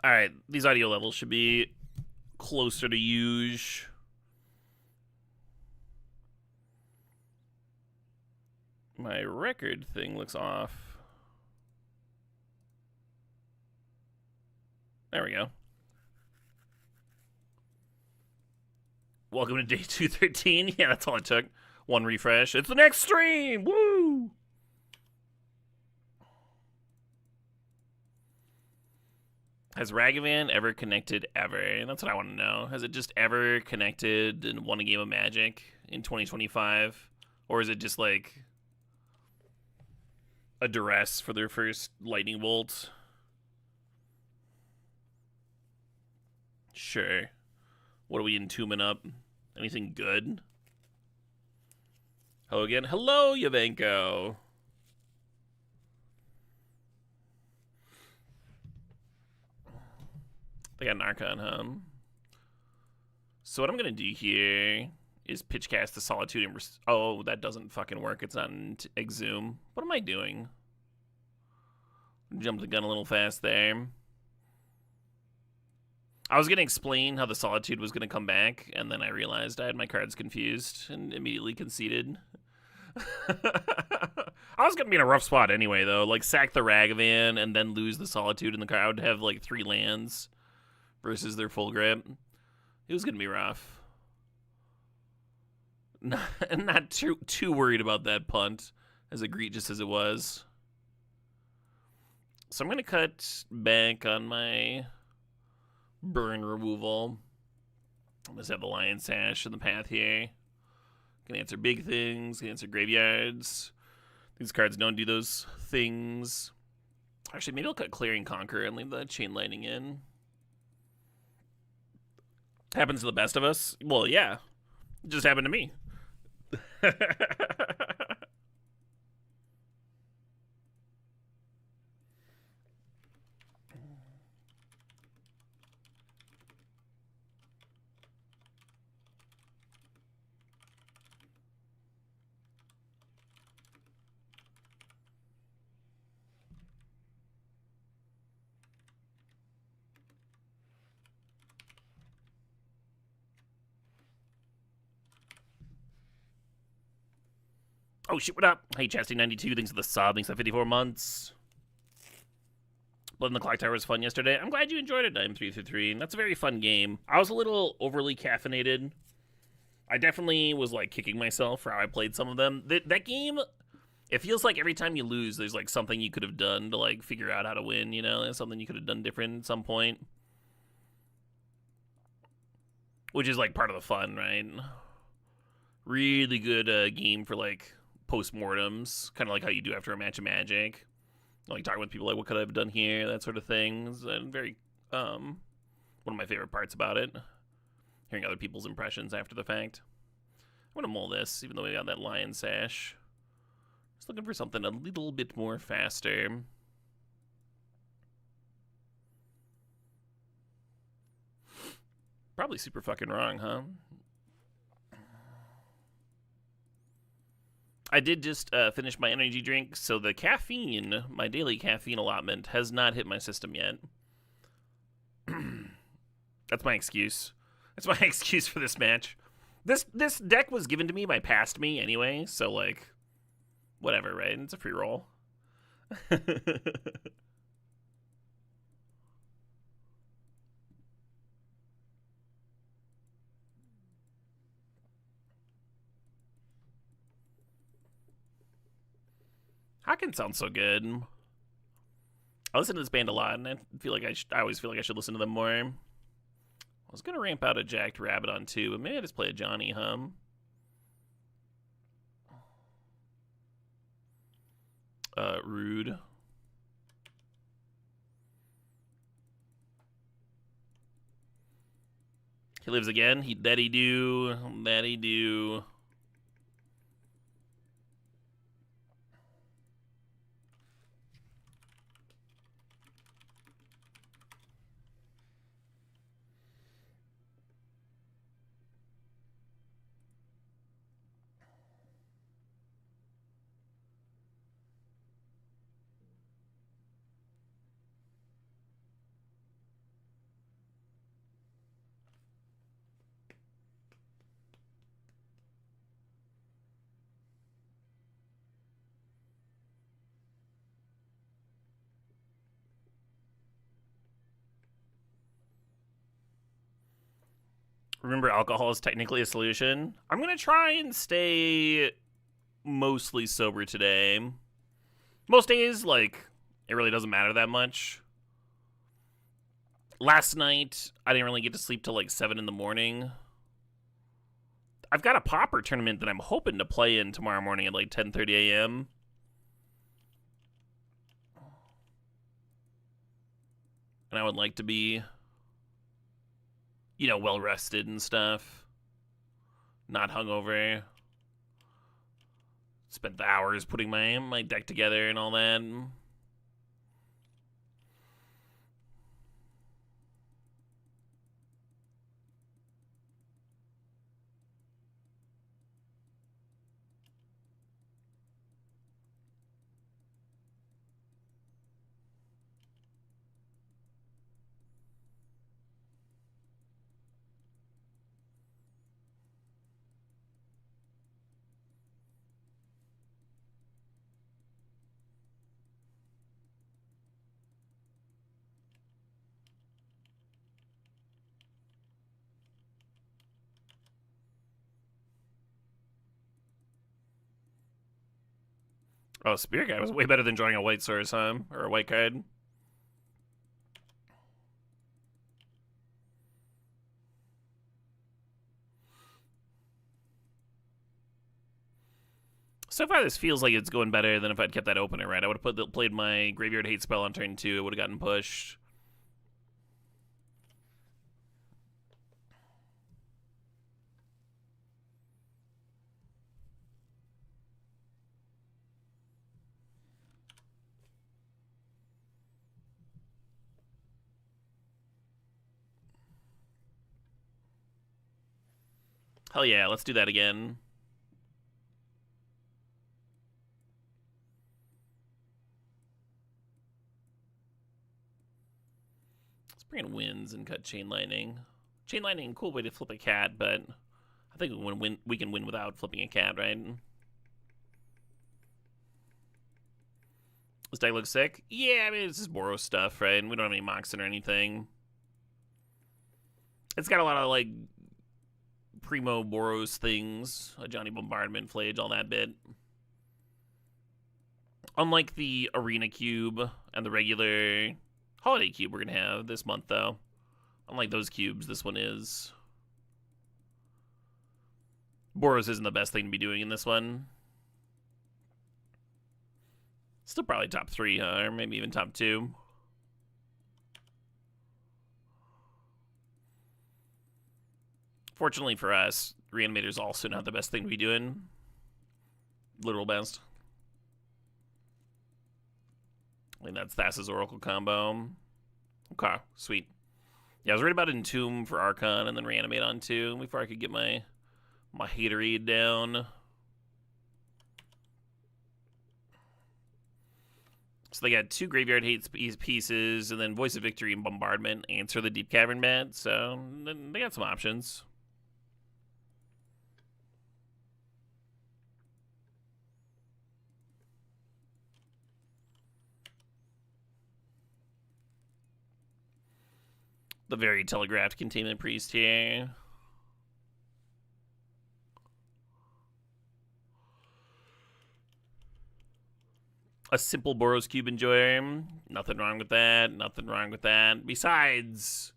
Alright, these audio levels should be closer to use. My record thing looks off. There we go. Welcome to day 213. Yeah, that's all it took. One refresh. It's the next stream! Woo! Has Ragavan ever connected ever? That's what I want to know. Has it just ever connected and won a game of Magic in 2025? Or is it just like a duress for their first lightning bolt? Sure. What are we entombing up? Anything good? Hello again. Hello, Yavenko. They got an Archon, huh? So what I'm gonna do here is pitchcast the Solitude and... oh, that doesn't fucking work. It's not in Exhume. What am I doing? Jumped the gun a little fast there. I was gonna explain how the Solitude was gonna come back, and then I realized I had my cards confused and immediately conceded. I was gonna be in a rough spot anyway, though. Like, sack the Ragavan and then lose the Solitude in the card. I would have, like, 3 lands versus their full grip. It was gonna be rough. Not too worried about that punt, as egregious as it was. So I'm gonna cut back on my burn removal. Let's have the Lion Sash in the path here. Can answer big things, can answer graveyards. These cards don't do those things. Actually, maybe I'll cut Clearing Conquer and leave the Chain Lightning in. Happens to the best of us? Well, yeah. It just happened to me. Oh shit, what up? Hey, Chastity92, thanks for the sub, thanks for the 54 months. Blood in the Clock Tower was fun yesterday. I'm glad you enjoyed it, Dime333. That's a very fun game. I was a little overly caffeinated. I definitely was, like, kicking myself for how I played some of them. That game, it feels like every time you lose, there's, like, something you could have done to, like, figure out how to win, you know? There's something you could have done different at some point. Which is, like, part of the fun, right? Really good game for, like, post-mortems, kind of like how you do after a match of Magic, like talking with people like what could I have done here, that sort of thing. And very one of my favorite parts about it, hearing other people's impressions after the fact. I'm gonna mull this, even though we got that Lion Sash. Just looking for something a little bit more faster. Probably super fucking wrong, huh? I did just finish my energy drink, so the caffeine, my daily caffeine allotment, has not hit my system yet. That's my excuse. That's my excuse for this match. This deck was given to me by past me anyway, so like, whatever, right? It's a free roll. Hawkins sounds so good. I listen to this band a lot, and I feel like I always feel like I should listen to them more. I was gonna ramp out a Jacked Rabbit on 2, but maybe I just play a Johnny Hum. Rude. He lives again. That he do. That he do. Remember, alcohol is technically a solution. I'm gonna try and stay mostly sober today. Most days, like, it really doesn't matter that much. Last night, I didn't really get to sleep till like 7 in the morning. I've got a Pauper tournament that I'm hoping to play in tomorrow morning at like 10:30 a.m. And I would like to be, well rested and stuff. Not hungover. Spent the hours putting my deck together and all that. Oh, Spirit Guide was way better than drawing a white source, huh? Or a white card. So far, this feels like it's going better than if I'd kept that opener, right? I would have played my Graveyard Hate spell on turn 2. It would have gotten pushed. Hell yeah, let's do that again. Let's bring in Winds and cut Chain Lightning. Chain Lightning, cool way to flip a cat, but I think we can win without flipping a cat, right? This deck looks sick. Yeah, I mean, it's just Boros stuff, right? And we don't have any Moxen or anything. It's got a lot of, like, primo Boros things. Johnny Bombardment, Flage, all that bit. Unlike the Arena Cube and the regular Holiday Cube we're going to have this month, though. Unlike those cubes, this one is. Boros isn't the best thing to be doing in this one. Still probably top 3, huh? Or maybe even top 2. Fortunately for us, Reanimator's also not the best thing to be doing. Literal best. I think that's Thassa's Oracle combo. Okay, sweet. Yeah, I was right about Entomb for Archon and then Reanimate on 2 before I could get my Haterade down. So they got 2 Graveyard Hate pieces, and then Voice of Victory and Bombardment answer the Deep Cavern Bat, so they got some options. The very telegraphed Containment Priest here. A simple Boros Cube enjoyer. Nothing wrong with that. Nothing wrong with that. Besides,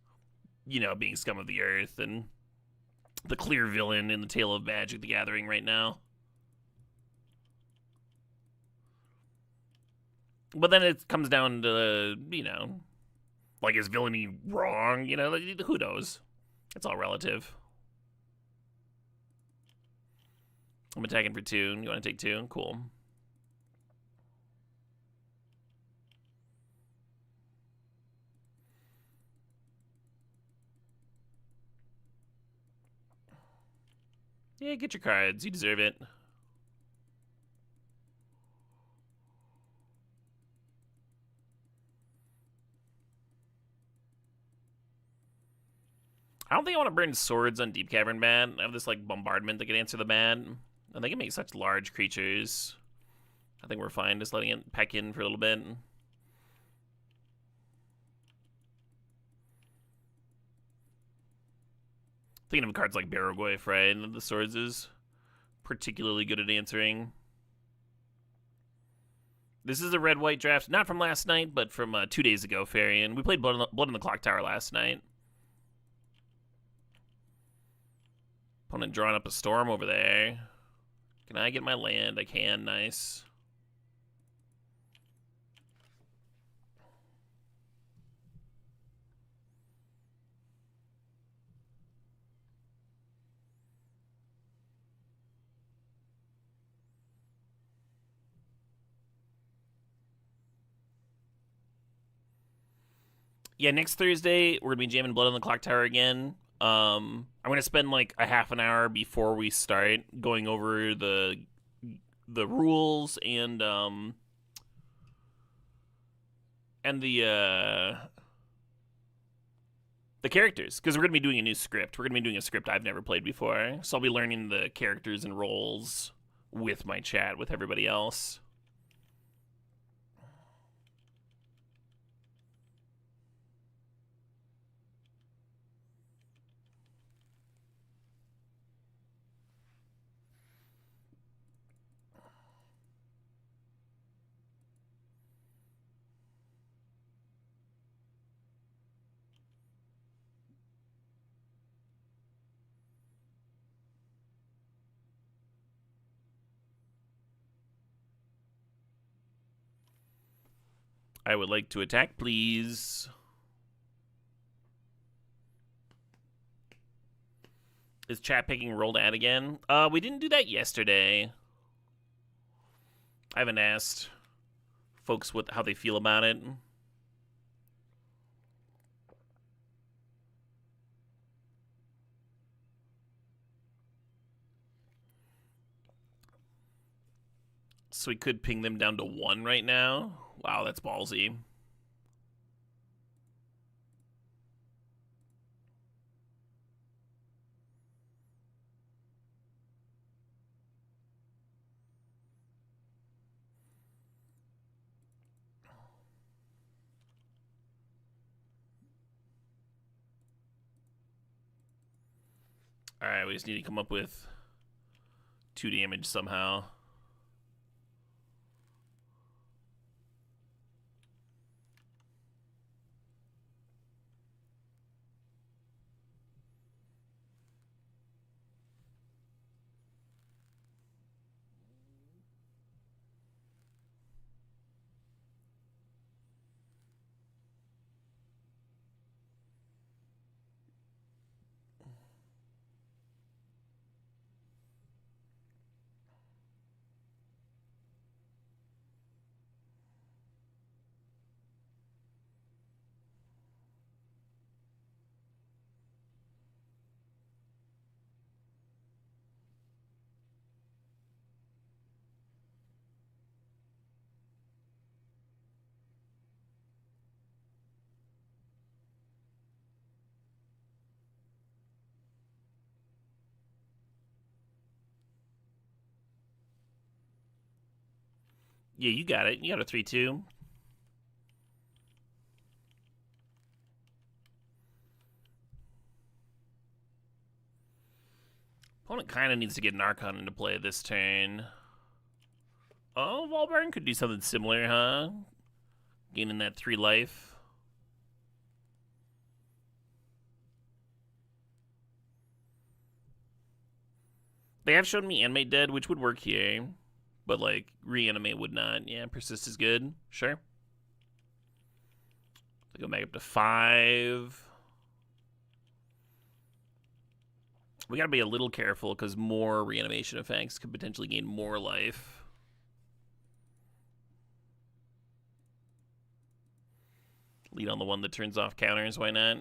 being scum of the earth and the clear villain in the Tale of Magic the Gathering right now. But then it comes down to, like, is villainy wrong? Who knows? It's all relative. I'm attacking for 2. You want to take 2? Cool. Yeah, get your cards. You deserve it. I don't think I want to burn swords on Deep Cavern Bat. I have this, like, Bombardment that can answer the bat. And they can make such large creatures. I think we're fine just letting it peck in for a little bit. Thinking of cards like Barrogoyf, right? And the swords is particularly good at answering. This is a red-white draft, not from last night, but from 2 days ago, Farian. We played Blood on the Clock Tower last night. Opponent drawing up a storm over there. Can I get my land? I can. Nice. Yeah, next Thursday, we're going to be jamming Blood on the Clock Tower again. I'm going to spend like a half an hour before we start going over the rules and the characters, because we're going to be doing a new script. We're going to be doing a script I've never played before. So I'll be learning the characters and roles with my chat with everybody else. I would like to attack, please. Is chat picking roll to add again? We didn't do that yesterday. I haven't asked folks how they feel about it. So we could ping them down to 1 right now. Wow, that's ballsy. Alright, we just need to come up with 2 damage somehow. Yeah, you got it. You got a 3-2. Opponent kind of needs to get an Archon into play this turn. Oh, Volburn could do something similar, huh? Gaining that 3 life. They have shown me Animate Dead, which would work here. But, like, Reanimate would not. Yeah, Persist is good. Sure. So go back up to 5. We gotta be a little careful, because more reanimation effects could potentially gain more life. Lead on the one that turns off counters, why not?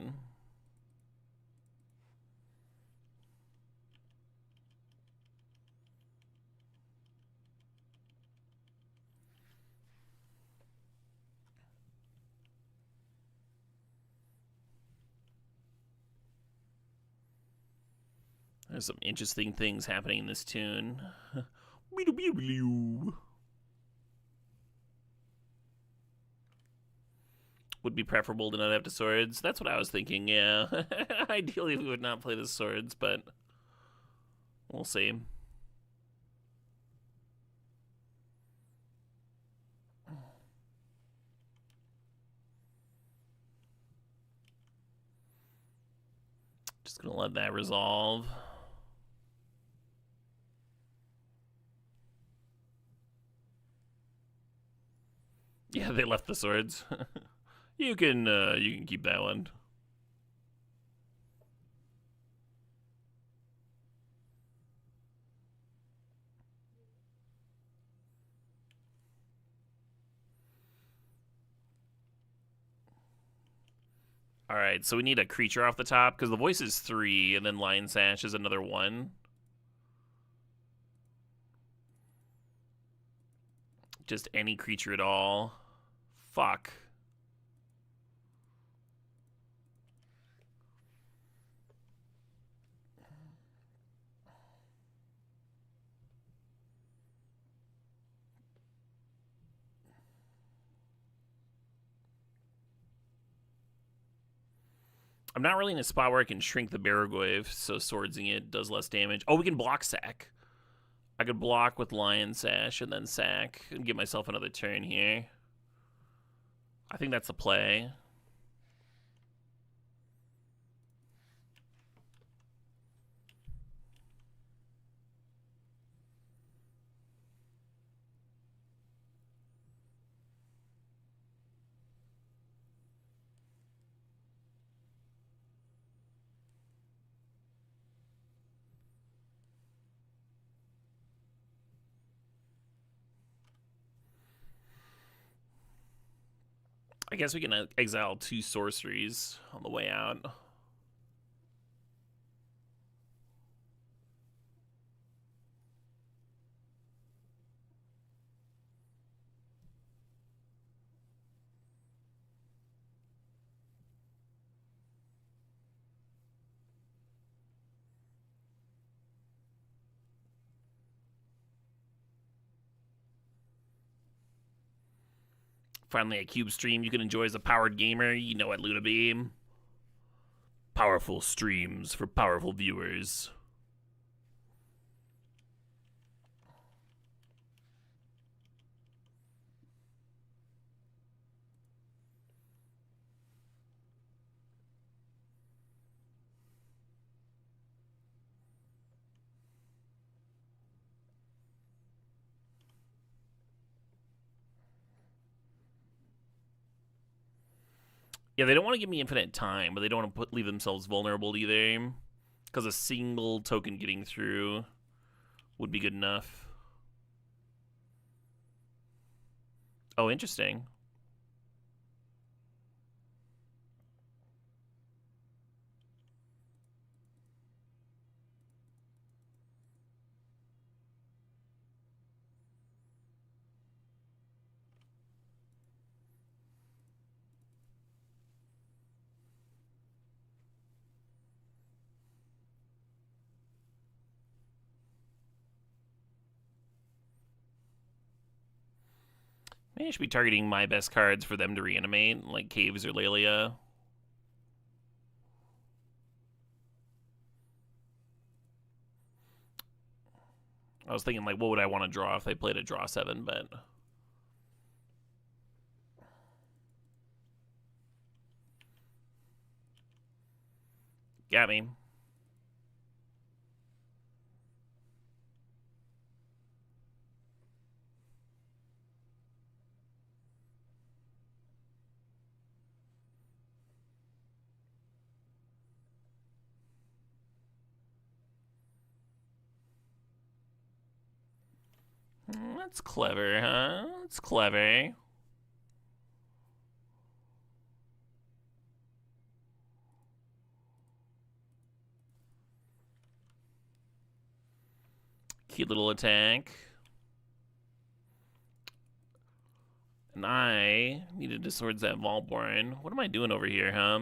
There's some interesting things happening in this tune. would be preferable to not have the swords. That's what I was thinking, yeah. Ideally, we would not play the swords, but we'll see. Just gonna let that resolve. Yeah, they left the swords. You can keep that one. All right, so we need a creature off the top because the voice is 3, and then Lion Sash is another 1. Just any creature at all. Fuck. I'm not really in a spot where I can shrink the Baragoi, so swordsing it does less damage. Oh, we can block sack. I could block with Lion Sash and then sack and give myself another turn here. I think that's the play. I guess we can exile 2 sorceries on the way out. Finally, a cube stream you can enjoy as a powered gamer. You know at Lunabeam. Powerful streams for powerful viewers. Yeah, they don't want to give me infinite time, but they don't want to leave themselves vulnerable either. Because a single token getting through would be good enough. Oh, interesting. Maybe I should be targeting my best cards for them to reanimate, like Caves or Lelia. I was thinking, like, what would I want to draw if they played a draw 7, but... Got me. That's clever, huh? That's clever. Cute little attack. And I needed to swords that Volborn. What am I doing over here, huh?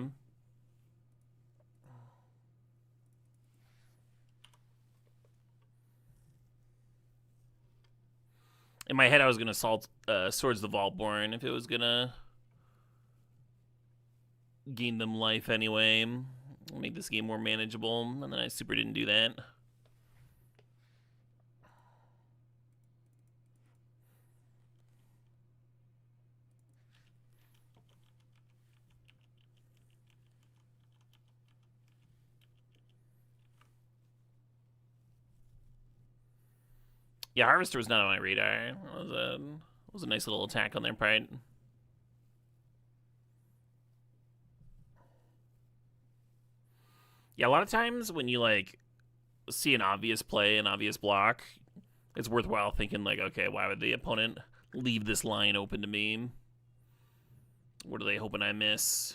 In my head, I was gonna swords the Volborn if it was gonna gain them life anyway. Make this game more manageable, and then I super didn't do that. Yeah, Harvester was not on my radar. It was a nice little attack on their part. Yeah, a lot of times when you like see an obvious play, an obvious block, it's worthwhile thinking like, okay, why would the opponent leave this line open to me? What are they hoping I miss?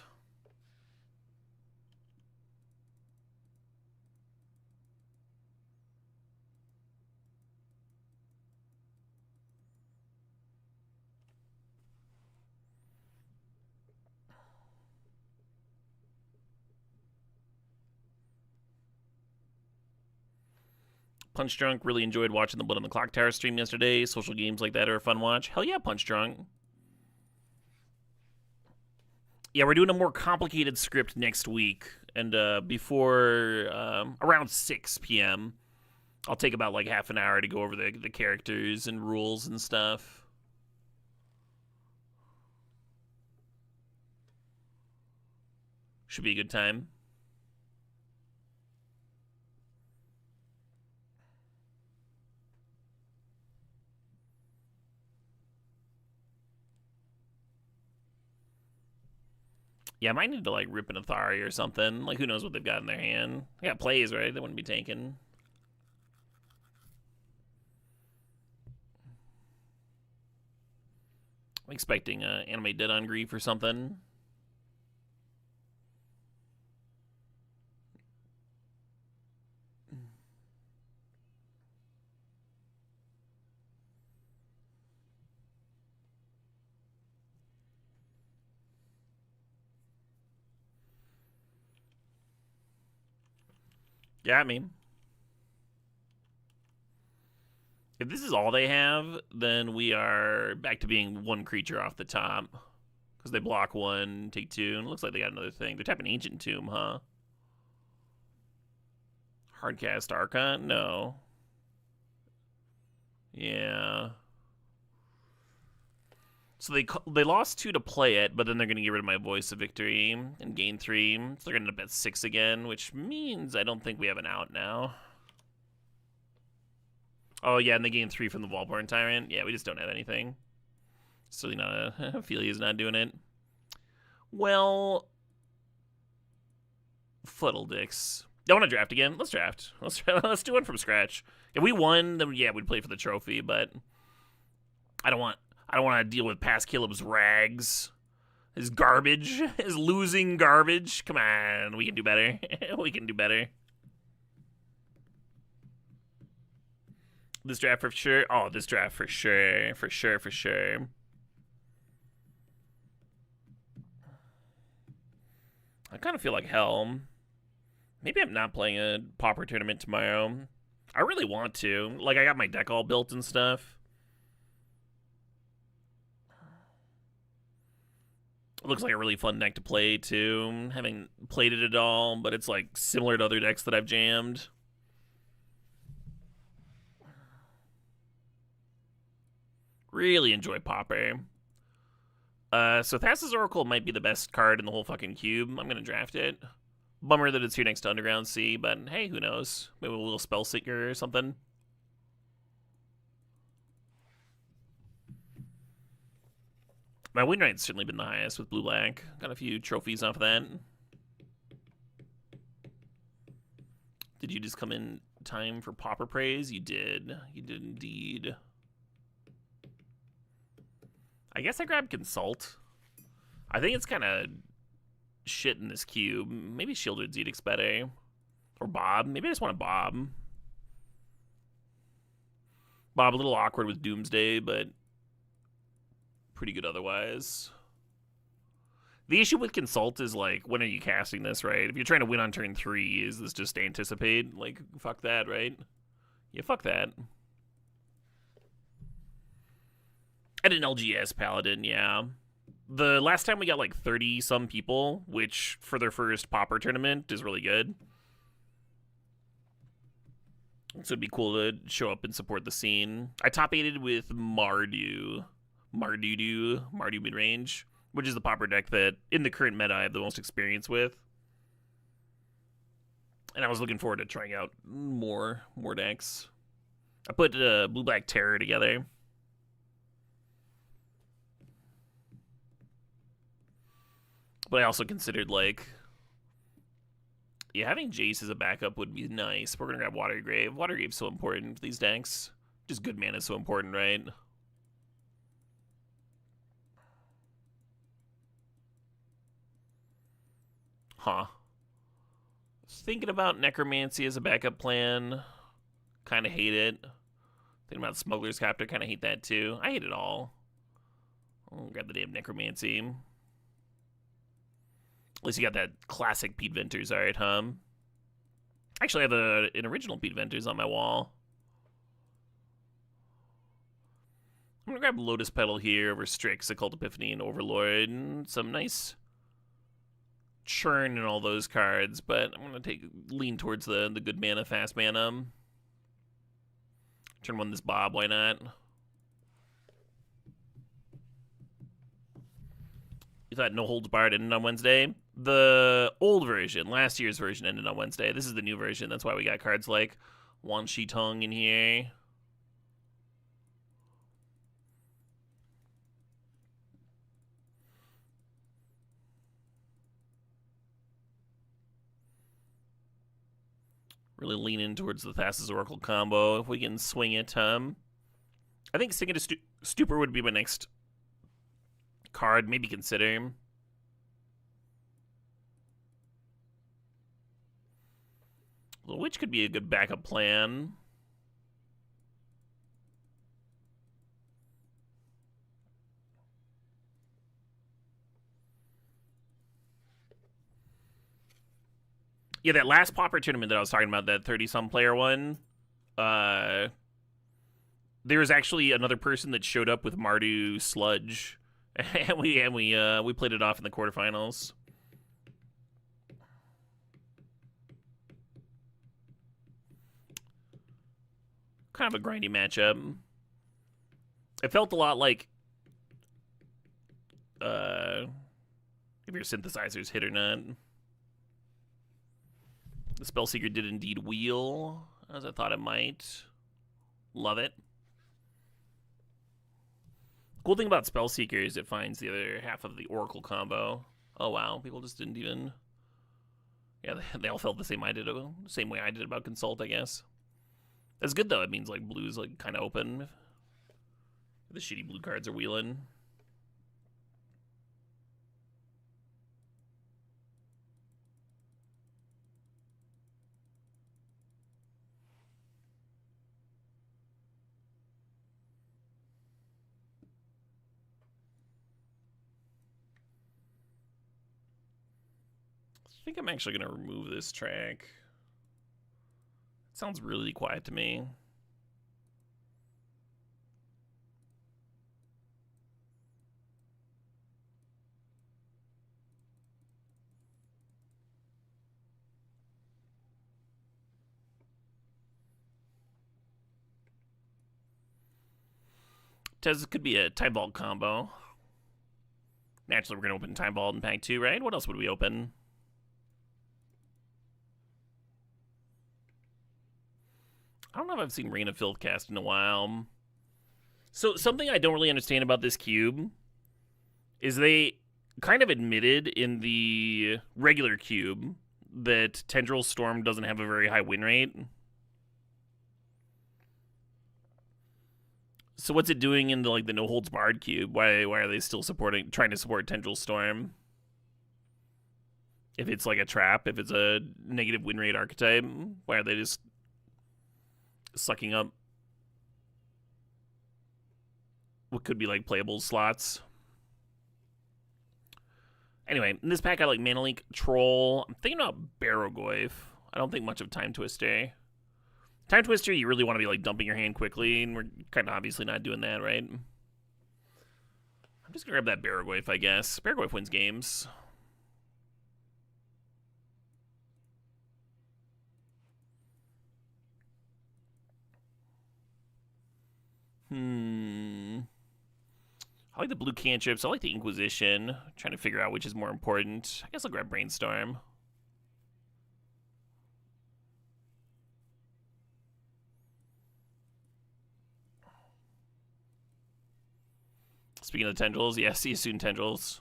Punch Drunk really enjoyed watching the Blood on the Clock Tower stream yesterday. Social games like that are a fun watch. Hell yeah, Punch Drunk. Yeah, we're doing a more complicated script next week. And before around 6 p.m., I'll take about like half an hour to go over the characters and rules and stuff. Should be a good time. Yeah, I might need to like rip an Athari or something. Like, who knows what they've got in their hand? Yeah, plays, right? They wouldn't be tanking. I'm expecting Anime Dead on Grief or something. Yeah, I mean, if this is all they have, then we are back to being one creature off the top. Because they block one, take two, and it looks like they got another thing. They're tapping Ancient Tomb, huh? Hardcast Archon? No. Yeah. So they lost 2 to play it, but then they're going to get rid of my Voice of Victory and gain 3. So they're going to end up at 6 again, which means I don't think we have an out now. Oh, yeah, and they gain 3 from the Volborn Tyrant. Yeah, we just don't have anything. So, you know, Ophelia's not doing it. Well, Fuddledicks. I want to draft again. Let's draft. Let's do one from scratch. If we won, then yeah, we'd play for the trophy, but I don't want to deal with past Caleb's rags. His garbage. His losing garbage. Come on, we can do better. We can do better. This draft for sure. Oh, this draft for sure. For sure, for sure. I kind of feel like hell. Maybe I'm not playing a Pauper tournament tomorrow. I really want to. Like, I got my deck all built and stuff. It looks like a really fun deck to play, too. Haven't played it at all, but it's, like, similar to other decks that I've jammed. Really enjoy Pauper. So Thassa's Oracle might be the best card in the whole fucking cube. I'm going to draft it. Bummer that it's here next to Underground Sea, but hey, who knows? Maybe a little Spellseeker or something. My win rate's certainly been the highest with Blue-Black. Got a few trophies off of that. Did you just come in time for Pauper Praise? You did. You did indeed. I guess I grabbed Consult. I think it's kind of shit in this cube. Maybe Shielded Zedix better. Or Bob. Maybe I just want a Bob. Bob a little awkward with Doomsday, but pretty good otherwise. The issue with Consult is, like, when are you casting this, right? If you're trying to win on turn 3, is this just anticipate? Like, fuck that, right? Yeah, fuck that. And an LGS Paladin, yeah. The last time we got like 30 some people, which for their first Pauper tournament is really good. So it'd be cool to show up and support the scene. I top 8'd with Mardu midrange, which is the Pauper deck that in the current meta I have the most experience with. And I was looking forward to trying out more decks. I put Blue Black Terror together. But I also considered, like, yeah, having Jace as a backup would be nice. We're going to grab Watergrave. Watergrave's so important for these decks. Just good mana is so important, right? Huh. Thinking about Necromancy as a backup plan. Kind of hate it. Thinking about Smuggler's Captor. Kind of hate that, too. I hate it all. I'll grab the damn Necromancy. At least you got that classic Pete Venters art, huh? Actually, I have an original Pete Venters on my wall. I'm going to grab Lotus Petal here over Strix, Occult Epiphany, and Overlord. And some nice churn in all those cards, but I'm going to lean towards the good mana, fast mana. Turn 1 this Bob, why not? You thought No Holds Barred ended on Wednesday? The old version, last year's version, ended on Wednesday. This is the new version. That's why we got cards like Wan Shi Tong in here. Really lean in towards the Thassa's Oracle combo if we can swing it. I think Sing It to Stupor would be my next card. Maybe consider. Which could be a good backup plan. Yeah, that last Pauper tournament that I was talking about, that 30-some player one, there was actually another person that showed up with Mardu Sludge, and we played it off in the quarterfinals. Kind of a grindy matchup. It felt a lot like if your synthesizers hit or not. The Spellseeker did indeed wheel, as I thought it might. Love it. Cool thing about Spellseeker is it finds the other half of the Oracle combo. Oh wow, people just didn't even... Yeah, they all felt the same way I did about Consult, I guess. That's good though. It means like blue's like kind of open. The shitty blue cards are wheeling. I think I'm actually going to remove this track. It sounds really quiet to me. This could be a Time Vault combo. Naturally, we're going to open Time Vault in Pack 2, right? What else would we open? I don't know if I've seen Reign of Filth cast in a while. So something I don't really understand about this cube is they kind of admitted in the regular cube that Tendril Storm doesn't have a very high win rate. So what's it doing in the No Holds Barred cube? Why are they still trying to support Tendril Storm? If it's like a trap, if it's a negative win rate archetype, why are they just sucking up what could be like playable slots? Anyway, in this pack I like Manalink, Troll. I'm thinking about Barrogoyf. I don't think much of Time Twister. Time Twister, you really want to be like dumping your hand quickly, and we're kind of obviously not doing that, right? I'm just gonna grab that Baragwayf, I guess. Baragwayf wins games. I like the blue cantrips. I like the Inquisition. I'm trying to figure out which is more important. I guess I'll grab Brainstorm. Speaking of the tendrils, yeah, see you soon, tendrils.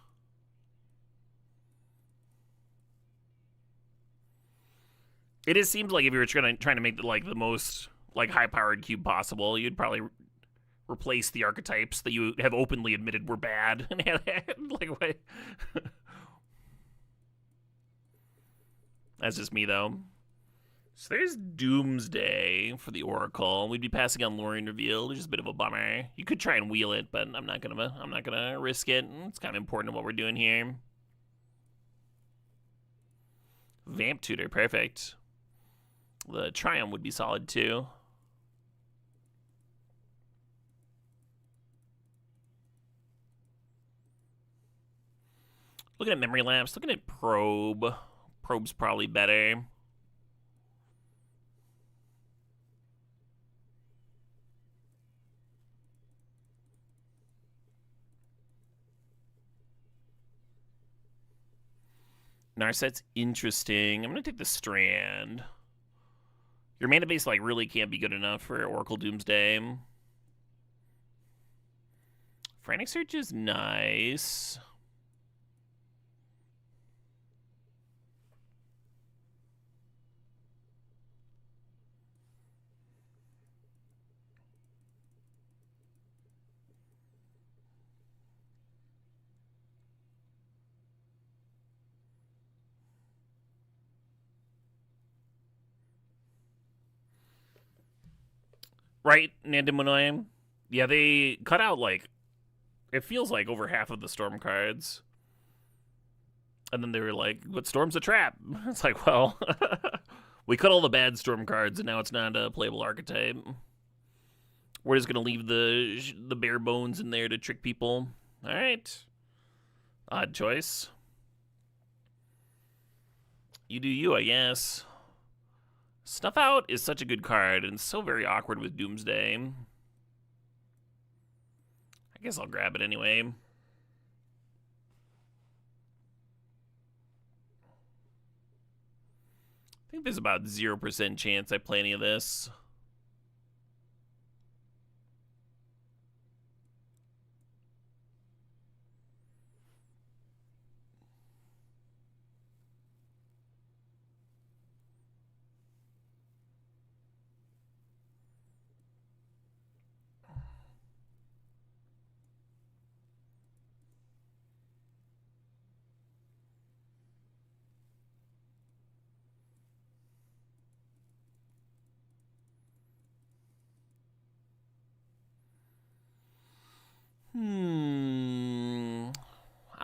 It seems like if you were trying to make the most high-powered cube possible, you'd probably replace the archetypes that you have openly admitted were bad. Like, what? That's just me, though. So there's Doomsday for the Oracle. We'd be passing on Lorien Reveal, which is a bit of a bummer. You could try and wheel it, but I'm not gonna risk it. It's kind of important to what we're doing here. Vamp Tutor, perfect. The Triumph would be solid too. Looking at Memory Lapse, looking at Probe. Probe's probably better. Narset's interesting. I'm gonna take the Strand. Your mana base really can't be good enough for Oracle Doomsday. Frantic Search is nice. Right, Nandamunoy? Yeah, they cut out, it feels like over half of the Storm cards. And then they were like, but Storm's a trap. It's like, well, we cut all the bad Storm cards, and now it's not a playable archetype. We're just going to leave the bare bones in there to trick people. All right. Odd choice. You do you, I guess. Snuff Out is such a good card, and so very awkward with Doomsday. I guess I'll grab it anyway. I think there's about 0% chance I play any of this.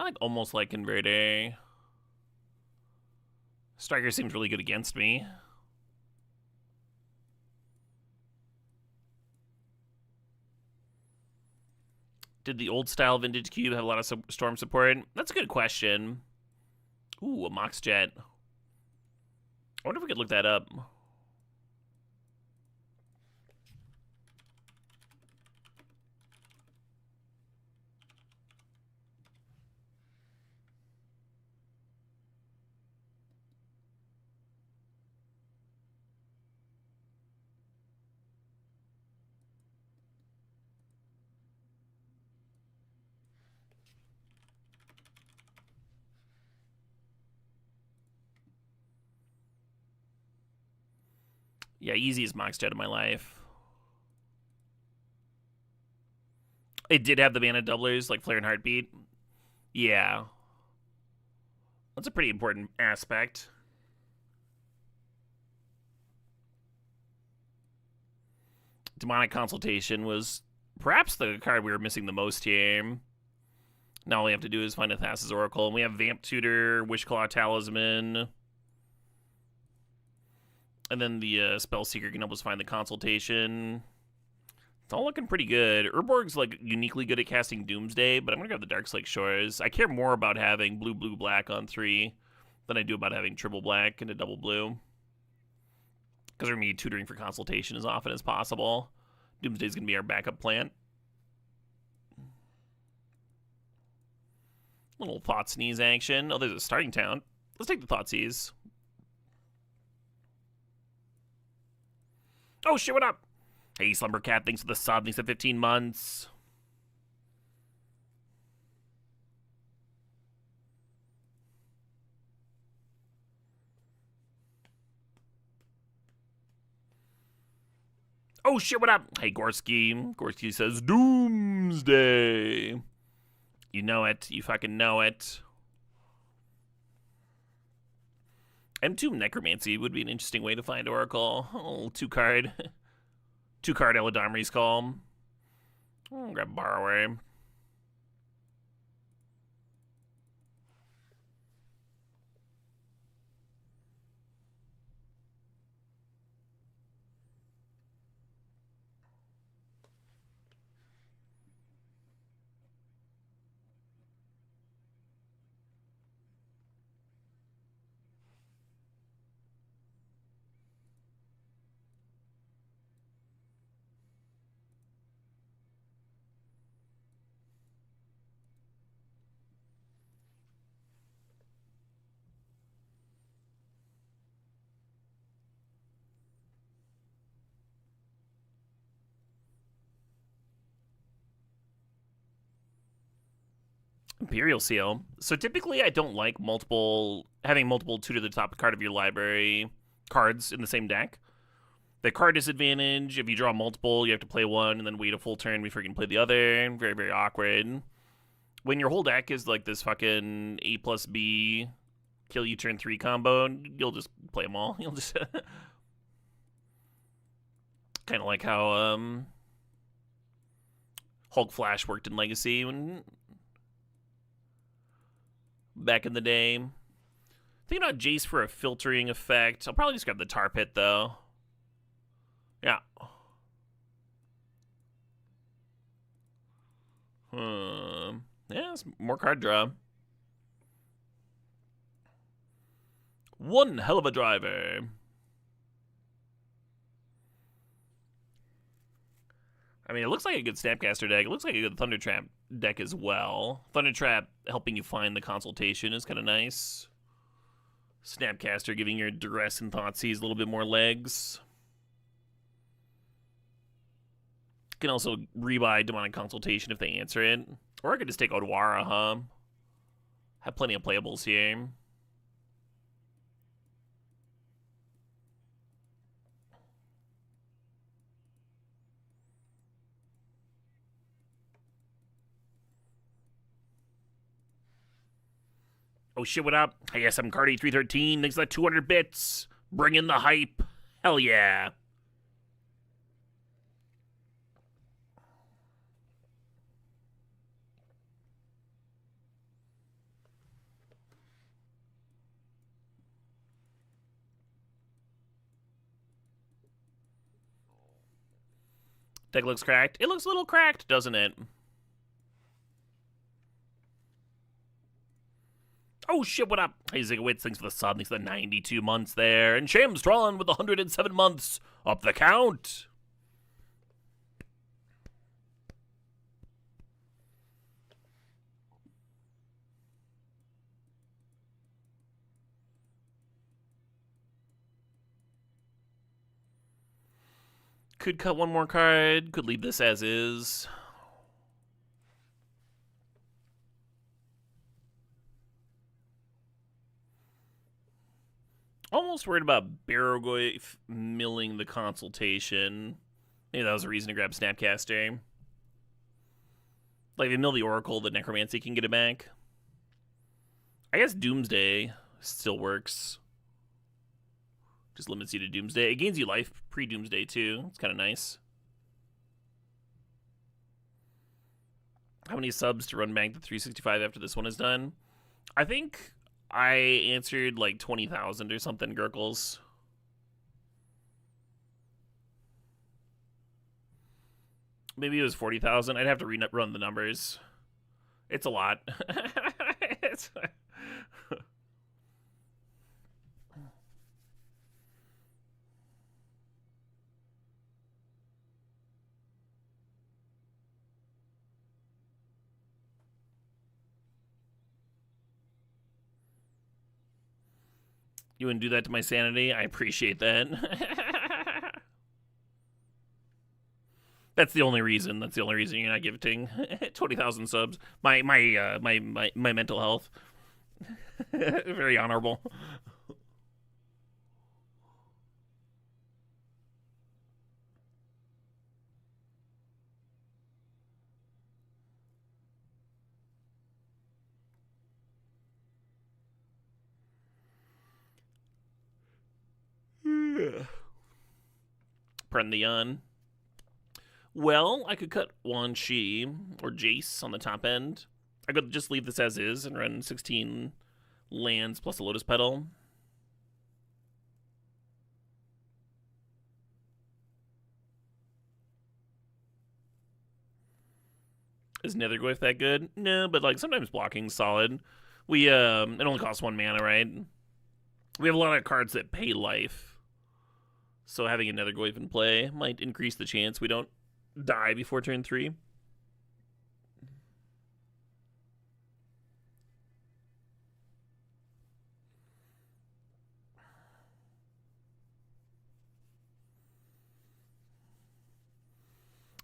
I almost like Converter. Striker seems really good against me. Did the old style Vintage Cube have a lot of Storm support? That's a good question. Ooh, a Mox Jet. I wonder if we could look that up. Yeah, easiest Mox Jet of my life. It did have the mana doublers, like Flare and Heartbeat. Yeah. That's a pretty important aspect. Demonic Consultation was perhaps the card we were missing the most here. Now all we have to do is find a Thassa's Oracle. And we have Vamp Tutor, Wishclaw Talisman. And then the Spell Seeker can help us find the Consultation. It's all looking pretty good. Urborg's like uniquely good at casting Doomsday, but I'm gonna grab the Darkslake Shores. I care more about having blue, blue, black on 3 than I do about having triple black and a double blue. Because we're gonna be tutoring for consultation as often as possible. Doomsday's gonna be our backup plan. Little Thought Sneeze action. Oh, there's a starting town. Let's take the Thought Seize. Oh shit, what up? Hey, Slumbercat, thanks for the sub. Thanks for 15 months. Oh shit, what up? Hey, Gorski. Gorski says Doomsday. You know it. You fucking know it. M2 Necromancy would be an interesting way to find Oracle. Oh, 2-card. 2-card Eladamri's Call. Oh, grab Borrower. Imperial Seal. So typically I don't like having multiple 2 to the top card of your library cards in the same deck. The card disadvantage, if you draw multiple, you have to play one and then wait a full turn before you can play the other. Very, very awkward. When your whole deck is like this fucking A plus B kill you turn 3 combo, you'll just play them all. You'll just kind of like how Hulk Flash worked in Legacy when back in the day. Thinking about Jace for a filtering effect. I'll probably just grab the Tar Pit though. Yeah. Yeah, it's more card draw. One hell of a driver. I mean, it looks like a good Snapcaster deck. It looks like a good Thunder Trap deck as well. Thunder Trap helping you find the consultation is kind of nice. Snapcaster giving your Duress and Thoughtseize a little bit more legs. Can also rebuy Demonic Consultation if they answer it. Or I could just take Odwara, huh? Have plenty of playables here. Oh shit, what up? Hey, SM Cardi 313, thanks for that 200 bits. Bring in the hype. Hell yeah. Deck looks cracked. It looks a little cracked, doesn't it? Oh shit, what up? Hey, Zigawitz, thanks for the sub. Thanks for the 92 months there. And Shamstron with 107 months. Up the count. Could cut one more card. Could leave this as is. Almost worried about Barrogoyf milling the consultation. Maybe that was a reason to grab Snapcaster. Like, if they mill the Oracle, the Necromancy can get it back. I guess Doomsday still works. Just limits you to Doomsday. It gains you life pre-Doomsday, too. It's kind of nice. How many subs to run back to 365 after this one is done? I think I answered like 20,000 or something, Gurkles. Maybe it was 40,000. I'd have to run the numbers. It's a lot. It's... You wouldn't do that to my sanity? I appreciate that. That's the only reason. That's the only reason you're not gifting 20,000 subs. My mental health. Very honorable. Prendion. Well, I could cut Wan Shi or Jace on the top end. I could just leave this as is and run 16 lands plus a Lotus Petal. Is Netherglyph that good? No, but like sometimes blocking's solid. We it only costs 1 mana, right? We have a lot of cards that pay life. So having a Netherglyph in play might increase the chance we don't die before turn 3.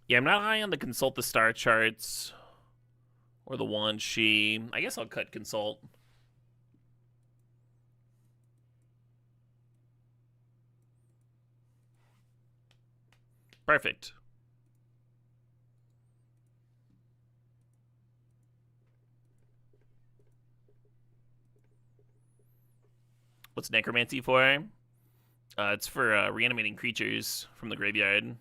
Yeah, I'm not high on the Consult the Star charts or the Wan Shi. I guess I'll cut Consult. Perfect. What's Necromancy for? It's for reanimating creatures from the graveyard.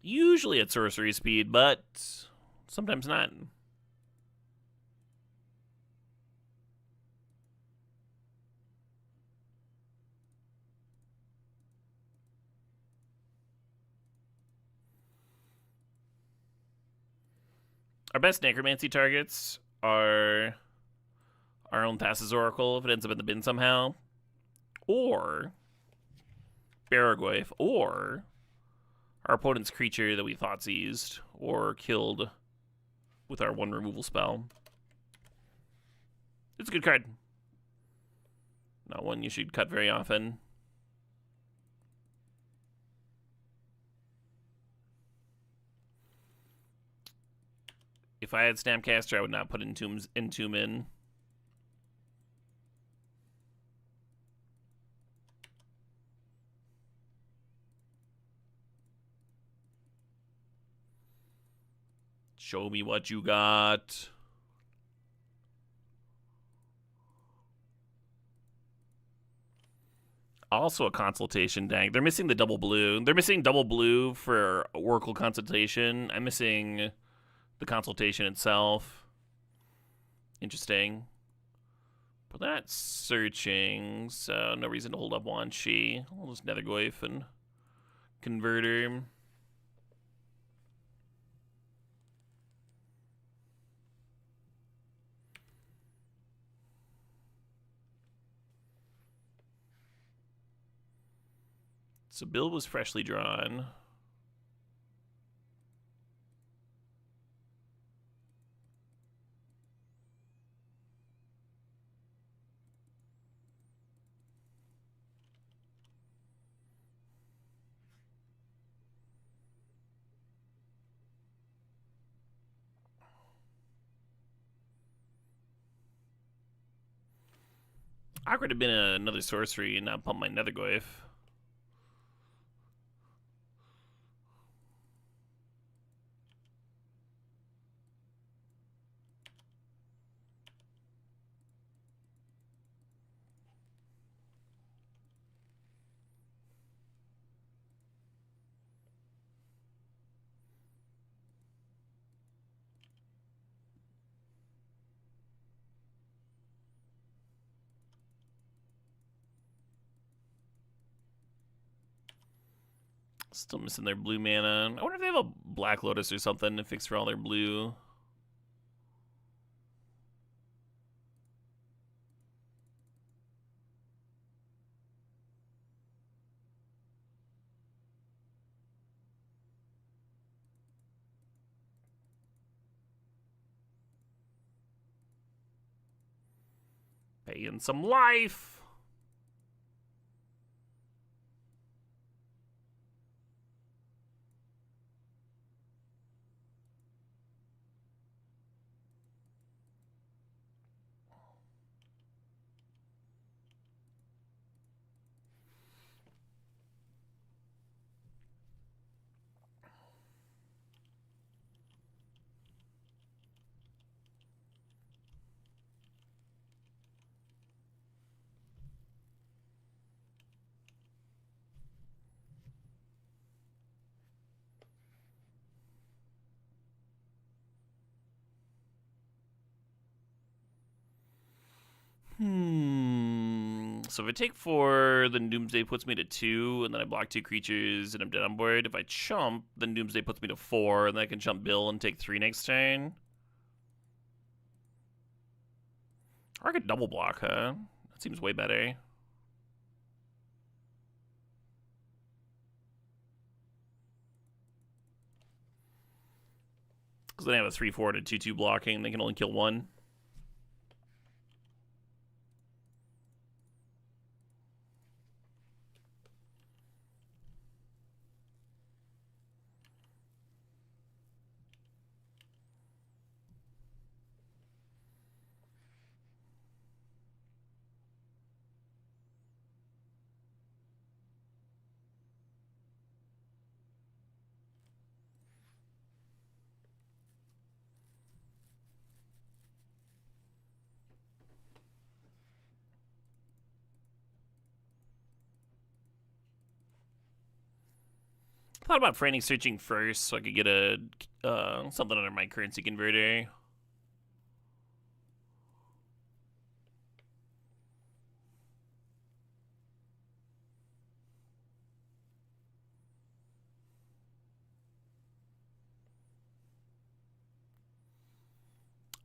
Usually at sorcery speed, but sometimes not. Our best Necromancy targets are our own Thassa's Oracle if it ends up in the bin somehow, or Baraglyph, or our opponent's creature that we thought seized or killed with our 1 removal spell. It's a good card. Not one you should cut very often. If I had Snapcaster, I would not put Entomb in. Show me what you got. Also a consultation deck. They're missing the double blue. They're missing double blue for Oracle Consultation. I'm missing the consultation itself. Interesting. But they're not searching, so no reason to hold up Wan Shi. I'll just Netherglyph and Converter. So Bill was freshly drawn. I could have been another sorcery and not pump my Netherglyph. Still missing their blue mana. I wonder if they have a Black Lotus or something to fix for all their blue. Paying some life. So if I take 4, then Doomsday puts me to 2, and then I block 2 creatures, and I'm dead on board. If I chump, then Doomsday puts me to 4, and then I can chump Bill and take 3 next turn. Or I could double block, huh? That seems way better. Because then I have a 3/4 to 2/2 blocking. They can only kill 1. I thought about frantic searching first so I could get a something under my currency converter.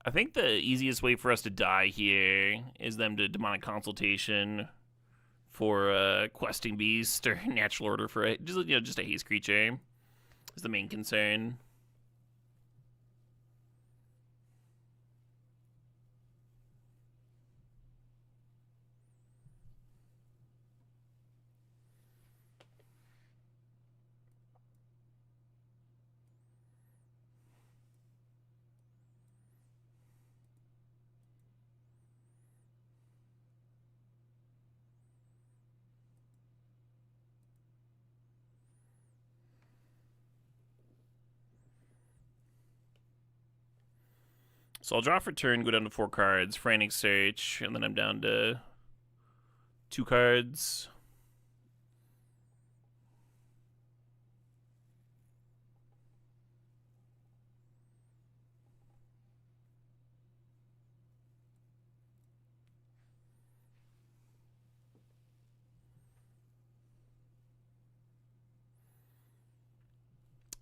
I think the easiest way for us to die here is them to demonic consultation for questing beast or natural order for it. Just a haste creature is the main concern. So I'll draw for turn, go down to 4 cards, frantic search, and then I'm down to 2 cards.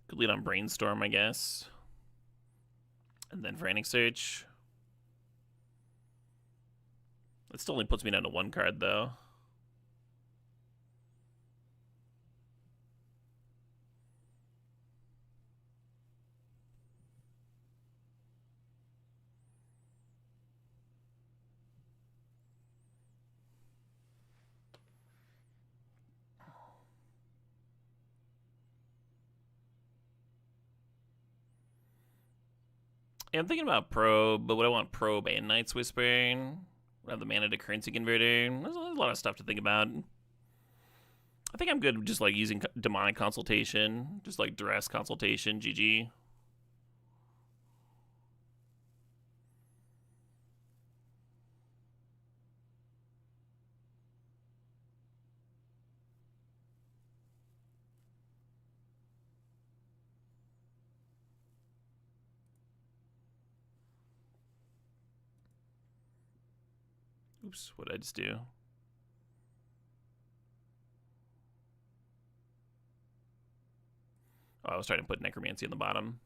Could lead on Brainstorm, I guess. And then frantic search. It still only puts me down to 1 card, though. Yeah, I'm thinking about Probe, but would I want Probe and Night's Whispering? Would I have the mana to currency converter? There's a lot of stuff to think about. I think I'm good just like using demonic consultation, just like duress consultation, GG. Oops, what did I just do? I was trying to put Necromancy in the bottom.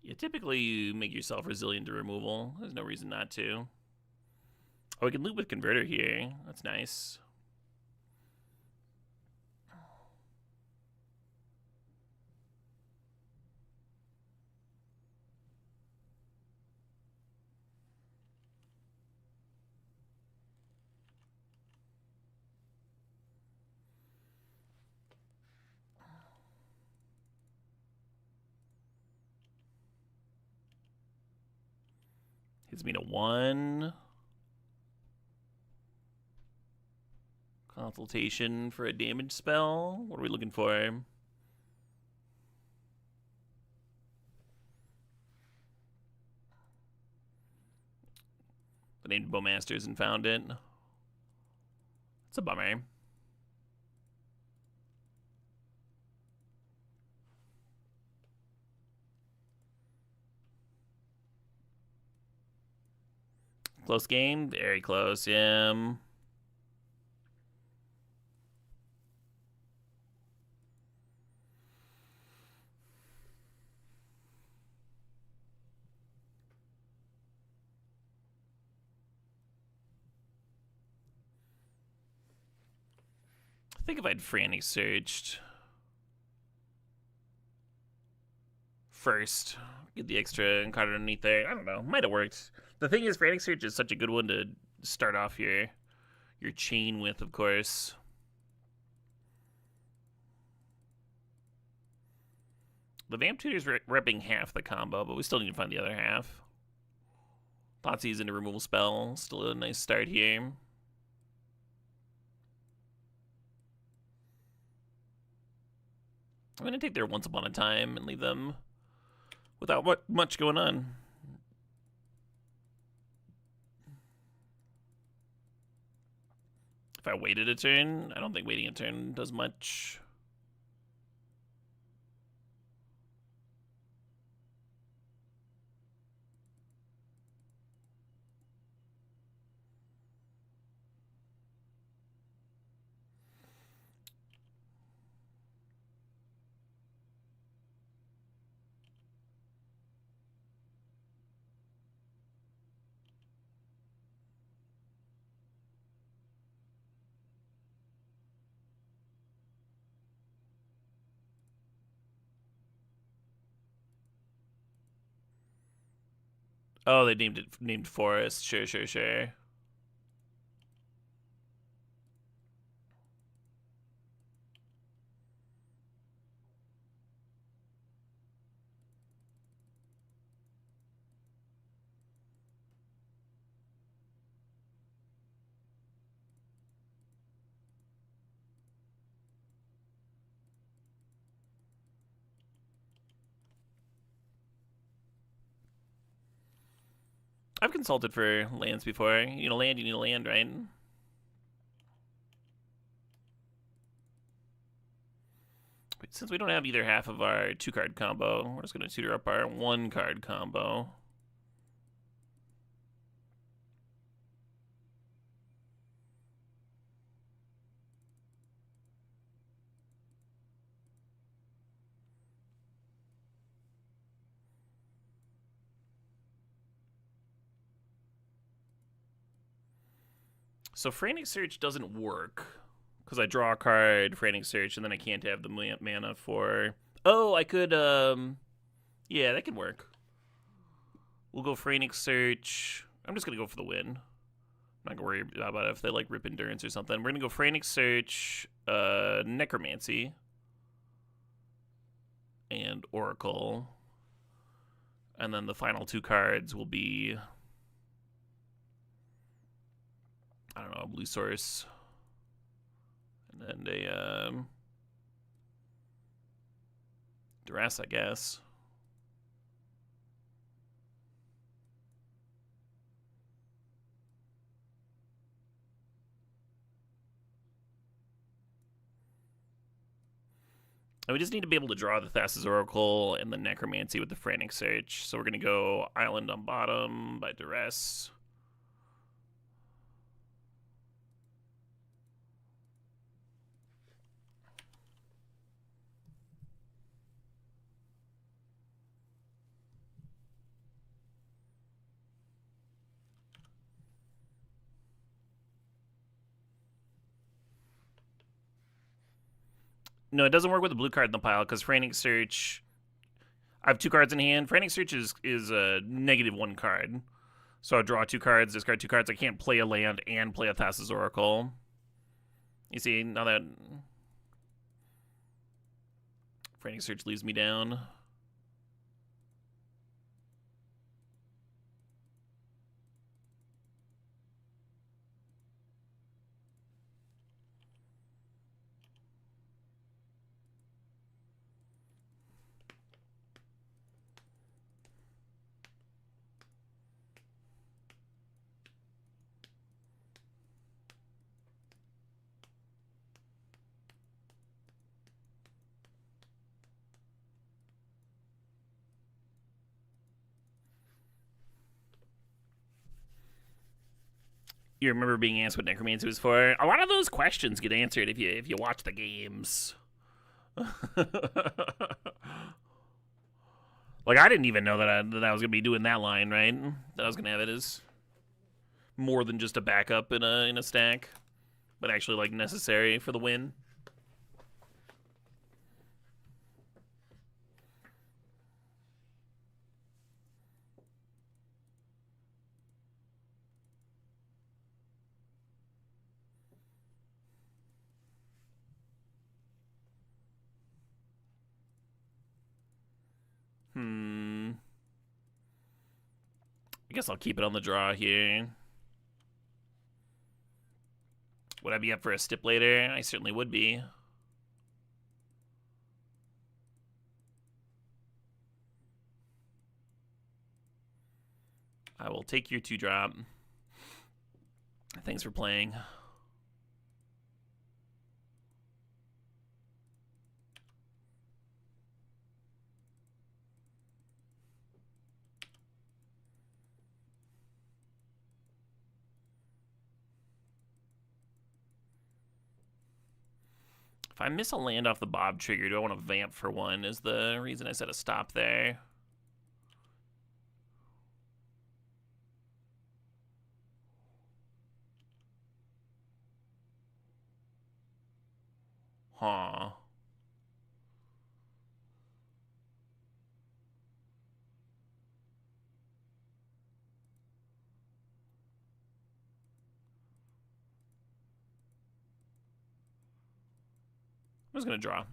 Yeah, typically you make yourself resilient to removal. There's no reason not to. Oh, we can loop with Converter here. That's nice. Hits me to 1. Consultation for a damage spell. What are we looking for? The named Bowmasters and found it. It's a bummer. Close game? Very close, yeah. I think if I'd frantic searched first, get the extra card underneath there. I don't know. Might have worked. The thing is, frantic search is such a good one to start off your chain with, of course. The Vamp Tutor's repping half the combo, but we still need to find the other half. Thoughtseize into removal spell. Still a nice start here. I'm going to take their Once Upon a Time and leave them without much going on. If I waited a turn, I don't think waiting a turn does much. Oh, they named Forest. Sure. I've consulted for lands before. You need a land, right? Since we don't have either half of our 2-card combo, we're just going to tutor up our 1-card combo. So Frantic Search doesn't work because I draw a card, Frantic Search, and then I can't have the mana for... Oh, I could, yeah, that can work. We'll go Frantic Search. I'm just going to go for the win. I'm not going to worry about it if they, like, rip Endurance or something. We're going to go Frantic Search, Necromancy, and Oracle. And then the final 2 cards will be I don't know, a blue source. And then a duress, I guess. And we just need to be able to draw the Thassa's Oracle and the Necromancy with the Frantic Search. So we're going to go Island on bottom by duress. No, it doesn't work with the blue card in the pile because Frantic Search. I have 2 cards in hand. Frantic Search is a -1 card. So I draw 2 cards, discard 2 cards. I can't play a land and play a Thassa's Oracle. You see, now that Frantic Search leaves me down. You remember being asked what Necromancy was for? A lot of those questions get answered if you watch the games. Like, I didn't even know that I was gonna be doing that line, right? That I was gonna have it as more than just a backup in a stack, but actually like necessary for the win. I guess I'll keep it on the draw here. Would I be up for a stip later? I certainly would be. I will take your 2-drop. Thanks for playing. If I miss a land off the Bob trigger, do I want to vamp for 1 is the reason I set a stop there. Huh. I'm just going to draw.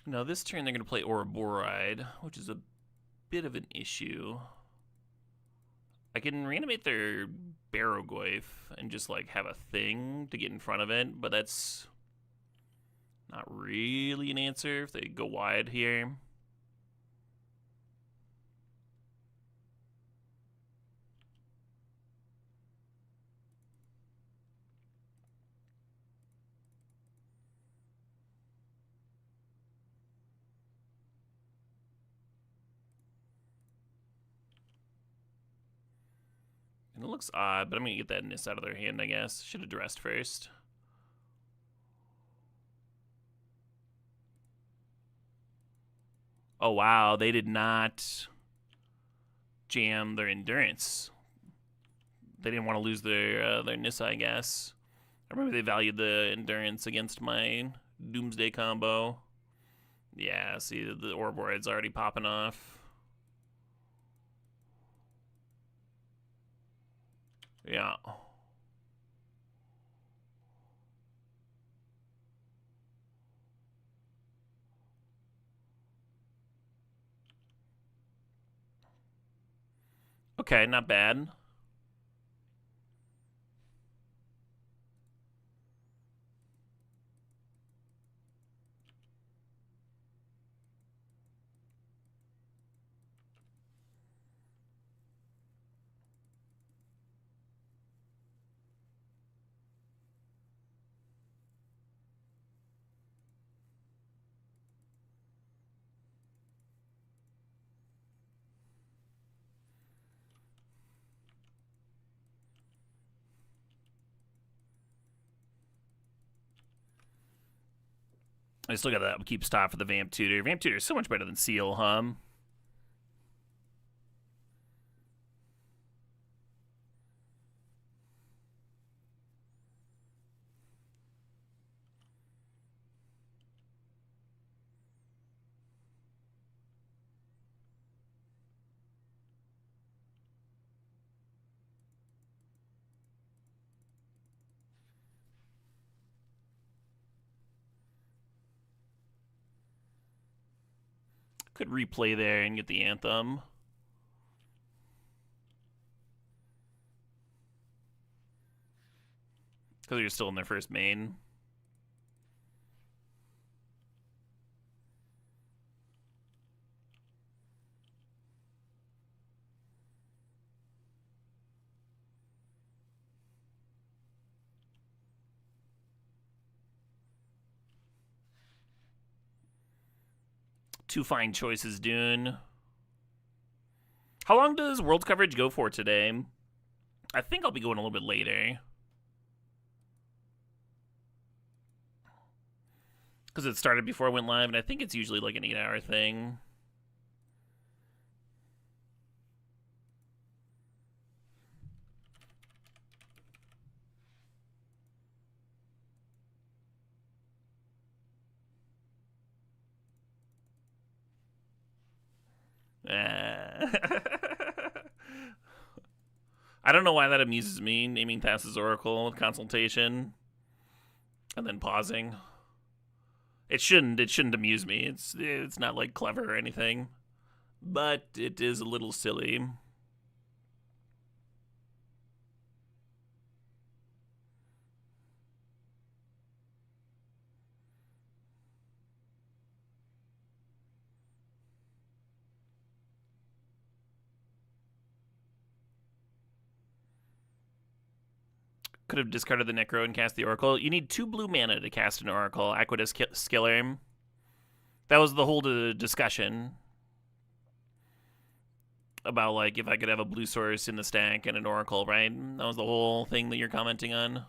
Now this turn they're going to play Ouroboride, which is a bit of an issue. I can reanimate their Barrogoyf and just like have a thing to get in front of it, but that's not really an answer if they go wide here. And it looks odd, but I'm going to get that Nis out of their hand, I guess. Should have dressed first. Oh, wow. They did not jam their Endurance. They didn't want to lose their Nissa, I guess. Or maybe they valued the Endurance against my Doomsday combo. Yeah, see, the Orboid's already popping off. Yeah. Okay, not bad. I still gotta keep stop for the Vamp Tutor. Vamp Tutor is so much better than Seal, huh? Could replay there and get the Anthem. Because you're still in their first main. Two fine choices, Dune. How long does Worlds coverage go for today? I think I'll be going a little bit later. Because it started before I went live, and I think it's usually like an 8-hour thing. I don't know why that amuses me, naming Thassa's Oracle with consultation and then pausing. It shouldn't amuse me. It's not like clever or anything, but it is a little silly. Could have discarded the Necro and cast the Oracle. You need 2 blue mana to cast an Oracle. Aqueduct Skiller. That was the whole discussion about like if I could have a blue source in the stack and an Oracle, right? That was the whole thing that you're commenting on.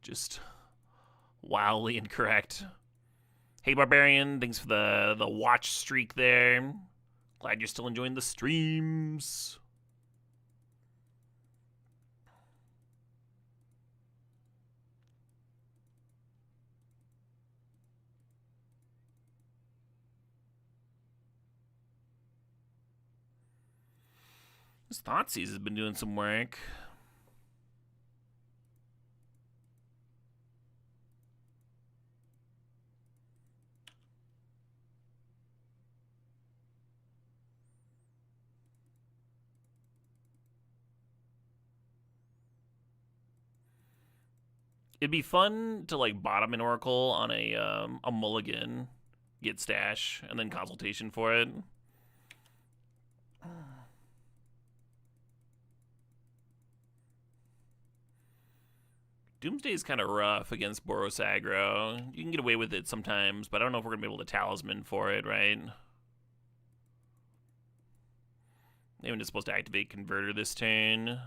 Just wildly incorrect. Hey Barbarian, thanks for the watch streak there. Glad you're still enjoying the streams. This Thoughtseize has been doing some work. It'd be fun to like bottom an Oracle on a mulligan, get stash, and then consultation for it. Doomsday is kind of rough against Boros aggro. You can get away with it sometimes, but I don't know if we're going to be able to talisman for it, right? Maybe it's supposed to activate Converter this turn.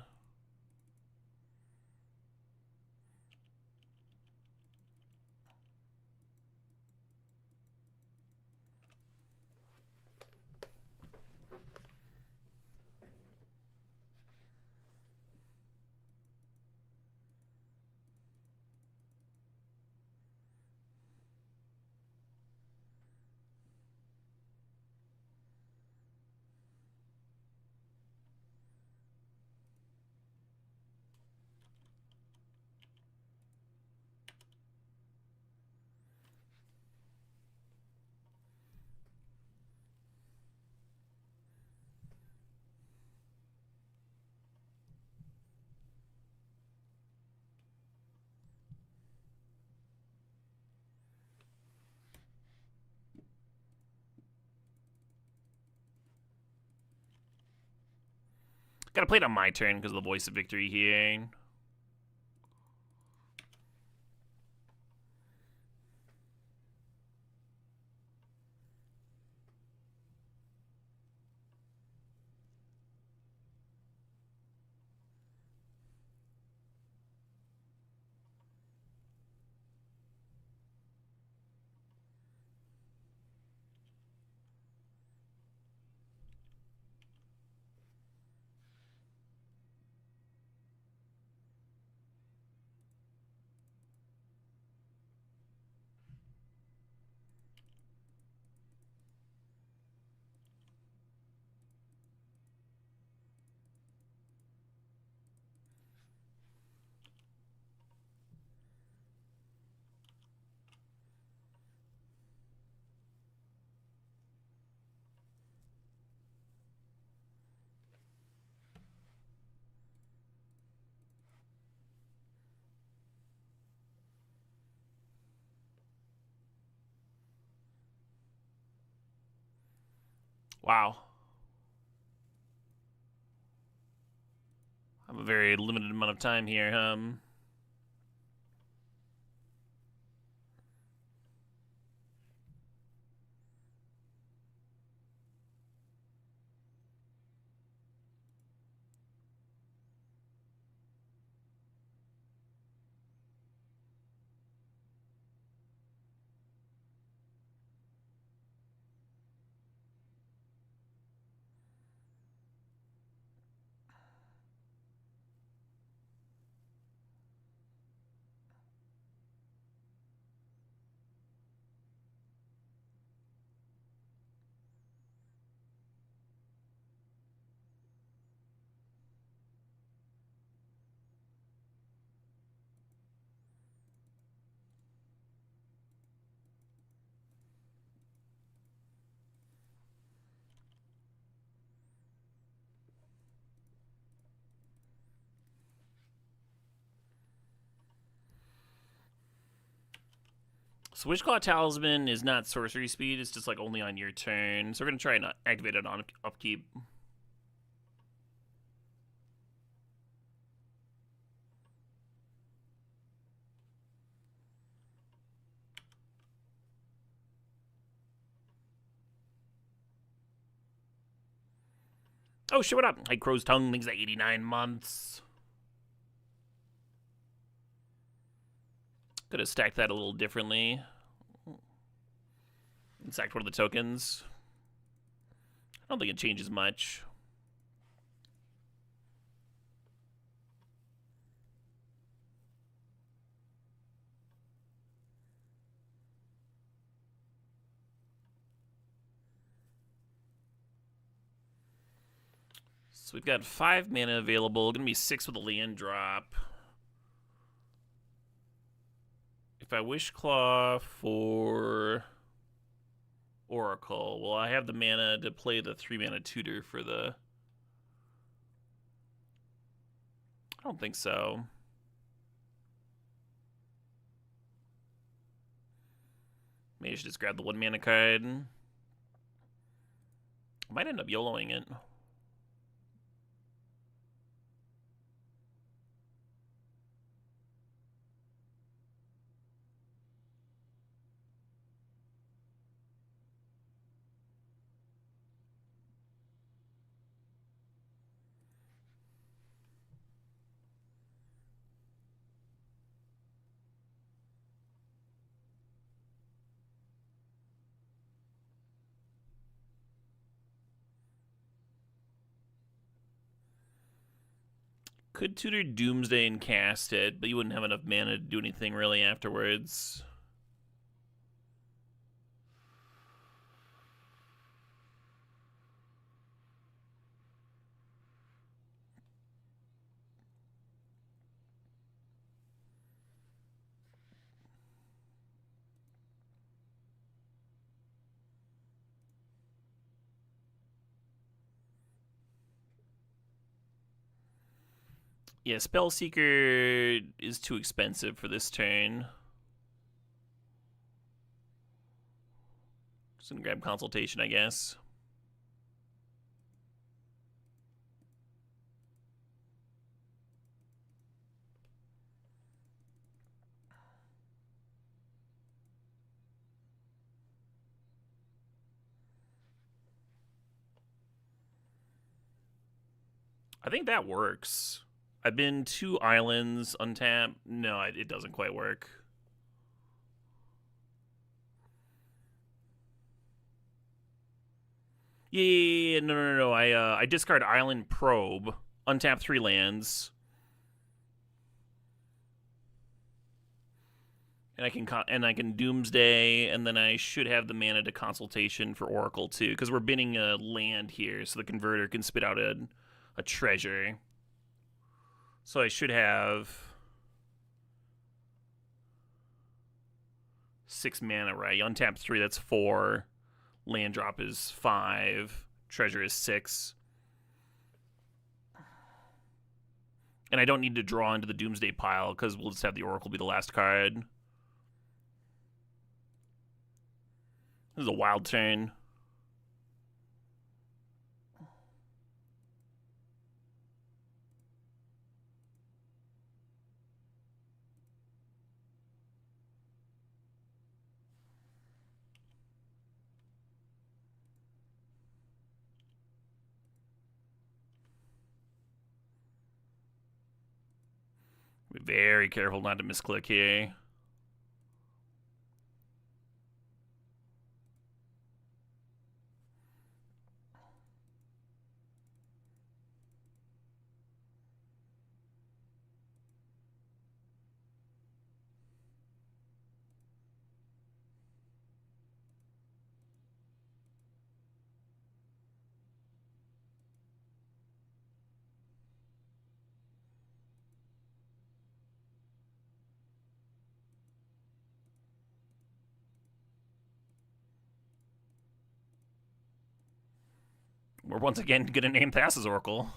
Gotta play it on my turn because of the Voice of Victory here. Wow. I have a very limited amount of time here. Switchclaw Talisman is not sorcery speed, it's just like only on your turn. So we're going to try and activate it on upkeep. Oh shit, what up? Hey, Crow's Tongue, thanks for 89 months. Could have stacked that a little differently. Sacked one of the tokens. I don't think it changes much. So we've got 5 mana available. Gonna be 6 with a land drop. If I Wishclaw for Oracle, well, I have the mana to play the 3 mana tutor for the... I don't think so. Maybe I should just grab the 1 mana card. I might end up YOLOing it. Could tutor Doomsday and cast it, but you wouldn't have enough mana to do anything really afterwards. Yeah, Spellseeker is too expensive for this turn. Just gonna grab Consultation, I guess. I think that works. I've been 2 islands untapped. No, it doesn't quite work. Yeah, no. I discard Island Probe, untap 3 lands, and I can Doomsday, and then I should have the mana to Consultation for Oracle too, because we're binning a land here, so the converter can spit out a treasure. So I should have 6 mana, right? Untap 3, that's 4. Land drop is 5. Treasure is 6. And I don't need to draw into the Doomsday pile because we'll just have the Oracle be the last card. This is a wild turn. Be very careful not to misclick here. We're once again going to name Thassa's Oracle.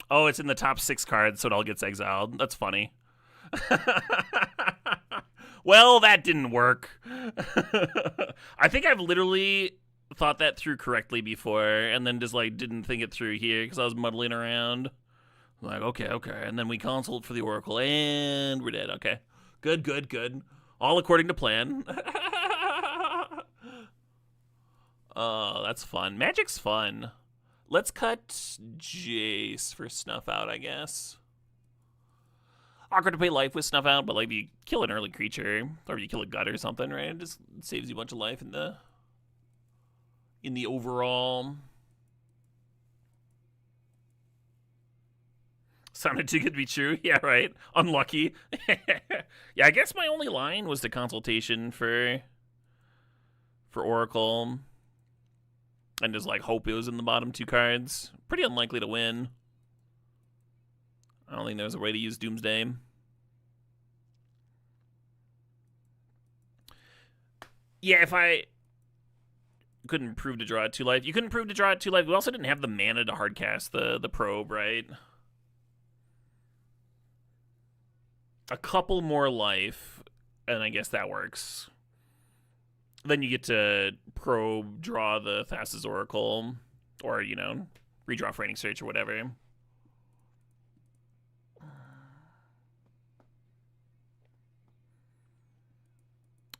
Oh, it's in the top 6 cards, so it all gets exiled. That's funny. Well, that didn't work. I think I've literally thought that through correctly before, and then just like didn't think it through here because I was muddling around. Like, okay, and then we consult for the Oracle, and we're dead. Okay, good. All according to plan. Oh, that's fun. Magic's fun. Let's cut Jace for Snuff Out, I guess. Awkward to pay life with Snuff Out, but like if you kill an early creature, or if you kill a gut or something, right? It just saves you a bunch of life in the overall. Sounded too good to be true. Yeah, right. Unlucky. Yeah, I guess my only line was the Consultation for Oracle. And just like hope it was in the bottom 2 cards. Pretty unlikely to win. I don't think there's a way to use Doomsday. Yeah, if I couldn't prove to draw it 2 life. You couldn't prove to draw it 2 life. We also didn't have the mana to hardcast the probe, right? A couple more life, and I guess that works. Then you get to probe, draw the Thassa's Oracle, or, you know, redraw Frightening Search or whatever.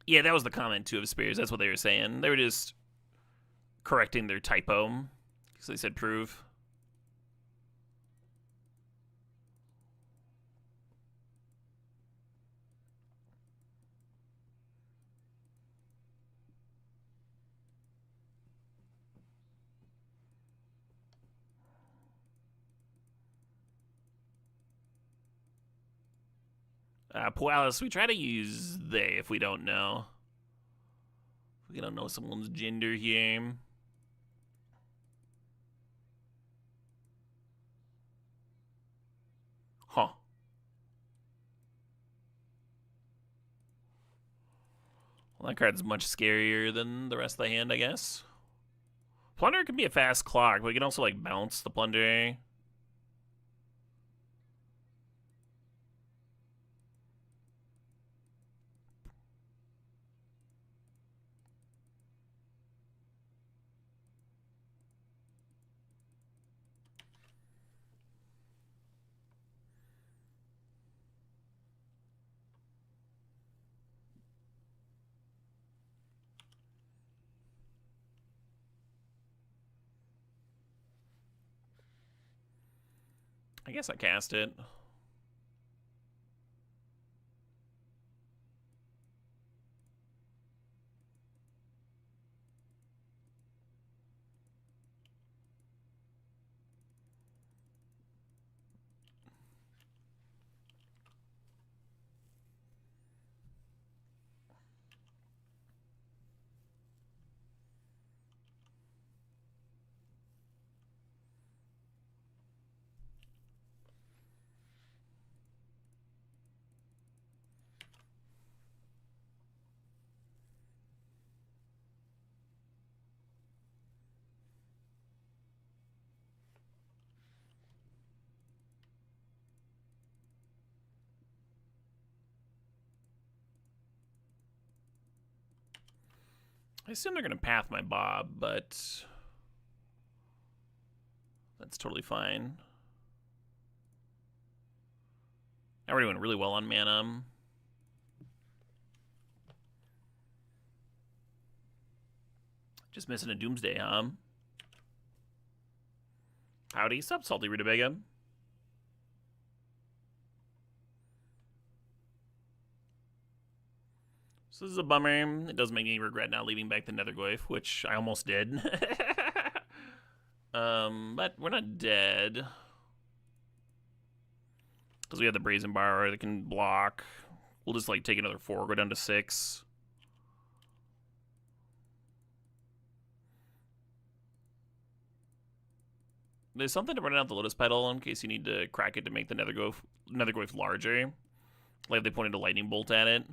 Yeah, that was the comment, too, of Spears. That's what they were saying. They were just correcting their typo, because they said prove. Pualis, we try to use they if we don't know. If we don't know someone's gender here. Huh. Well, that card's much scarier than the rest of the hand, I guess. Plunder can be a fast clock, but you can also, like, bounce the Plunder. I guess I cast it. I assume they're going to path my Bob, but that's totally fine. Now we're doing really well on mana. Just missing a Doomsday, huh? Howdy, sup, Salty Rutabaga. So this is a bummer. It does make me regret not leaving back the Nethergoyf, which I almost did. But we're not dead. Because we have the Brazen Bar that can block. We'll just like take another 4, go down to 6. There's something to run out the Lotus Petal in case you need to crack it to make the Nethergoyf larger. Like they pointed a Lightning Bolt at it.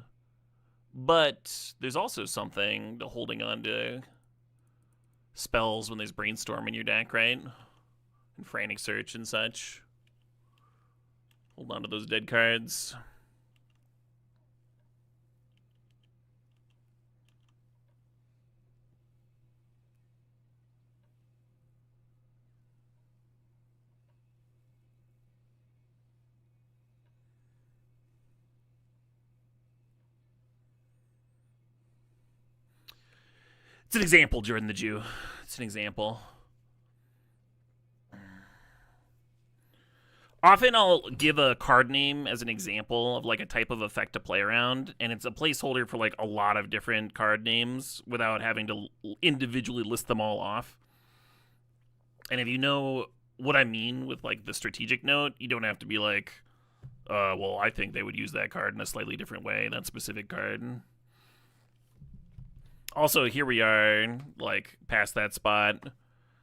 But there's also something to holding on to spells when there's Brainstorm in your deck, right? And Frantic Search and such. Hold on to those dead cards. It's an example, Jordan the Jew. It's an example. Often I'll give a card name as an example of like a type of effect to play around, and it's a placeholder for like a lot of different card names without having to individually list them all off. And if you know what I mean with like the strategic note, you don't have to be like, well, I think they would use that card in a slightly different way, that specific card. Also, here we are, like, past that spot.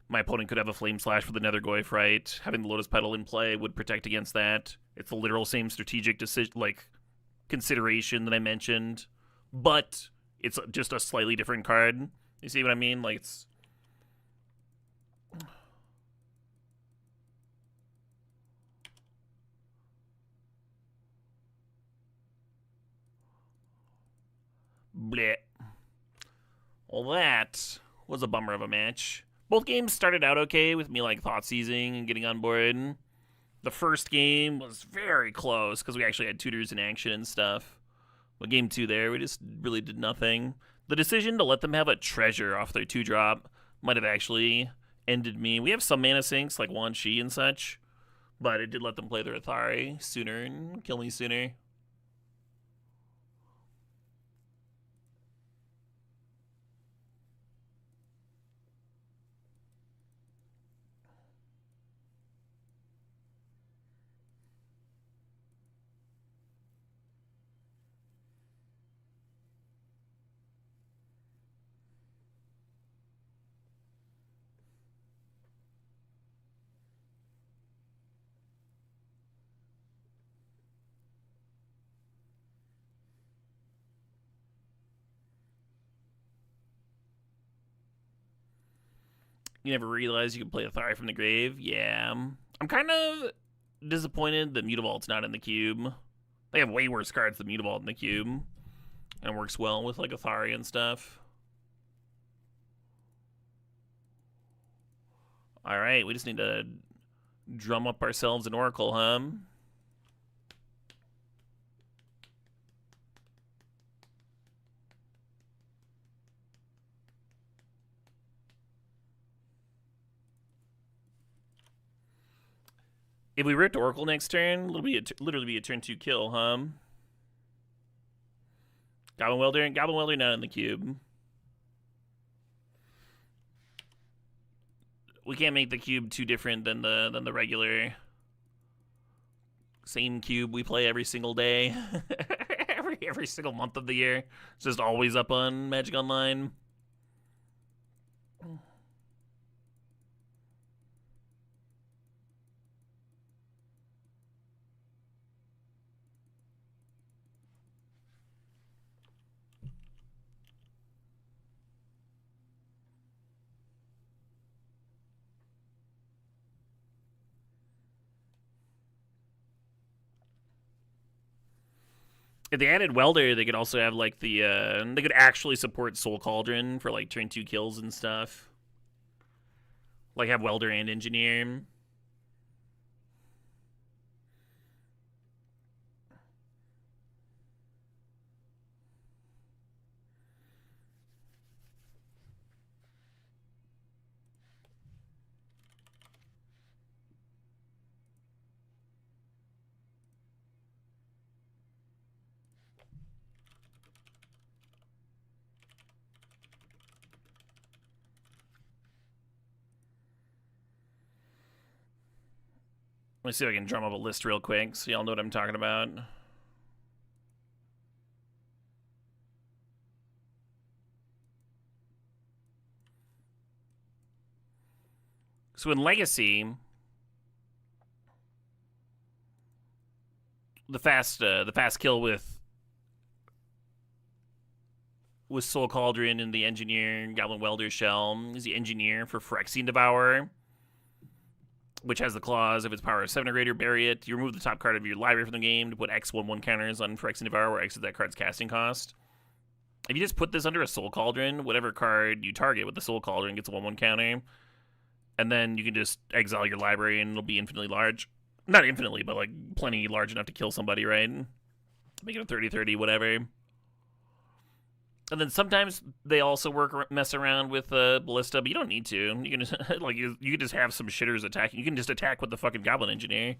My opponent could have a Flame Slash for the Nethergoyf, right? Having the Lotus Petal in play would protect against that. It's the literal same strategic decision, like, consideration that I mentioned, but it's just a slightly different card. You see what I mean? Like, it's... Bleh. Well, that was a bummer of a match. Both games started out okay with me, like, thought seizing and getting on board. The first game was very close because we actually had tutors in action and stuff. But game 2 there, we just really did nothing. The decision to let them have a treasure off their 2-drop might have actually ended me. We have some mana sinks like Wan Shi and such, but it did let them play their Athari sooner and kill me sooner. You never realized you could play Athari from the grave? Yeah. I'm kind of disappointed that Mutavault's not in the cube. They have way worse cards than Mutavault in the cube. And it works well with like Athari and stuff. Alright, we just need to drum up ourselves an Oracle, huh? If we ripped Oracle next turn, literally be a turn 2 kill, huh? Goblin Welder not in the cube. We can't make the cube too different than the regular same cube we play every single day, every single month of the year. It's just always up on Magic Online. If they added Welder, they could also have like the they could actually support Soul Cauldron for like turn 2 kills and stuff. Like have Welder and Engineer. Let me see if I can drum up a list real quick so y'all know what I'm talking about. So in Legacy, the fast kill with Soul Cauldron and the Engineer Goblin Welder Shell is the Engineer for Phyrexian Devourer, which has the clause: if its power is 7 or greater, bury it. You remove the top card of your library from the game to put X1/1 counters on Phyrexian Devourer, where X is that card's casting cost. If you just put this under a Soul Cauldron, whatever card you target with the Soul Cauldron gets a 1/1 counter. And then you can just exile your library and it'll be infinitely large. Not infinitely, but like plenty large enough to kill somebody, right? Make it a 30/30, whatever. And then sometimes they also mess around with Ballista, but you don't need to. You can just like you can just have some shitters attacking. You can just attack with the fucking Goblin Engineer,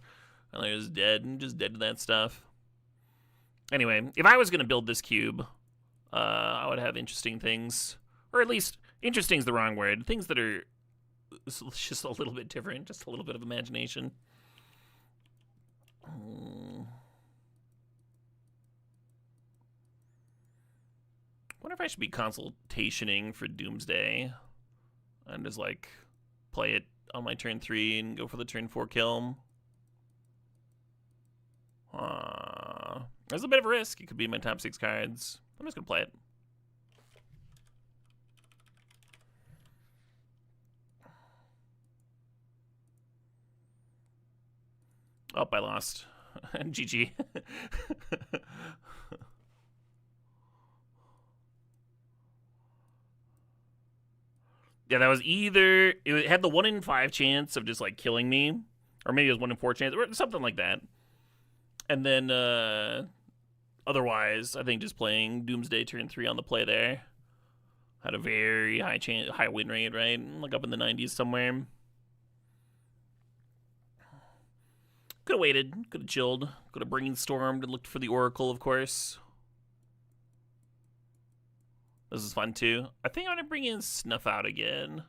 and they're just dead to that stuff. Anyway, if I was gonna build this cube, I would have interesting things, or at least interesting is the wrong word. Things that are just a little bit different, just a little bit of imagination. Wonder if I should be consultationing for Doomsday and just like play it on my turn 3 and go for the turn 4 kill. There's a bit of a risk. It could be my top 6 cards. I'm just gonna play it. Oh, I lost. GG. Yeah, that was either... It had the 1 in 5 chance of just, like, killing me. Or maybe it was 1 in 4 chance, or something like that. And then, otherwise, I think just playing Doomsday turn 3 on the play there had a very high win rate, right? Like up in the 90s somewhere. Could have waited, could have chilled, could have brainstormed and looked for the Oracle, of course. This is fun too. I think I'm gonna bring in Snuff Out again.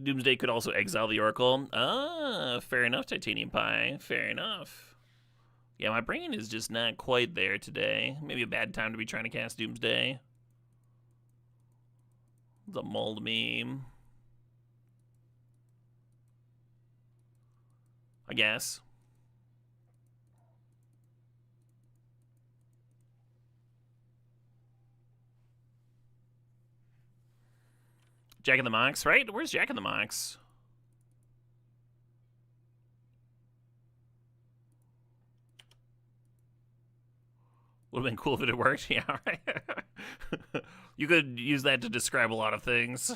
Doomsday could also exile the Oracle. Ah, fair enough, Titanium Pie. Fair enough. Yeah, my brain is just not quite there today. Maybe a bad time to be trying to cast Doomsday. The mold meme. I guess. Jack in the Mox, right? Where's Jack in the Mox? Would have been cool if it had worked. Yeah, right. You could use that to describe a lot of things.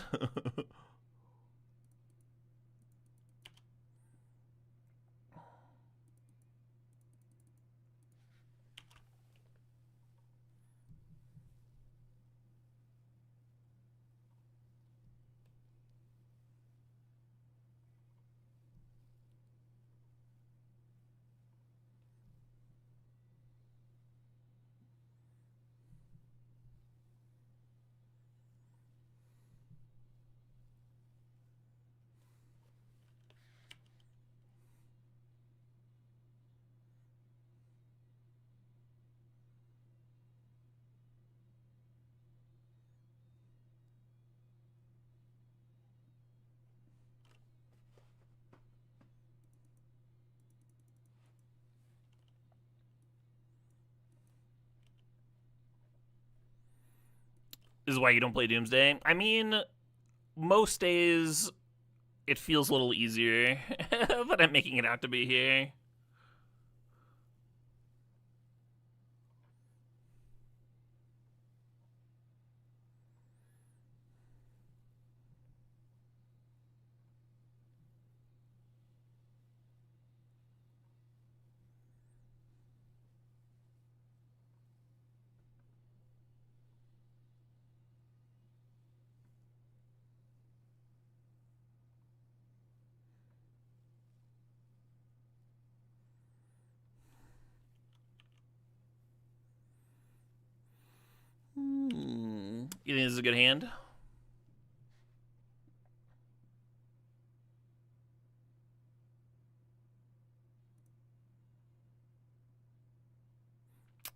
This is why you don't play Doomsday. I mean, most days it feels a little easier than I'm making it out to be here. You think this is a good hand?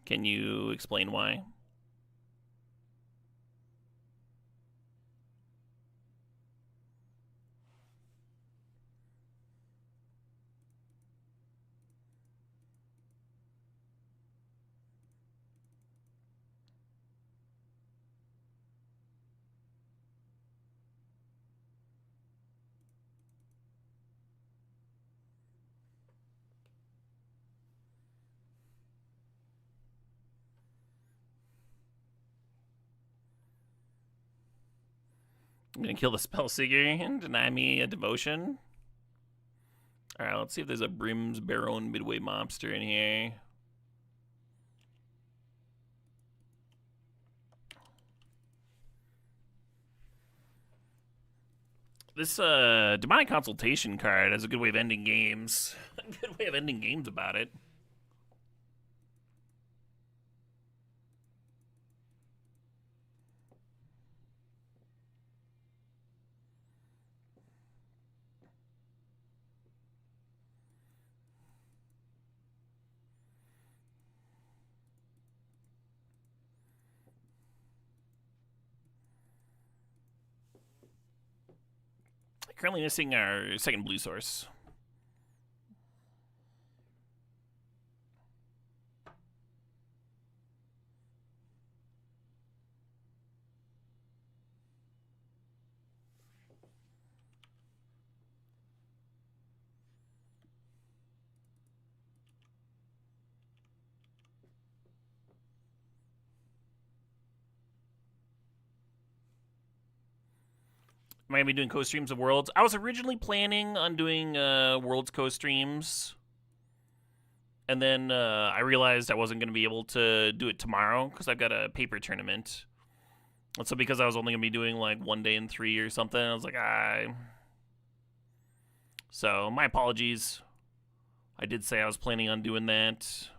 Can you explain why? I'm gonna kill the Spellseeker and deny me a devotion. Alright, let's see if there's a Brim's Baron Midway Mobster in here. This Demonic Consultation card has a good way of ending games. A good way of ending games about it. Currently missing our second blue source. Am I gonna be doing co-streams of Worlds? I was originally planning on doing Worlds co-streams, and then I realized I wasn't gonna be able to do it tomorrow because I've got a paper tournament. And so because I was only gonna be doing like 1 day in 3 or something, I was like, So my apologies. I did say I was planning on doing that.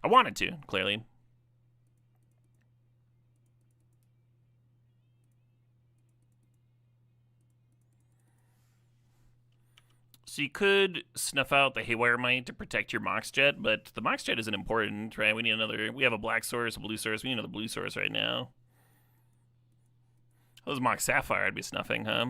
I wanted to, clearly. So you could snuff out the Haywire Mite to protect your Mox Jet, but the Mox Jet isn't important, right? We need another. We have a black source, a blue source. We need another blue source right now. That was Mox Sapphire I'd be snuffing, huh?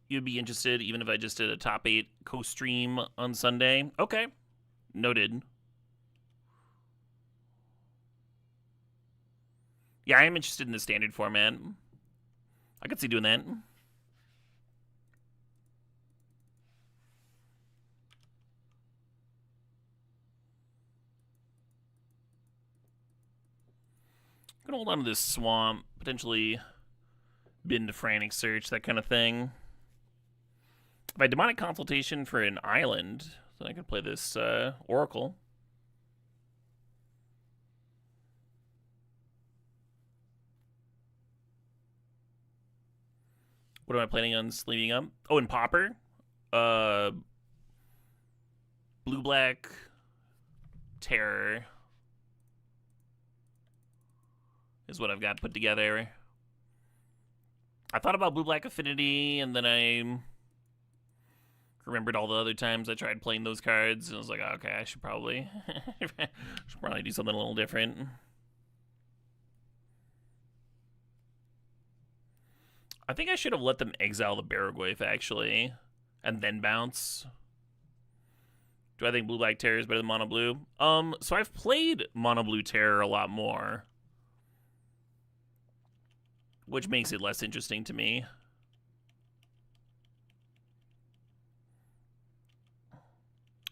You'd be interested even if I just did a top 8 co-stream on Sunday? Okay. Noted. Yeah, I am interested in the standard format. I could see doing that. Gonna hold on to this swamp, potentially bin to Frantic Search, that kind of thing. If I Demonic Consultation for an island, then I could play this Oracle. What am I planning on sleeving up? Oh, and Pauper. Blue-black Terror is what I've got put together. I thought about Blue-black Affinity, and then I remembered all the other times I tried playing those cards, and I was like, okay, I should probably do something a little different. I think I should have let them exile the Baragwayf, actually, and then bounce. Do I think Blue Black Terror is better than Mono Blue? So I've played Mono Blue Terror a lot more, which makes it less interesting to me.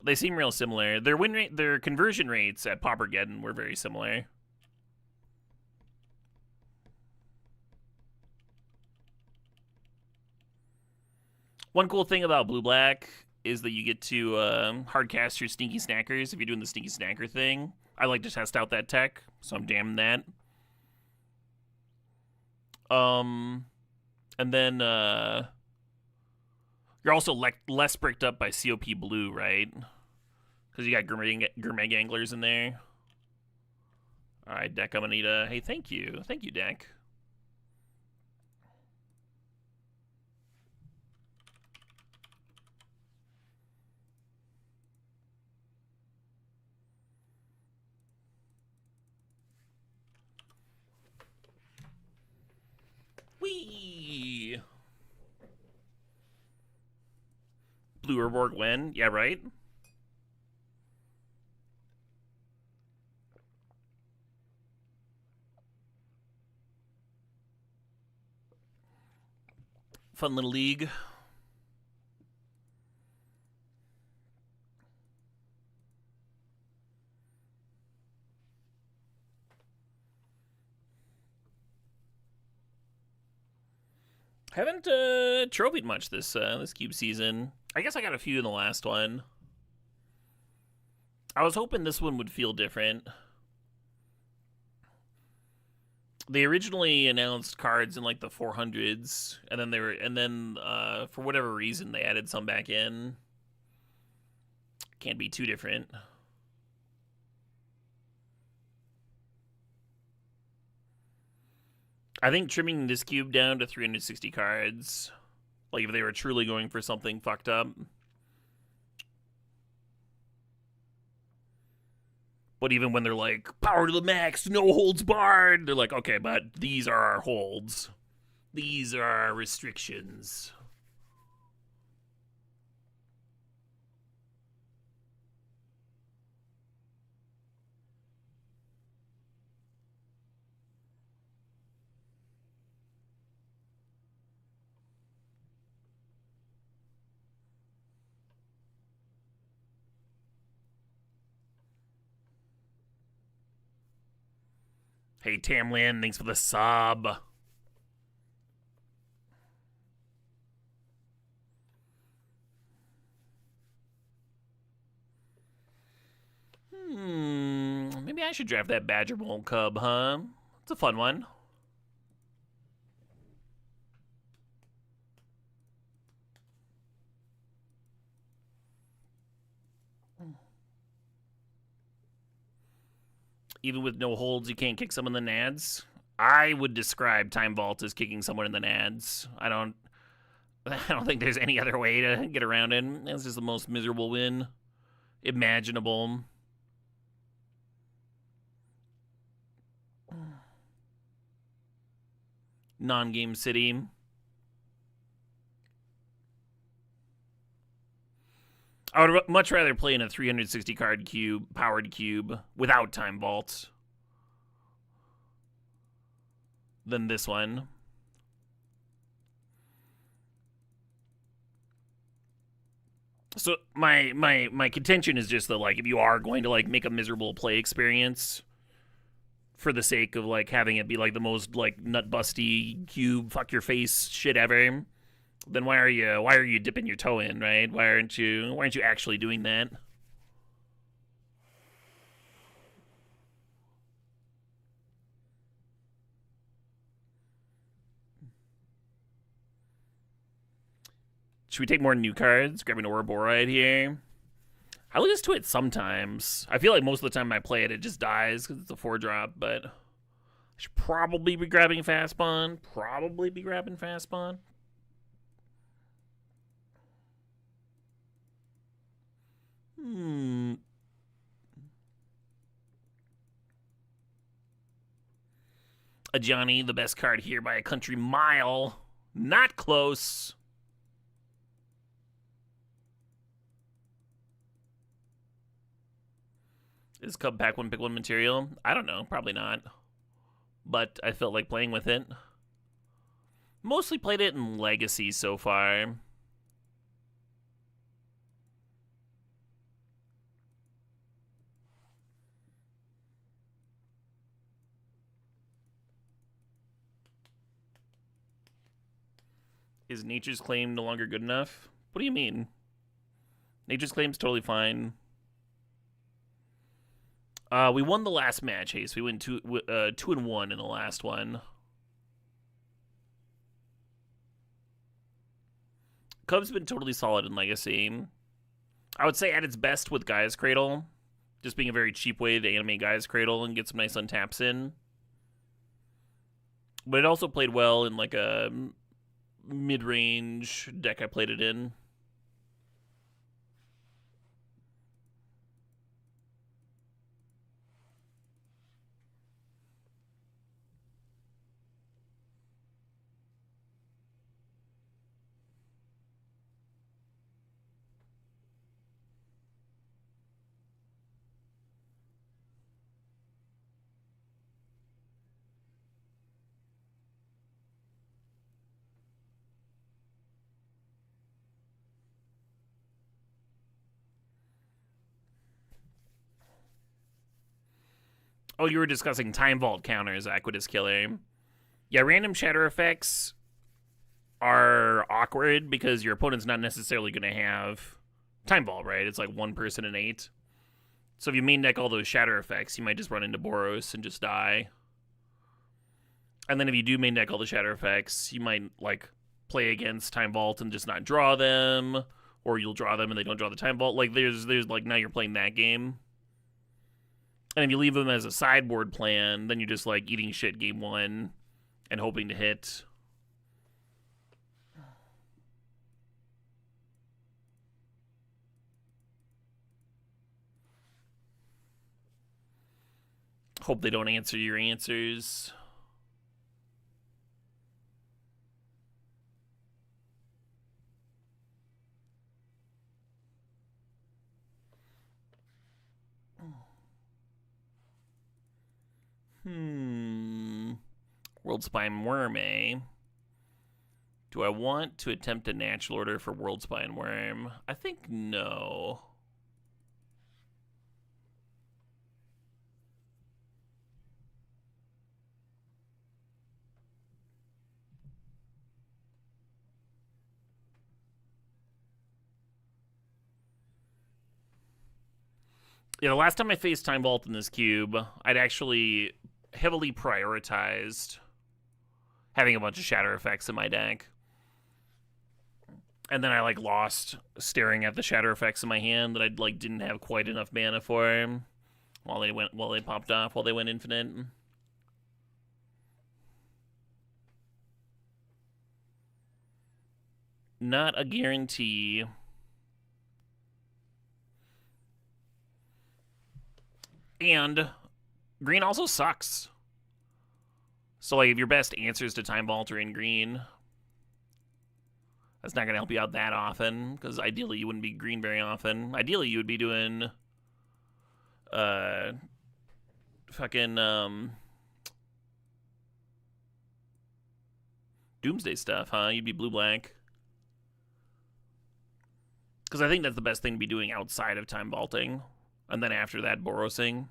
They seem real similar. Their win rate, their conversion rates at Paupergeddon were very similar. One cool thing about Blue Black is that you get to hardcast your Sneaky Snackers if you're doing the Sneaky Snacker thing. I like to test out that tech, so I'm jamming that. And then you're also less bricked up by COP Blue, right? Because you got Gurmag Anglers in there. All right, Deck, I'm gonna need a... Hey, thank you. Thank you, Deck. Whee! Blue Urborg win? Yeah, right? Fun little league. Haven't trophied much this cube season. I guess I got a few in the last one. I was hoping this one would feel different. They originally announced cards in like the 400s, and then for whatever reason they added some back in. Can't be too different. I think trimming this cube down to 360 cards, like if they were truly going for something fucked up. But even when they're like, power to the max, no holds barred, they're like, okay, but these are our holds. These are our restrictions. Hey, Tamlin, thanks for the sub. Maybe I should draft that Badger Bolt Cub, huh? It's a fun one. Even with no holds, you can't kick someone in the nads. I would describe Time Vault as kicking someone in the nads. I don't think there's any other way to get around it. It's just the most miserable win imaginable. Non-game city. I would much rather play in a 360 card cube, powered cube, without Time Vault than this one. So my contention is just that, like, if you are going to like make a miserable play experience for the sake of like having it be like the most like nut busty cube fuck your face shit ever, then why are you dipping your toe in, right? Why aren't you actually doing that? Should we take more new cards? Grabbing Ouroborite here. I lose to it sometimes. I feel like most of the time I play it, it just dies because it's a 4-drop, but I should probably be grabbing Fast Spawn. A Johnny, the best card here by a country mile. Not close. Is Cub Pack 1 Pick 1 material? I don't know. Probably not. But I felt like playing with it. Mostly played it in Legacy so far. Is Nature's Claim no longer good enough? What do you mean? Nature's Claim's totally fine. We won the last match, Ace. We went 2-1 in the last one. Cub's been totally solid in Legacy. I would say at its best with Gaia's Cradle, just being a very cheap way to animate Gaia's Cradle and get some nice untaps in. But it also played well in like a mid-range deck I played it in. Oh, you were discussing Time Vault counters, Aquidus Killer. Yeah, random shatter effects are awkward because your opponent's not necessarily going to have Time Vault, right? It's like 1 person in 8. So if you main deck all those shatter effects, you might just run into Boros and just die. And then if you do main deck all the shatter effects, you might like play against Time Vault and just not draw them, or you'll draw them and they don't draw the Time Vault. Like there's like now you're playing that game. And if you leave them as a sideboard plan, then you're just like eating shit game 1 and hoping to hit. Hope they don't answer your answers. World Spine Worm, eh? Do I want to attempt a natural order for World Spine Worm? I think no. Yeah, the last time I faced Time Vault in this cube, I'd actually heavily prioritized having a bunch of shatter effects in my deck. And then I like lost staring at the shatter effects in my hand that I like didn't have quite enough mana for while they popped off, while they went infinite. Not a guarantee. And green also sucks. So like if your best answers to Time Vault are in green, that's not going to help you out that often, because ideally you wouldn't be green very often. Ideally you would be doing Doomsday stuff, huh? You'd be blue-black. Because I think that's the best thing to be doing outside of Time Vaulting. And then after that, Borosing.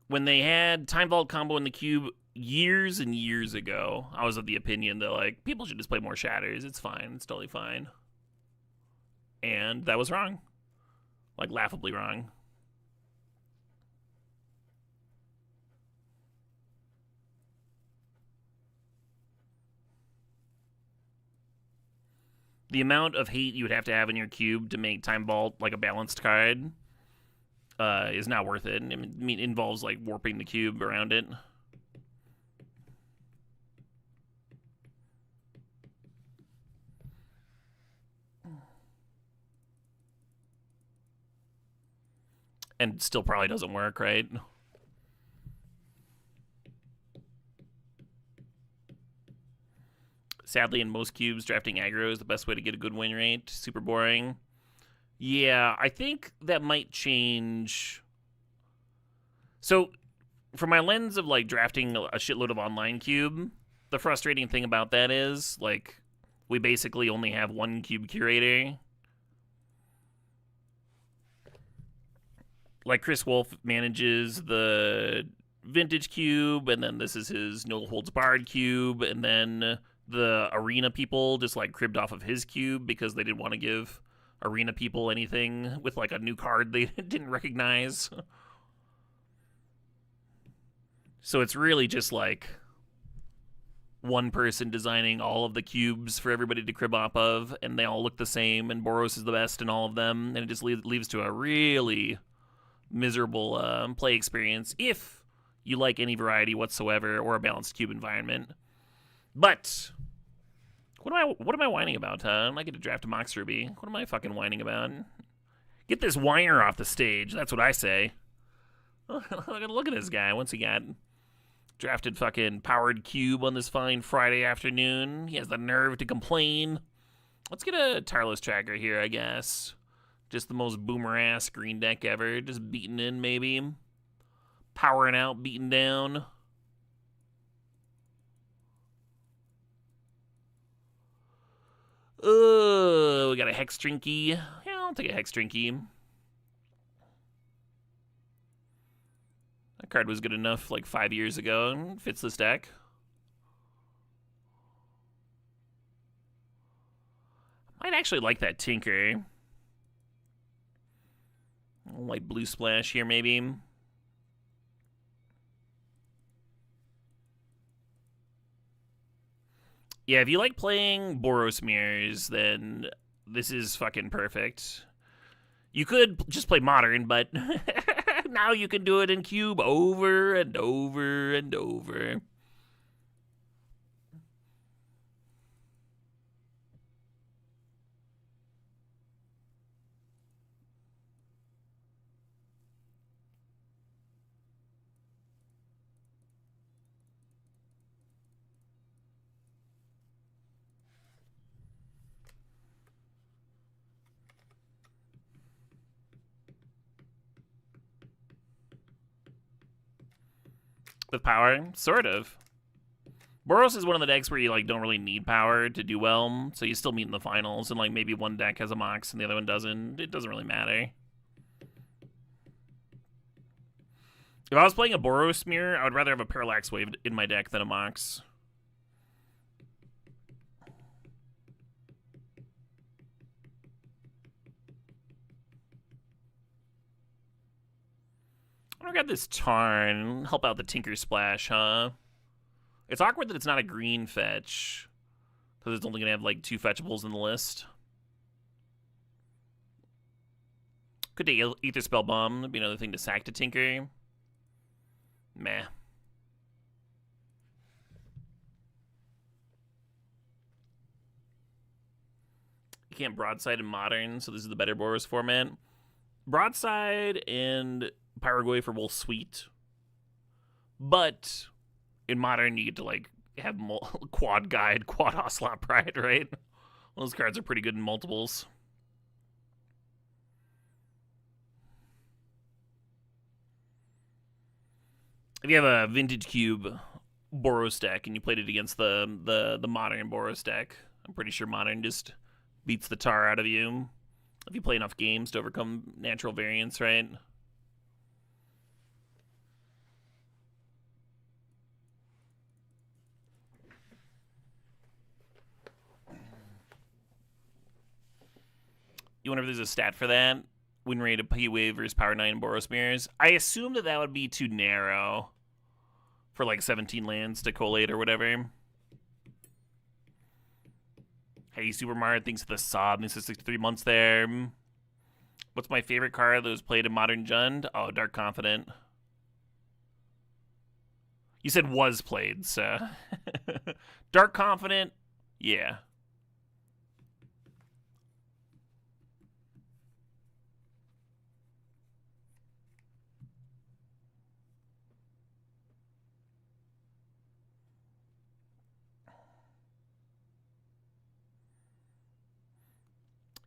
When they had Time Vault combo in the cube years and years ago, I was of the opinion that like people should just play more shatters. It's fine. It's totally fine. And that was wrong. Like laughably wrong. The amount of hate you would have to have in your cube to make Time Vault like a balanced card is not worth it. I mean, it involves like warping the cube around it. And still probably doesn't work, right? Sadly, in most cubes, drafting aggro is the best way to get a good win rate. Super boring. Yeah, I think that might change. So, from my lens of like drafting a shitload of online cube, the frustrating thing about that is like we basically only have one cube curator. Like Chris Wolf manages the vintage cube, and then this is his no holds barred cube, and then the arena people just like cribbed off of his cube because they didn't want to give arena people anything with like a new card they didn't recognize. So it's really just like one person designing all of the cubes for everybody to crib off of, and they all look the same, and Boros is the best in all of them, and it just leads to a really miserable play experience if you like any variety whatsoever or a balanced cube environment. But what am I whining about, huh? I might get to draft a Mox Ruby. What am I fucking whining about? Get this whiner off the stage. That's what I say. Look at this guy. Once he got drafted fucking powered cube on this fine Friday afternoon, he has the nerve to complain. Let's get a Tireless Tracker here, I guess. Just the most boomer-ass green deck ever. Just beating in, maybe. Powering out, beating down. We got a Hex Trinky. Yeah, I'll take a Hex Trinky. That card was good enough like 5 years ago and fits this deck. Might actually like that Tinker. Light blue splash here, maybe. Yeah, if you like playing Boros Mirrors, then this is fucking perfect. You could just play Modern, but now you can do it in Cube over and over and over. With power, sort of. Boros is one of the decks where you like don't really need power to do well, so you still meet in the finals, and like maybe one deck has a Mox and the other one doesn't. It doesn't really matter. If I was playing a Boros Mirror, I would rather have a Parallax Wave in my deck than a Mox. I got this Tarn. Help out the Tinker Splash, huh? It's awkward that it's not a green fetch, because it's only going to have like 2 fetchables in the list. Could take Ether Spell Bomb. That'd be another thing to sack to Tinker. Meh. You can't Broadside in Modern, so this is the better Boros format. Broadside and Pyrogoy for both sweet, but in Modern you get to like have quad guide, quad Ocelot Pride, right? Those cards are pretty good in multiples. If you have a Vintage Cube Boros deck and you played it against the Modern Boros deck, I'm pretty sure Modern just beats the tar out of you if you play enough games to overcome natural variance, right? You wonder if there's a stat for that? Win rate of P-Wave versus Power 9 Boros Mirrors? I assume that would be too narrow for like 17 lands to collate or whatever. Hey, Super Mario thinks of the sob. This is 63 months there. What's my favorite card that was played in Modern Jund? Oh, Dark Confident. You said was played, so. Dark Confident, yeah.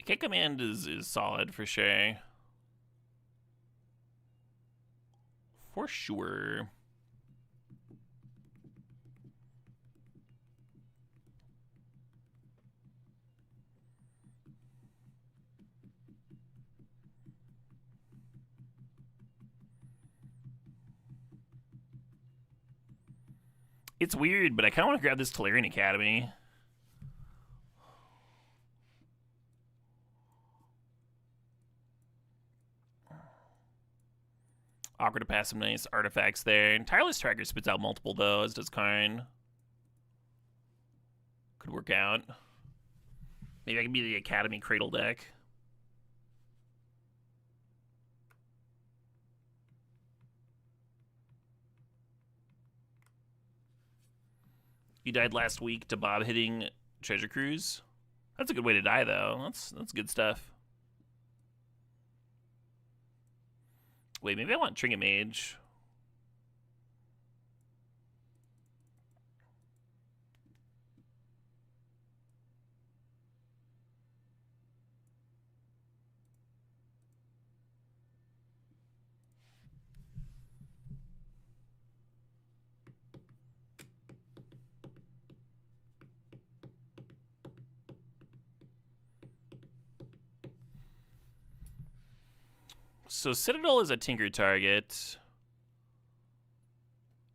Kick Command is solid for sure. For sure. It's weird, but I kind of want to grab this Tolarian Academy. Awkward to pass some nice artifacts there. And Tireless Tracker spits out multiple, though, as does Karn. Could work out. Maybe I can be the Academy Cradle deck. You died last week to Bob hitting Treasure Cruise. That's a good way to die, though. That's good stuff. Wait, maybe I want Trinket Mage. So Citadel is a Tinker target.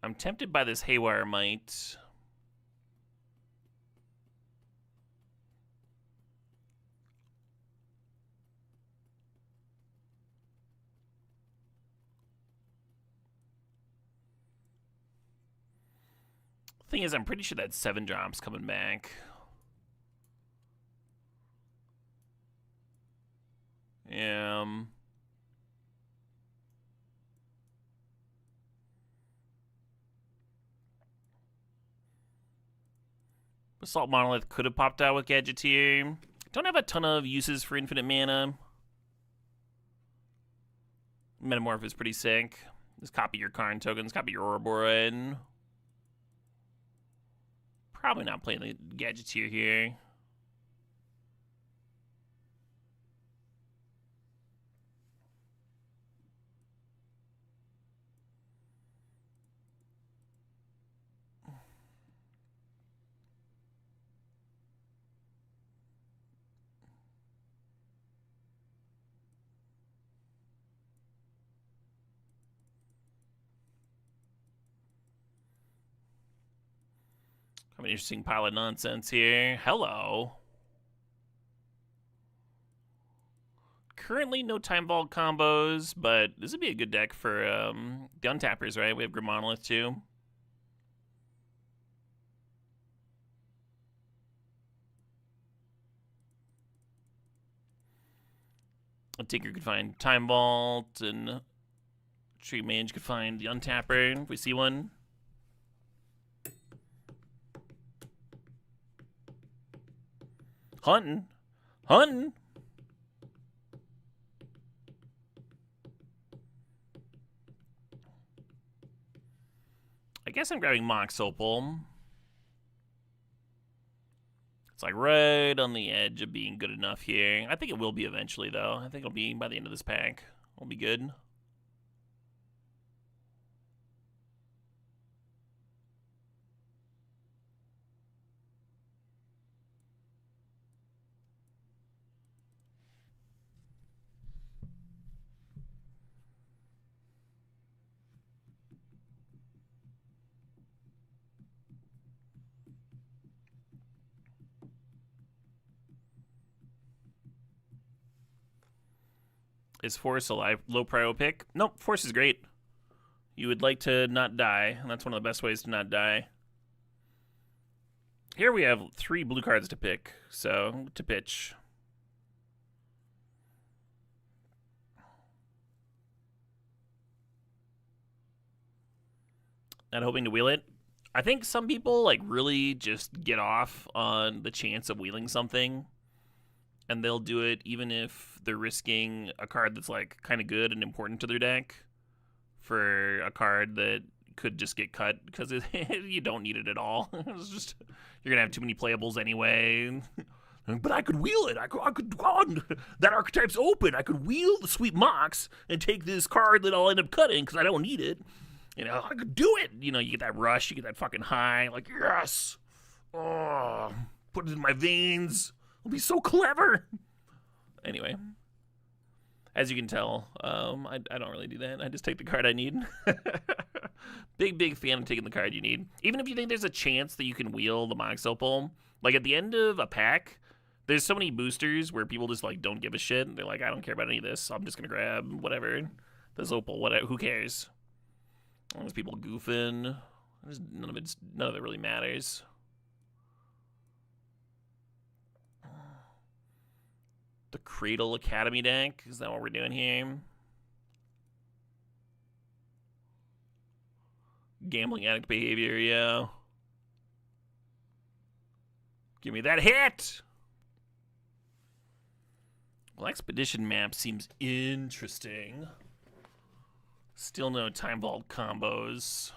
I'm tempted by this Haywire Might. Thing is, I'm pretty sure that 7 drop's coming back. Assault Monolith could have popped out with Gadgeteer. Don't have a ton of uses for infinite mana. Metamorph is pretty sick. Just copy your Karn tokens, copy your Ouroboros. Probably not playing the Gadgeteer here. An interesting pile of nonsense here. Hello. Currently no Time Vault combos, but this would be a good deck for the untappers, right? We have Grim Monolith too. A Tinker could find Time Vault, and Tree Mage could find the untapper if we see one. Hunting. Hunting. I guess I'm grabbing Mox Opal. It's like right on the edge of being good enough here. I think it will be eventually, though. I think it'll be by the end of this pack. It'll be good. Is Force a low prio pick? Nope, Force is great. You would like to not die, and that's one of the best ways to not die. Here we have 3 blue cards to pick, so to pitch. Not hoping to wheel it. I think some people like really just get off on the chance of wheeling something, and they'll do it even if they're risking a card that's like kind of good and important to their deck for a card that could just get cut because you don't need it at all. It's just you're gonna have too many playables anyway. But I could wheel it. I could that archetype's open. I could wheel the sweet Mox and take this card that I'll end up cutting because I don't need it. I could do it. You get that rush. You get that fucking high. Like, yes. Oh, put it in my veins. It'll be so clever. Anyway, as you can tell, I don't really do that. I just take the card I need. Big fan of taking the card you need. Even if you think there's a chance that you can wheel the Mox Opal. Like, at the end of a pack, there's so many boosters where people just, like, don't give a shit. They're like, I don't care about any of this, so I'm just going to grab whatever. This Opal, whatever. Who cares? There's people goofing. None of it really matters. The Cradle Academy deck. Is that what we're doing here? Gambling addict behavior, yeah. Give me that hit! Well, Expedition map seems interesting. Still no Time Vault combos.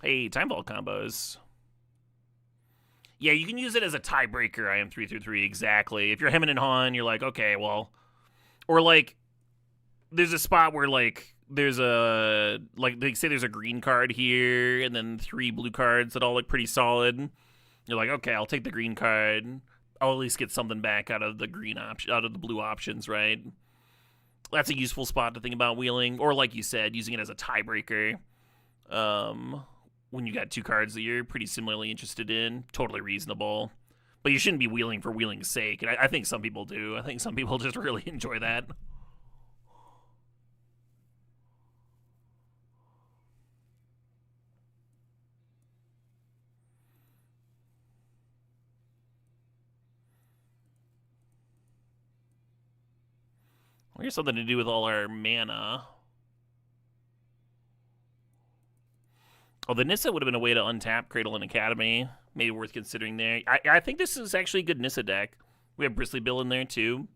Hey, Time Vault combos. Yeah, you can use it as a tiebreaker, I am 3-3, exactly. If you're hemming and hawing, you're like, okay, well... Or, like, there's a spot where, like, there's a... Like, they say there's a green card here, and then 3 blue cards that all look pretty solid. You're like, okay, I'll take the green card. I'll at least get something back out of the out of the blue options, right? That's a useful spot to think about wheeling. Or, like you said, using it as a tiebreaker. When you got 2 cards that you're pretty similarly interested in, totally reasonable. But you shouldn't be wheeling for wheeling's sake. And I think some people do. I think some people just really enjoy that. Well, here's something to do with all our mana. Oh, the Nissa would have been a way to untap Cradle and Academy. Maybe worth considering there. I think this is actually a good Nissa deck. We have Bristly Bill in there, too.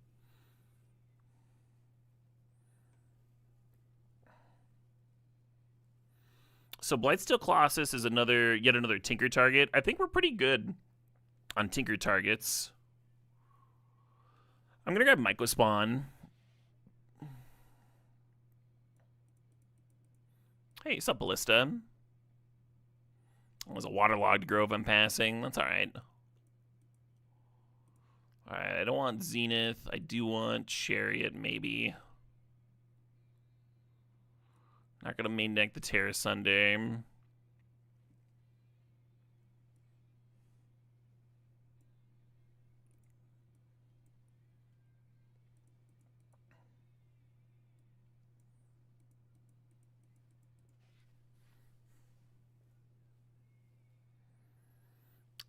So Blightsteel Colossus is yet another Tinker target. I think we're pretty good on Tinker targets. I'm going to grab Mycospawn. Hey, what's up, Ballista? There's a waterlogged grove I'm passing. That's alright. Alright, I don't want Zenith. I do want Chariot, maybe. Not going to main deck the Terra Sunday.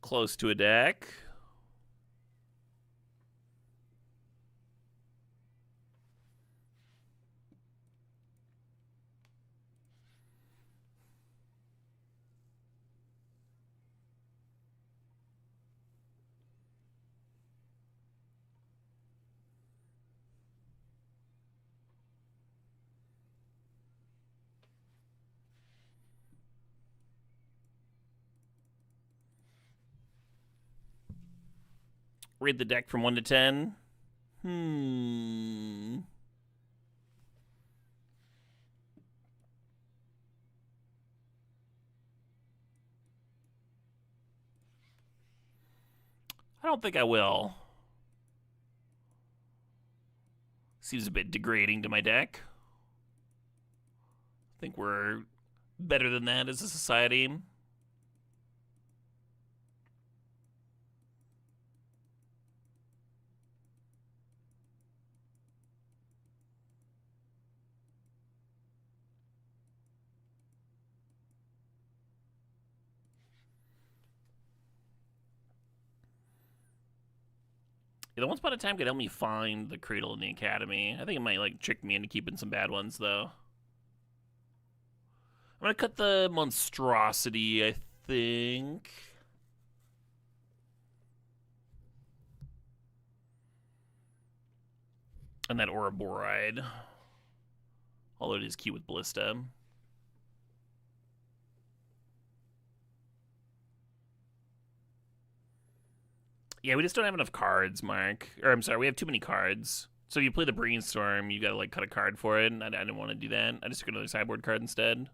Close to a deck. Rate the deck from 1 to 10. I don't think I will. Seems a bit degrading to my deck. I think we're better than that as a society. The Once Upon a Time could help me find the Cradle in the Academy. I think it might, like, trick me into keeping some bad ones, though. I'm gonna cut the Monstrosity, I think. And that Ouroboride. Although it is cute with Ballista. Yeah, we just don't have enough cards, Mark. Or I'm sorry, we have too many cards. So if you play the Brainstorm, you gotta like cut a card for it, and I didn't want to do that. I just took another sideboard card instead.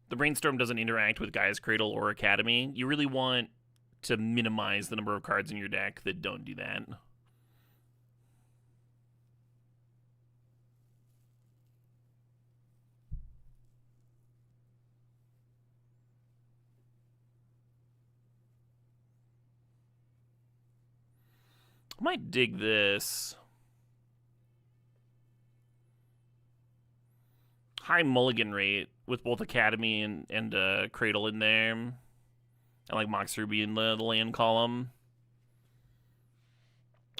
The Brainstorm doesn't interact with Gaia's Cradle or Academy. You really want to minimize the number of cards in your deck that don't do that. I might dig this. High mulligan rate with both Academy and Cradle in there. And like Mox Ruby in the land column.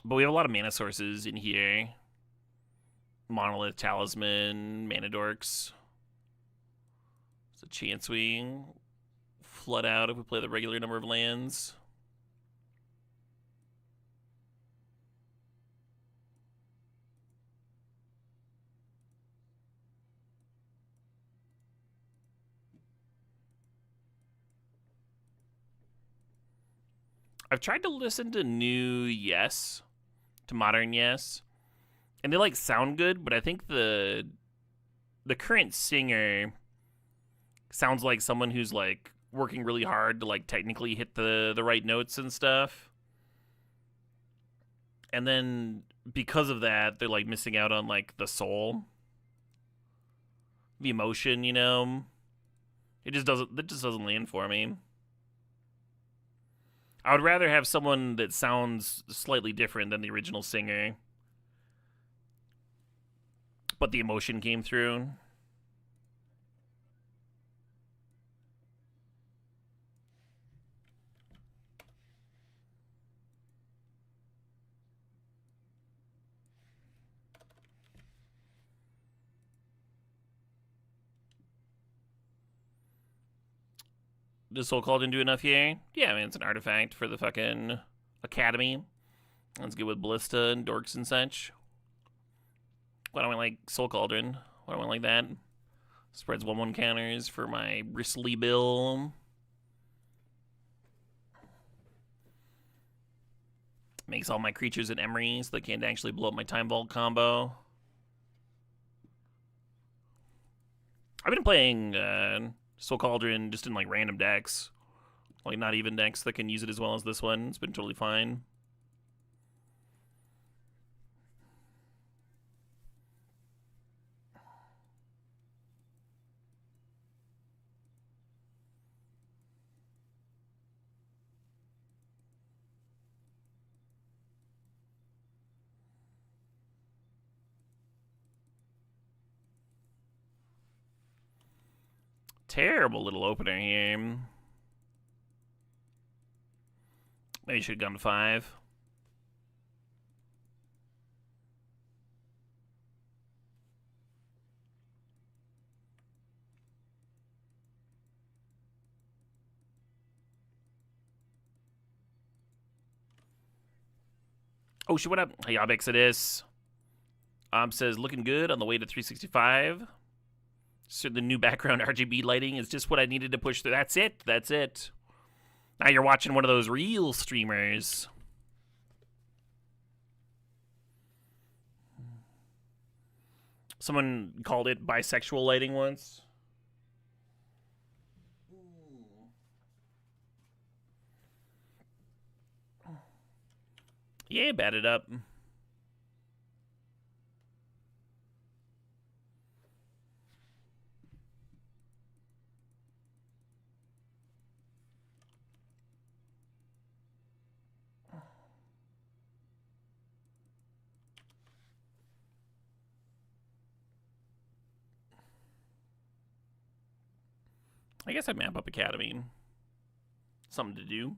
But we have a lot of mana sources in here. Monolith, Talisman, Mana Dorks. There's a chance we flood out if we play the regular number of lands. I've tried to listen to new Yes, to modern Yes, and they like sound good, but I think the current singer sounds like someone who's like working really hard to like technically hit the right notes and stuff. And then because of that, they're like missing out on like the soul, the emotion, you know. It just doesn't land for me. I would rather have someone that sounds slightly different than the original singer, but the emotion came through. Does Soul Call didn't do enough here? Yeah, I mean, it's an artifact for the fucking Academy. Let's get with Ballista and Dorks and such. Why don't we like Soul Cauldron? Why don't we like that? Spreads 1/1 counters for my bristly bill. Makes all my creatures an Emery so they can't actually blow up my Time Vault combo. I've been playing Soul Cauldron just in like random decks. Like not even decks that can use it as well as this one. It's been totally fine. Terrible little opener here. Maybe should have gone to 5. Oh shit, what up? Hey, Ob Exodus. Says, looking good on the way to 365. So the new background RGB lighting is just what I needed to push through. That's it. That's it. Now you're watching one of those real streamers. Someone called it bisexual lighting once. Yeah, bat it up. I guess I'd map up Academy. Something to do.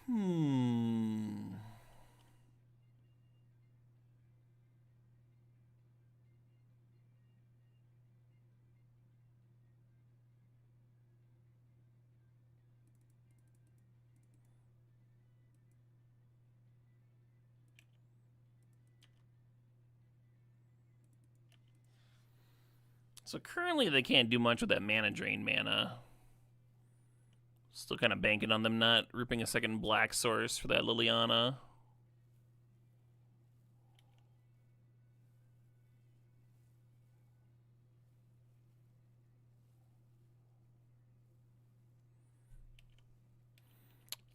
Hmm. So currently they can't do much with that mana drain mana. Still kind of banking on them not ripping a second black source for that Liliana.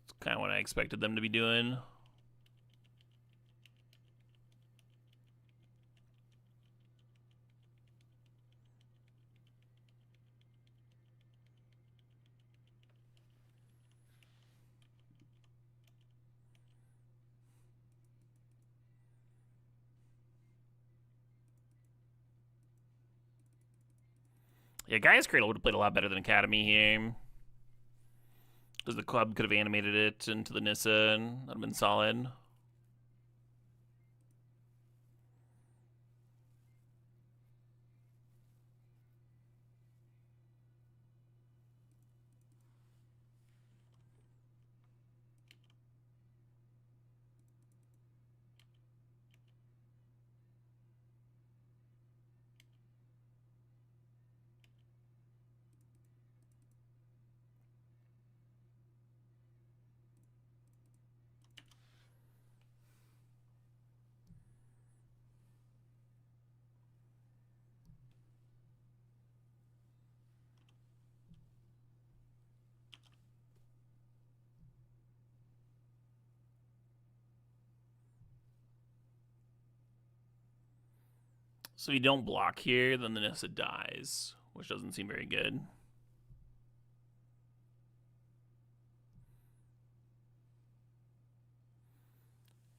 It's kind of what I expected them to be doing. Yeah, Gaia's Cradle would have played a lot better than Academy here. Because the club could have animated it into the Nissa and that would have been solid. So if you don't block here, then the Nissa dies, which doesn't seem very good.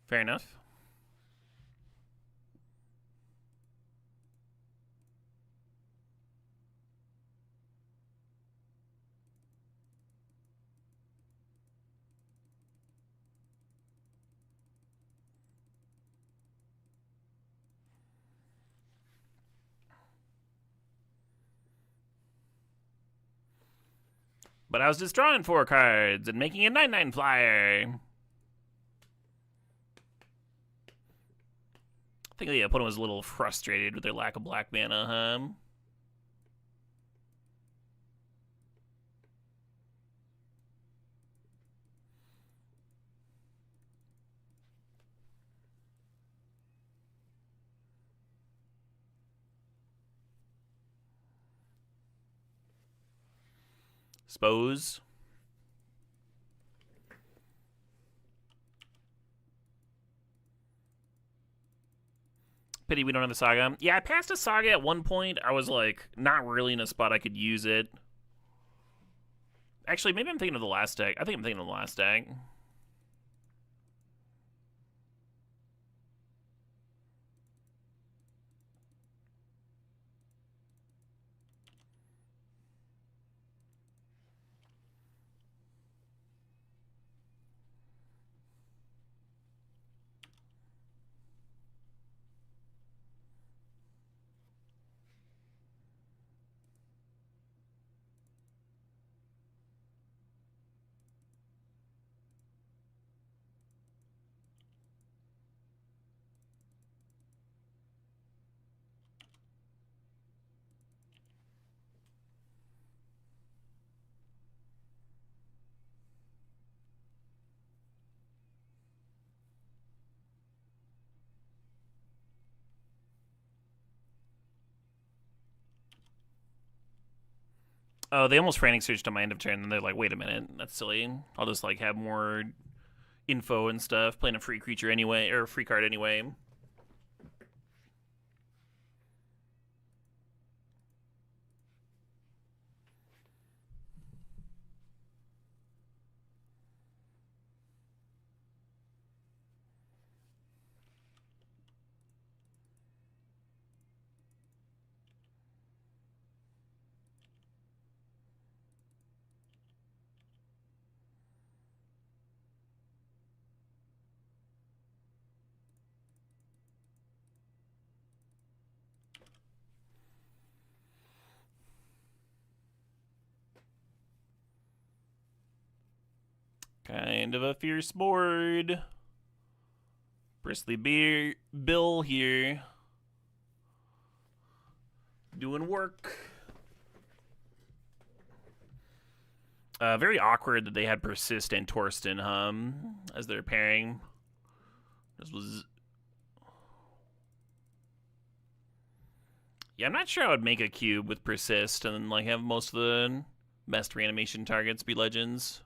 Fair enough. But I was just drawing 4 cards and making a 9/9 flyer. I think the opponent was a little frustrated with their lack of black mana, huh? Suppose. Pity we don't have a Saga. Yeah, I passed a Saga at one point. I was like, not really in a spot I could use it. Actually, maybe I'm thinking of the last deck. I think I'm thinking of the last deck. Oh, they almost frantic searched on my end of turn, and they're like, wait a minute, that's silly. I'll just like have more info and stuff, playing a free creature anyway, or a free card anyway. Kind of a fierce board. Bristly Bill here. Doing work. Very awkward that they had Persist and Torsten as their pairing. This was... Yeah, I'm not sure I would make a cube with Persist and then like have most of the best reanimation targets be legends.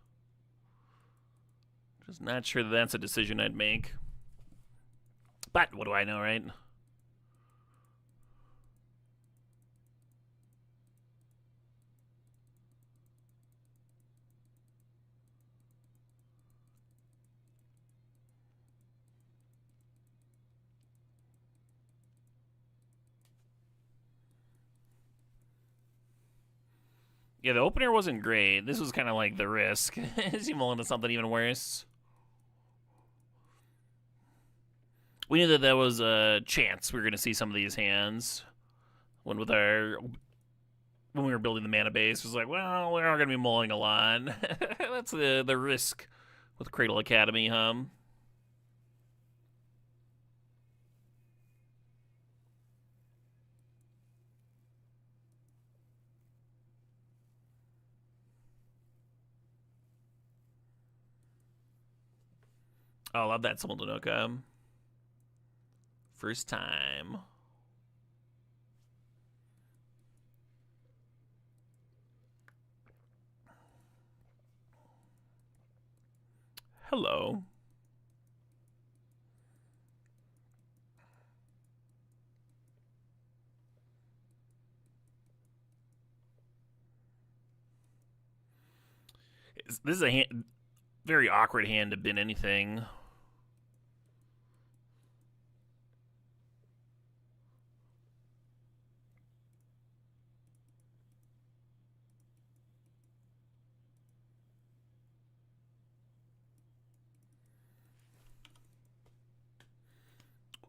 Just not sure that that's a decision I'd make. But what do I know, right? Yeah, the opener wasn't great. This was kind of like the risk. Is he mulling to something even worse? We knew that there was a chance we were going to see some of these hands. When we were building the mana base, it was like, well, we're not going to be mulling a lot. That's the risk with Cradle Academy, Oh, I love that Simultanoka. First time. Hello. This is a very awkward hand to bin anything.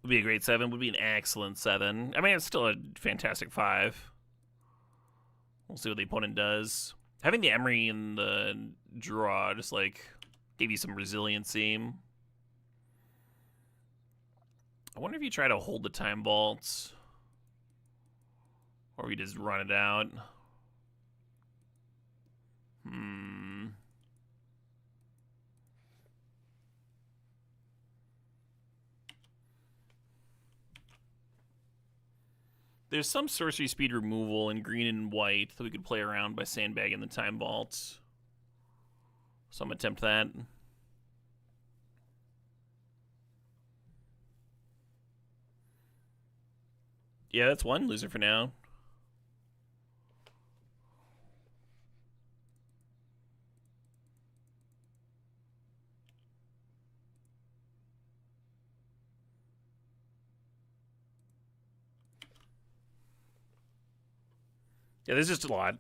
Would be a great 7. Would be an excellent 7. I mean, it's still a fantastic 5. We'll see what the opponent does. Having the Emery in the draw just like gave you some resiliency. I wonder if you try to hold the Time Vaults, or we just run it out. There's some sorcery speed removal in green and white that we could play around by sandbagging the Time Vaults. So I'm gonna attempt that. Yeah, that's one loser for now. Yeah, there's just a lot.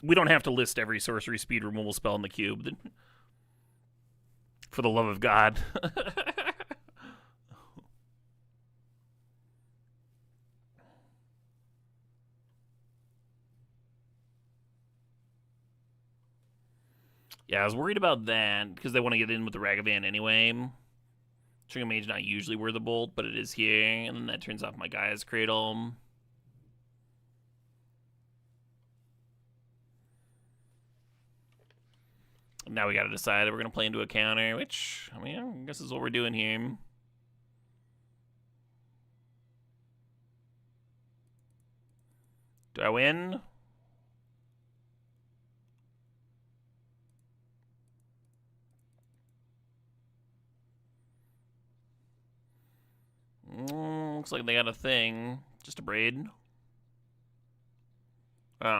We don't have to list every sorcery speed removal spell in the cube. For the love of God. Yeah, I was worried about that because they want to get in with the Ragavan anyway. Trinket Mage not usually worth the bolt, but it is here, and then that turns off my Gaia's Cradle. Now we got to decide if we're going to play into a counter, which, I mean, I guess is what we're doing here. Do I win? Looks like they got a thing. Just a braid. Oh.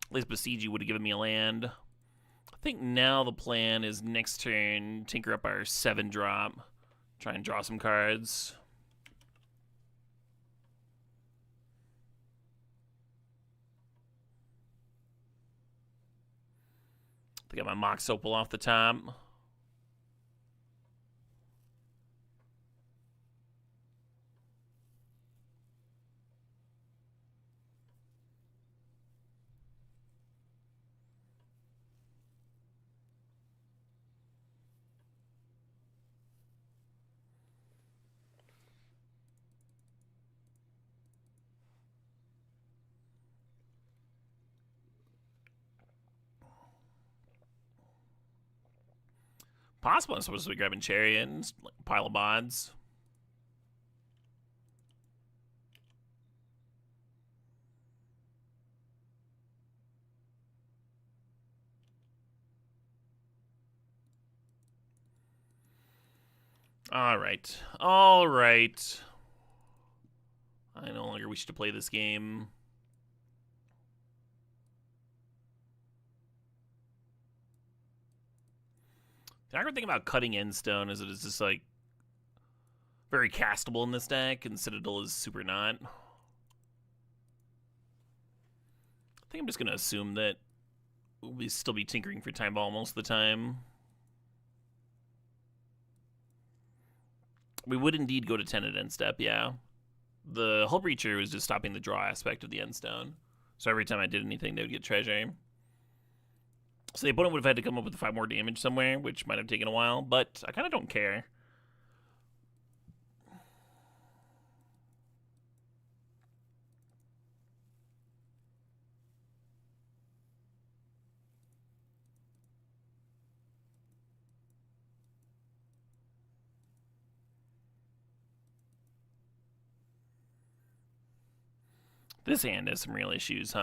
At least Besiji would have given me a land. I think now the plan is next turn, tinker up our 7-drop. Try and draw some cards. I got my Mox Opal off the top. Possible I'm supposed to be grabbing Chariot and like, pile of mods. Alright. Alright. I no longer wish to play this game. The awkward thing about cutting Endstone is that it's just like very castable in this deck, and Citadel is super not. I think I'm just gonna assume that we'll still be tinkering for Time Ball most of the time. We would indeed go to 10 at end step, yeah. The Hull Breacher was just stopping the draw aspect of the Endstone. So every time I did anything, they would get treasure. So the opponent would have had to come up with 5 more damage somewhere, which might have taken a while, but I kind of don't care. This hand has some real issues,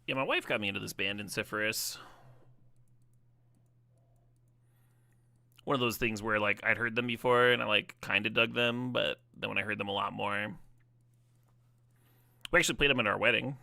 Yeah, my wife got me into this band in Cypherus. One of those things where, like, I'd heard them before and I, like, kind of dug them, but then when I heard them a lot more. We actually played them at our wedding.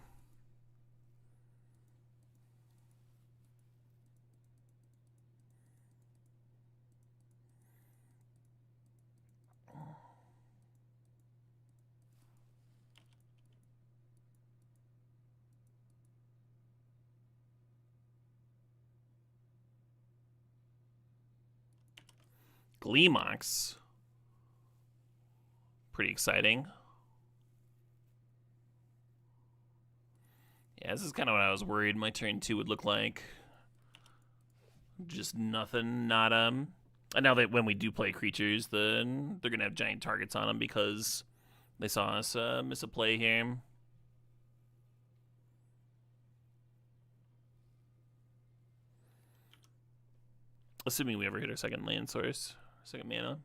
Gleemox. Pretty exciting. Yeah, this is kind of what I was worried my turn 2 would look like. Just nothing, not And now that when we do play creatures, then they're gonna have giant targets on them because they saw us miss a play here. Assuming we ever hit our second land source, second mana.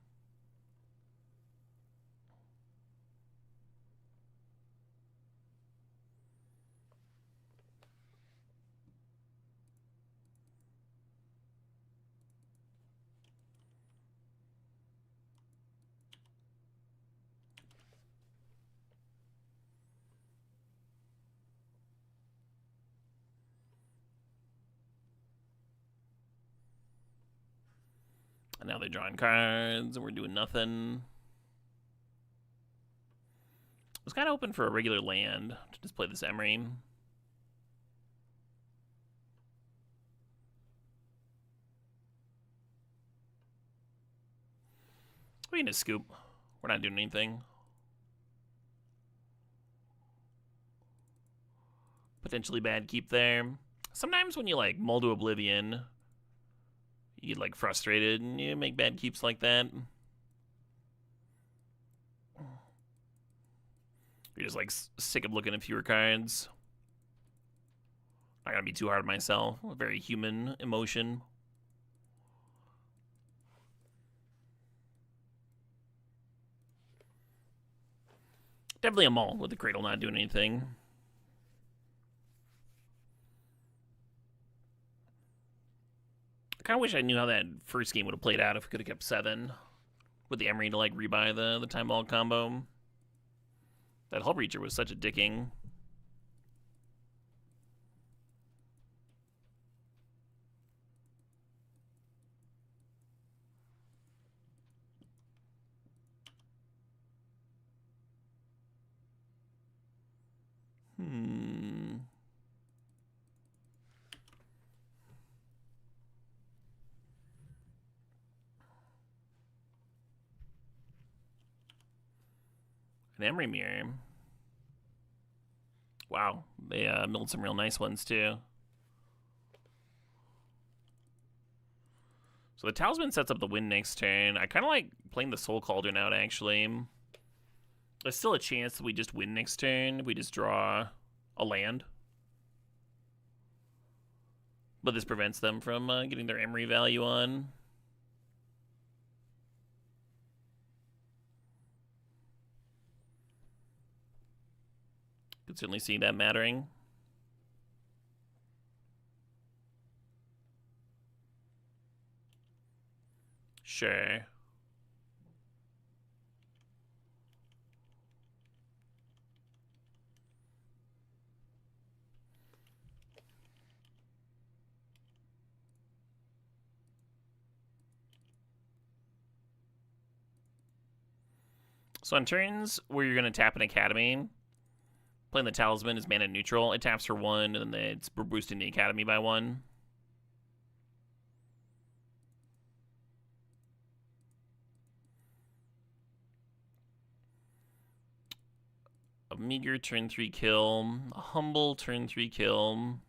And now they're drawing cards, and we're doing nothing. I was kind of hoping for a regular land to just play this Emery. We can just scoop. We're not doing anything. Potentially bad keep there. Sometimes when you, like, mull to oblivion, you get, like, frustrated and you make bad keeps like that. You're just, like, sick of looking at fewer cards. Not gonna be too hard on myself. A very human emotion. Definitely a mull with the Cradle not doing anything. I kind of wish I knew how that first game would have played out if we could have kept 7 with the Emery to, like, rebuy the Time Ball combo. That Hull Breacher was such a dicking. An Emery Mirror. Wow, they milled some real nice ones too. So the Talisman sets up the win next turn. I kind of like playing the Soul Cauldron out, actually. There's still a chance that we just win next turn if we just draw a land. But this prevents them from getting their Emery value on. Could certainly see that mattering. Sure. So on turns where you're going to tap an Academy, playing the Talisman is mana neutral. It taps for 1, and then it's boosting the Academy by 1. A meager turn 3 kill. A humble turn 3 kill.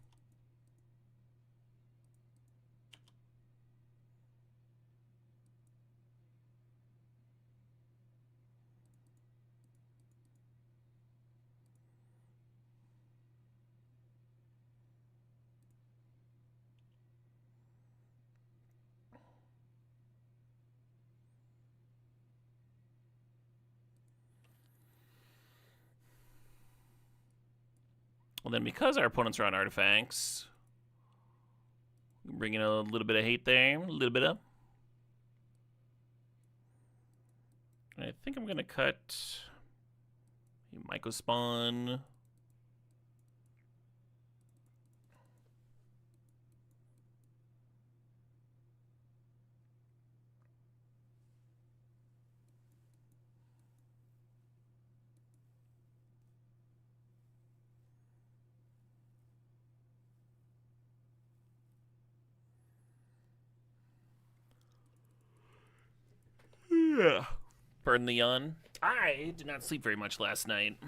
Well, then because our opponents are on artifacts, we can bring in a little bit of hate there. A little bit of. I think I'm going to cut Mycospawn. Yeah. Burn the yawn. I did not sleep very much last night.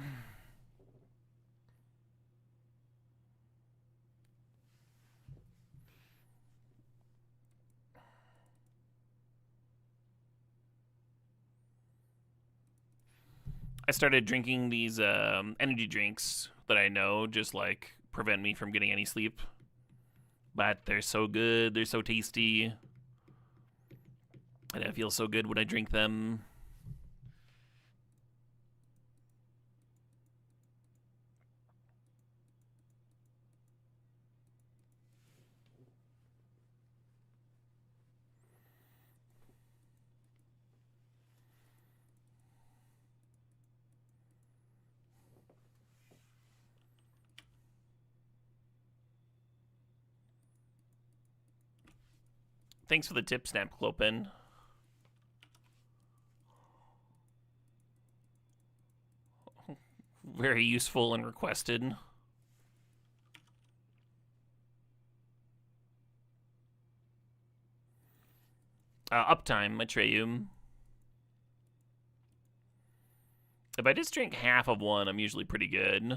I started drinking these energy drinks that I know just like prevent me from getting any sleep. But they're so good, they're so tasty. And I feel so good when I drink them. Thanks for the tip, Snap Clopen. Very useful and requested. Uptime, Atreyu. If I just drink half of one, I'm usually pretty good.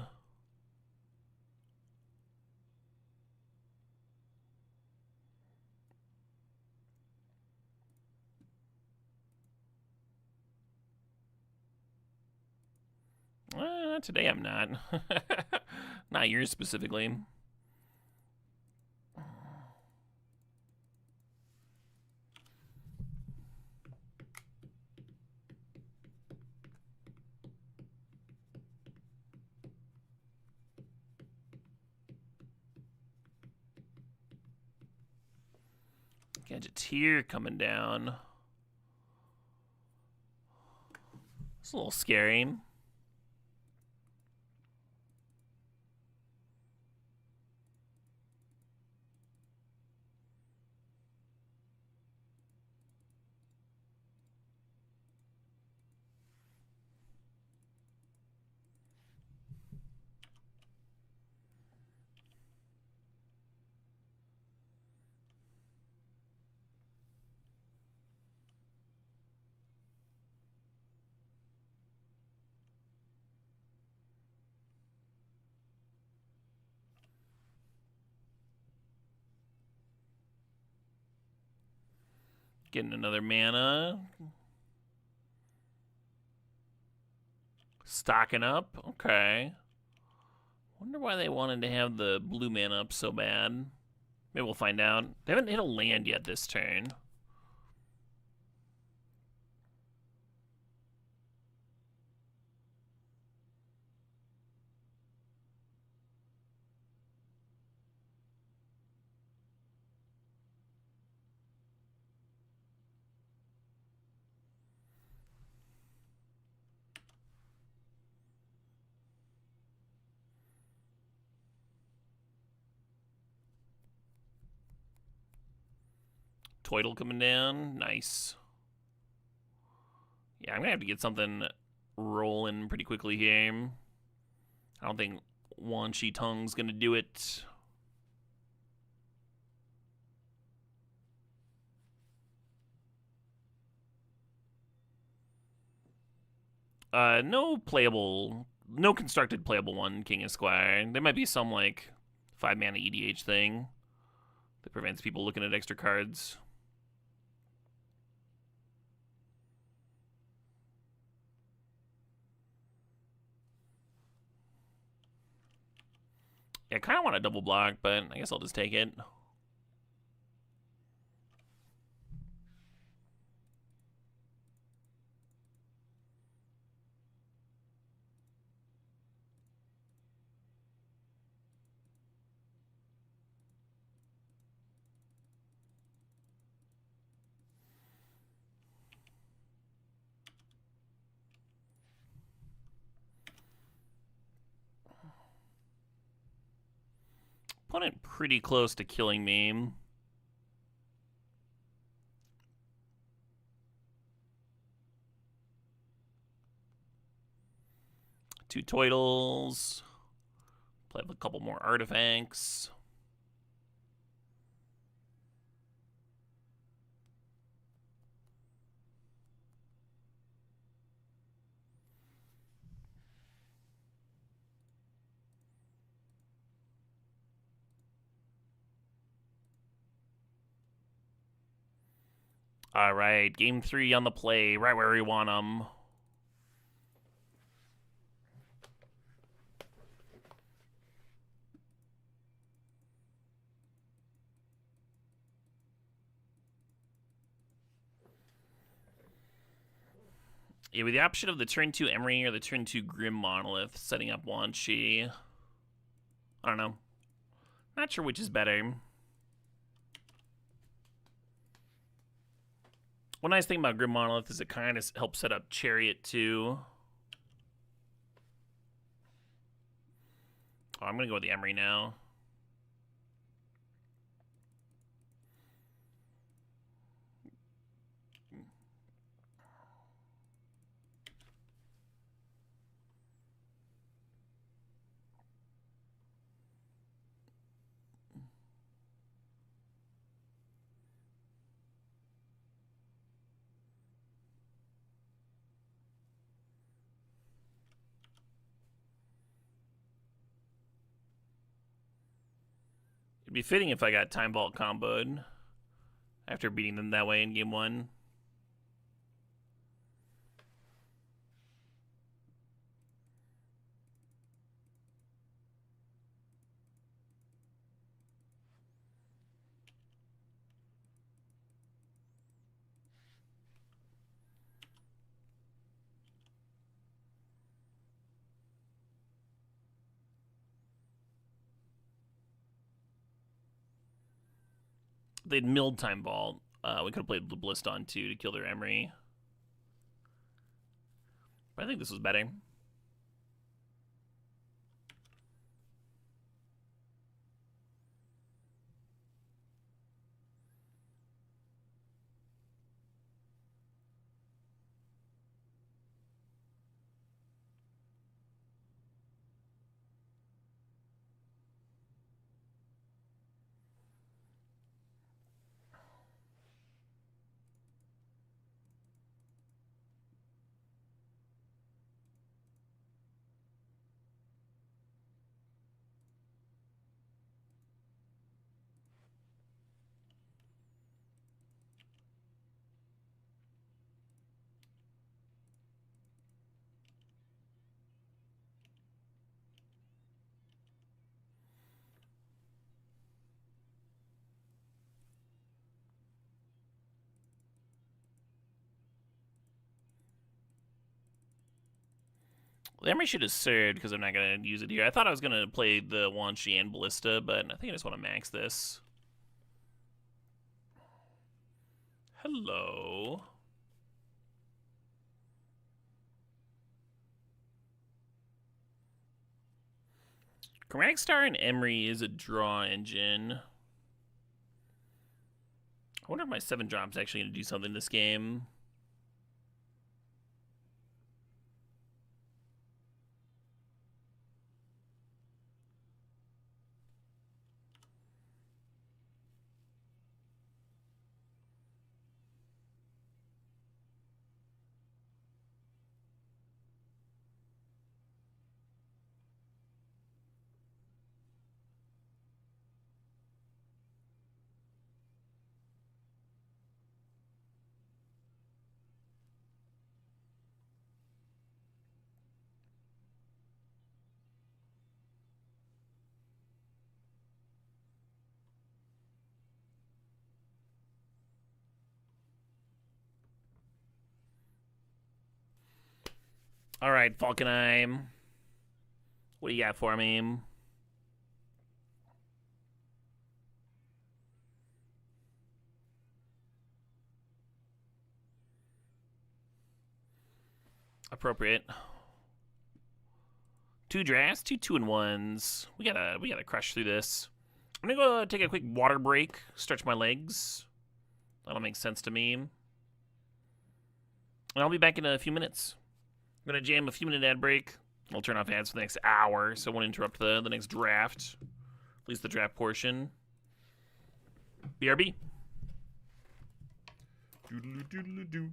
Today I'm not. Not yours specifically. Gadgeteer coming down. It's a little scary. Getting another mana. Stocking up? Okay. Wonder why they wanted to have the blue man up so bad. Maybe we'll find out. They haven't hit a land yet this turn. Toidle coming down. Nice. Yeah, I'm going to have to get something rolling pretty quickly here. I don't think Wan Shi Tong's going to do it. No constructed playable one, King and Squire. There might be some, like, 5-mana EDH thing that prevents people looking at extra cards. Yeah, I kind of want a double block, but I guess I'll just take it. Opponent pretty close to killing me. Two Toidles. Play a couple more artifacts. All right, game 3 on the play, right where we want them. Yeah, with the option of the turn 2 Emery or the turn 2 Grim Monolith, setting up Wan Shi. I don't know. Not sure which is better. One nice thing about Grim Monolith is it kind of helps set up Chariot too. Oh, I'm going to go with the Emery now. It'd be fitting if I got Time Vault comboed after beating them that way in game 1. They'd milled Time Vault. We could have played the Bliston too to kill their Emery. But I think this was better. Well, the Emery should have served because I'm not going to use it here. I thought I was going to play the Wan Shi and Ballista, but I think I just want to max this. Hello. Chromatic Star and Emery is a draw engine. I wonder if my 7-drop's actually going to do something this game. All right, Falkenheim. What do you got for me? Appropriate. 2 drafts, 2 2-and-1s. We gotta crush through this. I'm gonna go take a quick water break, stretch my legs. That'll make sense to me. And I'll be back in a few minutes. I'm gonna jam a few minute ad break. I'll turn off ads for the next hour, so I won't interrupt the next draft. At least the draft portion. BRB. Doodly doodly doot.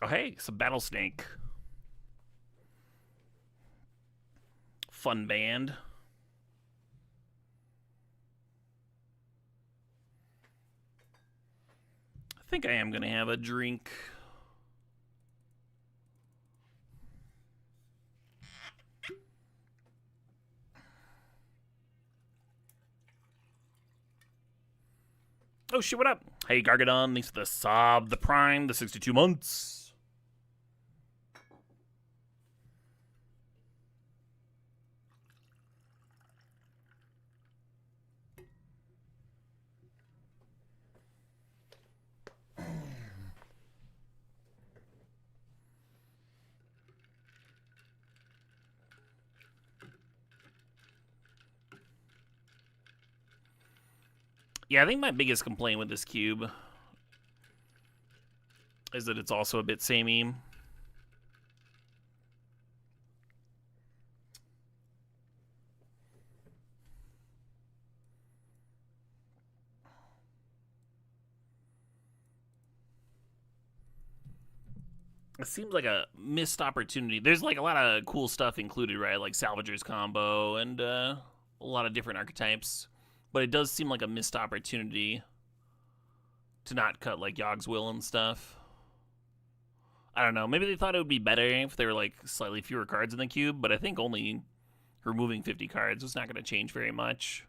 Oh, hey, some Battlesnake. Fun band. I think I am going to have a drink. Oh shit, what up? Hey Gargadon, thanks for the sub, the prime, the 62 months. Yeah, I think my biggest complaint with this cube is that it's also a bit samey. It seems like a missed opportunity. There's like a lot of cool stuff included, right? Like Salvager's combo and a lot of different archetypes. But it does seem like a missed opportunity to not cut like Yogg's Will and stuff. I don't know. Maybe they thought it would be better if there were like slightly fewer cards in the cube, but I think only removing 50 cards was not going to change very much.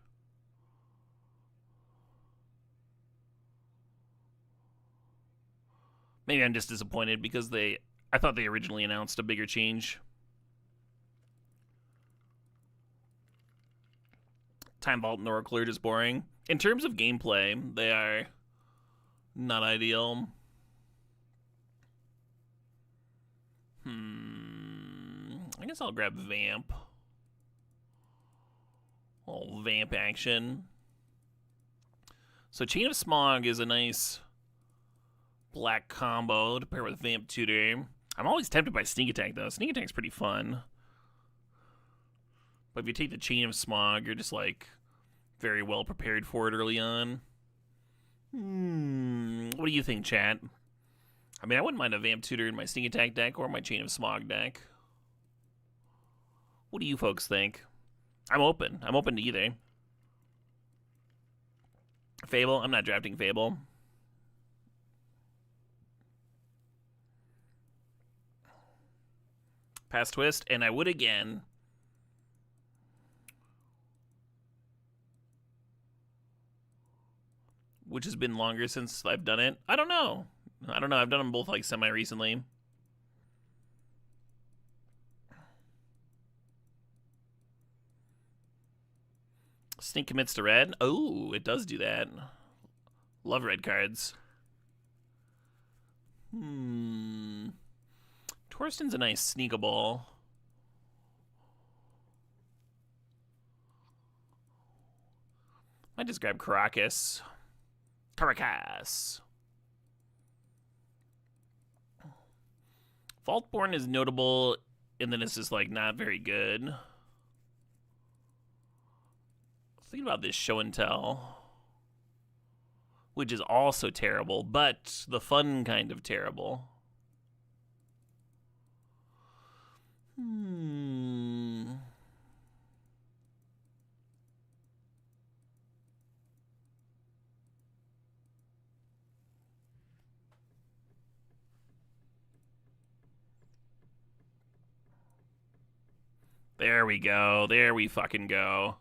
Maybe I'm just disappointed because I thought they originally announced a bigger change. Time Vault and Oracle are just boring. In terms of gameplay, they are not ideal. I guess I'll grab Vamp. Oh, Vamp action. So Chain of Smog is a nice black combo to pair with Vamp Tutor. I'm always tempted by Sneak Attack, though. Sneak Attack's pretty fun. But if you take the Chain of Smog, you're just, like, very well prepared for it early on. What do you think, chat? I mean, I wouldn't mind a Vamp Tutor in my Sneak Attack deck or my Chain of Smog deck. What do you folks think? I'm open. I'm open to either. Fable? I'm not drafting Fable. Pass Twist, and I would again. Which has been longer since I've done it. I don't know. I've done them both like semi-recently. Sneak commits to red. Oh, it does do that. Love red cards. Torsten's a nice sneakable. Might just grab Caracas. Vaultborn is notable in that it's just like not very good. Think about this show and tell, which is also terrible, but the fun kind of terrible. There we go. There we fucking go.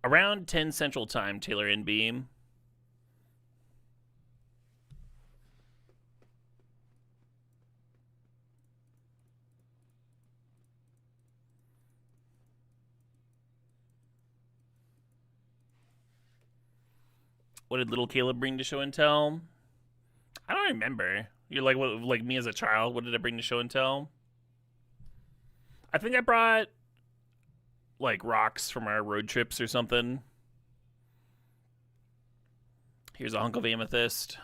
Around 10 Central Time, Taylor and Beam. What did little Caleb bring to show and tell? I don't remember. You're like, what, like me as a child? What did I bring to show and tell? I think I brought like rocks from our road trips or something. Here's a hunk of amethyst.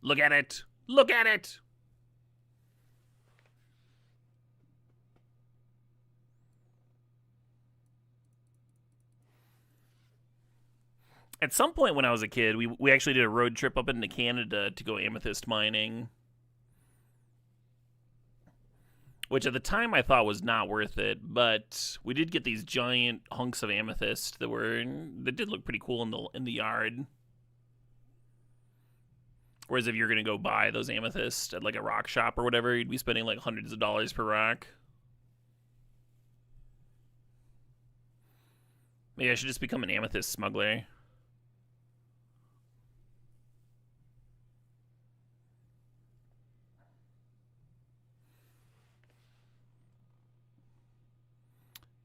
Look at it. Look at it. At some point when I was a kid, we actually did a road trip up into Canada to go amethyst mining, which at the time I thought was not worth it, but we did get these giant hunks of amethyst that did look pretty cool in the yard. Whereas if you're gonna go buy those amethyst at like a rock shop or whatever, you'd be spending like hundreds of dollars per rock. Maybe I should just become an amethyst smuggler.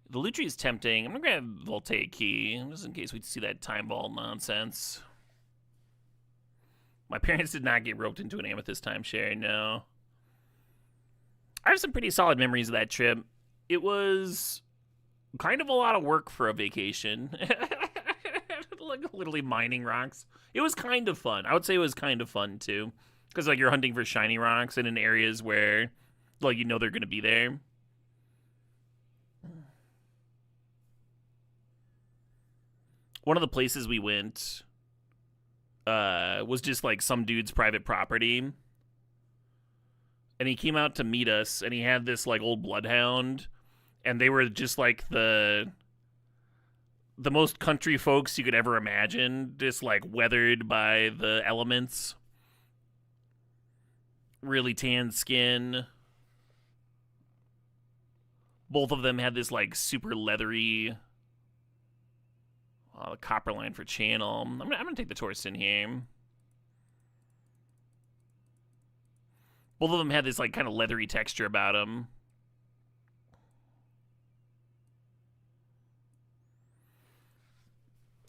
The loot tree is tempting. I'm gonna grab Voltaic Key, just in case we see that time vault nonsense. My parents did not get roped into an amethyst timeshare, no. I have some pretty solid memories of that trip. It was kind of a lot of work for a vacation. Like literally mining rocks. It was kind of fun. I would say it was kind of fun too. Because like you're hunting for shiny rocks and in areas where like you know they're gonna be there. One of the places we went was just like some dude's private property. And he came out to meet us and he had this like old bloodhound. And they were just like the most country folks you could ever imagine, just like weathered by the elements. Really tan skin. Both of them had this like super leathery the copper line for channel. I'm gonna take the Torsten here. Both of them had this like kind of leathery texture about them.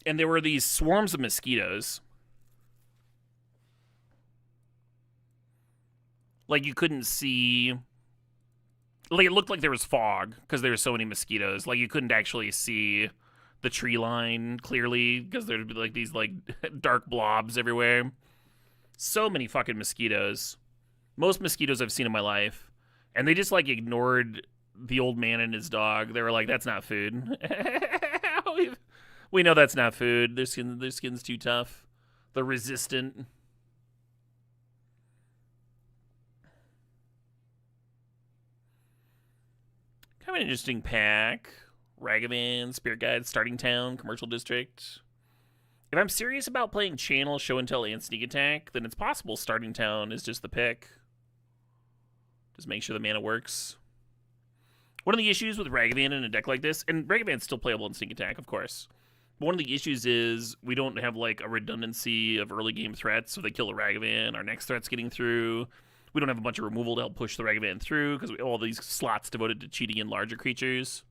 And there were these swarms of mosquitoes. Like you couldn't see. Like it looked like there was fog because there were so many mosquitoes. Like you couldn't actually see the tree line clearly because there'd be like these like dark blobs everywhere. So many fucking mosquitoes. Most mosquitoes I've seen in my life. And they just like ignored the old man and his dog. They were like, that's not food. We know that's not food. Their skin's too tough. They're resistant. Kind of an interesting pack. Ragavan, Spirit Guide, Starting Town, Commercial District. If I'm serious about playing Channel, Show and Tell, and Sneak Attack, then it's possible Starting Town is just the pick. Just make sure the mana works. One of the issues with Ragavan in a deck like this, and Ragavan's still playable in Sneak Attack, of course. But one of the issues is we don't have like a redundancy of early game threats. So they kill a Ragavan, our next threat's getting through. We don't have a bunch of removal to help push the Ragavan through because we have all these slots devoted to cheating in larger creatures.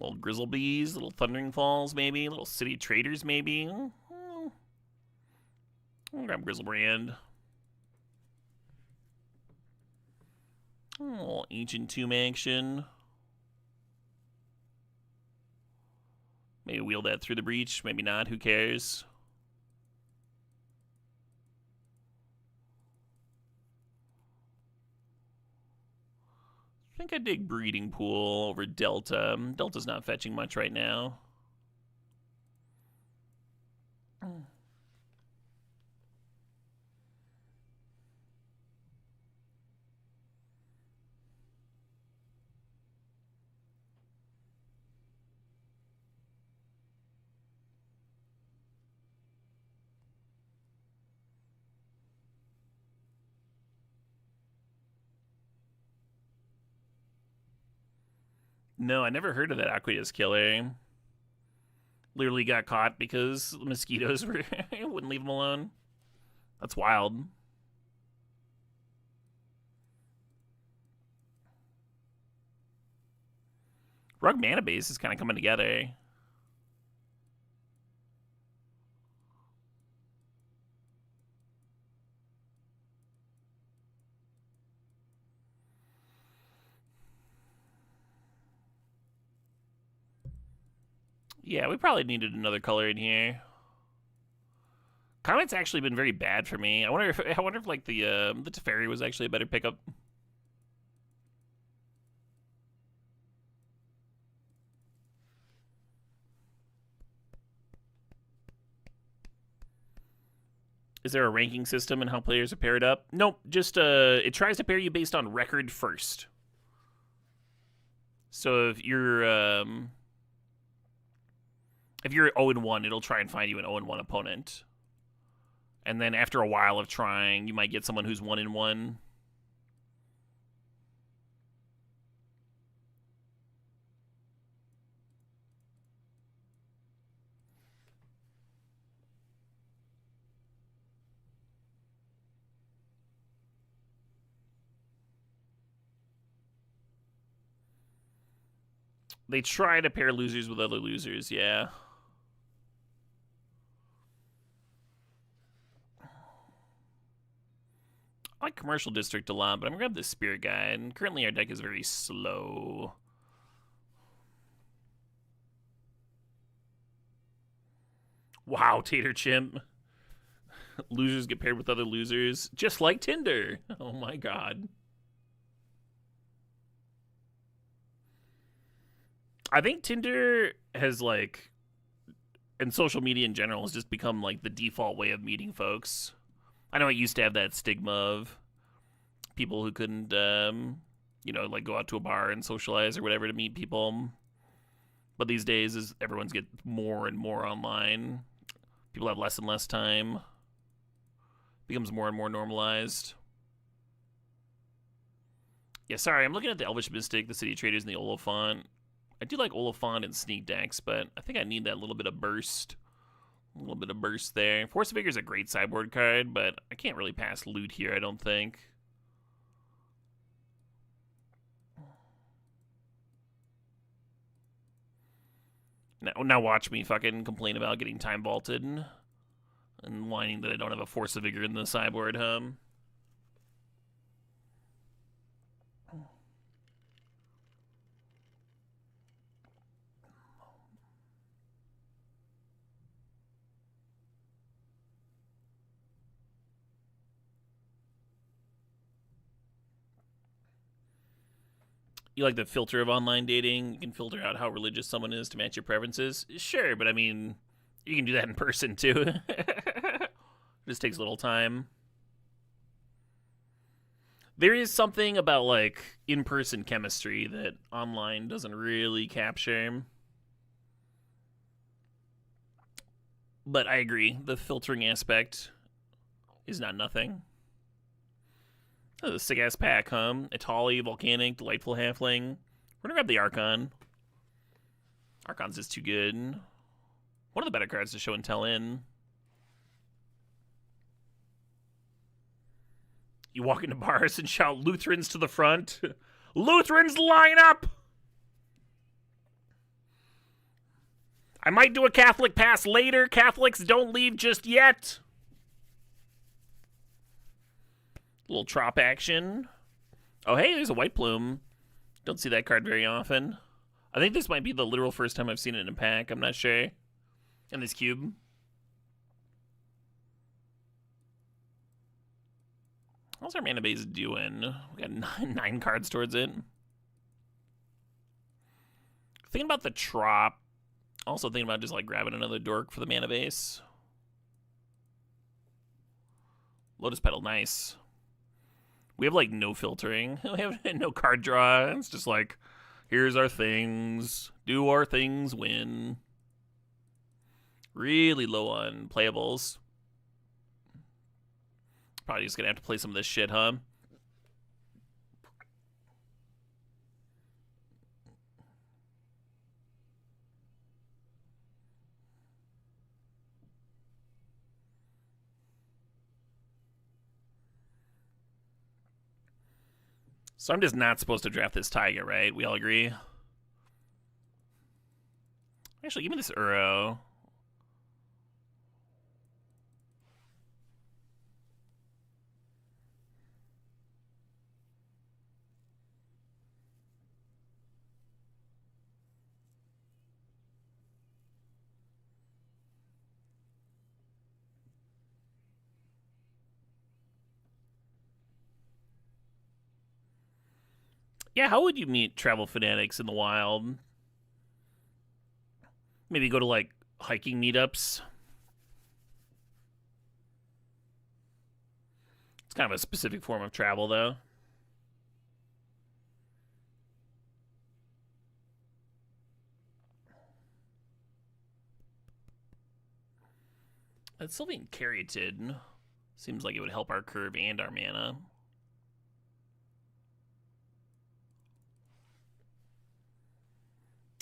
Little Grizzlebees, little Thundering Falls, maybe. Little City Traders, maybe. I'll grab Grizzlebrand. A little Ancient Tomb action. Maybe wheel that through the breach, maybe not, who cares? I think I dig Breeding Pool over Delta. Delta's not fetching much right now. No, I never heard of that Aqueous Killer. Literally got caught because the mosquitoes wouldn't leave him alone. That's wild. Rug Mana Base is kind of coming together. Yeah, we probably needed another color in here. Comet's actually been very bad for me. I wonder if like the Teferi was actually a better pickup. Is there a ranking system in how players are paired up? Nope, just it tries to pair you based on record first. So if you're 0-1, it'll try and find you an 0-1 opponent. And then after a while of trying, you might get someone who's 1-1. They try to pair losers with other losers, yeah. I like Commercial District a lot, but I'm gonna grab the Spirit Guide. And currently our deck is very slow. Wow, Tater Chimp. Losers get paired with other losers, just like Tinder. Oh my god. I think Tinder has like, and social media in general has just become like the default way of meeting folks. I know it used to have that stigma of people who couldn't, like go out to a bar and socialize or whatever to meet people. But these days, as everyone's get more and more online, people have less and less time. It becomes more and more normalized. Yeah, sorry, I'm looking at the Elvish Mystic, the City Traders, and the Oliphant. I do like Oliphant and Sneak decks, but I think I need that little bit of burst. A little bit of burst there. Force of Vigor is a great sideboard card, but I can't really pass loot here, I don't think. Now watch me fucking complain about getting time vaulted and whining that I don't have a Force of Vigor in the sideboard, huh? You like the filter of online dating? You can filter out how religious someone is to match your preferences? Sure, but I mean, you can do that in person too. This takes a little time. There is something about like in-person chemistry that online doesn't really capture. But I agree, the filtering aspect is not nothing. Oh, the sick ass pack, huh? Itali, Volcanic, Delightful Halfling. We're gonna grab the Archon. Archon's just too good. One of the better cards to show and tell in. You walk into bars and shout Lutherans to the front. Lutherans line up! I might do a Catholic pass later. Catholics don't leave just yet. Little trop action. Oh, hey, there's a White Plume. Don't see that card very often. I think this might be the literal first time I've seen it in a pack. I'm not sure. And this cube. How's our mana base doing? We got nine cards towards it. Thinking about the trop. Also thinking about just like grabbing another dork for the mana base. Lotus Petal, nice. We have like no filtering. We have no card draw. It's just like, here's our things. Do our things, win. Really low on playables. Probably just gonna have to play some of this shit, huh? So I'm just not supposed to draft this Taiga, right? We all agree? Actually, give me this Uro. Yeah, how would you meet travel fanatics in the wild? Maybe go to like hiking meetups. It's kind of a specific form of travel, though. That Sylvian Caryatid seems like it would help our curve and our mana.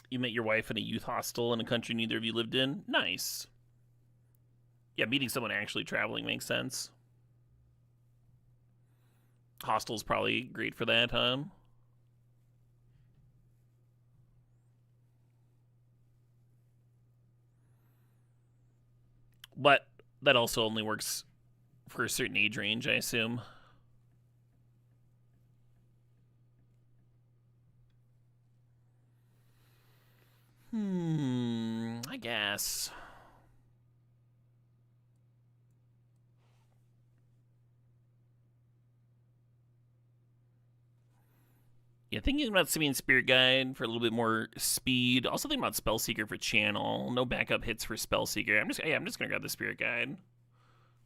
You met your wife in a youth hostel in a country neither of you lived in? Nice. Yeah, meeting someone actually traveling makes sense. Hostel's probably great for that, huh? But that also only works for a certain age range, I assume. I guess. Yeah, thinking about Simian Spirit Guide for a little bit more speed. Also thinking about Spellseeker for channel. No backup hits for Spellseeker. I'm just gonna grab the Spirit Guide.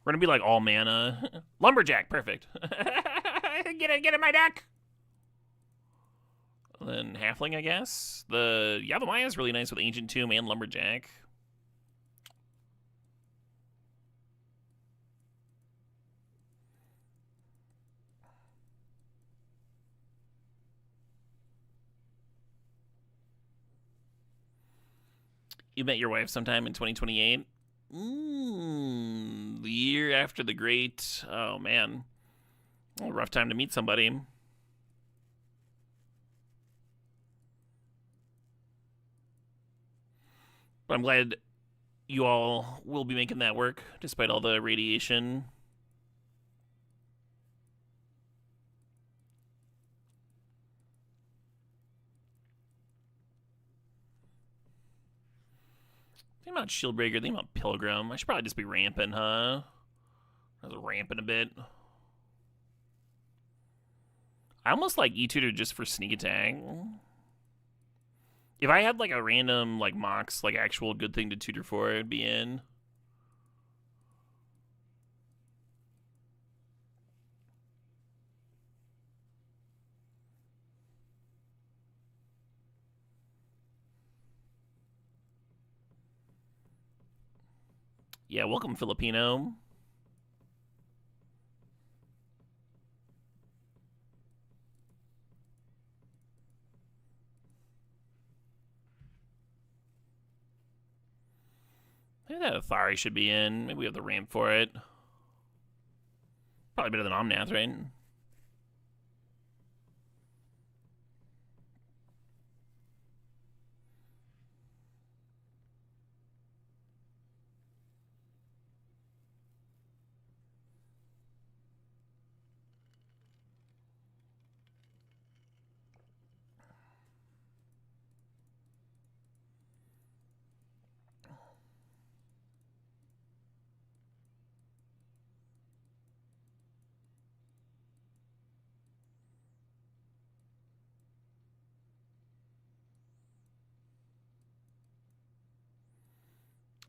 We're gonna be like all mana. Lumberjack, perfect. Get in my deck. And then Halfling, I guess. The Yavimaya is really nice with Ancient Tomb and Lumberjack. You met your wife sometime in 2028? The year after the great. Oh, man. A rough time to meet somebody. But I'm glad you all will be making that work, despite all the radiation. Think about Shieldbreaker, think about Pilgrim. I should probably just be ramping, huh? I was ramping a bit. I almost like E-Tutor just for sneak attack. If I had like a random like Mox, like actual good thing to tutor for, it'd be in. Yeah, welcome Filipino. Maybe that Athari should be in. Maybe we have the ramp for it. Probably better than Omnath, right?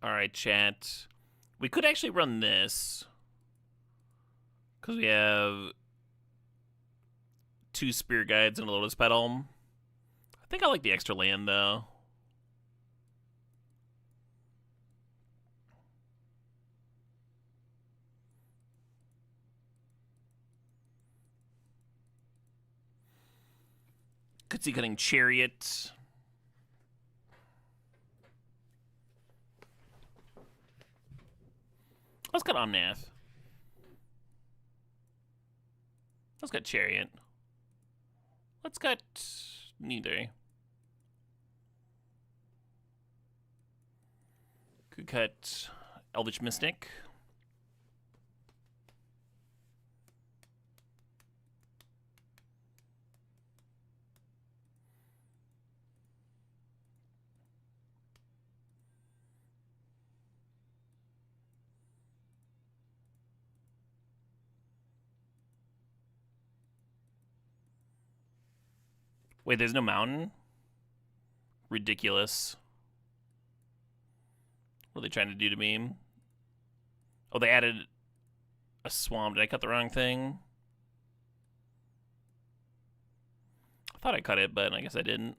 All right, chat. We could actually run this because we have 2 Spirit Guides and a Lotus Petal. I think I like the extra land though. Could see cutting Chariot. Let's cut Omnath. Let's cut Chariot. Let's cut neither. Could cut Eldritch Mystic. Wait, there's no mountain? Ridiculous. What are they trying to do to me? Oh, they added a swamp. Did I cut the wrong thing? I thought I cut it, but I guess I didn't.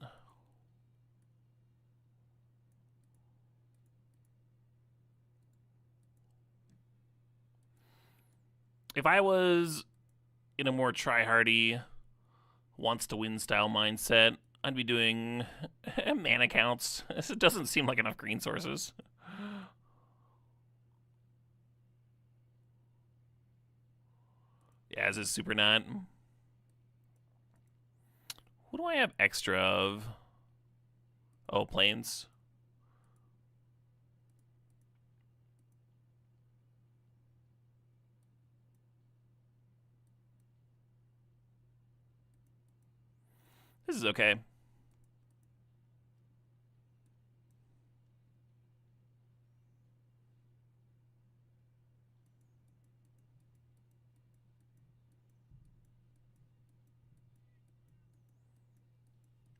If I was in a more try-hardy, wants-to-win style mindset, I'd be doing mana counts. It doesn't seem like enough green sources. Yeah, this is super not. Who do I have extra of? Oh, planes. This is okay.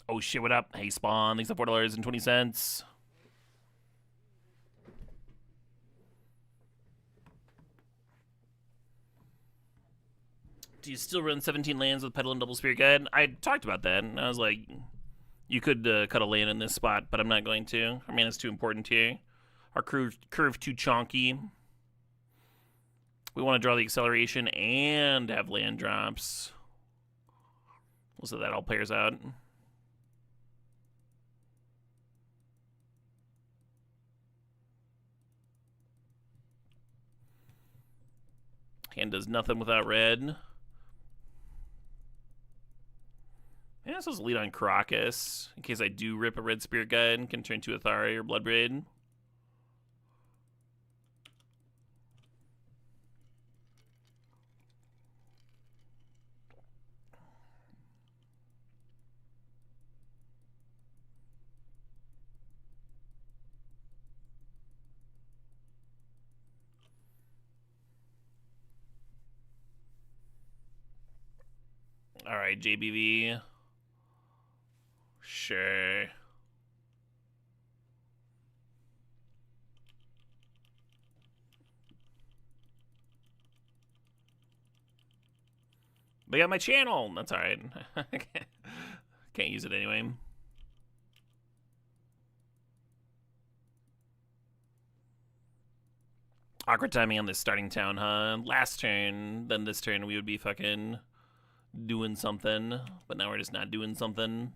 Oh shit, what up? Hey, Spawn. Thanks for $4.20. Do you still run 17 lands with Petal and Double Spirit Guide? I talked about that, and I was like, you could cut a land in this spot, but I'm not going to. Our mana's too important here. Our curve too chonky. We want to draw the acceleration and have land drops. So that all players out. Hand does nothing without red. Yeah, this is lead on Karakas. In case I do rip a red Spirit Guide and can turn to Athari or Bloodbraid. Alright, JBV. Sure. They got my channel. That's alright. Can't use it anyway. Awkward timing on this starting town, huh? Last turn, then this turn we would be fucking doing something, but now we're just not doing something.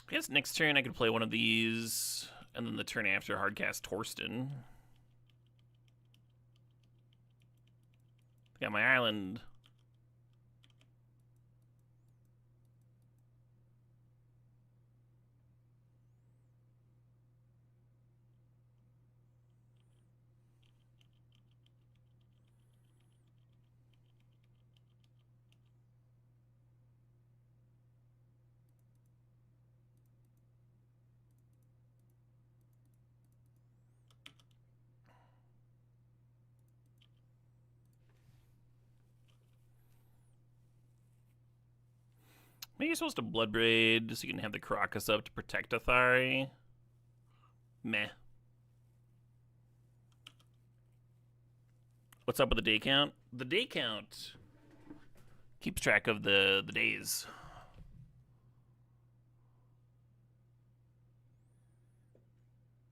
I guess next turn I could play one of these, and then the turn after hardcast Torsten. Got my island. Maybe you're supposed to Bloodbraid so you can have the Karakas up to protect Athari. Meh. What's up with the day count? The day count keeps track of the days.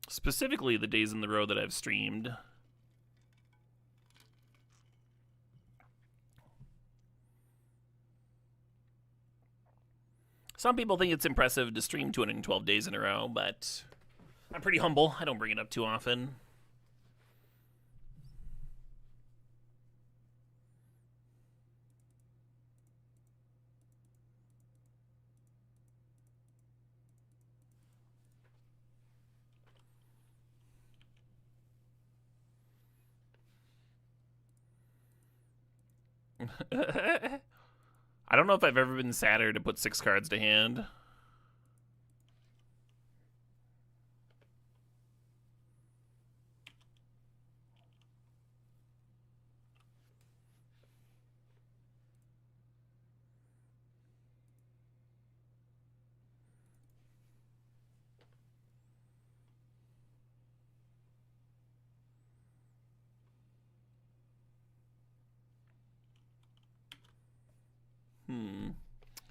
Specifically the days in the row that I've streamed. Some people think it's impressive to stream 212 days in a row, but I'm pretty humble. I don't bring it up too often. I don't know if I've ever been sadder to put 6 cards to hand.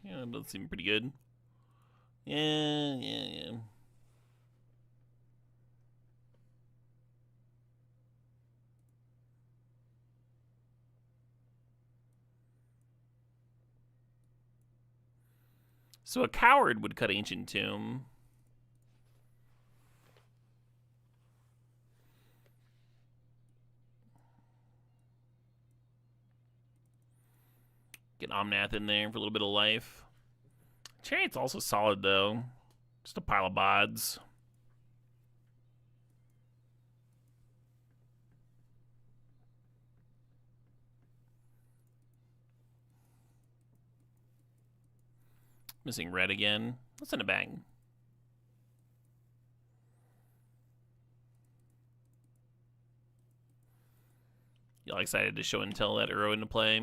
Yeah, that does seem pretty good. Yeah. So a coward would cut Ancient Tomb. Get Omnath in there for a little bit of life. Chariot's also solid, though. Just a pile of bods. Missing red again. Let's send it back. Y'all excited to show and tell that Uro into play?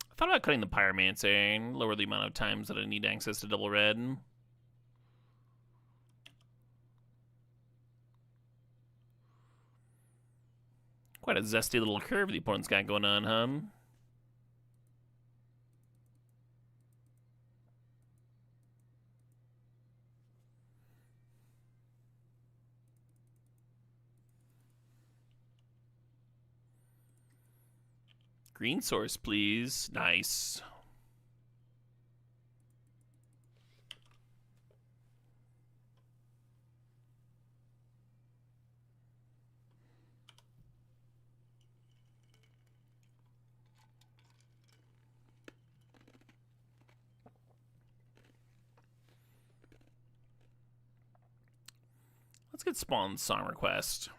I thought about cutting the Pyromancer and lower the amount of times that I need access to double red. Quite a zesty little curve the opponent's got going on, huh? Green source, please. Nice. Let's get Spawn's song request.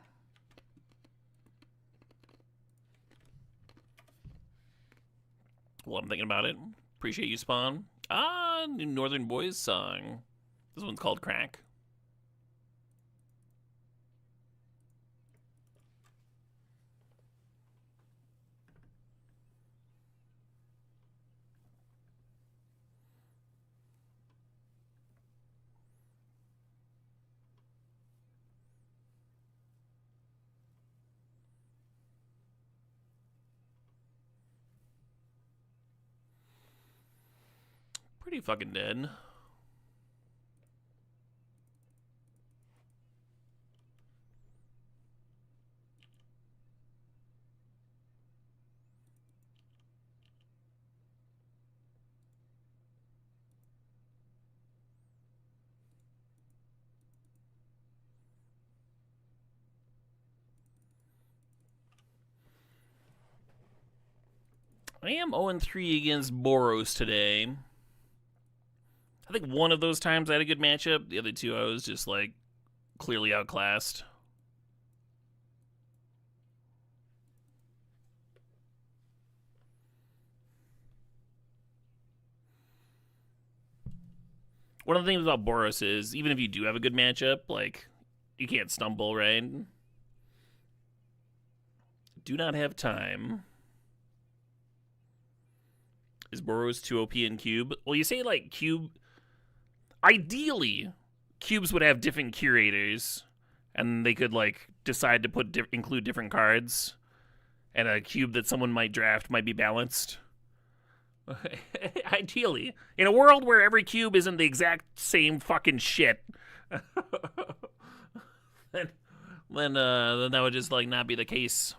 Well, I'm thinking about it. Appreciate you, Spawn. New Northern Boys song. This one's called Crack. Pretty fucking dead. I am 0-3 against Boros today. I think one of those times I had a good matchup. The other two, I was just, like, clearly outclassed. One of the things about Boros is, even if you do have a good matchup, like, you can't stumble, right? Do not have time. Is Boros too OP in Cube? Well, you say, like, Cube... Ideally, cubes would have different curators, and they could, like, decide to include different cards, and a cube that someone might draft might be balanced. Ideally. In a world where every cube isn't the exact same fucking shit, then that would just, like, not be the case.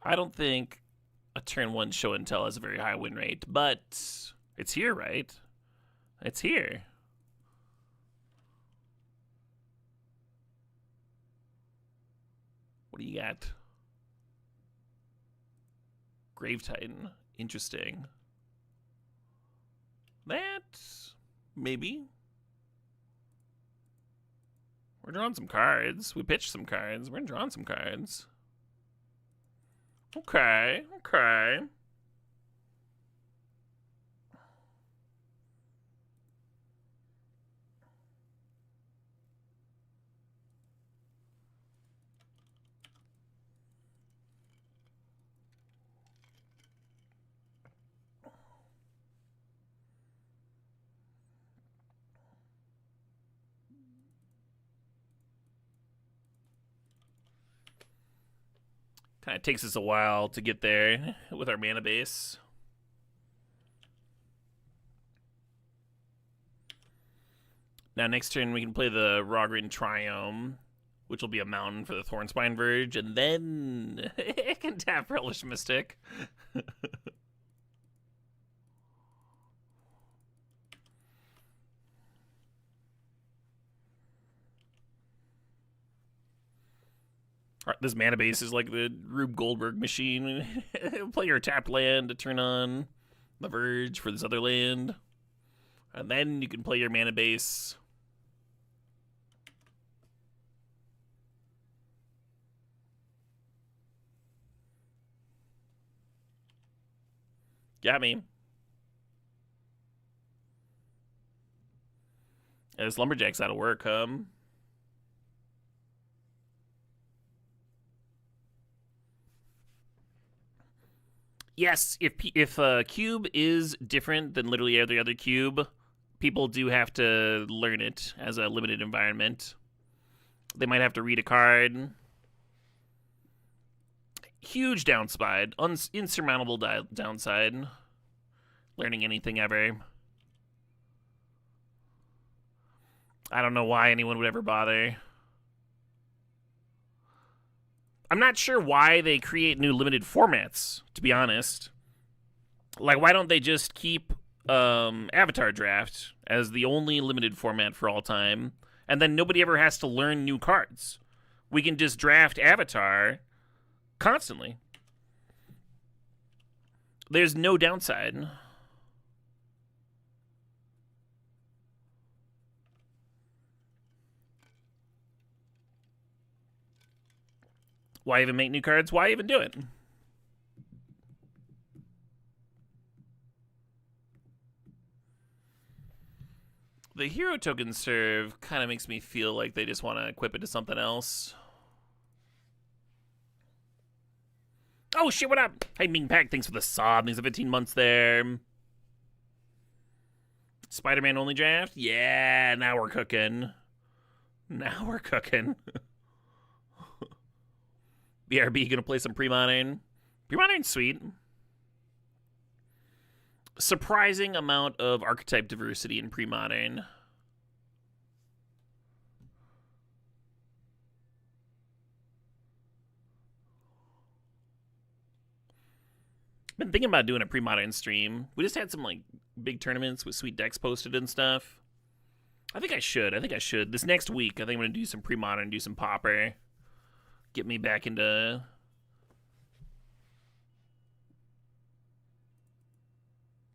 I don't think a turn 1 show and tell has a very high win rate, but it's here, right? It's here. What do you got? Grave Titan. Interesting. That, maybe. We're drawing some cards. We pitched some cards. We're drawing some cards. Okay. Kind of takes us a while to get there with our mana base. Now, next turn, we can play the Rogrin Triome, which will be a mountain for the Thornspine Verge, and then it can tap Relish Mystic. This mana base is like the Rube Goldberg machine. Play your tapped land to turn on the Verge for this other land. And then you can play your mana base. Got me. Yeah, this Lumberjack's out of work, Yes, if cube is different than literally every other cube, people do have to learn it as a limited environment. They might have to read a card. Huge downside, insurmountable downside. Learning anything ever. I don't know why anyone would ever bother. I'm not sure why they create new limited formats, to be honest. Like, why don't they just keep Avatar Draft as the only limited format for all time, and then nobody ever has to learn new cards? We can just draft Avatar constantly. There's no downside. Why even make new cards? Why even do it? The hero token serve kind of makes me feel like they just want to equip it to something else. Oh shit, what up? Hey, Ming Pack, thanks for the sub. Thanks for 15 months there. Spider-Man only draft? Yeah, now we're cooking. Now we're cooking. BRB gonna play some pre-modern. Pre-modern's sweet. Surprising amount of archetype diversity in pre-modern. Been thinking about doing a pre-modern stream. We just had some like big tournaments with sweet decks posted and stuff. I think I should. This next week, I think I'm gonna do some pre-modern, do some Pauper. Get me back into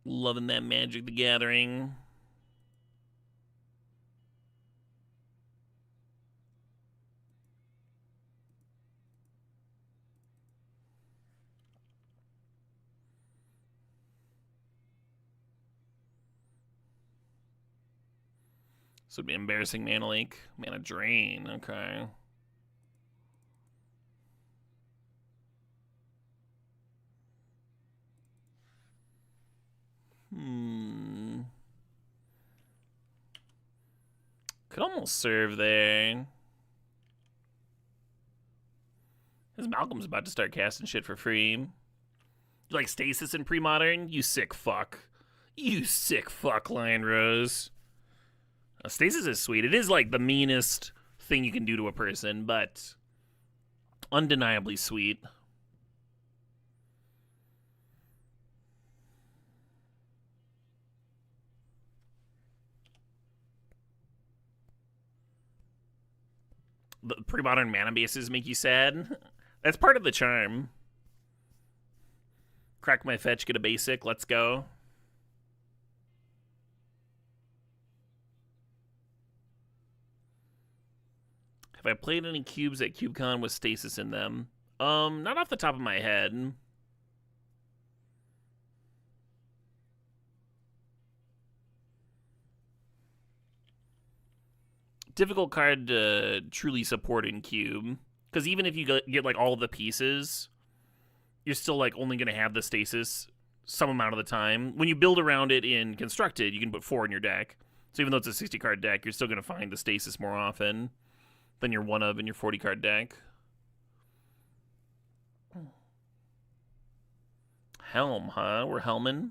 loving that Magic the Gathering. So it'd be embarrassing Mana Leak. Mana Drain, okay. Could almost serve there. This Malcolm's about to start casting shit for free. You like Stasis in pre-modern? You sick fuck. You sick fuck, Lion Rose. Stasis is sweet. It is like the meanest thing you can do to a person, but undeniably sweet. The pre-modern mana bases make you sad. That's part of the charm. Crack my fetch, get a basic, let's go. Have I played any cubes at CubeCon with Stasis in them? Not off the top of my head. Difficult card to truly support in Cube. Because even if you get like all of the pieces, you're still like only going to have the Stasis some amount of the time. When you build around it in Constructed, you can put 4 in your deck. So even though it's a 60 card deck, you're still going to find the Stasis more often than your 1 of in your 40 card deck. Helm, huh? We're helming.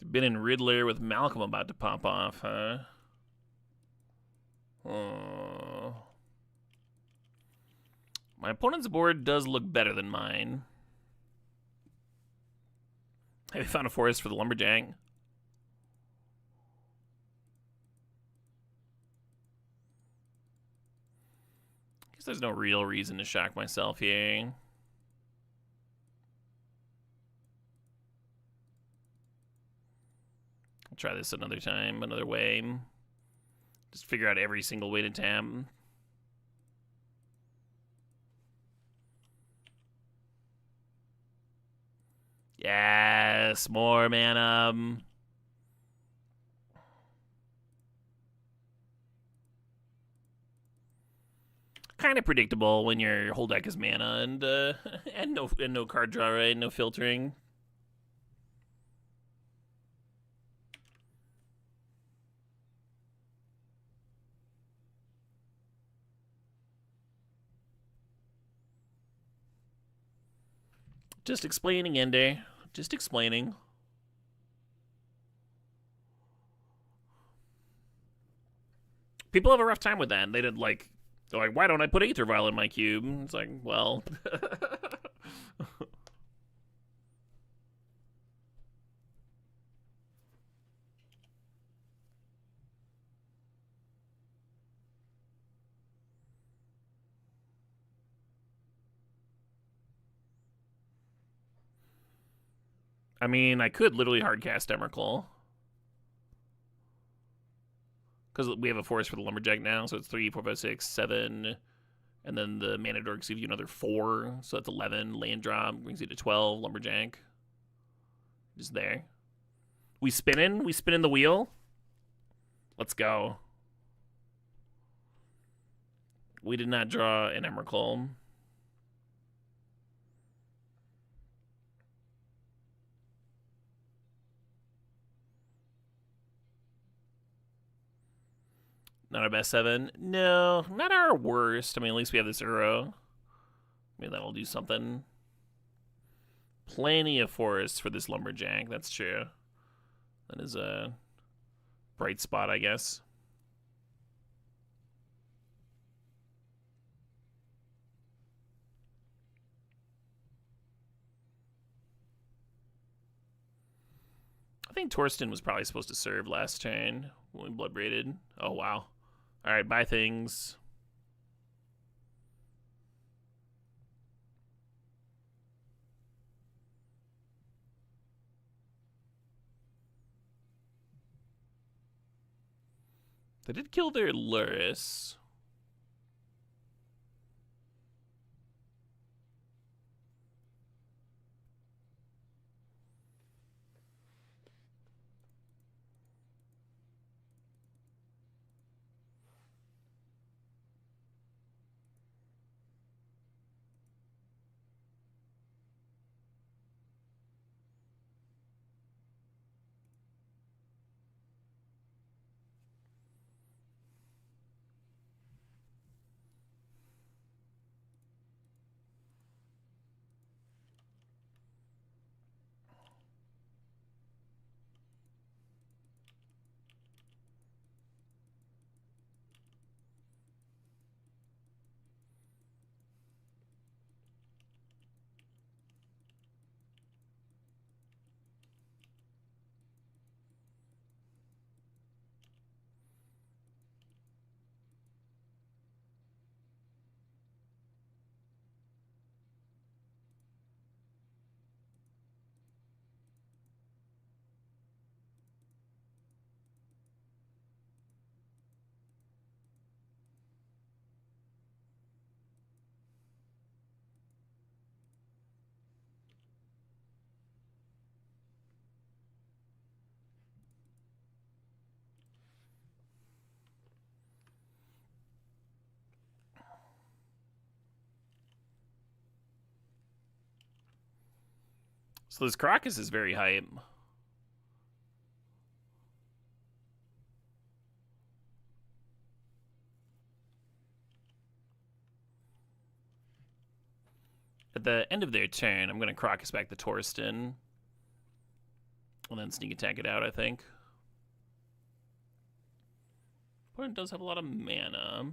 Been in Riddler with Malcolm about to pop off, huh? Oh. My opponent's board does look better than mine. Have you found a forest for the lumberjack? Guess there's no real reason to shock myself here. I'll try this another time, another way. Just figure out every single way to tap. Yes, more mana. Kind of predictable when your whole deck is mana and no card draw, right? No filtering. Just explaining, Ender. Just explaining. People have a rough time with that. They did like, they're like, why don't I put Aether Vial in my cube? It's like, well. I mean, I could literally hardcast Emrakul. Because we have a forest for the Lumberjack now, so it's 3, 4, 5, 6, 7. And then the Mana Dorks give you another 4, so that's 11. Land drop brings you to 12. Lumberjack. Just there. We spinning the wheel. Let's go. We did not draw an Emrakul. Not our best 7. No, not our worst. I mean, at least we have this Uro. Maybe that'll do something. Plenty of forests for this Lumberjack. That's true. That is a bright spot, I guess. I think Torsten was probably supposed to serve last turn when we blood braided. Oh, wow. All right, buy things. They did kill their Lurrus. So this Caracas is very hype. At the end of their turn, I'm going to Caracas back the Torsten. And then sneak attack it out, I think. Opponent does have a lot of mana.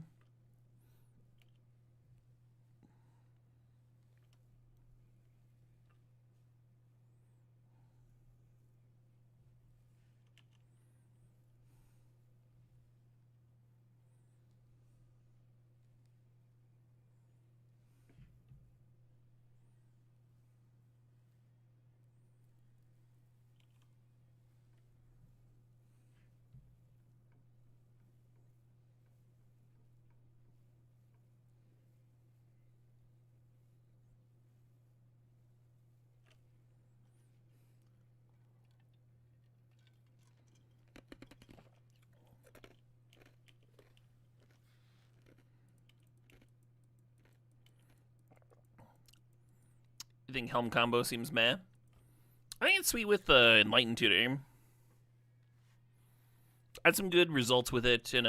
You think Helm combo seems meh? I think it's sweet with the Enlightened Tutor. I had some good results with it in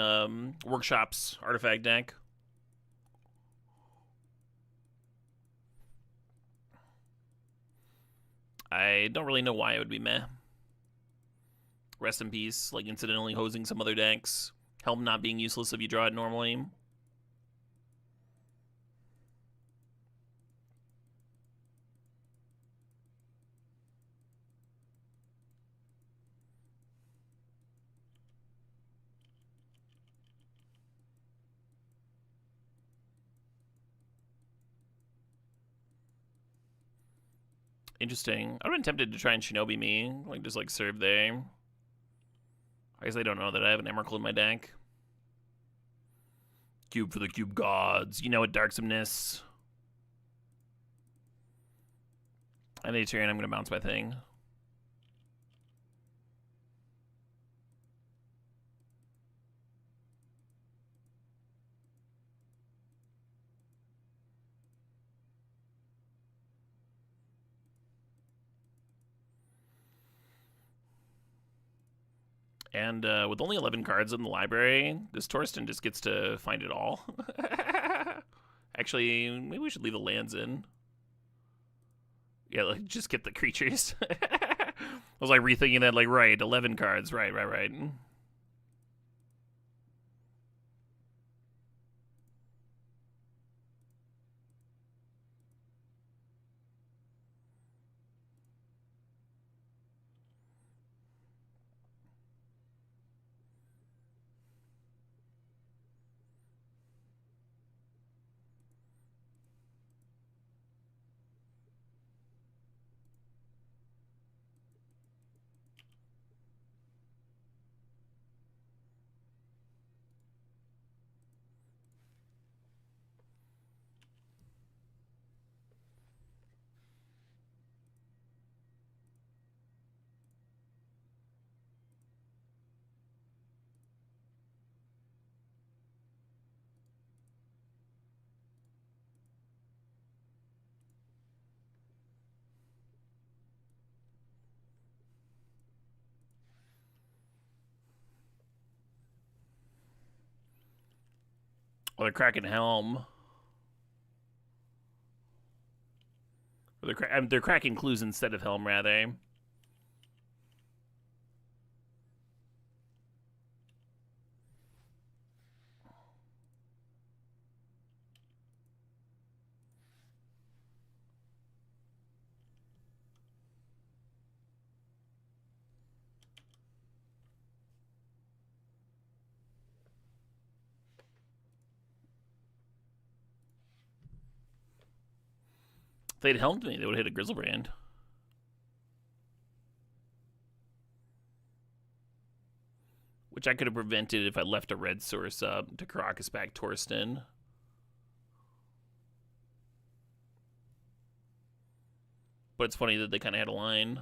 Workshop's artifact deck. I don't really know why it would be meh. Rest in peace, like incidentally hosing some other decks. Helm not being useless if you draw it normally. Interesting. I've been tempted to try and Shinobi me, like just like serve there. I guess I don't know that I have an Emrakul in my deck. Cube for the Cube Gods. You know it, Darksomeness. And a turn, I'm gonna bounce my thing. And with only 11 cards in the library, this Torsten just gets to find it all. Actually, maybe we should leave the lands in. Yeah, like, just get the creatures. I was like rethinking that, like, right, 11 cards, right. Well, they're cracking Helm. Or they're cracking clues instead of Helm, rather. If they'd helmed me, they would have hit a Griselbrand. Which I could have prevented if I left a red source up to Caracas back Torsten. But it's funny that they kind of had a line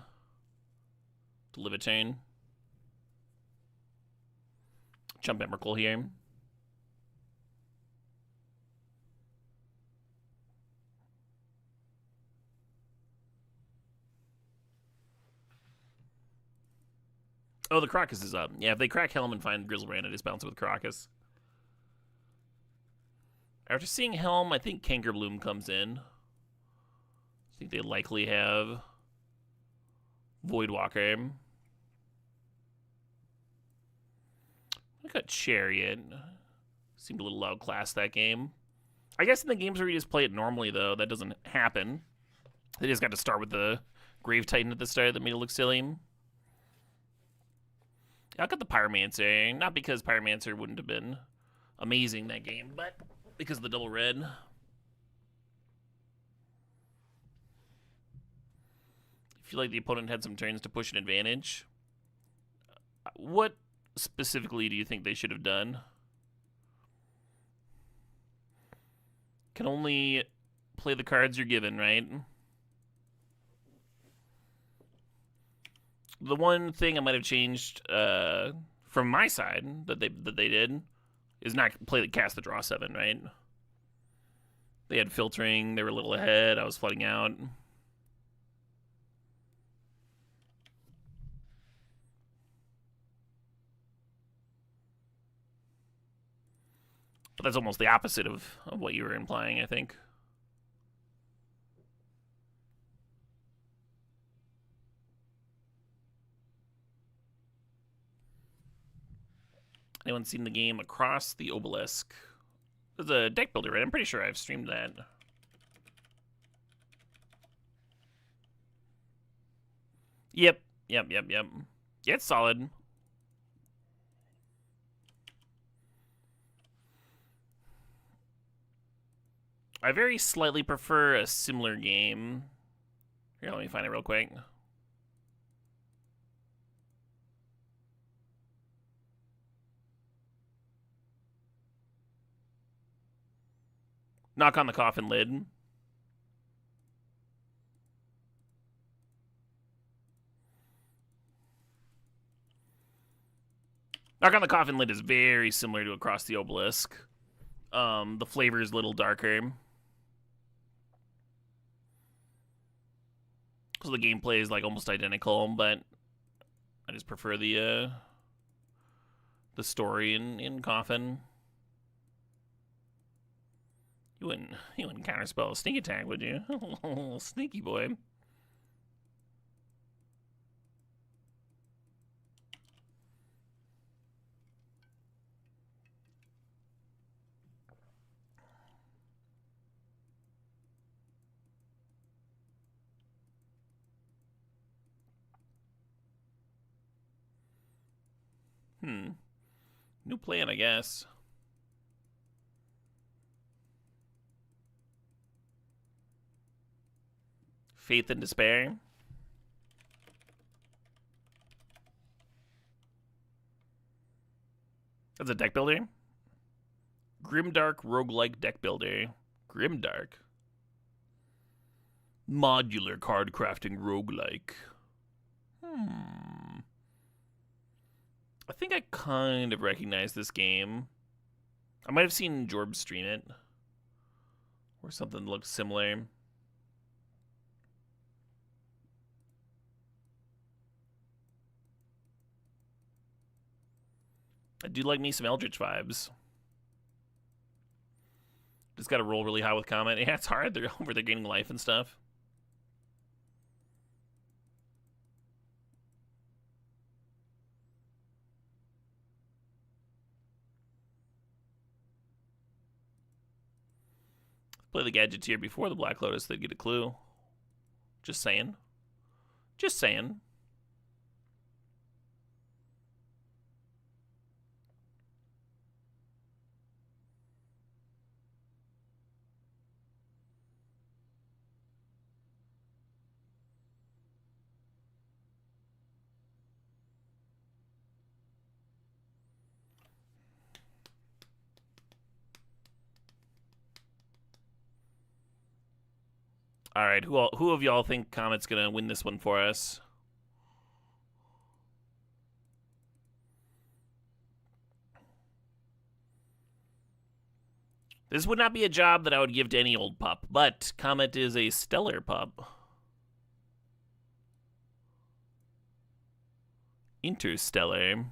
to live a turn. Jump Emrakul here. Oh, the Crocus is up. Yeah, if they crack Helm and find Griselbrand, I just bounce it with Crocus. After seeing Helm, I think Kankerbloom comes in. I think they likely have Voidwalker. I got Chariot. Seemed a little outclassed that game. I guess in the games where you just play it normally, though, that doesn't happen. They just got to start with the Grave Titan at the start that made it look silly. I got the Pyromancer, not because Pyromancer wouldn't have been amazing that game, but because of the double red. I feel like the opponent had some turns to push an advantage. What specifically do you think they should have done? Can only play the cards you're given, right? The one thing I might have changed from my side that they did is not cast the draw 7, right? They had filtering, they were a little ahead, I was flooding out. But that's almost the opposite of what you were implying, I think. Anyone seen the game Across the Obelisk? There's a deck builder, right? I'm pretty sure I've streamed that. Yep. Yeah, it's solid. I very slightly prefer a similar game. Here, let me find it real quick. Knock on the Coffin Lid. Knock on the Coffin Lid is very similar to Across the Obelisk. The flavor is a little darker. So the gameplay is like almost identical, but I just prefer the story in Coffin. You wouldn't counterspell a sneak attack, would you? Sneaky boy. New plan, I guess. Faith and Despair. That's a deck builder. Grimdark roguelike deck builder. Grimdark. Modular card crafting roguelike. I think I kind of recognize this game. I might have seen Jorb stream it. Or something that looked similar. I do like me some Eldritch vibes. Just gotta roll really high with Comet. Yeah, it's hard. They're over there gaining life and stuff. Play the Gadgeteer before the Black Lotus, they'd get a clue. Just saying. Just saying. All right, who of y'all think Comet's gonna win this one for us? This would not be a job that I would give to any old pup, but Comet is a stellar pup. Interstellar.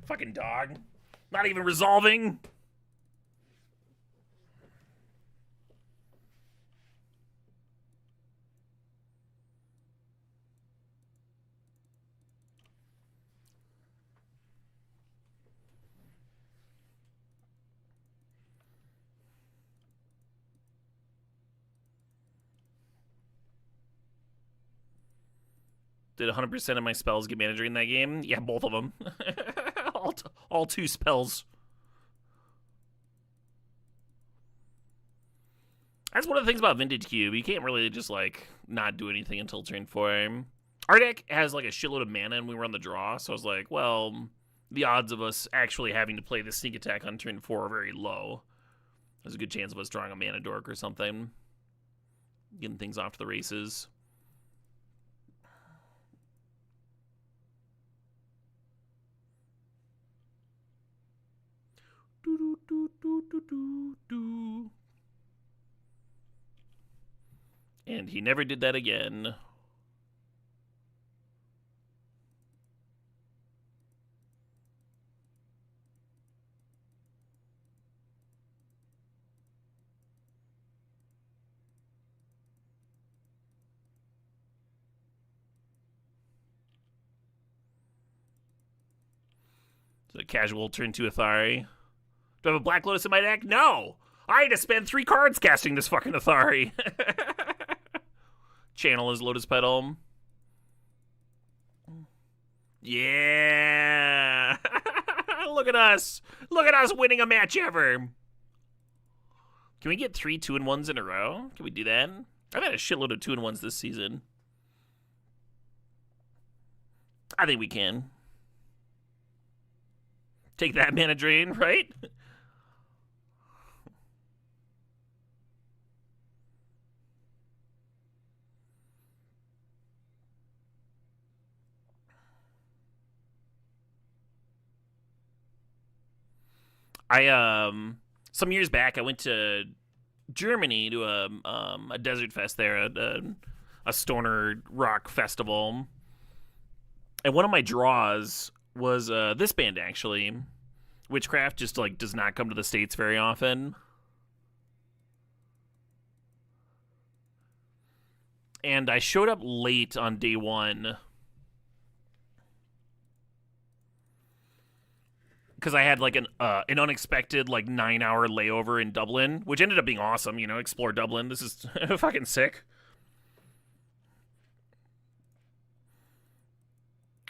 Fucking dog. Not even resolving. Did 100% of my spells get mana during that game? Yeah, both of them. all 2 spells. That's one of the things about Vintage Cube. You can't really just, like, not do anything until turn 4. Our deck has, like, a shitload of mana and we were on the draw, so I was like, well, the odds of us actually having to play the sneak attack on turn 4 are very low. There's a good chance of us drawing a mana dork or something. Getting things off to the races. And he never did that again. So a casual turn 2 Athari. Do I have a Black Lotus in my deck? No! I had to spend 3 cards casting this fucking Athari. Channel his Lotus Petal. Yeah! Look at us! Look at us winning a match ever! Can we get 3 2-in-1s in a row? Can we do that? I've had a shitload of 2-in-1s this season. I think we can. Take that mana drain, right? Some years back I went to Germany to a desert fest there, a stoner rock festival, and one of my draws was this band actually. Witchcraft just like does not come to the States very often. And I showed up late on day 1 because I had like an unexpected like 9-hour layover in Dublin, which ended up being awesome. You know, explore Dublin. This is fucking sick.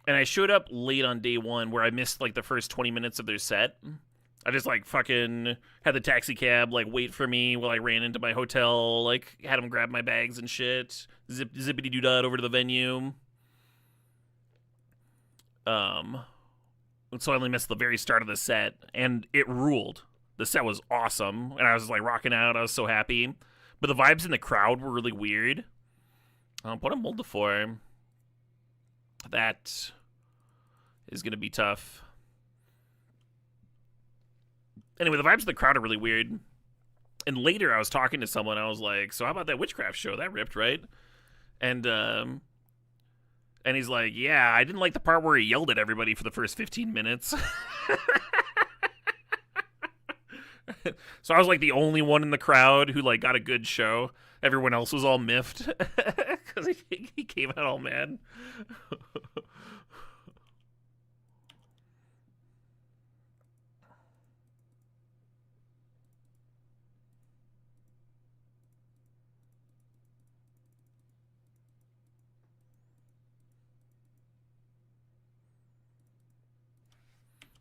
And I showed up late on day 1 where I missed like the first 20 minutes of their set. I just like fucking had the taxi cab like wait for me while I ran into my hotel, like had them grab my bags and shit. Zippity doo dah over to the venue. So I only missed the very start of the set, and it ruled. The set was awesome, and I was like rocking out. I was so happy, but the vibes in the crowd were really weird. What a mold for that is gonna be tough. Anyway, the vibes of the crowd are really weird. And later, I was talking to someone. I was like, "So how about that Witchcraft show? That ripped, right?" And he's like, "Yeah, I didn't like the part where he yelled at everybody for the first 15 minutes." So I was like the only one in the crowd who like got a good show. Everyone else was all miffed because he came out all mad.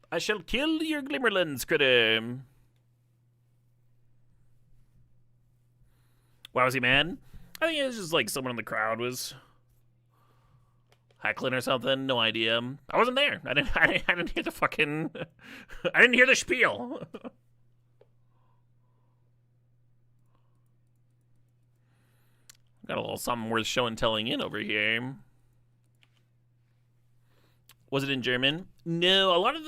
I shall kill your Glimmerlands, critter. Why was he mad? I think it was just like someone in the crowd was heckling or something. No idea. I wasn't there. I didn't hear the fucking. I didn't hear the spiel. Got a little something worth show and telling in over here. Was it in German? No, a lot of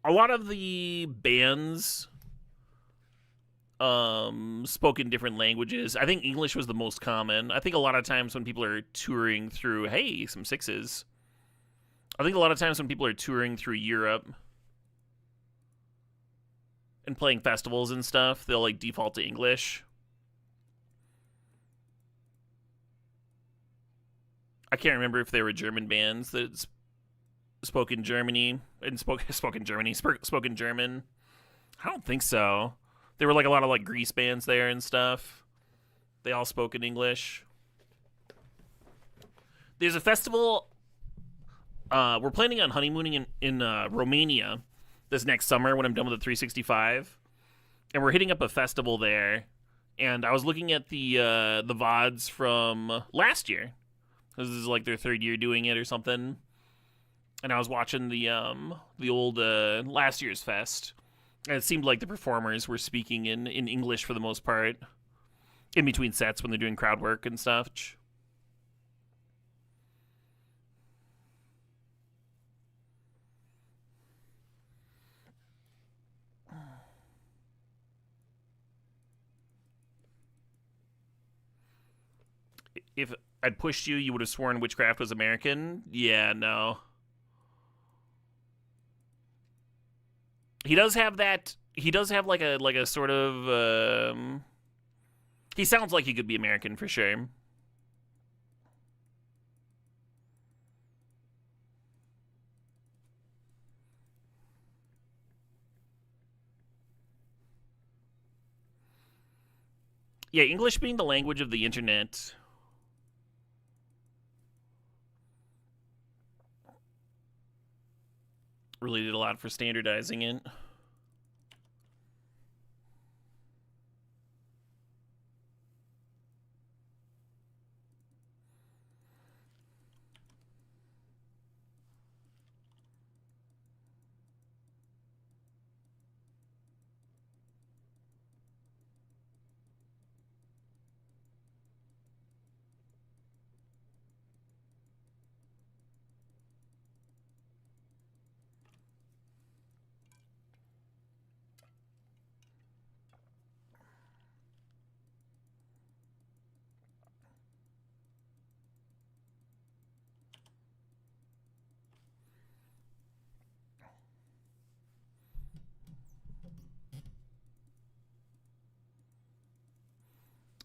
a lot of the bands spoken different languages. I think English was the most common. I think a lot of times when people are touring through, hey, some sixes. I think a lot of times when people are touring through Europe and playing festivals and stuff, they'll like default to English. I can't remember if they were German bands that spoke in Germany and spoken German. I don't think so. There were like a lot of like Grease bands there and stuff. They all spoke in English. There's a festival. We're planning on honeymooning in Romania this next summer when I'm done with the 365, and we're hitting up a festival there. And I was looking at the VODs from last year. This is like their third year doing it or something. And I was watching the old last year's fest. And it seemed like the performers were speaking in English for the most part, in between sets when they're doing crowd work and stuff. If I'd pushed you, you would have sworn Witchcraft was American. Yeah, no. He does have that. He does have like a sort of. He sounds like he could be American for sure. Yeah, English being the language of the internet. Really did a lot for standardizing it.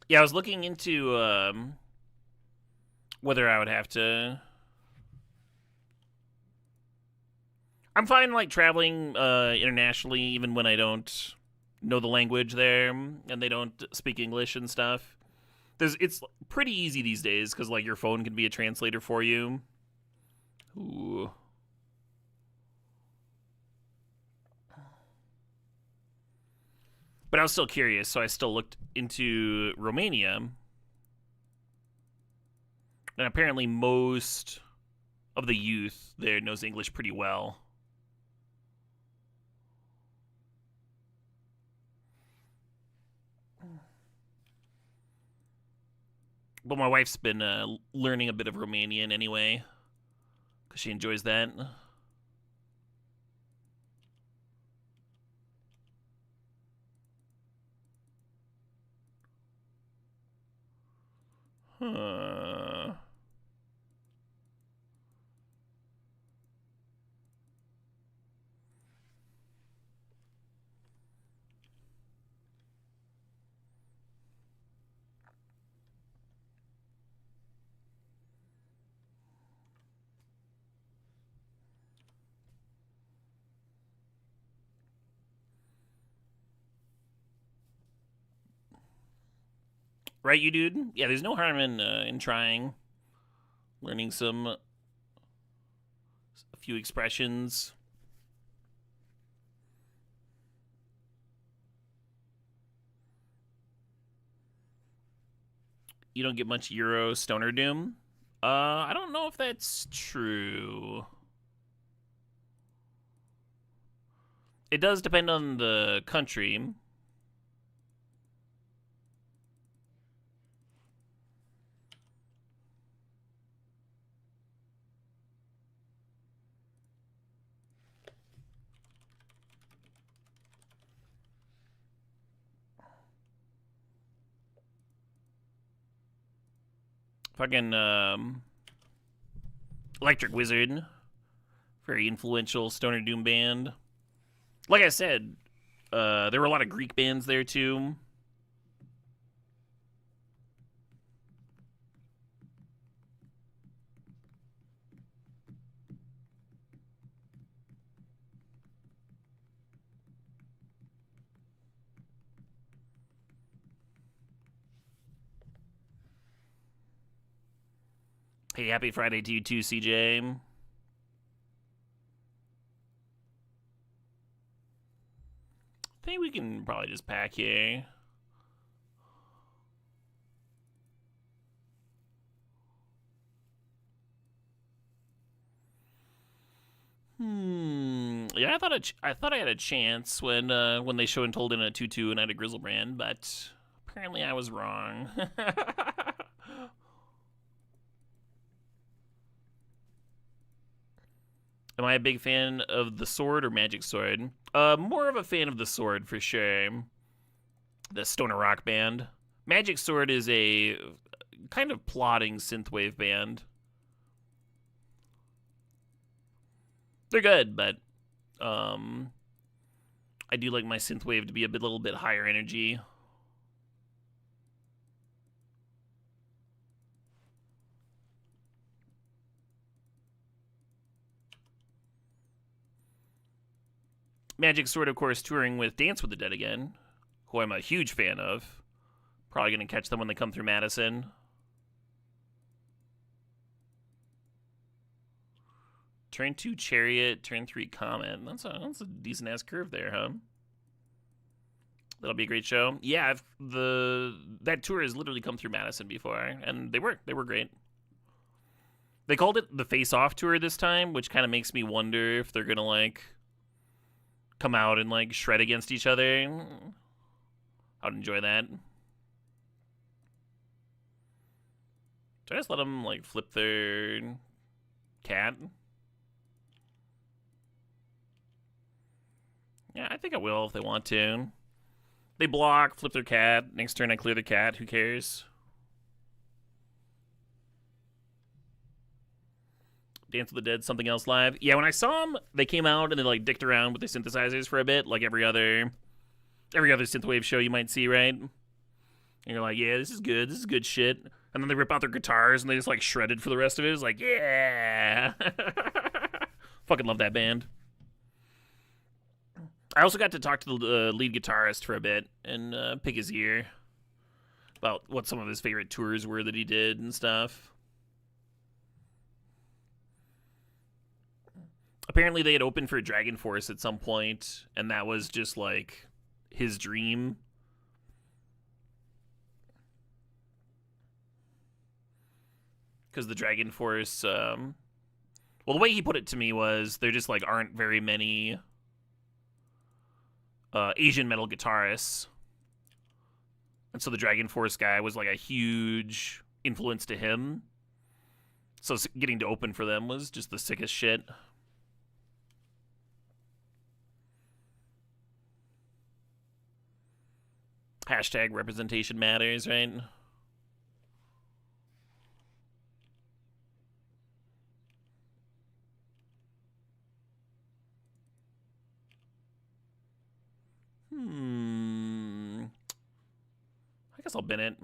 Yeah, I was looking into whether I would have to. I'm fine, like traveling internationally, even when I don't know the language there and they don't speak English and stuff. It's pretty easy these days because like your phone can be a translator for you. Ooh. But I was still curious, so I still looked into Romania. And apparently most of the youth there knows English pretty well. But my wife's been learning a bit of Romanian anyway, because she enjoys that. Huh. Right, you dude? Yeah, there's no harm in trying, learning a few expressions. You don't get much Euro Stoner Doom. I don't know if that's true. It does depend on the country. Fucking Electric Wizard, very influential stoner doom band. Like I said, there were a lot of Greek bands there too. Hey, happy Friday to you too, CJ. I think we can probably just pack here. Yeah, I thought I had a chance when they show and told in a 2-2 and I had a Grizzlebrand, but apparently I was wrong. Am I a big fan of the sword or Magic Sword? More of a fan of the sword for sure. The stoner rock band. Magic Sword is a kind of plodding synthwave band. They're good, but I do like my synthwave to be a little bit higher energy. Magic Sword, of course, touring with Dance with the Dead again, who I'm a huge fan of. Probably going to catch them when they come through Madison. Turn 2 Chariot, turn 3 Comet. That's a decent-ass curve there, huh? That'll be a great show. Yeah, that tour has literally come through Madison before, and they were great. They called it the Face Off Tour this time, which kind of makes me wonder if they're going to, like, come out and, like, shred against each other. I would enjoy that. Should I just let them, like, flip their cat? Yeah, I think I will if they want to. They block, flip their cat. Next turn I clear the cat. Who cares? Dance with the Dead, Something Else Live. Yeah, when I saw them, they came out and they like dicked around with the synthesizers for a bit, like every other synthwave show you might see, right? And you're like, yeah, this is good shit. And then they rip out their guitars and they just like shredded for the rest of it. It's like, yeah. Fucking love that band. I also got to talk to the lead guitarist for a bit and pick his ear about what some of his favorite tours were that he did and stuff. Apparently they had opened for Dragon Force at some point, and that was just like his dream. Because the Dragon Force, well, the way he put it to me was there just like aren't very many Asian metal guitarists. And so the Dragon Force guy was like a huge influence to him. So getting to open for them was just the sickest shit. Hashtag representation matters, right? I guess I'll bin it.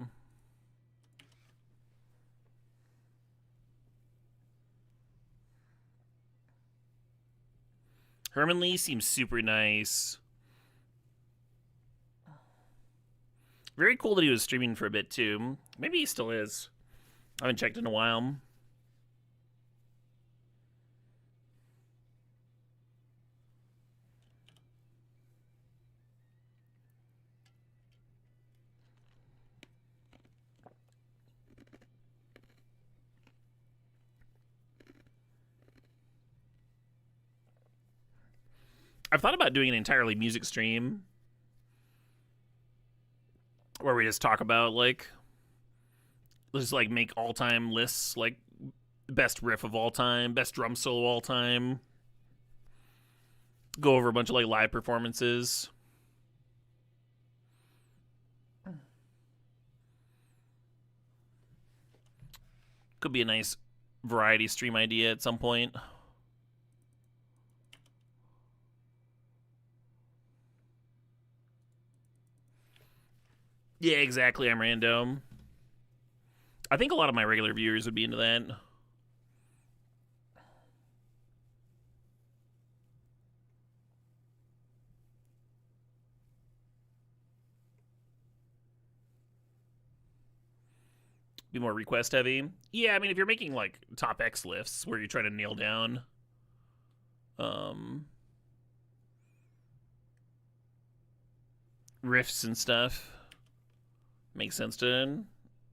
Herman Lee seems super nice. Very cool that he was streaming for a bit, too. Maybe he still is. I haven't checked in a while. I've thought about doing an entirely music stream where we just talk about, like, let's just, like, make all-time lists, like, best riff of all time, best drum solo of all time. Go over a bunch of, like, live performances. Could be a nice variety stream idea at some point. Yeah, exactly. I'm random. I think a lot of my regular viewers would be into that. Be more request heavy. Yeah, I mean, if you're making like top X lists where you try to nail down riffs and stuff, makes sense to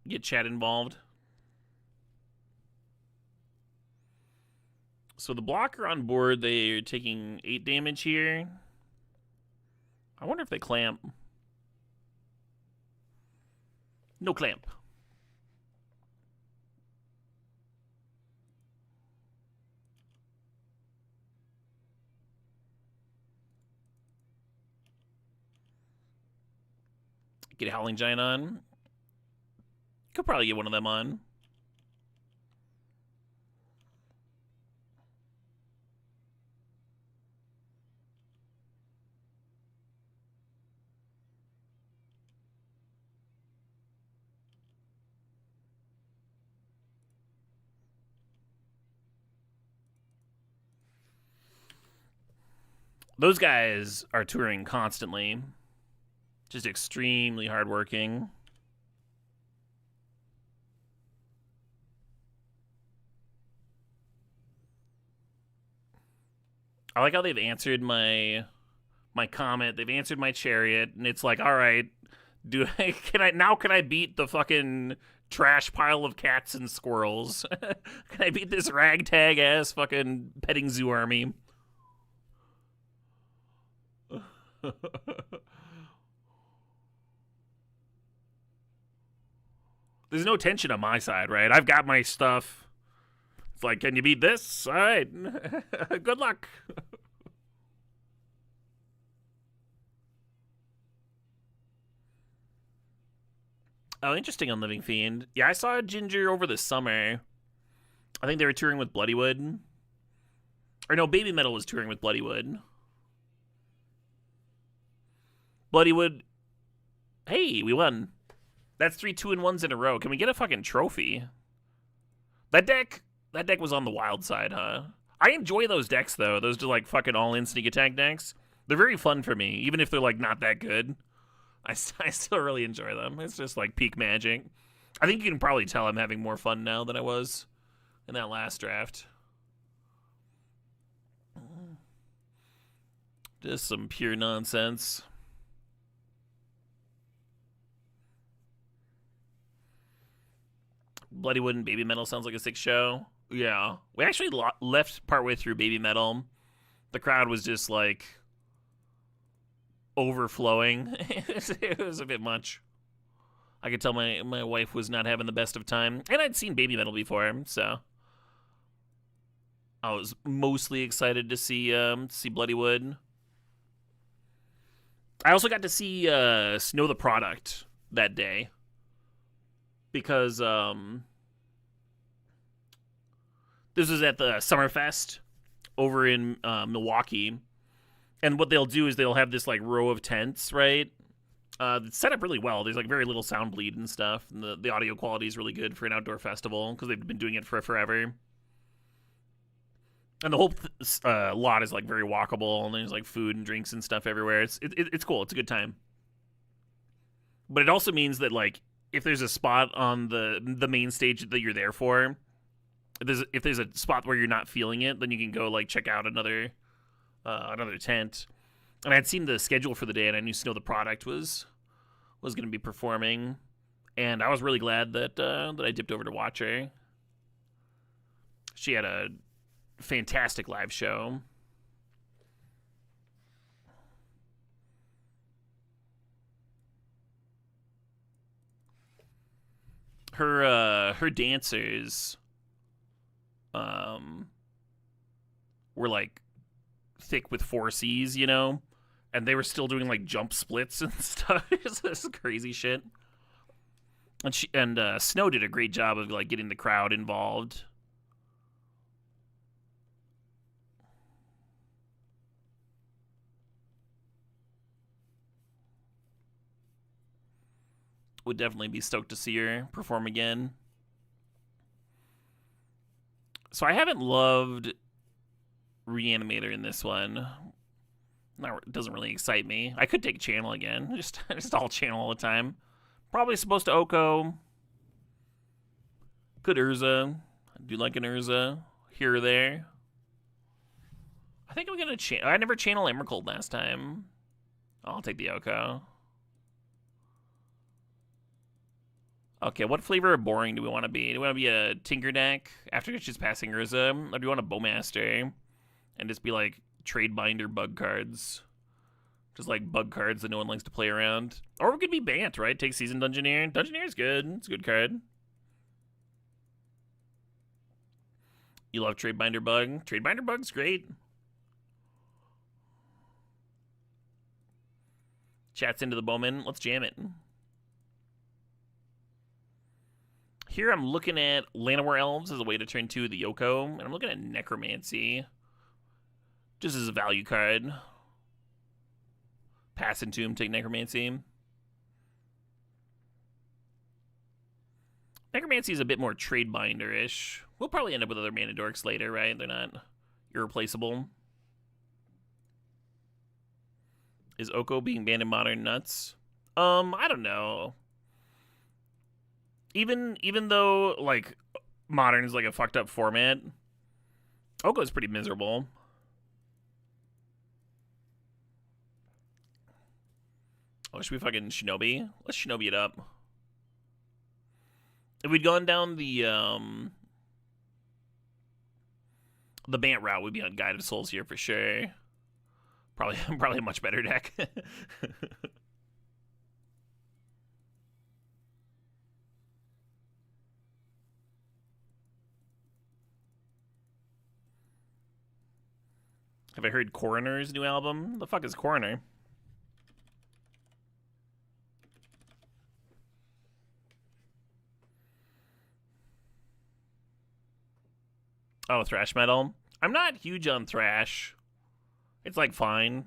get chat involved. So the blocker on board, they're taking 8 damage here. I wonder if they clamp. No clamp. Get a Howling Giant on. Could probably get one of them on. Those guys are touring constantly. Just extremely hardworking. I like how they've answered my comment. They've answered my chariot, and it's like, all right, can I beat the fucking trash pile of cats and squirrels? Can I beat this ragtag ass fucking petting zoo army? There's no tension on my side, right? I've got my stuff. It's like, can you beat this? All right. Good luck. Oh, interesting on Living Fiend. Yeah, I saw Ginger over the summer. I think they were touring with Bloodywood. Or no, Baby Metal was touring with Bloodywood. Bloodywood. Hey, we won. That's 3 2-1s in a row. Can we get a fucking trophy? That deck was on the wild side, huh? I enjoy those decks, though. Those are like fucking all-in sneak attack decks. They're very fun for me, even if they're like not that good. I still really enjoy them. It's just like peak Magic. I think you can probably tell I'm having more fun now than I was in that last draft. Just some pure nonsense. Bloodywood and Baby Metal sounds like a sick show. Yeah. We actually left partway through Baby Metal. The crowd was just like overflowing. It was a bit much. I could tell my wife was not having the best of time. And I'd seen Baby Metal before, so I was mostly excited to see Bloodywood. I also got to see Snow the Product that day. Because this was at the Summerfest over in Milwaukee. And what they'll do is they'll have this like row of tents, right? It's set up really well. There's like very little sound bleed and stuff. And the audio quality is really good for an outdoor festival because they've been doing it for forever. And the whole lot is like very walkable, and there's like food and drinks and stuff everywhere. It's cool. It's a good time. But it also means that like if there's a spot on the main stage that you're there for, if there's a spot where you're not feeling it, then you can go like check out another tent. And I'd seen the schedule for the day, and I knew Snow the Product was going to be performing, and I was really glad that I dipped over to watch her. She had a fantastic live show. Her dancers were like thick with 4Cs, you know, and they were still doing like jump splits and stuff. It's this crazy shit. And Snow did a great job of like getting the crowd involved. Would definitely be stoked to see her perform again. So I haven't loved Reanimator in this one. It doesn't really excite me. I could take channel again. Just all channel all the time. Probably supposed to Oko. Good Urza. I do like an Urza here or there. I think I'm gonna channel. I never channeled Emrakul last time. I'll take the Oko. Okay, what flavor of boring do we want to be? Do we want to be a Tinker deck after it's just passing Urza? Or do you want a Bowmaster and just be like trade binder bug cards? Just like bug cards that no one likes to play around. Or we could be Bant, right? Take Seasoned Dungeoneer. Dungeoneer's good. It's a good card. You love Trade Binder Bug? Trade Binder Bug's great. Chat's into the Bowman. Let's jam it. Here I'm looking at Llanowar Elves as a way to turn 2 of the Yoko, and I'm looking at Necromancy just as a value card. Pass Entomb, take Necromancy. Necromancy is a bit more trade binder-ish. We'll probably end up with other mana dorks later, right? They're not irreplaceable. Is Oko being banned in Modern nuts? I don't know. Even though like Modern is like a fucked up format, Oko is pretty miserable. Oh, should we fucking Shinobi? Let's Shinobi it up. If we'd gone down the Bant route, we'd be on Guide of Souls here for sure. Probably a much better deck. Have I heard Coroner's new album? The fuck is Coroner? Oh, thrash metal. I'm not huge on thrash. It's like fine.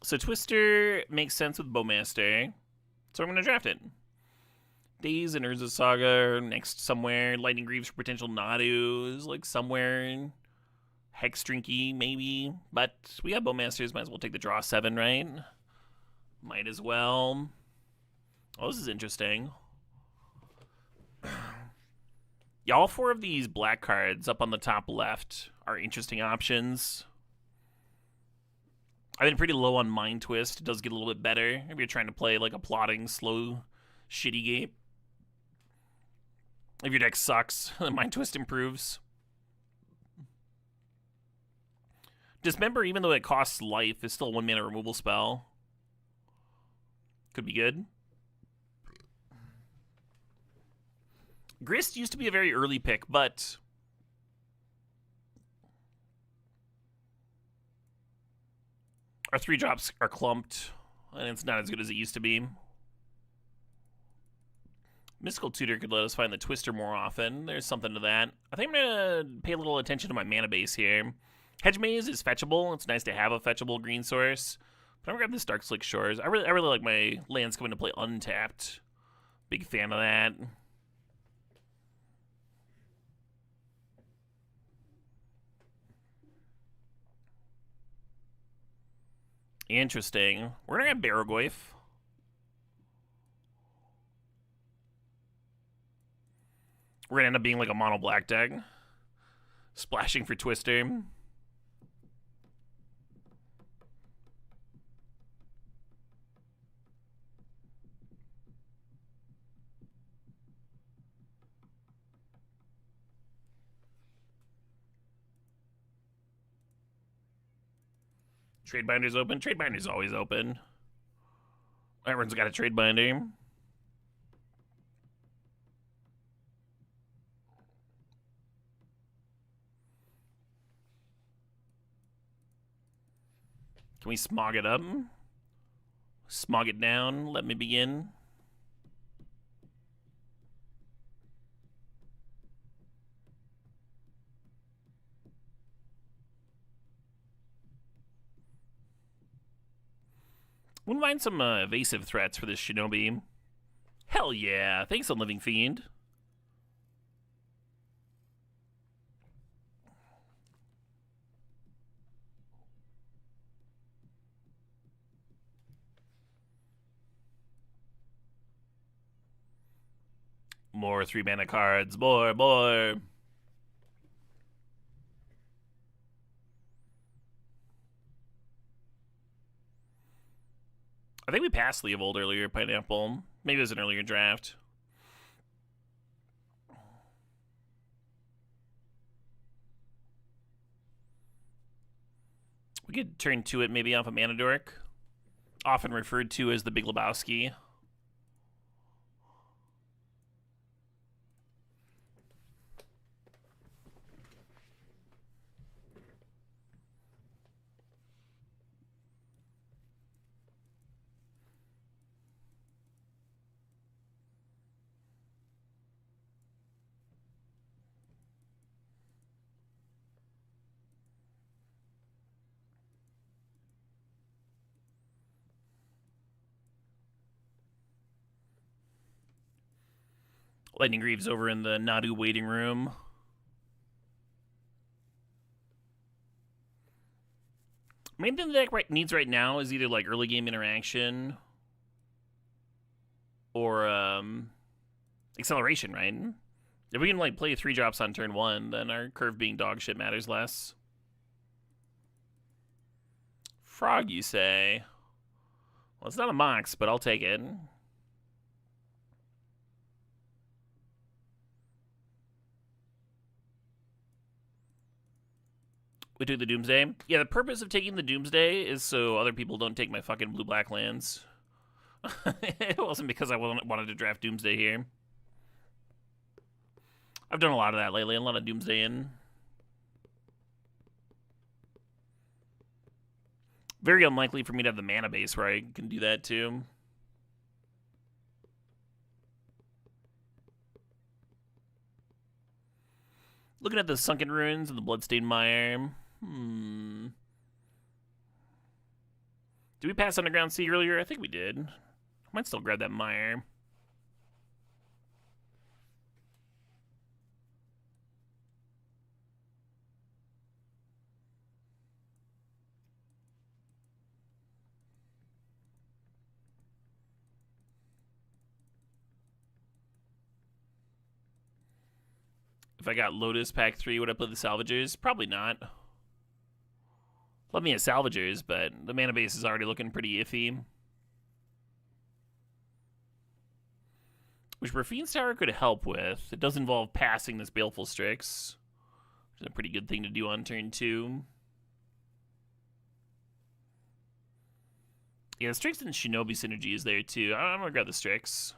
So Twister makes sense with Bowmaster, so I'm going to draft it. Days and Urza Saga are next somewhere. Lightning Greaves for potential Nadu is like somewhere. Hex Drinky, maybe. But we got Bowmasters, might as well take the draw 7, right? Might as well. Oh, this is interesting. Yeah, all 4 of these black cards up on the top left are interesting options. I've been pretty low on Mind Twist. It does get a little bit better if you're trying to play like a plotting, slow, shitty game. If your deck sucks, Mind Twist improves. Dismember, even though it costs life, is still a 1 mana removal spell. Could be good. Grist used to be a very early pick, but our 3-drops are clumped, and it's not as good as it used to be. Mystical Tutor could let us find the Twister more often. There's something to that. I think I'm going to pay a little attention to my mana base here. Hedge Maze is fetchable. It's nice to have a fetchable green source. But I'm going to grab this Dark Slick Shores. I really like my lands coming to play untapped. Big fan of that. Interesting. We're going to have Barrogoyf. We're going to end up being like a mono black deck. Splashing for Twister. Trade Binder's open. Trade Binder's always open. Everyone's got a trade binder. Can we smog it up? Smog it down. Let me begin. Wouldn't mind some evasive threats for this Shinobi. Hell yeah. Thanks, Unliving Fiend. More 3-mana cards. More. I think we passed Leovold earlier, Pineapple. Maybe it was an earlier draft. We could turn to it maybe off of Mana Dork. Often referred to as the Big Lebowski. Lightning Greaves over in the Nadu waiting room. Main thing the deck needs right now is either like early game interaction or acceleration, right? If we can like play 3 drops on turn 1, then our curve being dog shit matters less. Frog, you say? Well, it's not a Mox, but I'll take it. We took the Doomsday. Yeah, the purpose of taking the Doomsday is so other people don't take my fucking blue-black lands. It wasn't because I wanted to draft Doomsday here. I've done a lot of that lately, a lot of Doomsday in. Very unlikely for me to have the mana base where I can do that too. Looking at the Sunken Ruins and the Bloodstained Mire. Did we pass Underground Sea earlier? I think we did. I might still grab that Mire. If I got Lotus Pack 3, would I play the Salvagers? Probably not. Love me a Salvagers, but the mana base is already looking pretty iffy. Which Raffine's Tower could help with. It does involve passing this Baleful Strix, which is a pretty good thing to do on turn 2. Yeah, the Strix and Shinobi synergy is there too. I'm gonna grab the Strix.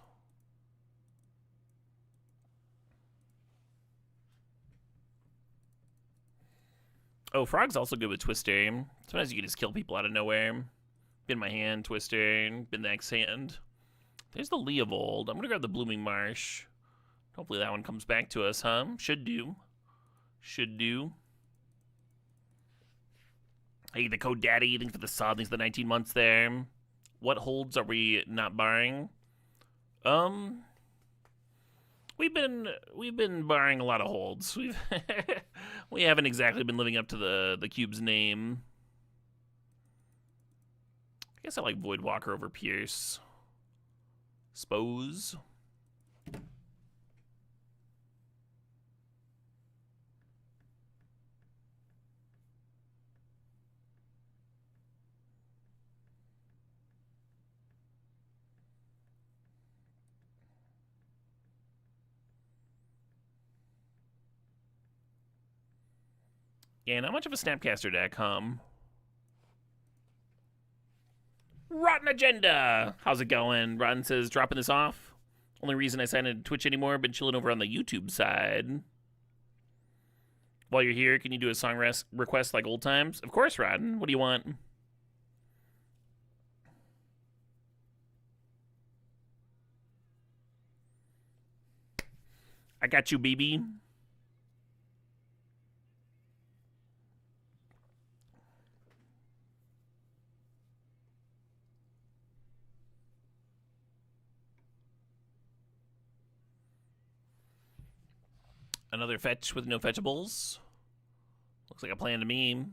Oh, Frog's also good with Twister. Sometimes you can just kill people out of nowhere. Bin my hand, Twister, bin the next hand. There's the Leovold. I'm gonna grab the Blooming Marsh. Hopefully that one comes back to us, huh? Should do. Should do. Hey, the Code Daddy, thanks for the sod, thanks for the 19 months there. What holds are we not barring? We've been barring a lot of holds. We haven't exactly been living up to the cube's name. I guess I like Voidwalker over Pierce. Suppose. Yeah, not much of a Snapcaster deck, huh? Rotten Agenda! How's it going? Rotten says, dropping this off. Only reason I signed into Twitch anymore, been chilling over on the YouTube side. While you're here, can you do a song request like old times? Of course, Rotten. What do you want? I got you, baby. Another fetch with no fetchables. Looks like a plan to me.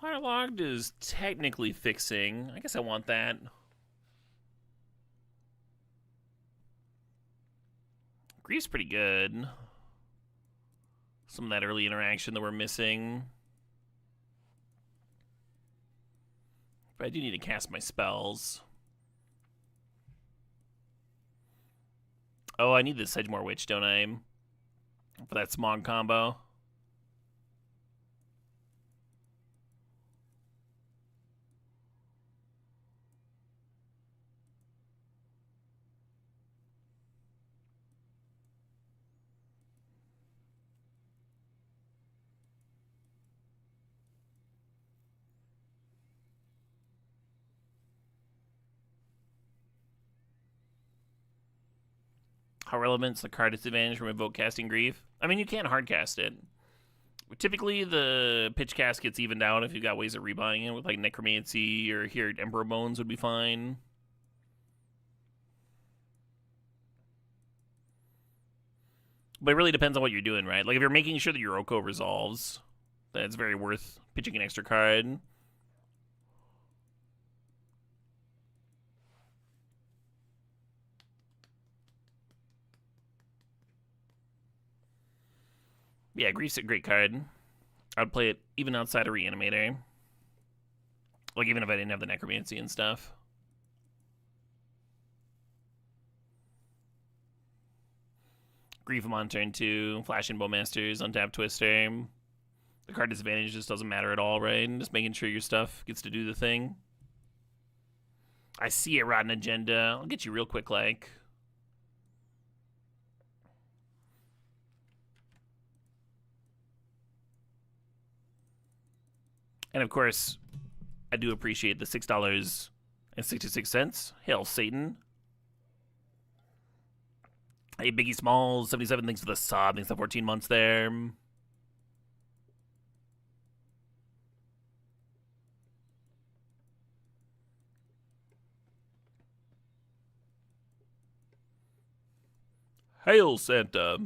Waterlogged is technically fixing. I guess I want that. Grief's pretty good. Some of that early interaction that we're missing. But I do need to cast my spells. Oh, I need this Sedgemoor Witch, don't I? For that Smog combo. How relevant's the card disadvantage from Evoke casting Grief? I mean, you can't hardcast it. Typically, the pitch cast gets evened out if you've got ways of rebuying it with like Necromancy or here Emperor Bones would be fine. But it really depends on what you're doing, right? Like if you're making sure that your Oko resolves, then it's very worth pitching an extra card. Yeah, Grief's a great card. I'd play it even outside of Reanimator. Like, even if I didn't have the Necromancy and stuff. Grief him on turn 2. Flash and Bowmasters, untap Twister. The card disadvantage just doesn't matter at all, right? And just making sure your stuff gets to do the thing. I see it, Rotten Agenda. I'll get you real quick, like. And of course, I do appreciate the $6.66. Hail Satan. Hey, Biggie Smalls, 77, thanks for the sub. Thanks for 14 months there. Hail Santa.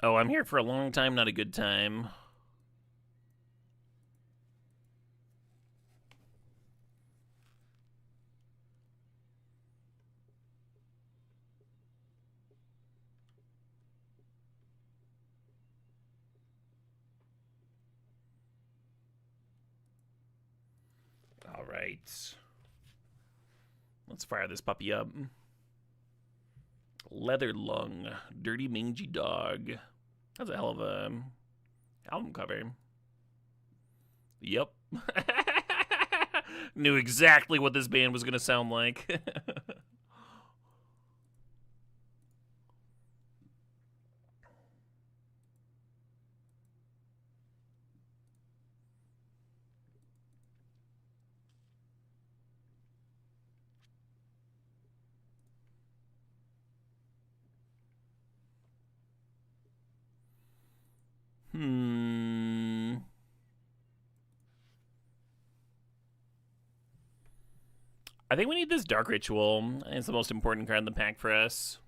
Oh, I'm here for a long time, not a good time. All right. Let's fire this puppy up. Leather Lung, Dirty Mangy Dog. That's a hell of a album cover. Yep. Knew exactly what this band was going to sound like. I think we need this Dark Ritual. It's the most important card in the pack for us.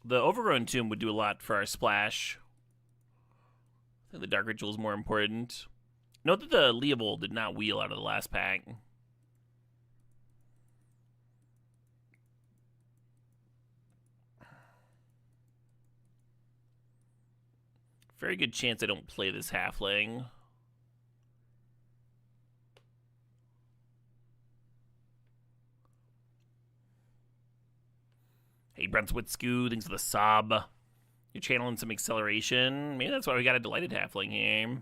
The Overgrown Tomb would do a lot for our splash. I think the Dark Ritual is more important. Note that the Leovold did not wheel out of the last pack. Very good chance I don't play this halfling. Hey, Brunswitzku, thanks for the sub. You're channeling some acceleration. Maybe that's why we got a Delighted Halfling here.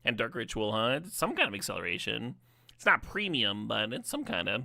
And Dark Ritual, huh? It's some kind of acceleration. It's not premium, but it's some kind of.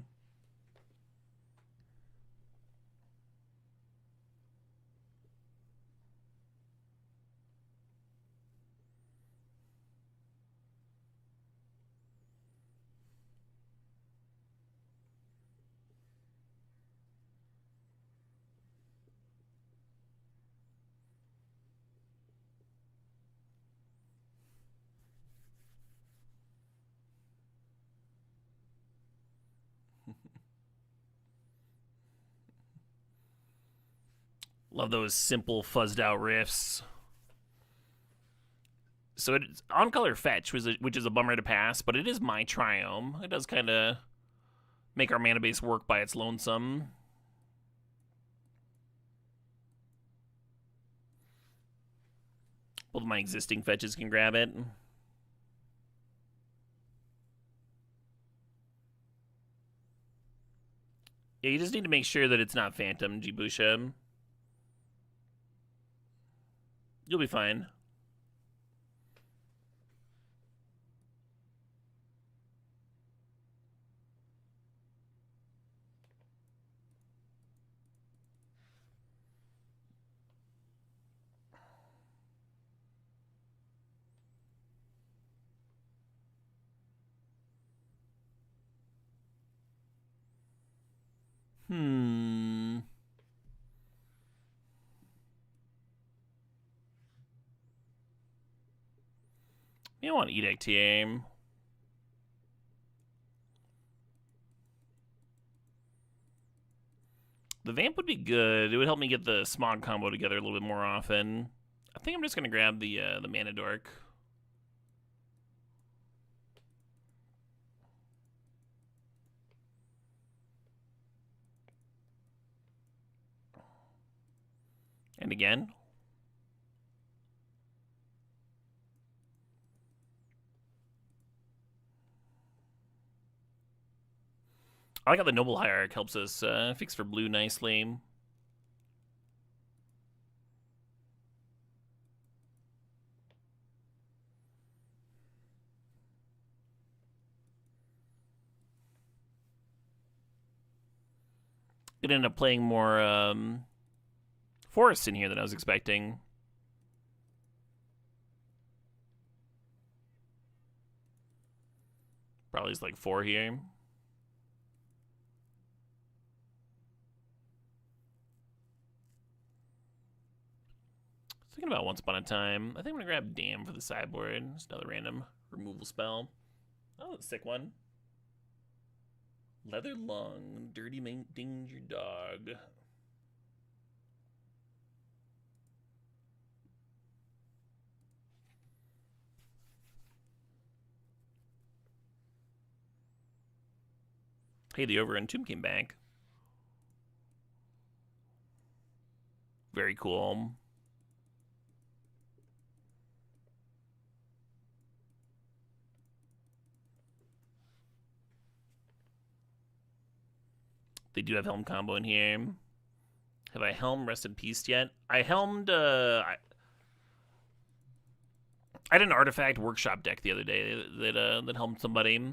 Love those simple, fuzzed out riffs. So it's on color fetch, which is a bummer to pass, but it is my Triome. It does kind of make our mana base work by its lonesome. Both of my existing fetches can grab it. Yeah, you just need to make sure that it's not Phantom, Jibusha. You'll be fine. You don't want Edict here. The Vamp would be good. It would help me get the Smog combo together a little bit more often. I think I'm just going to grab the Mana Dork. And again. I like how the Noble Hierarch helps us fix for blue nicely. It ended up playing more forests in here than I was expecting. Probably just like 4 here. Thinking about Once Upon a Time. I think I'm gonna grab Damn for the sideboard. Just another random removal spell. Oh, that's a sick one. Leather Lung, Dirty Danger Dog. Hey, the Overrun Tomb came back. Very cool. They do have Helm combo in here. Have I Helm Rest in Peace yet? I helmed, I had an Artifact Workshop deck the other day that helmed somebody.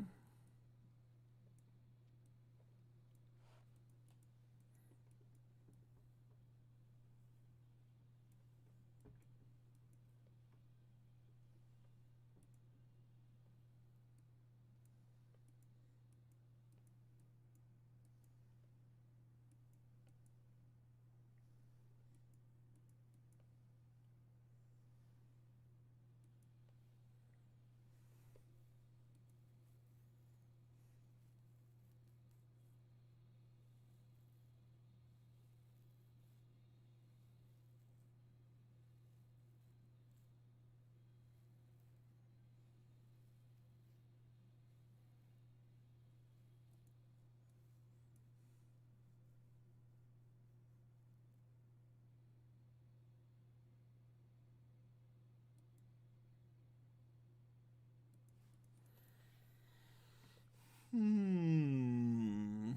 Hmm.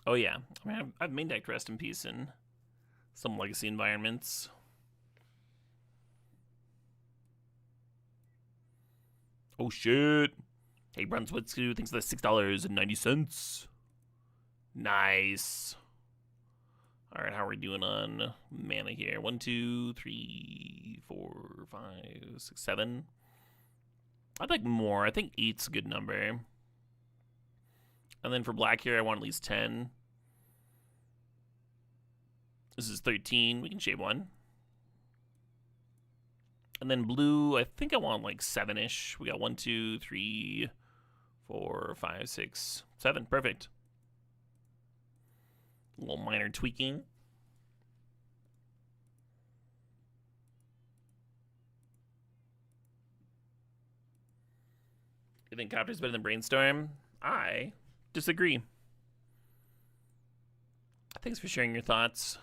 Oh yeah, I mean, I've main decked Rest in Peace in some legacy environments. Oh shit! Hey Brunswick, thanks for the $6.90. Nice. All right, how are we doing on mana here? 1, 2, 3, 4, 5, 6, 7. I'd like more. I think 8's a good number. And then for black here, I want at least 10. This is 13. We can shave one. And then blue, I think I want like 7-ish. We got 1, 2, 3, 4, 5, 6, 7. Perfect. A little minor tweaking. You think Copter's better than Brainstorm? I disagree. Thanks for sharing your thoughts.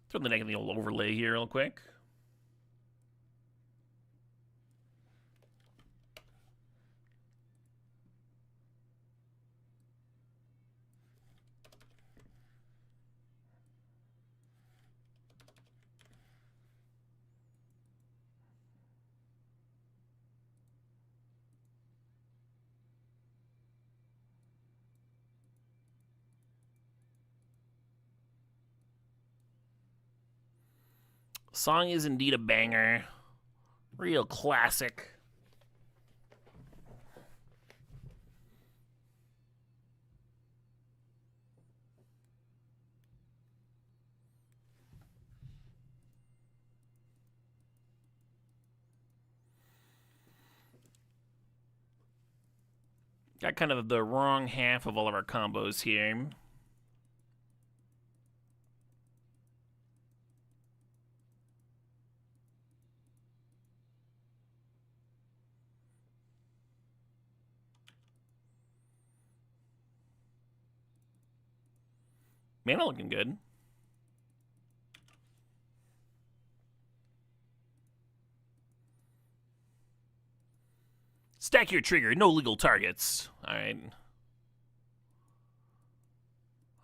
Throw the neck in the old overlay here real quick. Song is indeed a banger. Real classic. Got kind of the wrong half of all of our combos here. Mana looking good. Stack your trigger, no legal targets. Alright.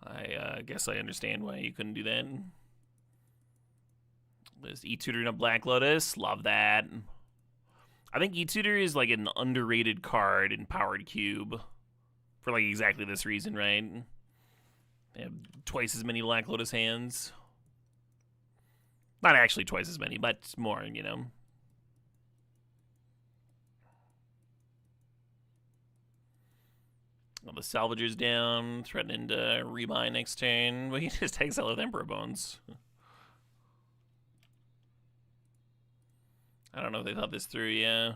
I guess I understand why you couldn't do that. There's E-Tutor and a Black Lotus. Love that. I think E-Tutor is like an underrated card in Powered Cube. For like exactly this reason, right? They have twice as many Black Lotus hands. Not actually twice as many, but more, you know. Well, the Salvager's down, threatening to rebuy next turn. But he just exile with Emperor Bones. I don't know if they thought this through, yeah.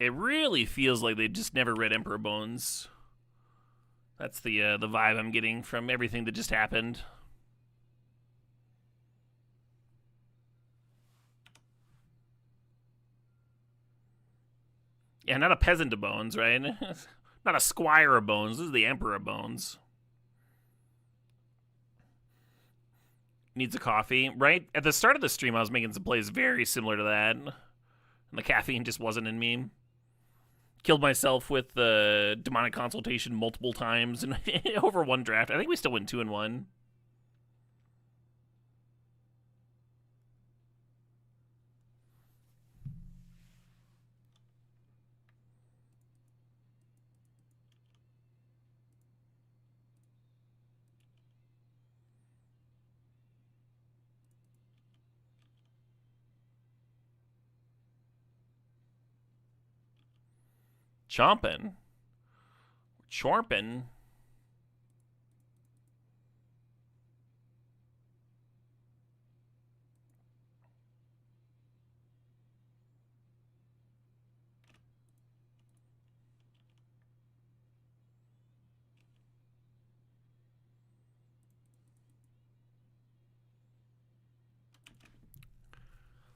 It really feels like they just never read Emperor Bones. That's the vibe I'm getting from everything that just happened. Yeah, not a peasant of Bones, right? Not a squire of Bones. This is the Emperor of Bones. Needs a coffee, right? At the start of the stream, I was making some plays very similar to that. And the caffeine just wasn't in me. Killed myself with the demonic consultation multiple times and over one draft. I think we still went 2-1. Chomping. Chorping.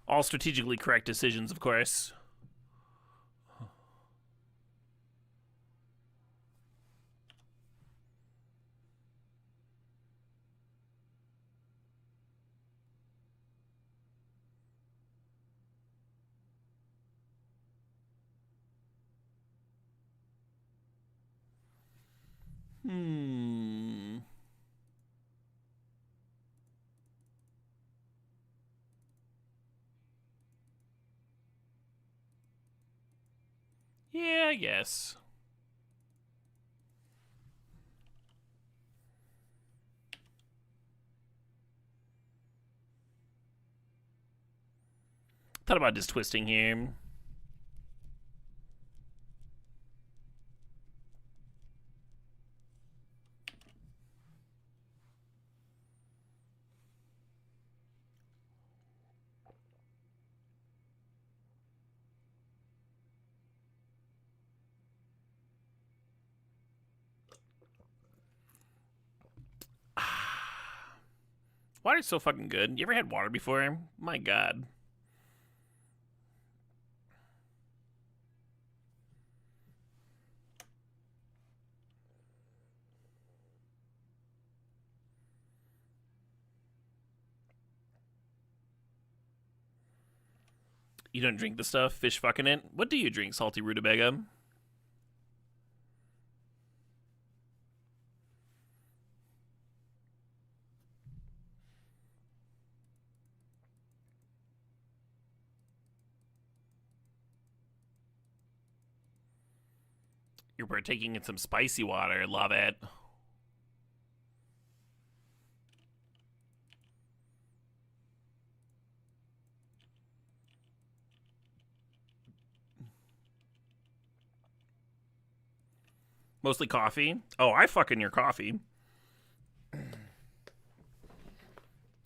All strategically correct decisions, of course. Yeah, I guess. Thought about just twisting here. Water's so fucking good. You ever had water before? My god. You don't drink the stuff? Fish fucking it? What do you drink, salty rutabaga? You're partaking in some spicy water. Love it. Mostly coffee. Oh, I fucking your coffee.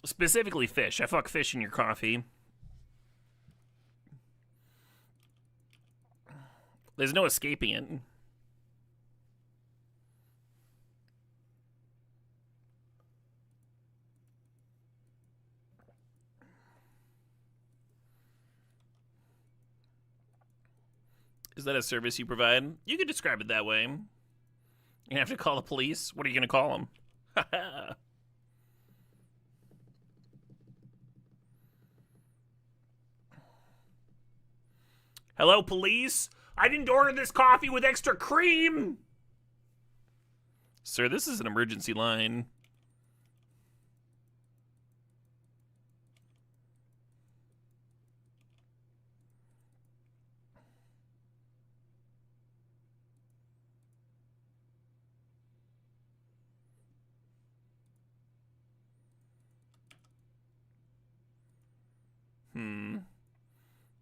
Specifically fish. I fuck fish in your coffee. There's no escaping it. Is that a service you provide? You could describe it that way. You have to call the police? What are you going to call them? Hello, police? I didn't order this coffee with extra cream! Sir, this is an emergency line.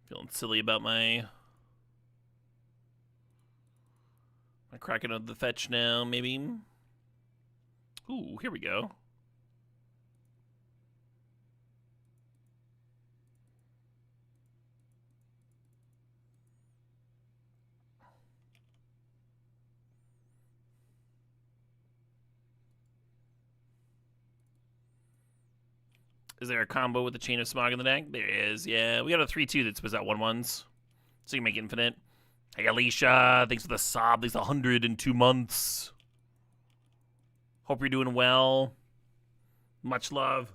Feeling silly about my cracking of the fetch now, maybe. Ooh, here we go. Is there a combo with the Chain of Smog in the deck? There is, yeah. We got a 3-2 that spits out 1/1s. So you can make infinite. Hey, Alicia, thanks for the sob. Thanks 102 months. Hope you're doing well. Much love.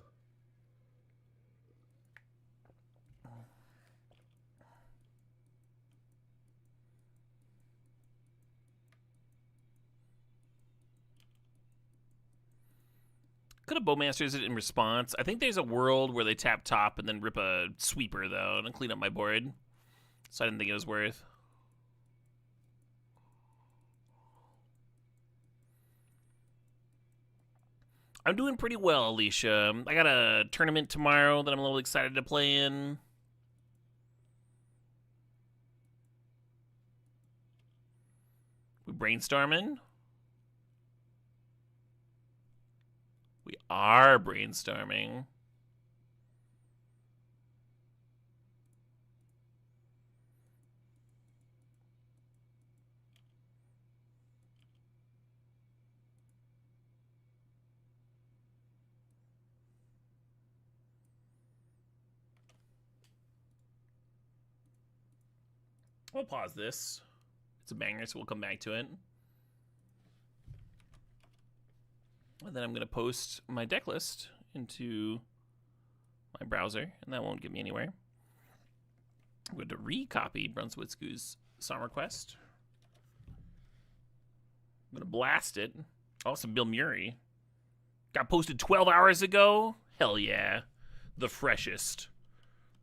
Could have Bowmasters it in response. I think there's a world where they tap top and then rip a sweeper, though, and clean up my board. So I didn't think it was worth. I'm doing pretty well, Alicia. I got a tournament tomorrow that I'm a little excited to play in. brainstorming? We are brainstorming. We'll pause this. It's a banger, so we'll come back to it. And then I'm going to post my deck list into my browser, and that won't get me anywhere. I'm going to recopy Brunswitzku's Summer Quest. I'm going to blast it. Also, Bill Murray. Got posted 12 hours ago? Hell yeah. The freshest.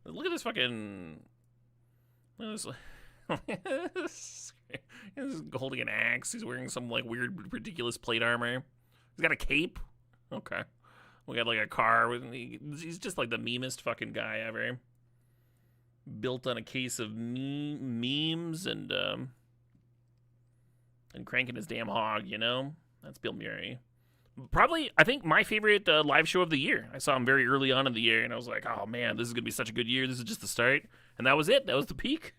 Look at this fucking... Look at this. He's holding an axe. He's wearing some like weird, ridiculous plate armor. He's got a cape. Okay. We got like a car. He's just like the memest fucking guy ever. Built on a case of memes and cranking his damn hog, you know? That's Bill Murray. Probably, I think, my favorite live show of the year. I saw him very early on in the year, and I was like, oh man, this is going to be such a good year. This is just the start. And that was it. That was the peak.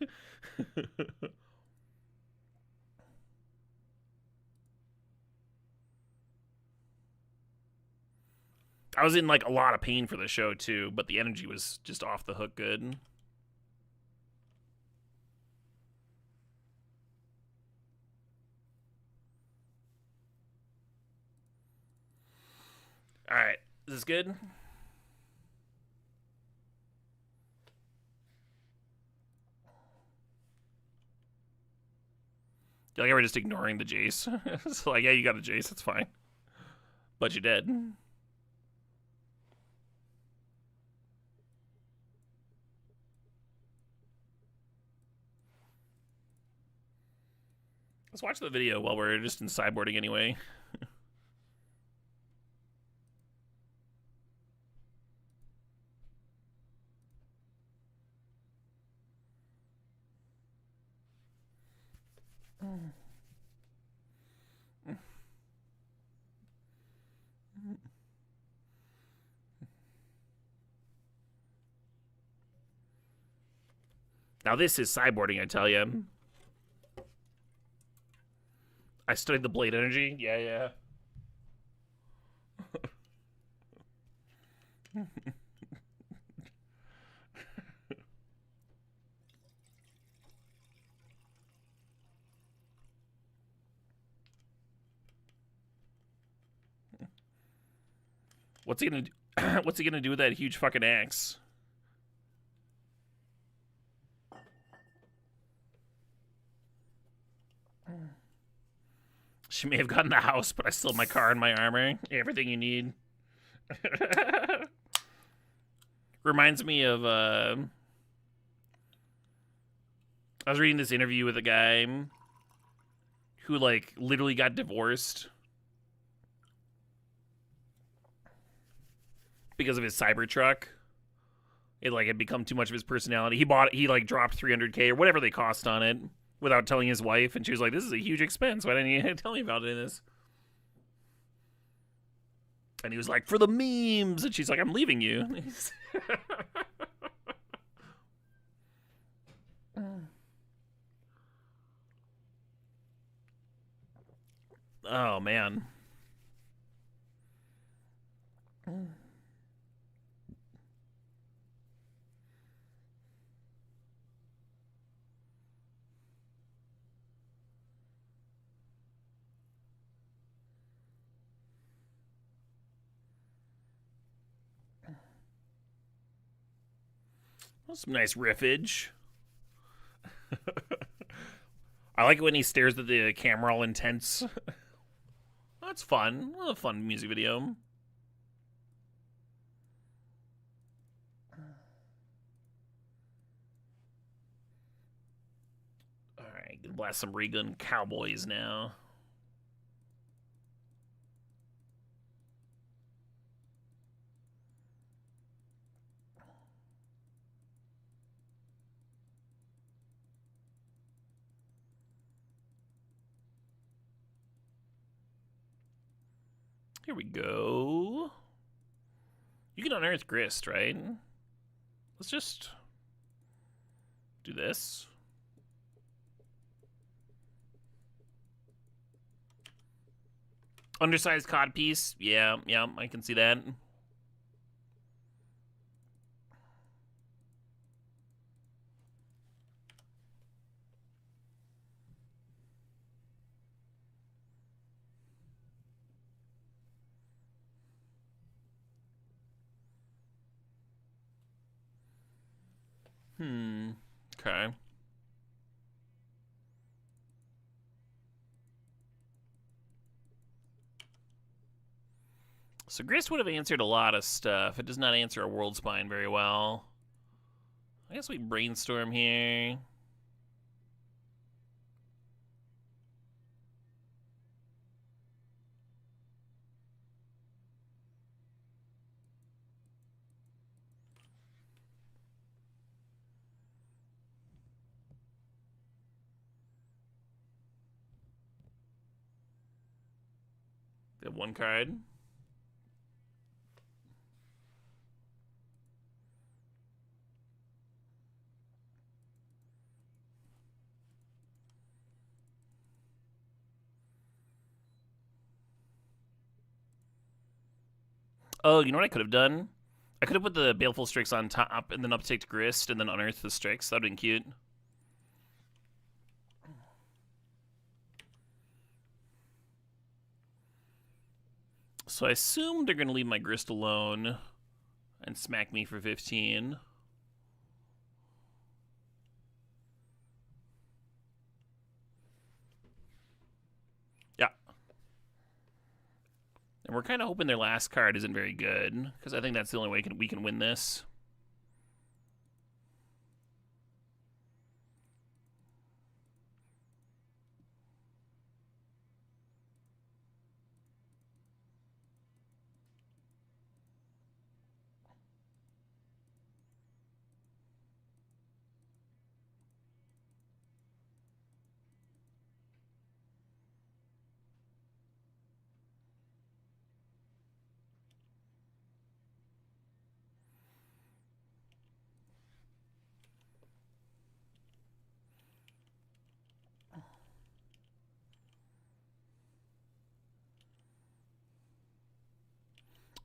I was in like a lot of pain for the show too, but the energy was just off the hook good. All right, is this good? Like, I were just ignoring the Jace. It's like, yeah, you got a Jace, it's fine. But you did. Let's watch the video while we're just in sideboarding anyway. Now this is sideboarding, I tell you. I studied the blade energy. Yeah. What's he gonna do? What's he gonna do with that huge fucking axe? She may have gotten the house, but I still have my car and my armor. Everything you need. Reminds me of, I was reading this interview with a guy who, like, literally got divorced because of his Cybertruck. It, like, had become too much of his personality. He like, dropped $300K or whatever they cost on it without telling his wife, and she was like, this is a huge expense. Why didn't you tell me about it in this? And he was like, for the memes. And she's like, I'm leaving you. Oh, man. Some nice riffage. I like it when he stares at the camera all intense. That's fun. A fun music video. Alright, gonna blast some Ray Gun Cowboys now. Here we go. You can unearth Grist, right? Let's just do this. Undersized codpiece. Yeah, I can see that. Okay. So Grist would have answered a lot of stuff. It does not answer a World Spine very well. I guess we brainstorm here. They have one card. Oh, you know what I could have done? I could have put the Baleful Strix on top and then upticked Grist and then unearthed the Strix. That would have been cute. So I assume they're going to leave my Grist alone and smack me for 15. Yeah. And we're kind of hoping their last card isn't very good, because I think that's the only way we can win this.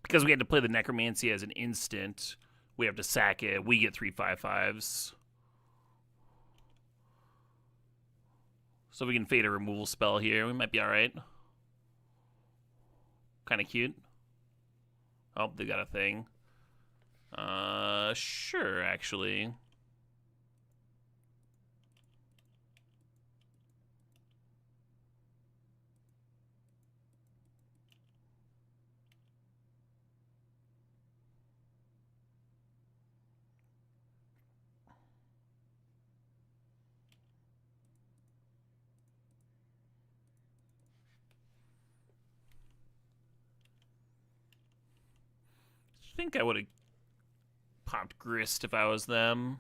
Because we had to play the Necromancy as an instant, we have to sack it. We get 3/5/5s. So we can fade a removal spell here. We might be alright. Kind of cute. Oh, they got a thing. Sure, actually. I think I would have popped Grist if I was them.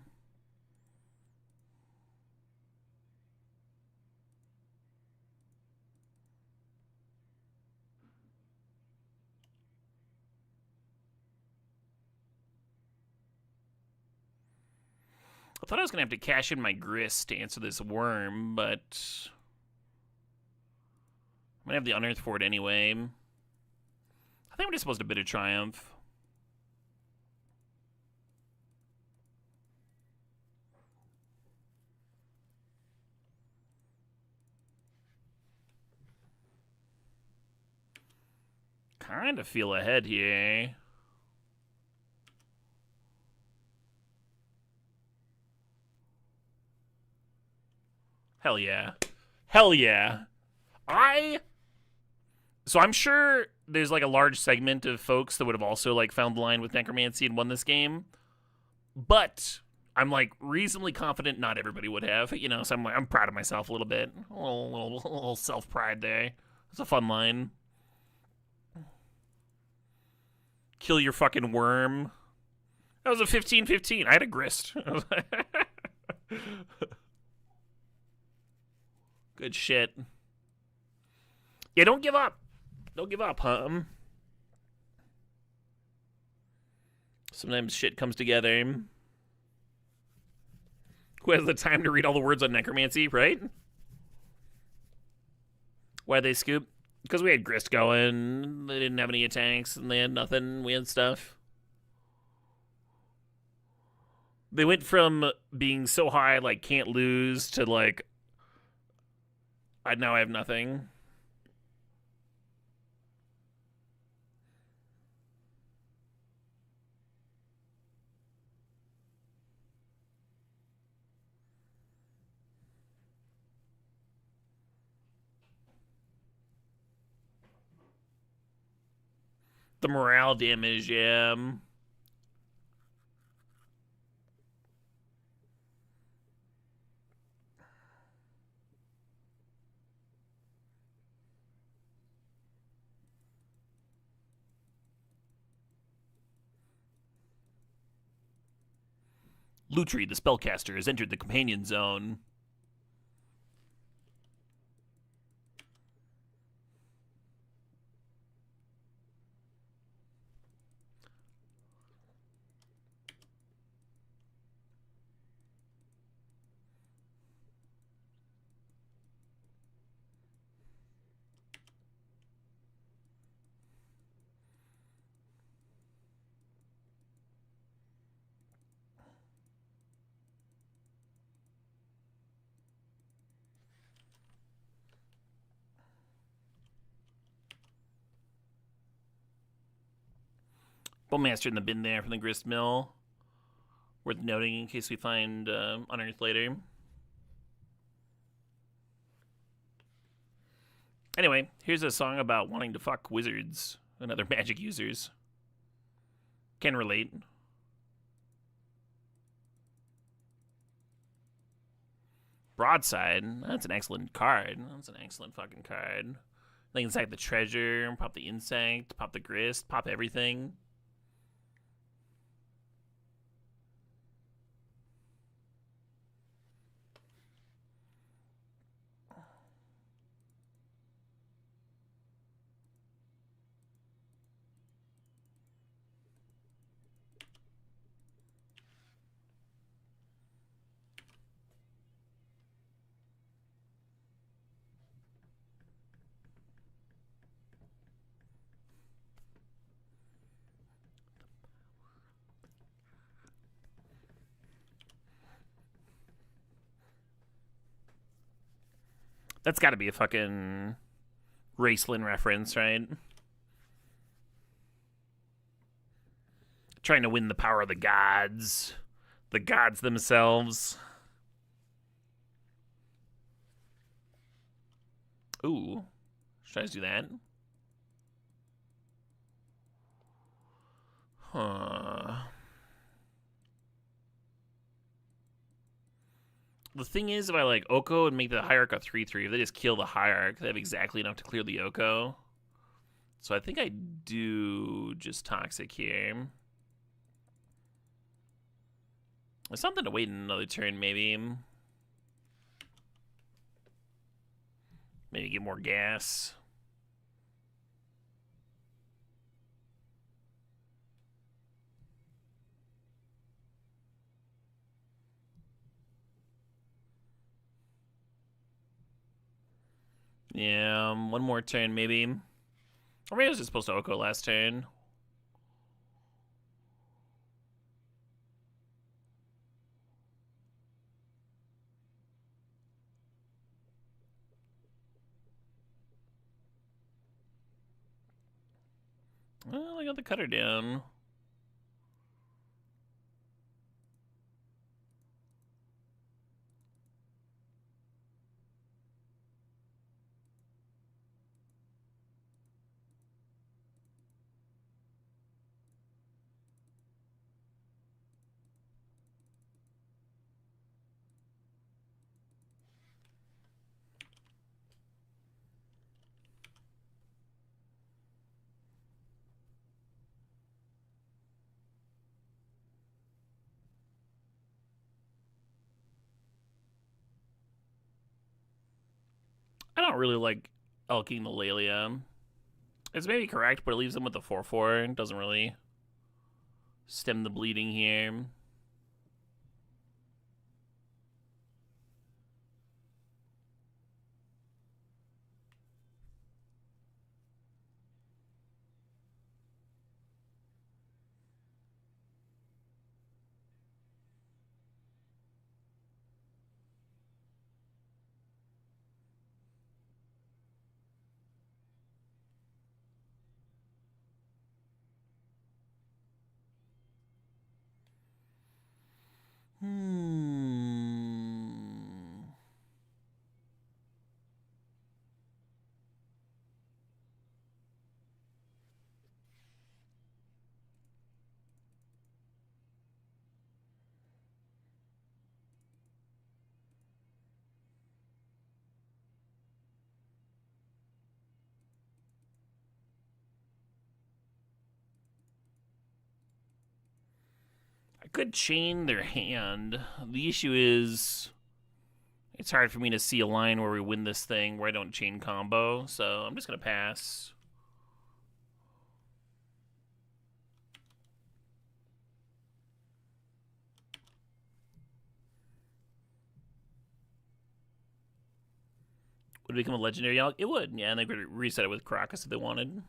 I thought I was going to have to cash in my Grist to answer this worm, but I'm going to have the Unearth for it anyway. I think we're just supposed to Bit of Triumph. Kind of feel ahead here. Hell yeah. Hell yeah. So I'm sure there's like a large segment of folks that would have also like found the line with Necromancy and won this game. But I'm like reasonably confident not everybody would have, you know, so I'm proud of myself a little bit. A little self-pride there. It's a fun line. Kill your fucking worm. That was a 15-15. I had a Grist. Good shit. Yeah, don't give up. Don't give up, huh? Sometimes shit comes together. Who has the time to read all the words on necromancy, right? Why'd they scoop? Because we had Grist going. They didn't have any attacks, and they had nothing. We had stuff. They went from being so high, like, can't lose, to, like, now I have nothing. The morale damage, yeah. Lutri, the spellcaster, has entered the companion zone. Bowmaster in the bin there from the grist mill. Worth noting in case we find Unearth later. Anyway, here's a song about wanting to fuck wizards and other magic users. Can relate. Broadside. That's an excellent card. That's an excellent fucking card. Like inside the treasure, pop the insect, pop the grist, pop everything. That's got to be a fucking Raceland reference, right? Trying to win the power of the gods themselves. Ooh, should I just do that? Huh. The thing is, if I like Oko and make the Hierarch a 3/3, if they just kill the Hierarch, they have exactly enough to clear the Oko. So I think I do just Toxic here. There's something to wait another turn, maybe. Maybe get more gas. Yeah, one more turn, maybe. Or maybe I was just supposed to Oko last turn. Well, I got the cutter down. I don't really like Elking the Lelia. It's maybe correct, but it leaves them with the 4/4. It doesn't really Stem the bleeding here. I could chain their hand. The issue is it's hard for me to see a line where we win this thing where I don't chain combo, so I'm just going to pass. Would it become a legendary elk? It would, yeah, and they could reset it with Crocus if they wanted.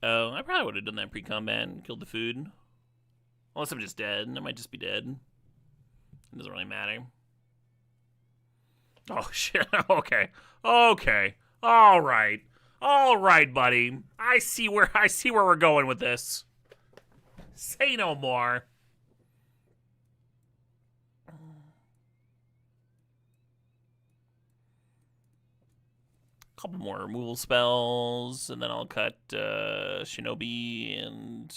Oh, I probably would have done that pre-combat and killed the food. Unless I'm just dead. I might just be dead. It doesn't really matter. Oh, shit. Okay. Okay. All right. All right, buddy. I see where we're going with this. Say no more. Couple more removal spells, and then I'll cut Shinobi and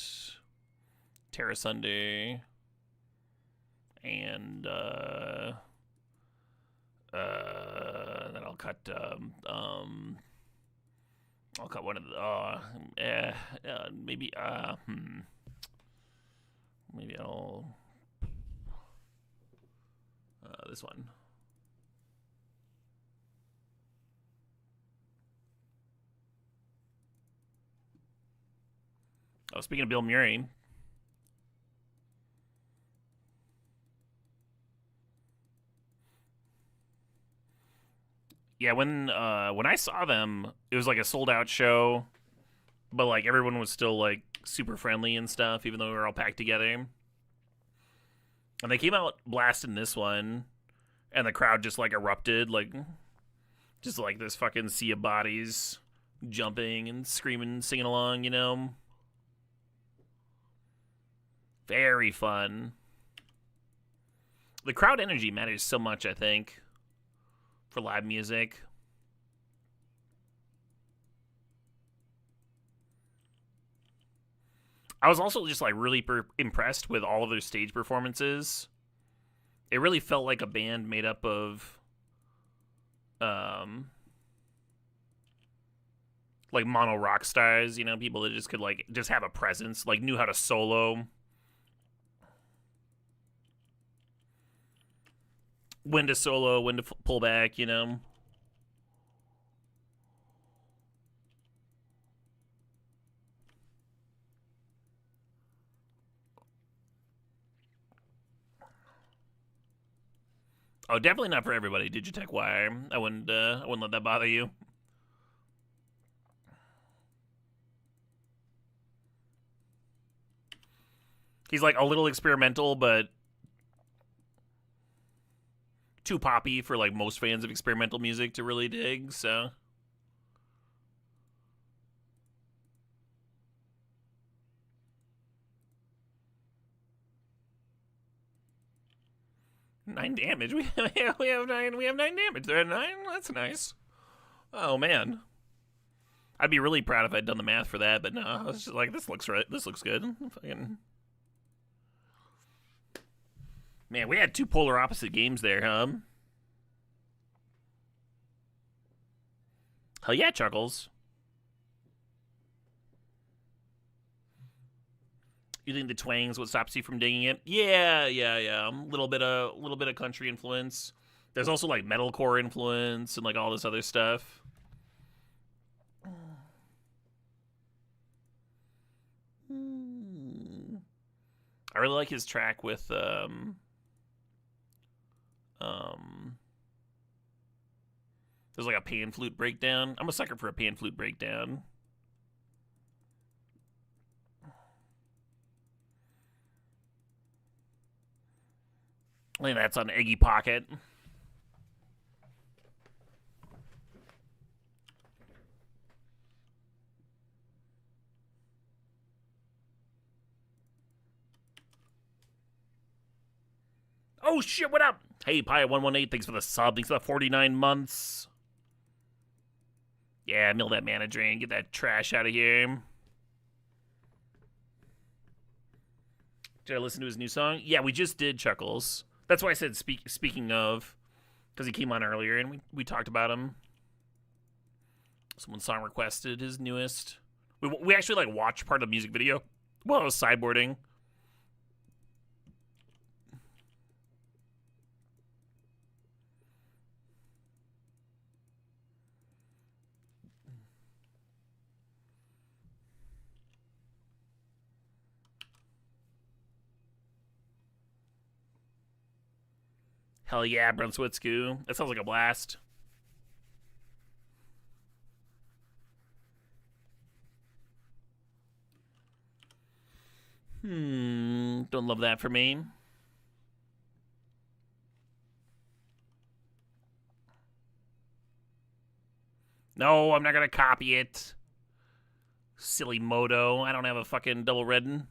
Terra Sunder, and then I'll cut one of the maybe maybe I'll this one. Oh, speaking of Bill Murray. Yeah, when I saw them, it was like a sold out show, but like everyone was still like super friendly and stuff, even though we were all packed together. And they came out blasting this one, and the crowd just like erupted, like just like this fucking sea of bodies jumping and screaming, singing along, you know. Very fun. The crowd energy matters so much, I think, for live music. I was also just like really impressed with all of their stage performances. It really felt like a band made up of like mono rock stars, you know, people that just could like just have a presence, like knew how to solo, when to solo, when to pull back, you know. Oh, definitely not for everybody. Digitech Wire. I wouldn't let that bother you. He's like a little experimental, but too poppy for like most fans of experimental music to really dig, so. Nine damage. We have nine damage. They're at 9. That's nice. Oh man, I'd be really proud if I'd done the math for that, but no, I was just like, this looks right. This looks good. Fucking man, we had two polar opposite games there, huh? Hell yeah, Chuckles. You think the twang's what stops you from digging it? Yeah. A little bit of country influence. There's also like metalcore influence and like all this other stuff. I really like his track with um there's like a pan flute breakdown. I'm a sucker for a pan flute breakdown. I think that's on Eggy Pocket. Oh shit, what up? Hey, Pi118, thanks for the sub. Thanks for the 49 months. Yeah, mill that mana drain. Get that trash out of here. Did I listen to his new song? Yeah, we just did, Chuckles. That's why I said speaking of, because he came on earlier and we talked about him. Someone song requested his newest. We actually like watched part of the music video while I was sideboarding. Hell yeah, Brunswitzku. That sounds like a blast. Don't love that for me. No, I'm not gonna copy it. Silly Moto. I don't have a fucking double redden.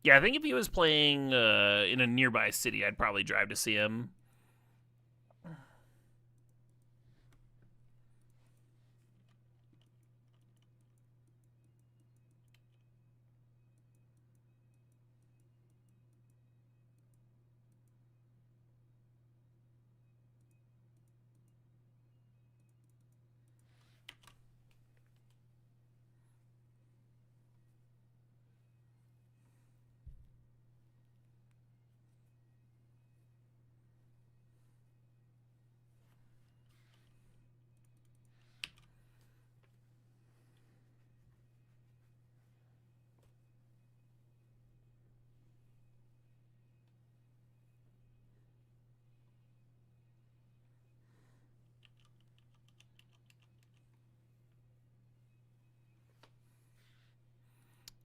Yeah, I think if he was playing in a nearby city, I'd probably drive to see him.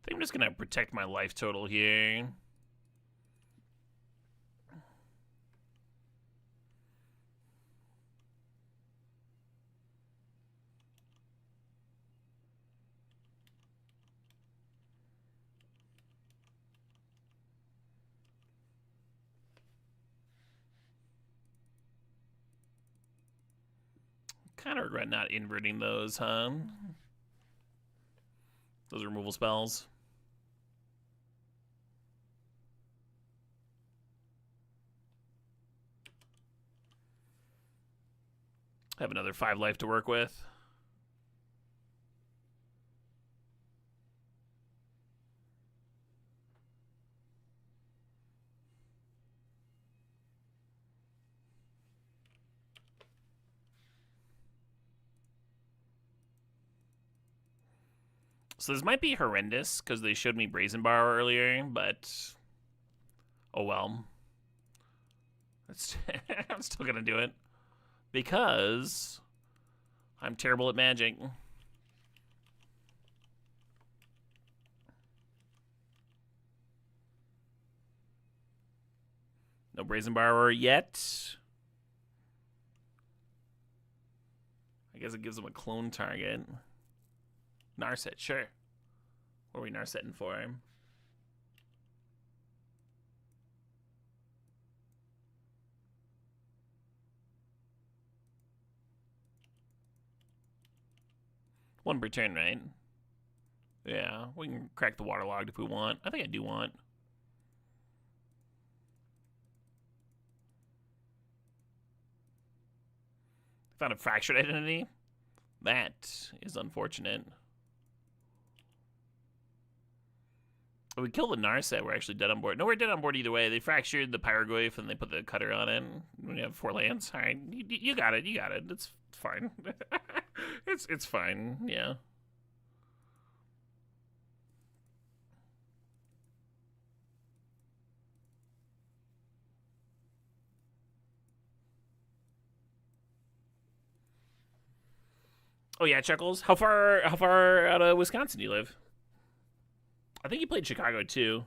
I think I'm just gonna protect my life total here. Kind of regret not inverting those, huh? Those removal spells. I have another 5 life to work with. So this might be horrendous because they showed me Brazen Bar earlier, but oh well. I'm still gonna do it because I'm terrible at magic. No Brazen Borrower yet. I guess it gives him a clone target. Narset, sure. What are we Narsetting for him? One per turn, right? Yeah, we can crack the waterlogged if we want. I think I do want. Found a fractured identity. That is unfortunate. If we kill the Narset, we're actually dead on board. No, we're dead on board either way. They fractured the Pyrogoyf and they put the cutter on it. We have 4 lands. All right, you got it. You got it. It's fine. it's fine. Yeah. Oh yeah, Chuckles. How far out of Wisconsin do you live? I think you played Chicago too.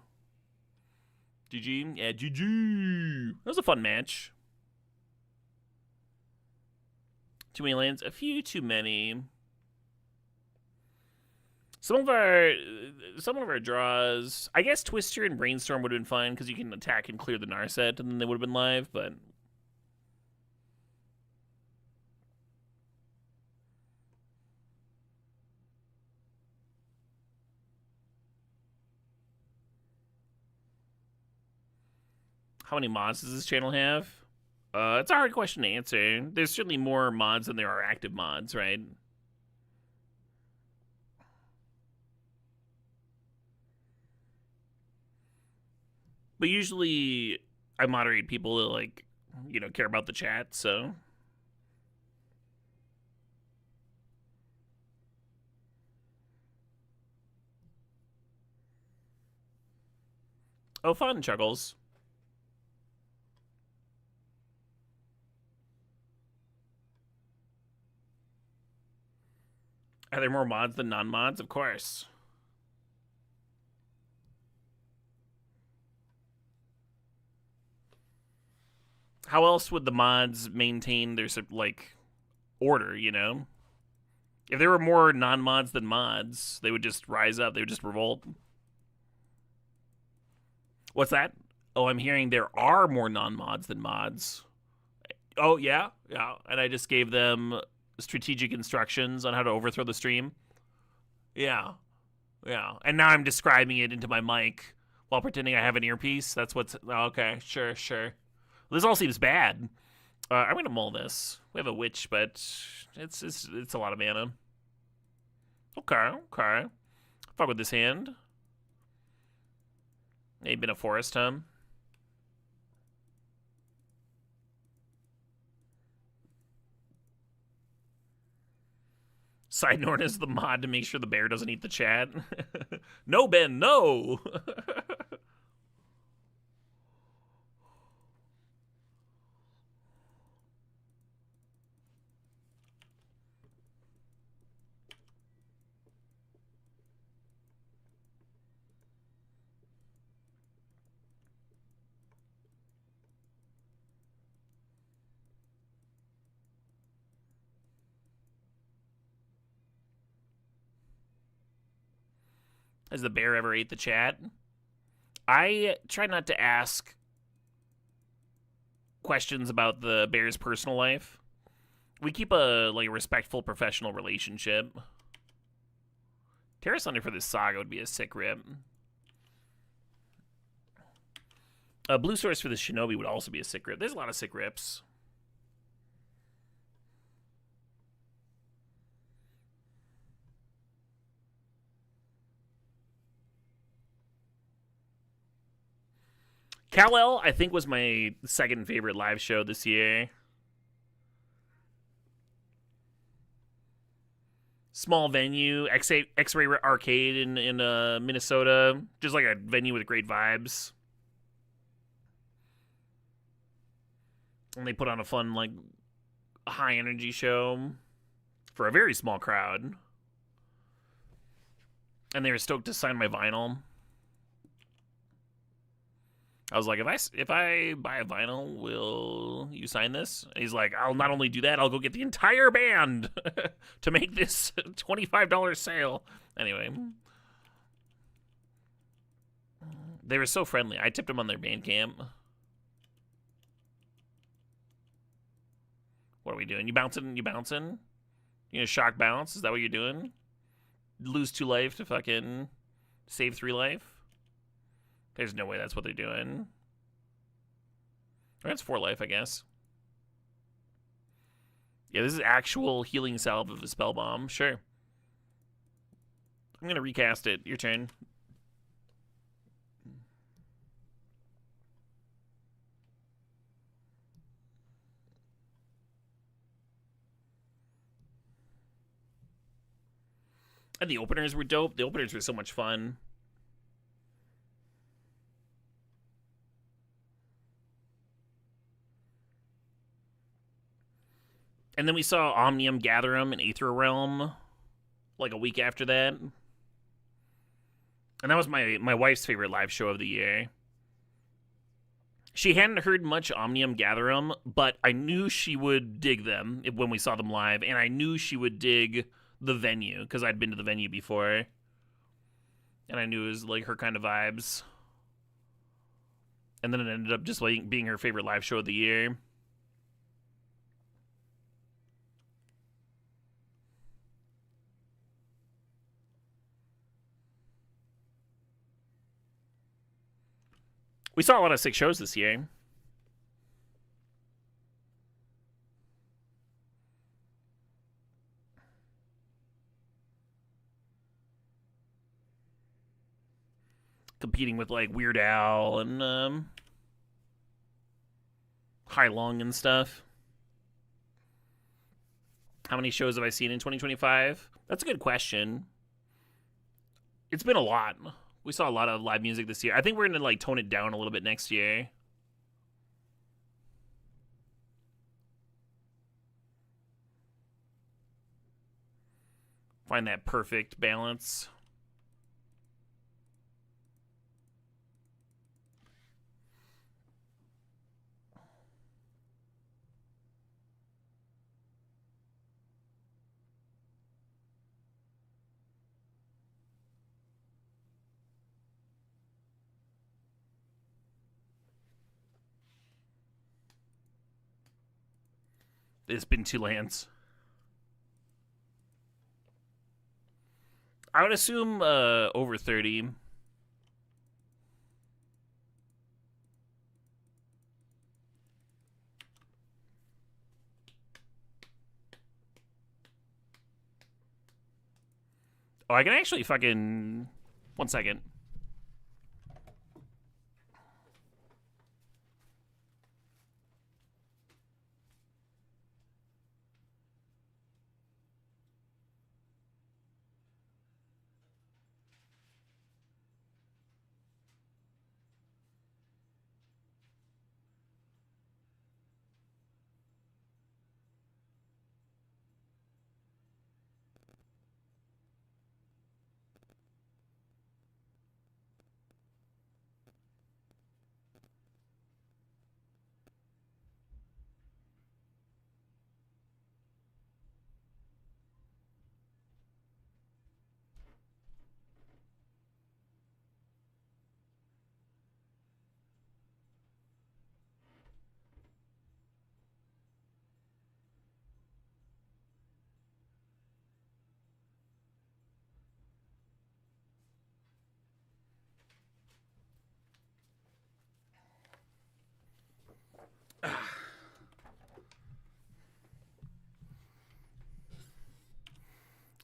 GG. Yeah, GG. That was a fun match. Too many lands. A few too many. Some of our draws. I guess Twister and Brainstorm would have been fine because you can attack and clear the Narset, and then they would have been live. But how many mods does this channel have? It's a hard question to answer. There's certainly more mods than there are active mods, right? But usually I moderate people that, like, you know, care about the chat, so. Oh, fun, Chuckles. Are there more mods than non-mods? Of course. How else would the mods maintain their, like, order, you know? If there were more non-mods than mods, they would just rise up. They would just revolt. What's that? Oh, I'm hearing there are more non-mods than mods. Oh, yeah? Yeah. And I just gave them strategic instructions on how to overthrow the stream. Yeah. Yeah. And now I'm describing it into my mic while pretending I have an earpiece. That's what's... Okay, sure. This all seems bad. I'm going to mull this. We have a witch, but it's a lot of mana. Okay. Fuck with this hand. Maybe been a forest, huh? Side Norn is the mod to make sure the bear doesn't eat the chat. No, Ben, no! Has the bear ever ate the chat? I try not to ask questions about the bear's personal life. We keep a respectful professional relationship. Terra Sunder for this saga would be a sick rip. Blue Source for the Shinobi would also be a sick rip. There's a lot of sick rips. Kal-El, I think, was my second favorite live show this year. Small venue, X-Ray Arcade in Minnesota. Just like a venue with great vibes. And they put on a fun, like, high energy show for a very small crowd. And they were stoked to sign my vinyl. I was like, if I buy a vinyl, will you sign this? And he's like, I'll not only do that, I'll go get the entire band to make this $25 sale. Anyway. They were so friendly. I tipped them on their Bandcamp. What are we doing? You bouncing? You gonna shock bounce? Is that what you're doing? lose 2 life to fucking save 3 life? There's no way that's what they're doing. Or that's 4 life, I guess. Yeah, this is actual healing salve of a spell bomb. Sure. I'm gonna recast it. Your turn. And the openers were dope. The openers were so much fun. And then we saw Omnium Gatherum and Aether Realm like a week after that. And that was my wife's favorite live show of the year. She hadn't heard much Omnium Gatherum, but I knew she would dig them when we saw them live, and I knew she would dig the venue because I'd been to the venue before. And I knew it was like her kind of vibes. And then it ended up just like being her favorite live show of the year. We saw a lot of sick shows this year. Competing with like Weird Al and Hai Long and stuff. How many shows have I seen in 2025? That's a good question. It's been a lot. We saw a lot of live music this year. I think we're going to like tone it down a little bit next year. Find that perfect balance. It's been 2 lands. I would assume over 30. Oh, I can actually fucking... 1 second.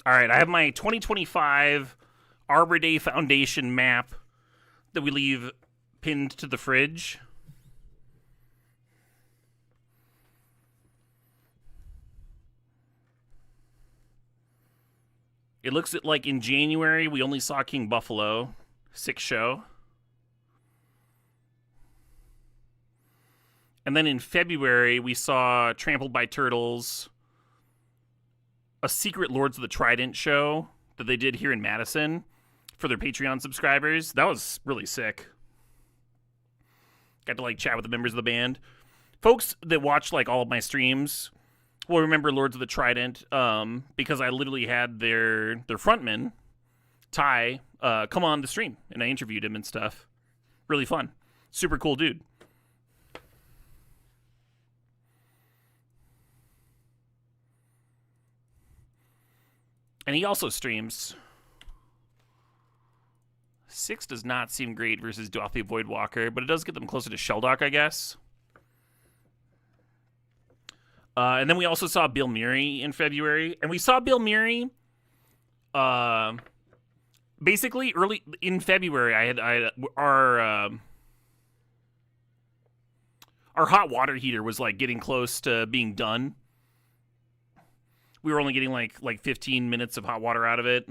All right, I have my 2025 Arbor Day Foundation map that we leave pinned to the fridge. It looks like in January we only saw King Buffalo, 6 show. And then in February we saw Trampled by Turtles, a secret Lords of the Trident show that they did here in Madison for their Patreon subscribers. That was really sick. Got to like chat with the members of the band. Folks that watch like all of my streams will remember Lords of the Trident because I literally had their frontman, Ty, come on the stream and I interviewed him and stuff. Really fun. Super cool dude. And he also streams. 6 does not seem great versus Dauthi Voidwalker, but it does get them closer to Sheldock, I guess. And then we also saw Bill Murray in February, and we saw Bill Murray. Basically, early in February, I had our hot water heater was like getting close to being done. We were only getting like 15 minutes of hot water out of it.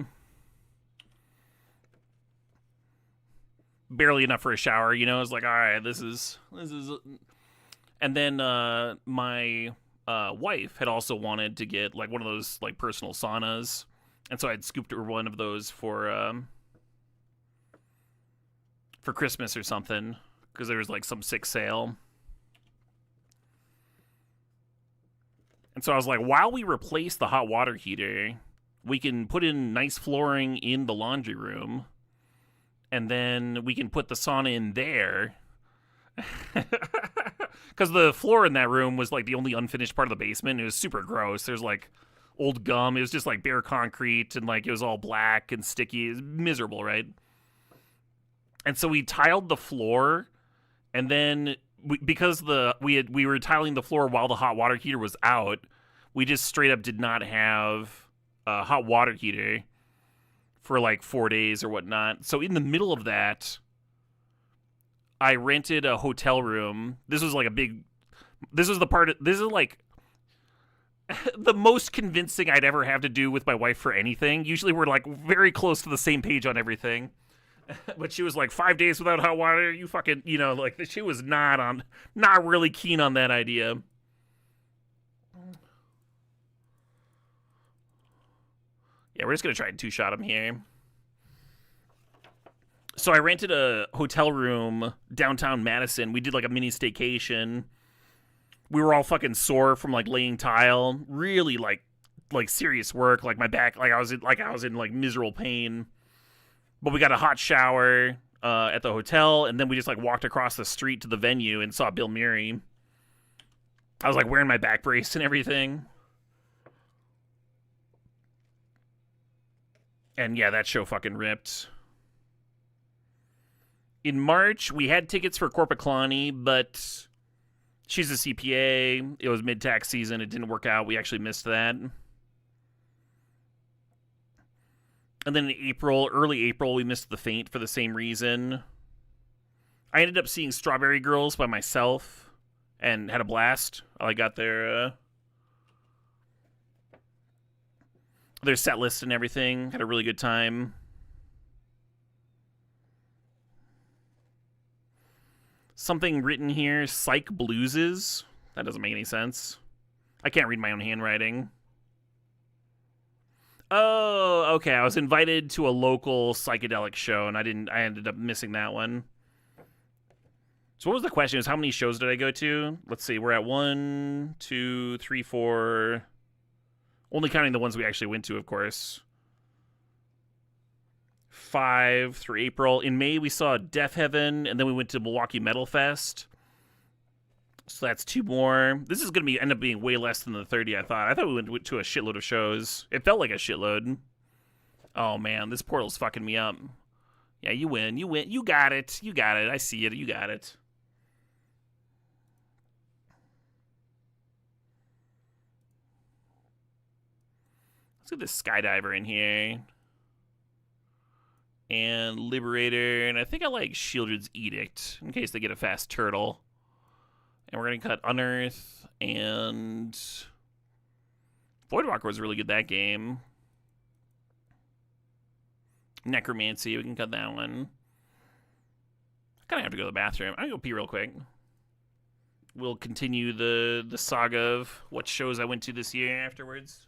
Barely enough for a shower, you know. It's like, all right, this is. And then my wife had also wanted to get like one of those like personal saunas, and so I'd scooped her one of those for Christmas or something, because there was like some sick sale. And so I was like, while we replace the hot water heater, we can put in nice flooring in the laundry room, and then we can put the sauna in there. Because the floor in that room was like the only unfinished part of the basement. It was super gross. There's like old gum. It was just like bare concrete, and like it was all black and sticky. It was miserable, right? And so we tiled the floor, and then because we were tiling the floor while the hot water heater was out, we just straight up did not have a hot water heater for like 4 days or whatnot. So in the middle of that, I rented a hotel room. This was like this is like the most convincing I'd ever have to do with my wife for anything. Usually we're like very close to the same page on everything. But she was like, 5 days without hot water? You fucking, you know, like she was not really keen on that idea. Yeah, we're just going to try and two-shot him here. So I rented a hotel room downtown Madison. We did like a mini staycation. We were all fucking sore from like laying tile. Really like serious work. Like my back, I was in miserable pain. But we got a hot shower at the hotel, and then we just like walked across the street to the venue and saw Bill Murray. I was like wearing my back brace and everything. And yeah, that show fucking ripped. In March, we had tickets for Korpiklani, but she's a CPA. It was mid-tax season. It didn't work out. We actually missed that. And then in April, early April, we missed The Faint for the same reason. I ended up seeing Strawberry Girls by myself and had a blast. I got their set list and everything. Had a really good time. Something written here, Psych Blueses. That doesn't make any sense. I can't read my own handwriting. Oh, okay. I was invited to a local psychedelic show, and I ended up missing that one. So what was the question? It was how many shows did I go to? Let's see. We're at 1, 2, 3, 4. Only counting the ones we actually went to, of course. 5 through April. In May, we saw Deafheaven, and then we went to Milwaukee Metal Fest. So that's 2 more. This is going to end up being way less than the 30 I thought. I thought we went to a shitload of shows. It felt like a shitload. Oh, man. This portal's fucking me up. Yeah, you win. You win. You got it. You got it. I see it. You got it. Let's get this Skydiver in here. And Liberator. And I think I like Shieldred's Edict in case they get a fast turtle. And we're going to cut Unearth, and Voidwalker was really good that game. Necromancy, we can cut that one. I kind of have to go to the bathroom. I'm going to go pee real quick. We'll continue the saga of what shows I went to this year afterwards.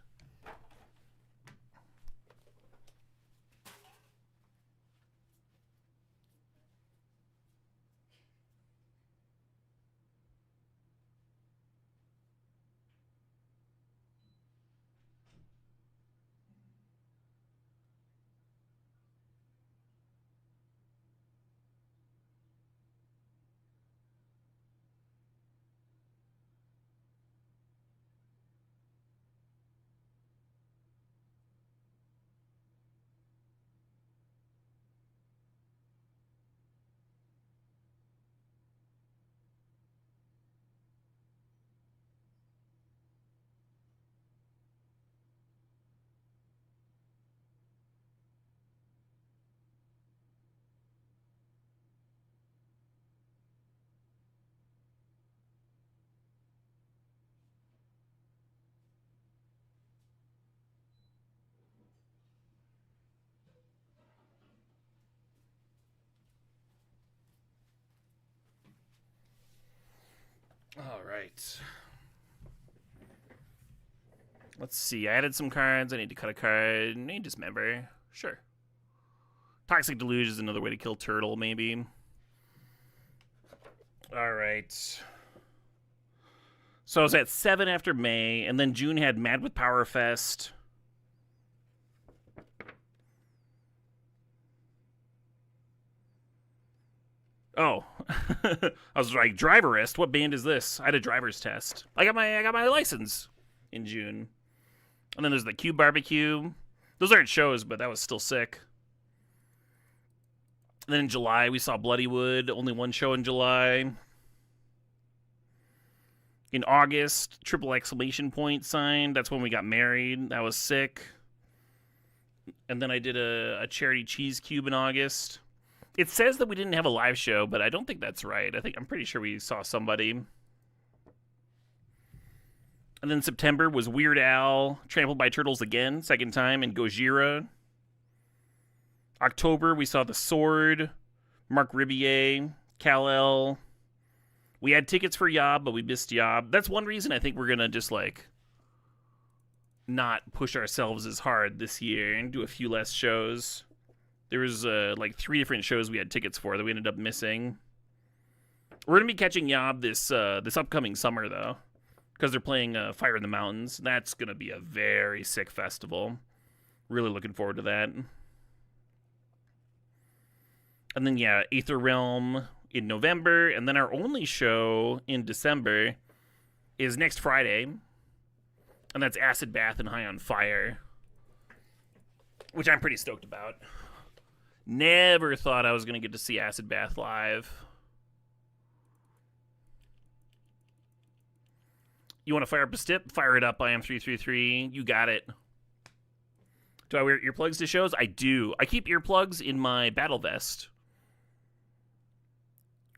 All right. Let's see. I added some cards. I need to cut a card. I need to dismember. Sure. Toxic Deluge is another way to kill Turtle, maybe. All right. So I was at 7 after May, and then June had Mad with Power Fest. Oh, I was like, driverist. What band is this? I had a driver's test. I got my license in June, and then there's the Cube Barbecue. Those aren't shows, but that was still sick. And then in July we saw Bloodywood. Only one show in July. In August, Triple Exclamation Point signed. That's when we got married. That was sick. And then I did a charity cheese cube in August. It says that we didn't have a live show, but I don't think that's right. I'm pretty sure we saw somebody. And then September was Weird Al, Trampled by Turtles again, second time, and Gojira. October, we saw The Sword, Mark Ribier, Kal-El. We had tickets for Yob, but we missed Yob. That's one reason I think we're going to just, like, not push ourselves as hard this year and do a few less shows. There was, like, 3 different shows we had tickets for that we ended up missing. We're going to be catching Yob this upcoming summer, though, because they're playing Fire in the Mountains. That's going to be a very sick festival. Really looking forward to that. And then, yeah, Aether Realm in November, and then our only show in December is next Friday, and that's Acid Bath and High on Fire, which I'm pretty stoked about. Never thought I was going to get to see Acid Bath live. You want to fire up a stip? Fire it up, IM333. You got it. Do I wear earplugs to shows? I do. I keep earplugs in my battle vest,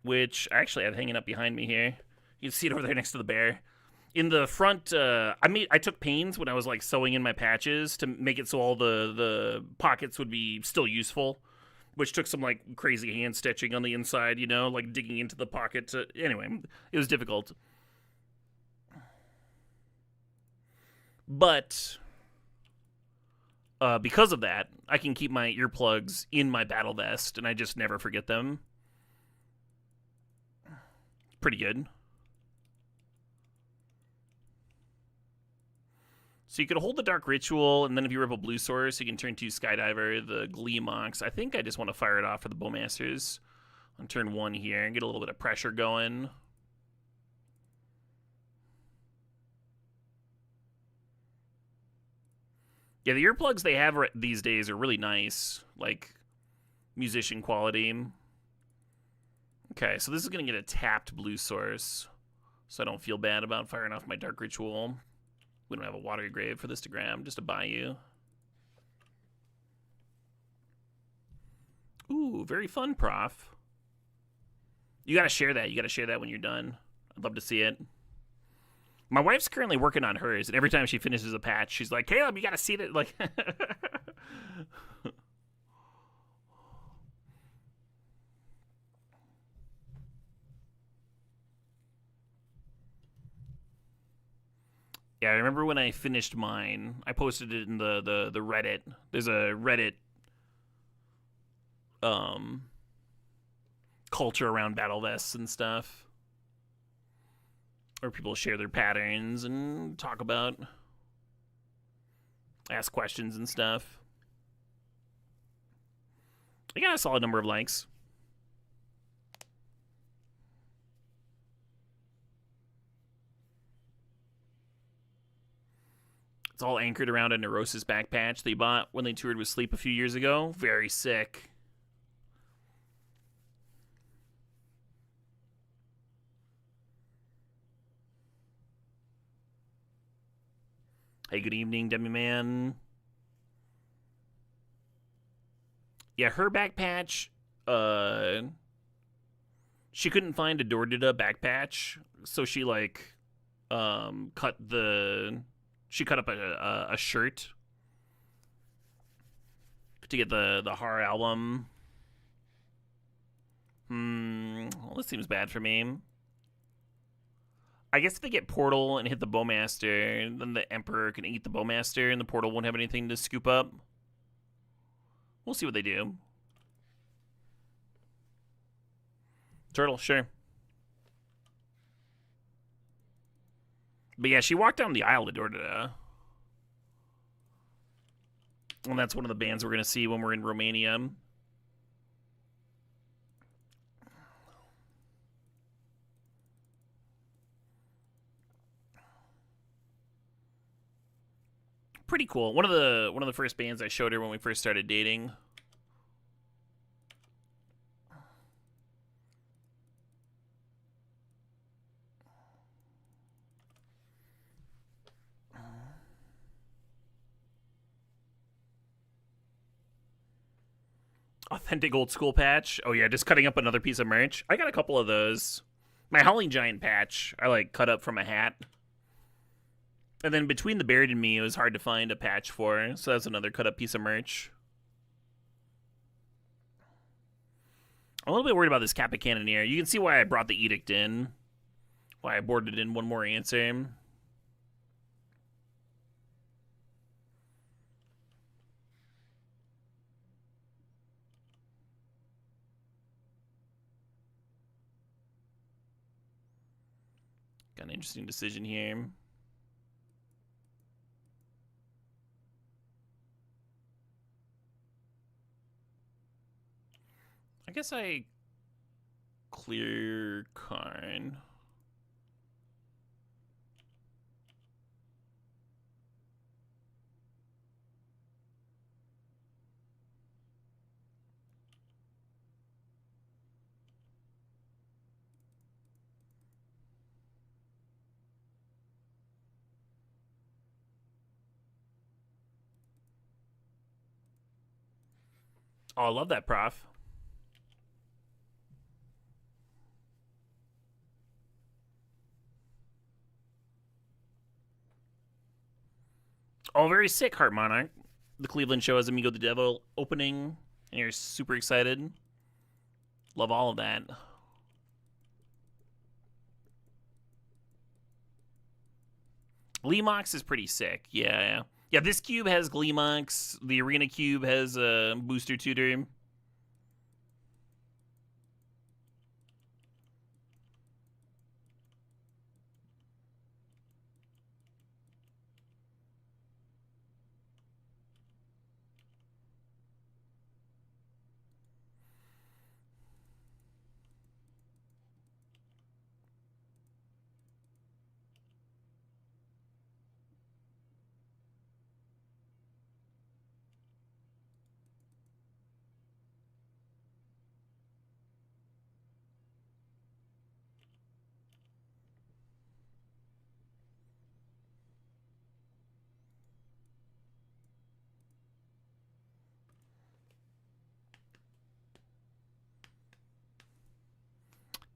which I actually have hanging up behind me here. You can see it over there next to the bear. In the front, I took pains when I was like sewing in my patches to make it so all the pockets would be still useful, which took some like crazy hand stitching on the inside, you know, like digging into the pocket. Anyway, it was difficult. But because of that, I can keep my earplugs in my battle vest, and I just never forget them. Pretty good. So you could hold the Dark Ritual, and then if you rip a blue source, you can turn to Skydiver, the Gleemox. I think I just want to fire it off for the Bowmasters on turn 1 here and get a little bit of pressure going. Yeah, the earplugs they have these days are really nice, like musician quality. Okay, so this is going to get a tapped blue source, so I don't feel bad about firing off my Dark Ritual. We don't have a Watery Grave for this to grab, just a Bayou. Ooh, very fun, Prof. You got to share that. You got to share that when you're done. I'd love to see it. My wife's currently working on hers, and every time she finishes a patch, she's like, Caleb, you got to see that. Like, yeah, I remember when I finished mine, I posted it in the Reddit. There's a Reddit culture around battle vests and stuff, where people share their patterns and talk about, ask questions and stuff. I got a solid number of likes. It's all anchored around a Neurosis back patch they bought when they toured with Sleep a few years ago. Very sick. Hey, good evening, Demi-Man. Yeah, her back patch, she couldn't find a Dordida back patch, so she, like, she cut up a shirt to get the horror album. Well, this seems bad for me. I guess if they get Portal and hit the Bowmaster, then the Emperor can eat the Bowmaster, and the Portal won't have anything to scoop up. We'll see what they do. Turtle, sure. But yeah, she walked down the aisle to Dorda. And that's one of the bands we're going to see when we're in Romania. Pretty cool. One of the first bands I showed her when we first started dating. Authentic old school patch. Oh yeah, just cutting up another piece of merch. I got a couple of those. My Howling Giant patch, I like cut up from a hat. And then between the Buried and Me, it was hard to find a patch for, so that's another cut up piece of merch. I'm a little bit worried about this Kappa Cannoneer. You can see why I brought the Edict in. Why I boarded in one more answer. Got an interesting decision here. I guess I clear Karn. Oh, I love that, Prof. Oh, very sick, Heart Monarch. The Cleveland show has Amigo the Devil opening, and you're super excited. Love all of that. Gleemox is pretty sick. Yeah. Yeah, this cube has Gleemox. The Arena cube has a booster tutor.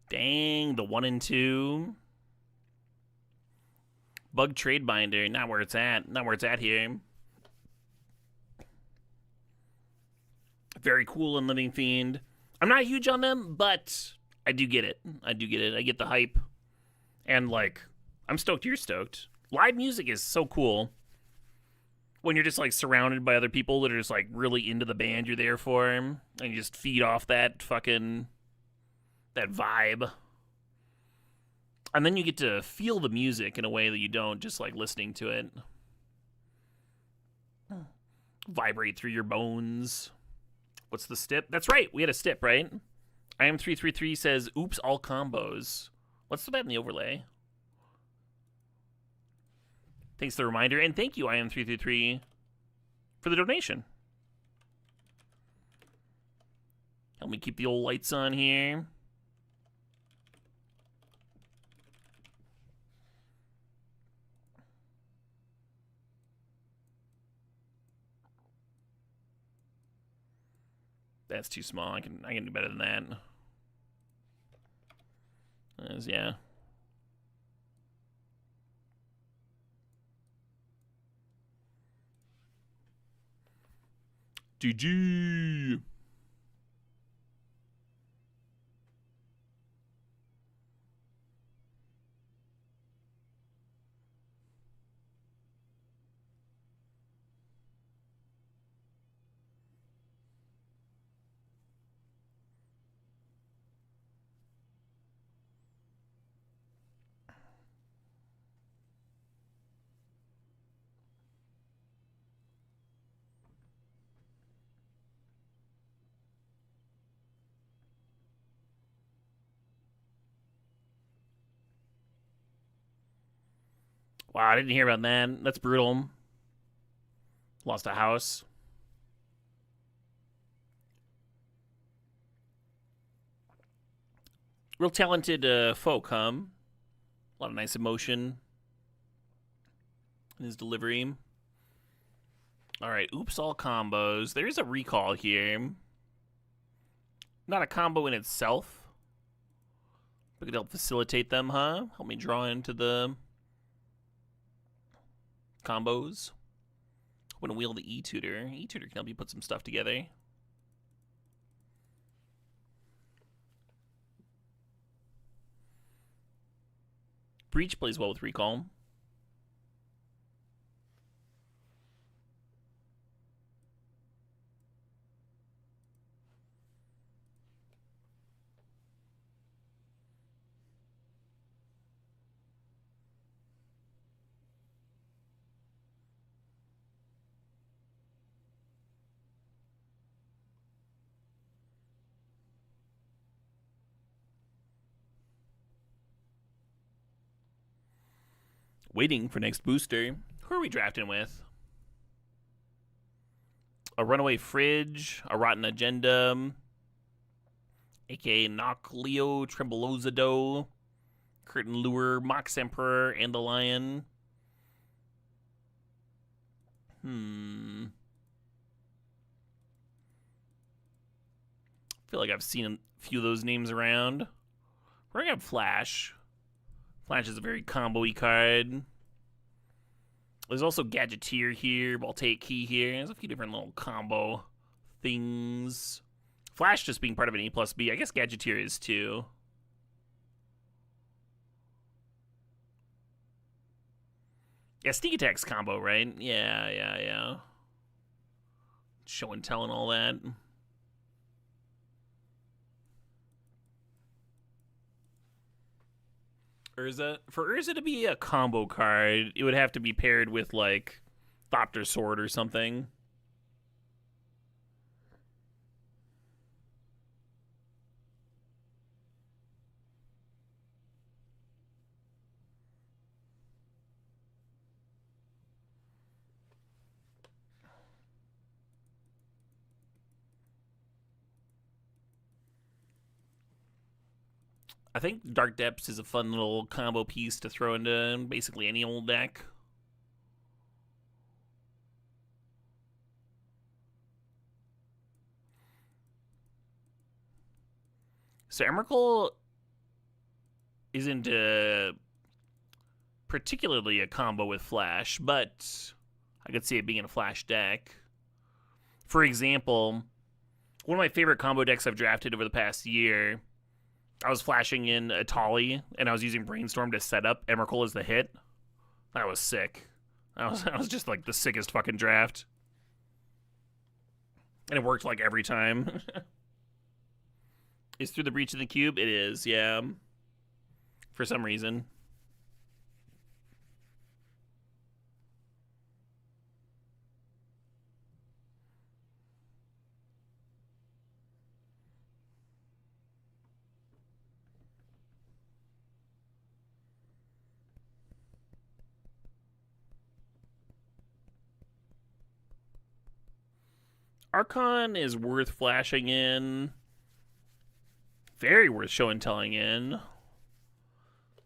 Dang, the 1 and 2. Bug Trade Binder, not where it's at. Not where it's at here. Very cool and Living Fiend. I'm not huge on them, but I do get it. I get the hype. And, like, I'm stoked you're stoked. Live music is so cool. When you're just, like, surrounded by other people that are just, like, really into the band you're there for. And you just feed off that fucking... that vibe. And then you get to feel the music in a way that you don't just, like, listening to it. Vibrate through your bones. What's the stip? That's right, we had a stip, right? IM333 says, oops, all combos. What's the bad in the overlay? Thanks for the reminder, and thank you, IM333, for the donation. Help me keep the old lights on here. That's too small. I can do better than that. Yeah. GG. Wow, I didn't hear about that. That's brutal. Lost a house. Real talented folk, huh? A lot of nice emotion in his delivery. All right, oops, all combos. There is a recall here. Not a combo in itself. But could help facilitate them, huh? Help me draw into the combos. When to wield the E-Tutor. E-Tutor can help you put some stuff together. Breach plays well with recall. Waiting for next booster. Who are we drafting with? A runaway fridge, a rotten agenda, aka Knock Leo, Trembolozado, Curtain Lure, Mox Emperor, and the Lion. I feel like I've seen a few of those names around. We're gonna have Flash. Flash is a very combo-y card. There's also Gadgeteer here, Voltaic Key here. There's a few different little combo things. Flash just being part of an A plus B. I guess Gadgeteer is too. Yeah, Sneak Attack's combo, right? Yeah. Show and tell and all that. Urza. For Urza to be a combo card, it would have to be paired with, like, Thopter Sword or something. I think Dark Depths is a fun little combo piece to throw into basically any old deck. So Emrakul isn't particularly a combo with Flash, but I could see it being in a Flash deck. For example, one of my favorite combo decks I've drafted over the past year, I was flashing in Atali, and I was using Brainstorm to set up Emrakul as the hit. That was sick. That was just like the sickest fucking draft. And it worked like every time. Is through the breach of the cube? It is, yeah. For some reason. Archon is worth flashing in. Very worth show and telling in.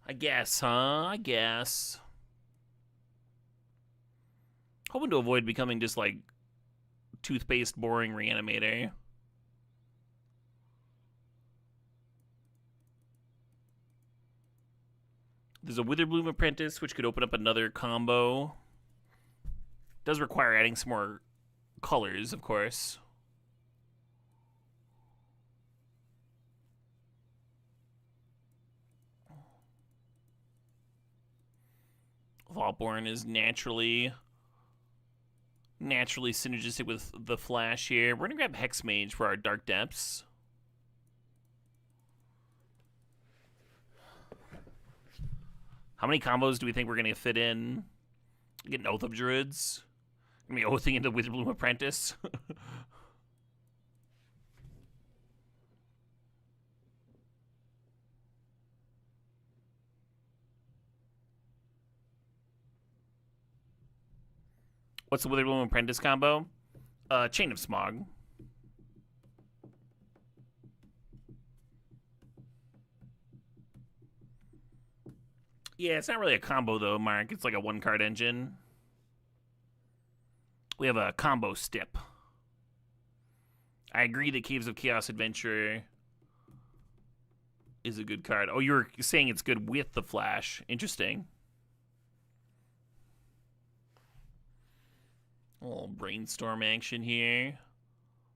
I guess, huh? I guess. Hoping to avoid becoming just like toothpaste boring reanimator. There's a Witherbloom Apprentice, which could open up another combo. Does require adding some more colors, of course. Vaultborn is naturally synergistic with the Flash here. We're gonna grab Hexmage for our Dark Depths. How many combos do we think we're gonna fit in? Get an Oath of Druids. Gonna be oathing into Witherbloom Apprentice. What's the Witherbloom Apprentice combo? Chain of Smog. Yeah, it's not really a combo though, Mark. It's like a one-card engine. We have a combo stip. I agree that Caves of Chaos Adventure is a good card. Oh, you're saying it's good with the Flash. Interesting. A little brainstorm action here.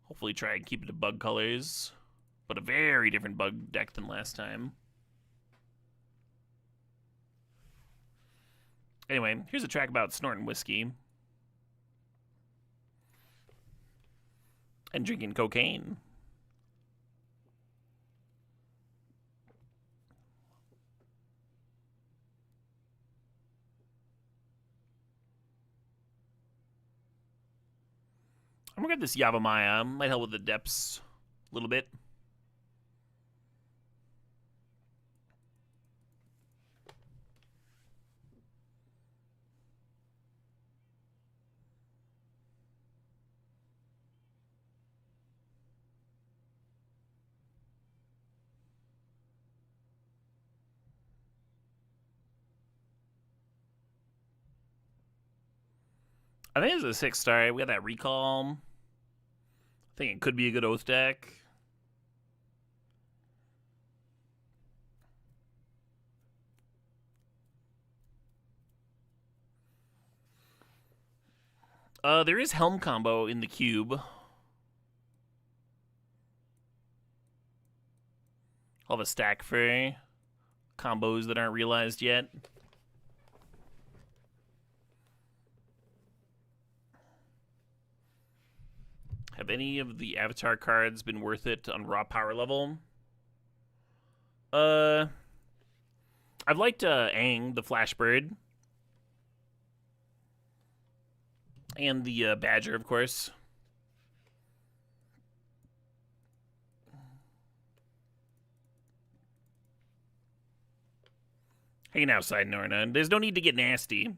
Hopefully try and keep it to bug colors. But a very different bug deck than last time. Anyway, here's a track about snorting whiskey. And drinking cocaine. I'm gonna get this Yavimaya. Might help with the depths a little bit. I think it's a 6-star. We got that Recall. I think it could be a good Oath deck. There is Helm combo in the cube. I'll have a stack for combos that aren't realized yet. Have any of the Avatar cards been worth it on raw power level? I've liked Aang, the Flashbird. And the Badger, of course. Hanging outside, Norna. There's no need to get nasty.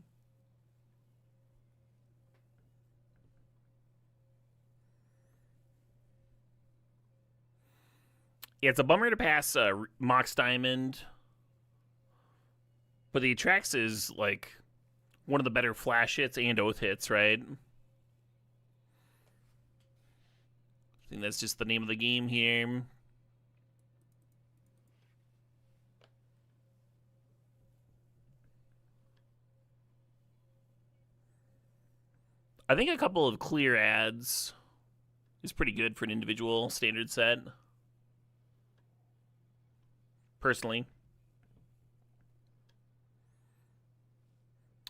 Yeah, it's a bummer to pass Mox Diamond. But the Atrax is, like, one of the better Flash hits and Oath hits, right? I think that's just the name of the game here. I think a couple of clear ads is pretty good for an individual standard set. Personally.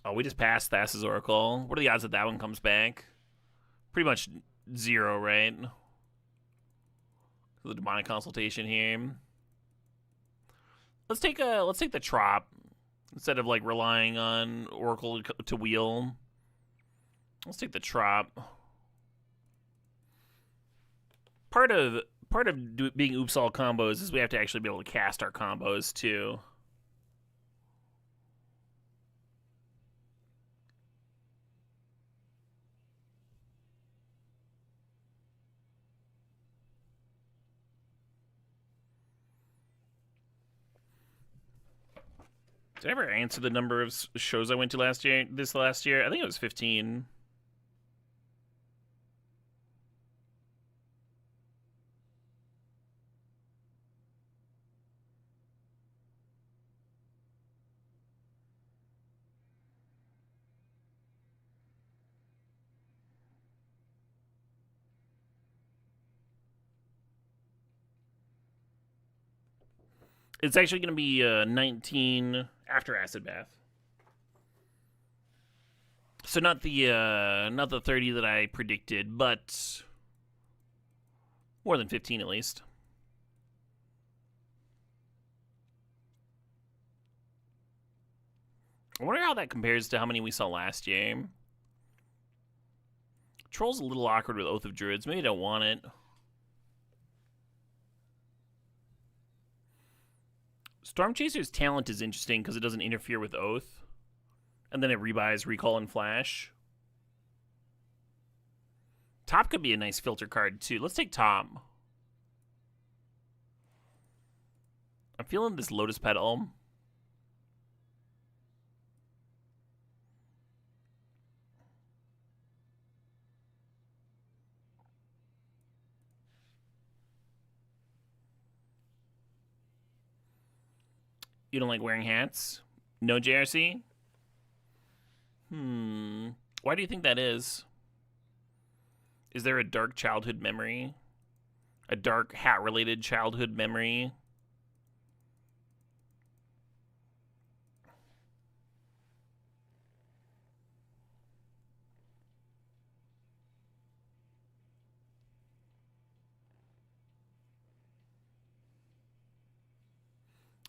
Oh, we just passed Thassa's Oracle. What are the odds that that one comes back? Pretty much 0, right? The Demonic Consultation here. Let's take the Trop instead of like relying on Oracle to wheel. Let's take the Trop. Part of being oops all combos is we have to actually be able to cast our combos too. Did I ever answer the number of shows I went to last year? This last year? I think it was 15. It's actually going to be 19 after Acid Bath. So not the 30 that I predicted, but more than 15 at least. I wonder how that compares to how many we saw last year. Troll's a little awkward with Oath of Druids. Maybe I don't want it. Stormchaser's talent is interesting because it doesn't interfere with Oath. And then it rebuys Recall and Flash. Top could be a nice filter card, too. Let's take Top. I'm feeling this Lotus Petal. You don't like wearing hats? No JRC? Why do you think that is? Is there a dark childhood memory? A dark hat-related childhood memory?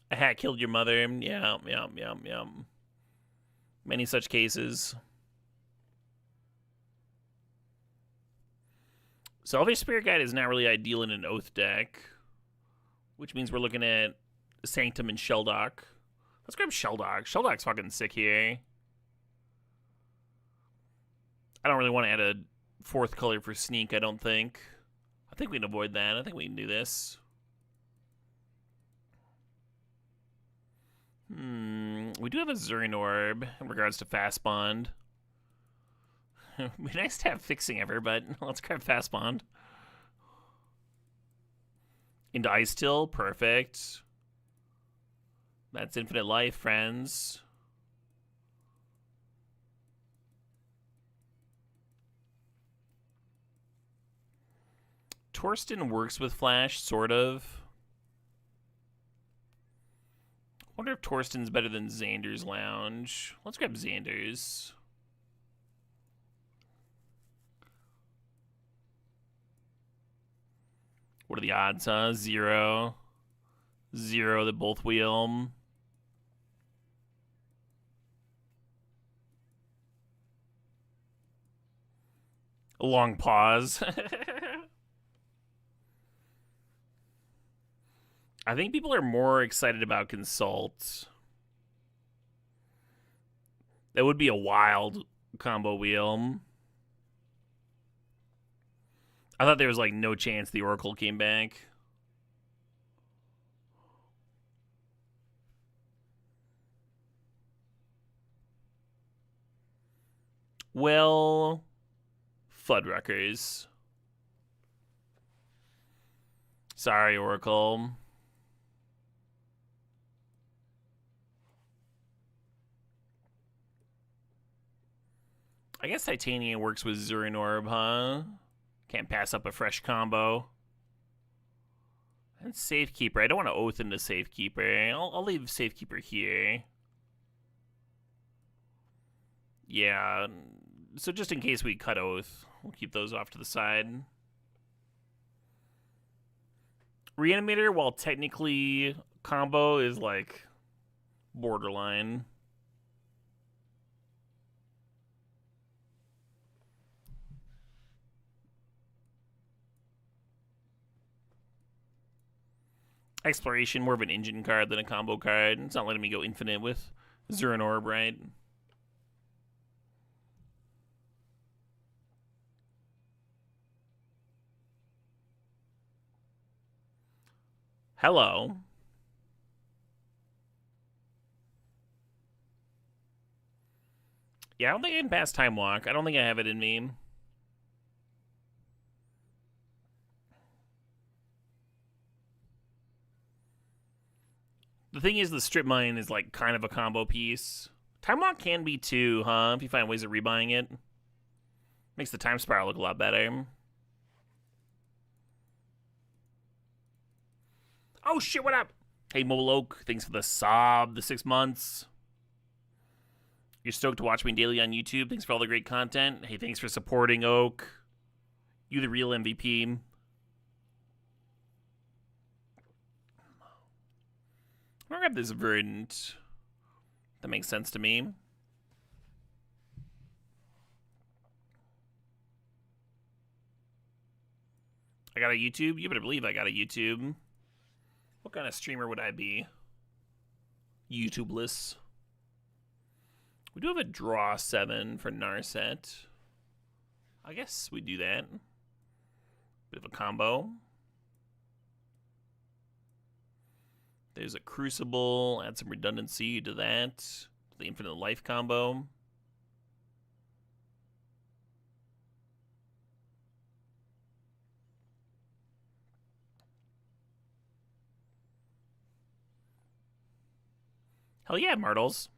A hat killed your mother. Yeah. Many such cases. Salvage Spirit Guide is not really ideal in an Oath deck, which means we're looking at Sanctum and Shelldock. Let's grab Shelldock. Shelldock's fucking sick here. I don't really want to add a fourth color for Sneak, I don't think. I think we can avoid that. I think we can do this. We do have a Zurin Orb in regards to Fast Bond. It'd be nice to have Fixing Ever, but let's grab Fast Bond. Into Ice Till, perfect. That's Infinite Life, friends. Torsten works with Flash, sort of. I wonder if Torsten's better than Xander's Lounge. Let's grab Xander's. What are the odds, huh? 0. 0 that both wheel. A long pause. I think people are more excited about Consult. That would be a wild combo wheel. I thought there was like no chance the Oracle came back. Well, Fuddruckers. Sorry, Oracle. I guess Titania works with Zurin Orb, huh? Can't pass up a fresh combo. And Safekeeper. I don't want to Oath into Safekeeper. I'll leave Safekeeper here. Yeah. So just in case we cut Oath, we'll keep those off to the side. Reanimator, while technically combo, is like borderline. Exploration, more of an engine card than a combo card. It's not letting me go infinite with Zurin Orb, right? Hello. Yeah, I don't think I can pass Time Walk. I don't think I have it in me. The thing is, the Strip Mine is like kind of a combo piece. Time Walk can be too, huh? If you find ways of rebuying it. Makes the Time Spiral look a lot better. Oh shit, what up? Hey, Moloch, thanks for the sob, the 6 months. You're stoked to watch me daily on YouTube. Thanks for all the great content. Hey, thanks for supporting Oak. You the real MVP. I'm gonna grab this Verdant. That makes sense to me. I got a YouTube? You better believe I got a YouTube. What kind of streamer would I be? YouTubeless. We do have a draw 7 for Narset. I guess we do that. Bit of a combo. There's a Crucible. Add some redundancy to that. The Infinite Life combo. Hell yeah, Martles.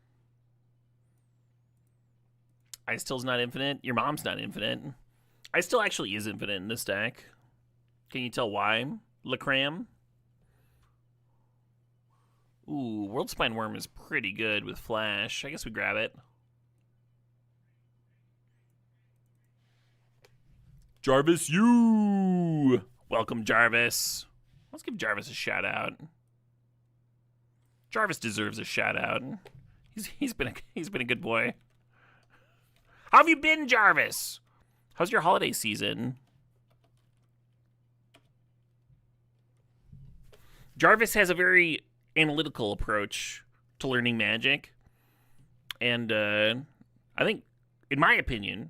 Ice Till's not infinite. Your mom's not infinite. Ice Till actually is infinite in this deck. Can you tell why? Lacram. Ooh, World Spine Worm is pretty good with Flash. I guess we grab it. Jarvis, you! Welcome, Jarvis. Let's give Jarvis a shout out. Jarvis deserves a shout out. He's been a good boy. How have you been, Jarvis? How's your holiday season? Jarvis has a very analytical approach to learning Magic. And I think, in my opinion,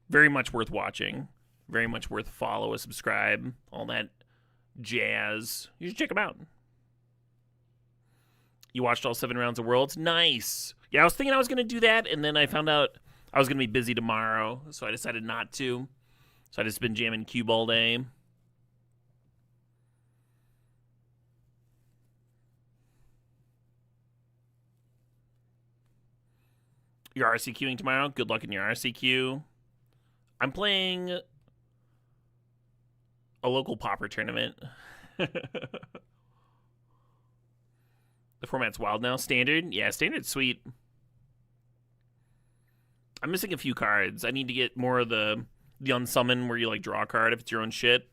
very much worth watching. Very much worth follow, a subscribe, all that jazz. You should check him out. You watched all 7 rounds of Worlds? Nice. Yeah, I was thinking I was going to do that, and then I found out I was going to be busy tomorrow, so I decided not to. So I just been jamming Cube all day. You're RCQing tomorrow? Good luck in your RCQ. I'm playing a local Pauper tournament. The format's wild now. Standard? Yeah, Standard's sweet. I'm missing a few cards. I need to get more of the unsummon where you like draw a card if it's your own shit.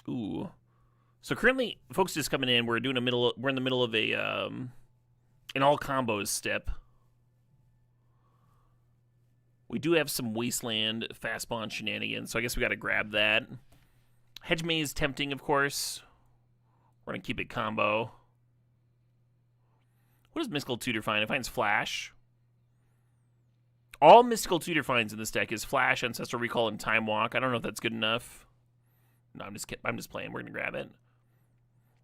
Ooh. So currently, folks just coming in. We're in the middle of a an all combos step. We do have some Wasteland fastball shenanigans, so I guess we got to grab that. Hedge Maze tempting, of course. We're going to keep it combo. What does Mystical Tutor find? It finds Flash. All Mystical Tutor finds in this deck is Flash, Ancestral Recall, and Time Walk. I don't know if that's good enough. No, I'm just playing. We're going to grab it.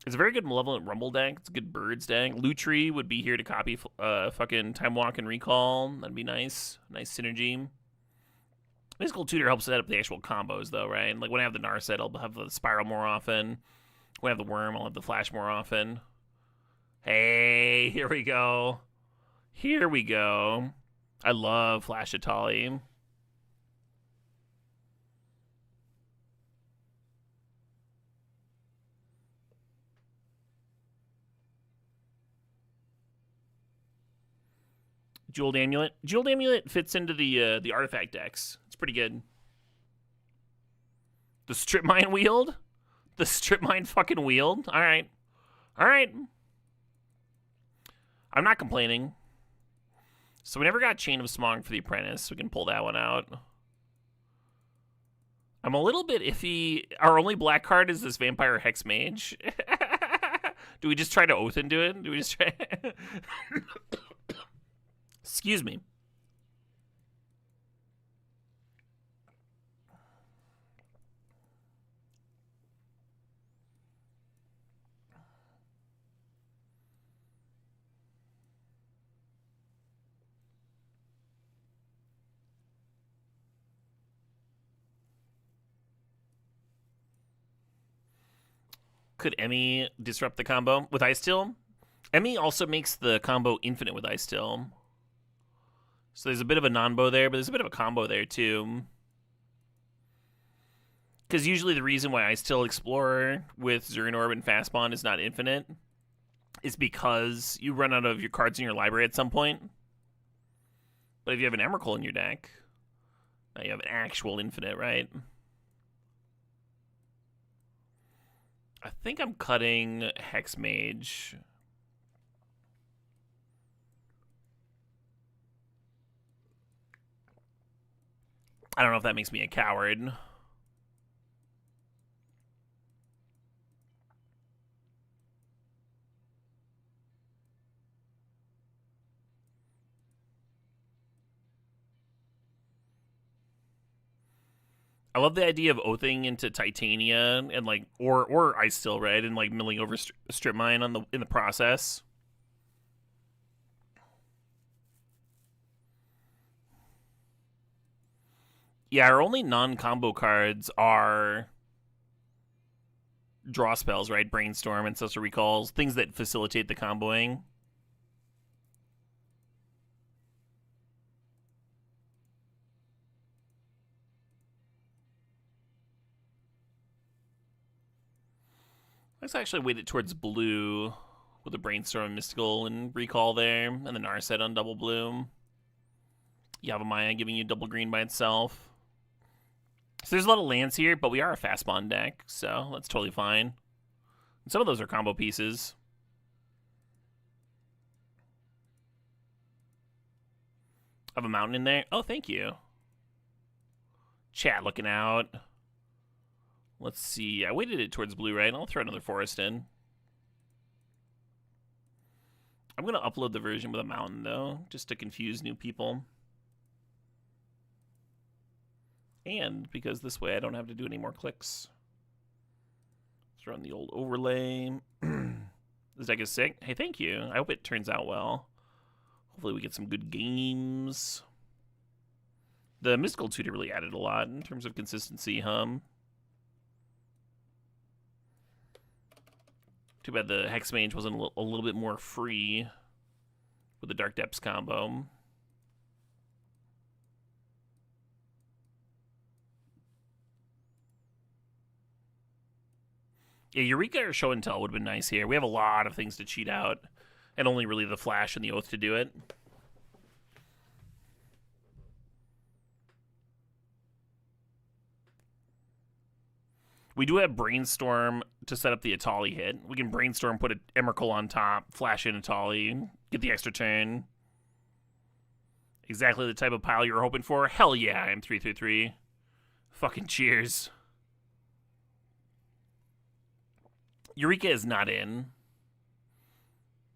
It's a very good Malevolent Rumble deck. It's a good Birds deck. Lutri would be here to copy fucking Time Walk and Recall. That'd be nice. Nice synergy. Mystical Tutor helps set up the actual combos, though, right? Like, when I have the Narset, I'll have the Spiral more often. When I have the Worm, I'll have the Flash more often. Hey, here we go. Here we go. I love Flash Atali. Jeweled Amulet. Jeweled Amulet fits into the artifact decks. It's pretty good. The Strip Mine Wield? The Strip Mine fucking Wield? Alright. Alright. I'm not complaining. So we never got Chain of Smog for the Apprentice. We can pull that one out. I'm a little bit iffy. Our only black card is this Vampire Hex Mage. Do we just try to Oath into it? Do we just try... Excuse me. Could Emmy disrupt the combo with Ice Till? Emmy also makes the combo infinite with Ice Till. So there's a bit of a non-bow there, but there's a bit of a combo there, too. Because usually the reason why Ice Till Explorer with Zergan Orb and Fastbond is not infinite is because you run out of your cards in your library at some point. But if you have an Emrakul in your deck, now you have an actual infinite, right? I think I'm cutting Hex Mage. I don't know if that makes me a coward. I love the idea of oathing into Titania and like or ice steel, right? And like milling over strip mine in the process. Yeah, our only non-combo cards are draw spells, right? Brainstorm, Ancestral Recalls, things that facilitate the comboing. Let's actually weight it towards blue with a Brainstorm, Mystical, and Recall there, and then Narset on double blue. Yavimaya giving you double green by itself. So there's a lot of lands here, but we are a fast spawn deck, so that's totally fine. And some of those are combo pieces. I have a mountain in there. Oh, thank you. Chat looking out. Let's see. I weighted it towards blue, right? I'll throw another forest in. I'm going to upload the version with a mountain, though, just to confuse new people. And because this way I don't have to do any more clicks. Throw in the old overlay. This deck is sick. Hey, thank you. I hope it turns out well. Hopefully we get some good games. The Mystical Tutor really added a lot in terms of consistency, Too bad the Hex Mage wasn't a little bit more free with the Dark Depths combo. Yeah, Eureka or Show and Tell would have been nice here. We have a lot of things to cheat out, and only really the Flash and the Oath to do it. We do have Brainstorm to set up the Atali hit. We can Brainstorm, put an Emrakul on top, flash in Atali, get the extra turn. Exactly the type of pile you were hoping for. Hell yeah, I'm 333. Fucking cheers. Eureka is not in.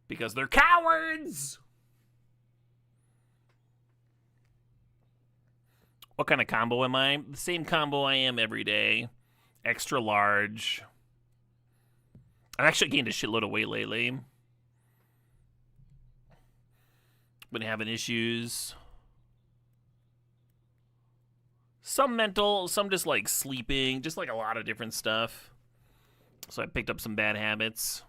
Because they're cowards! What kind of combo am I? The same combo I am every day. Extra large. I've actually gained a shitload of weight lately. Been having issues. Some mental, some just like sleeping, just like a lot of different stuff. So I picked up some bad habits.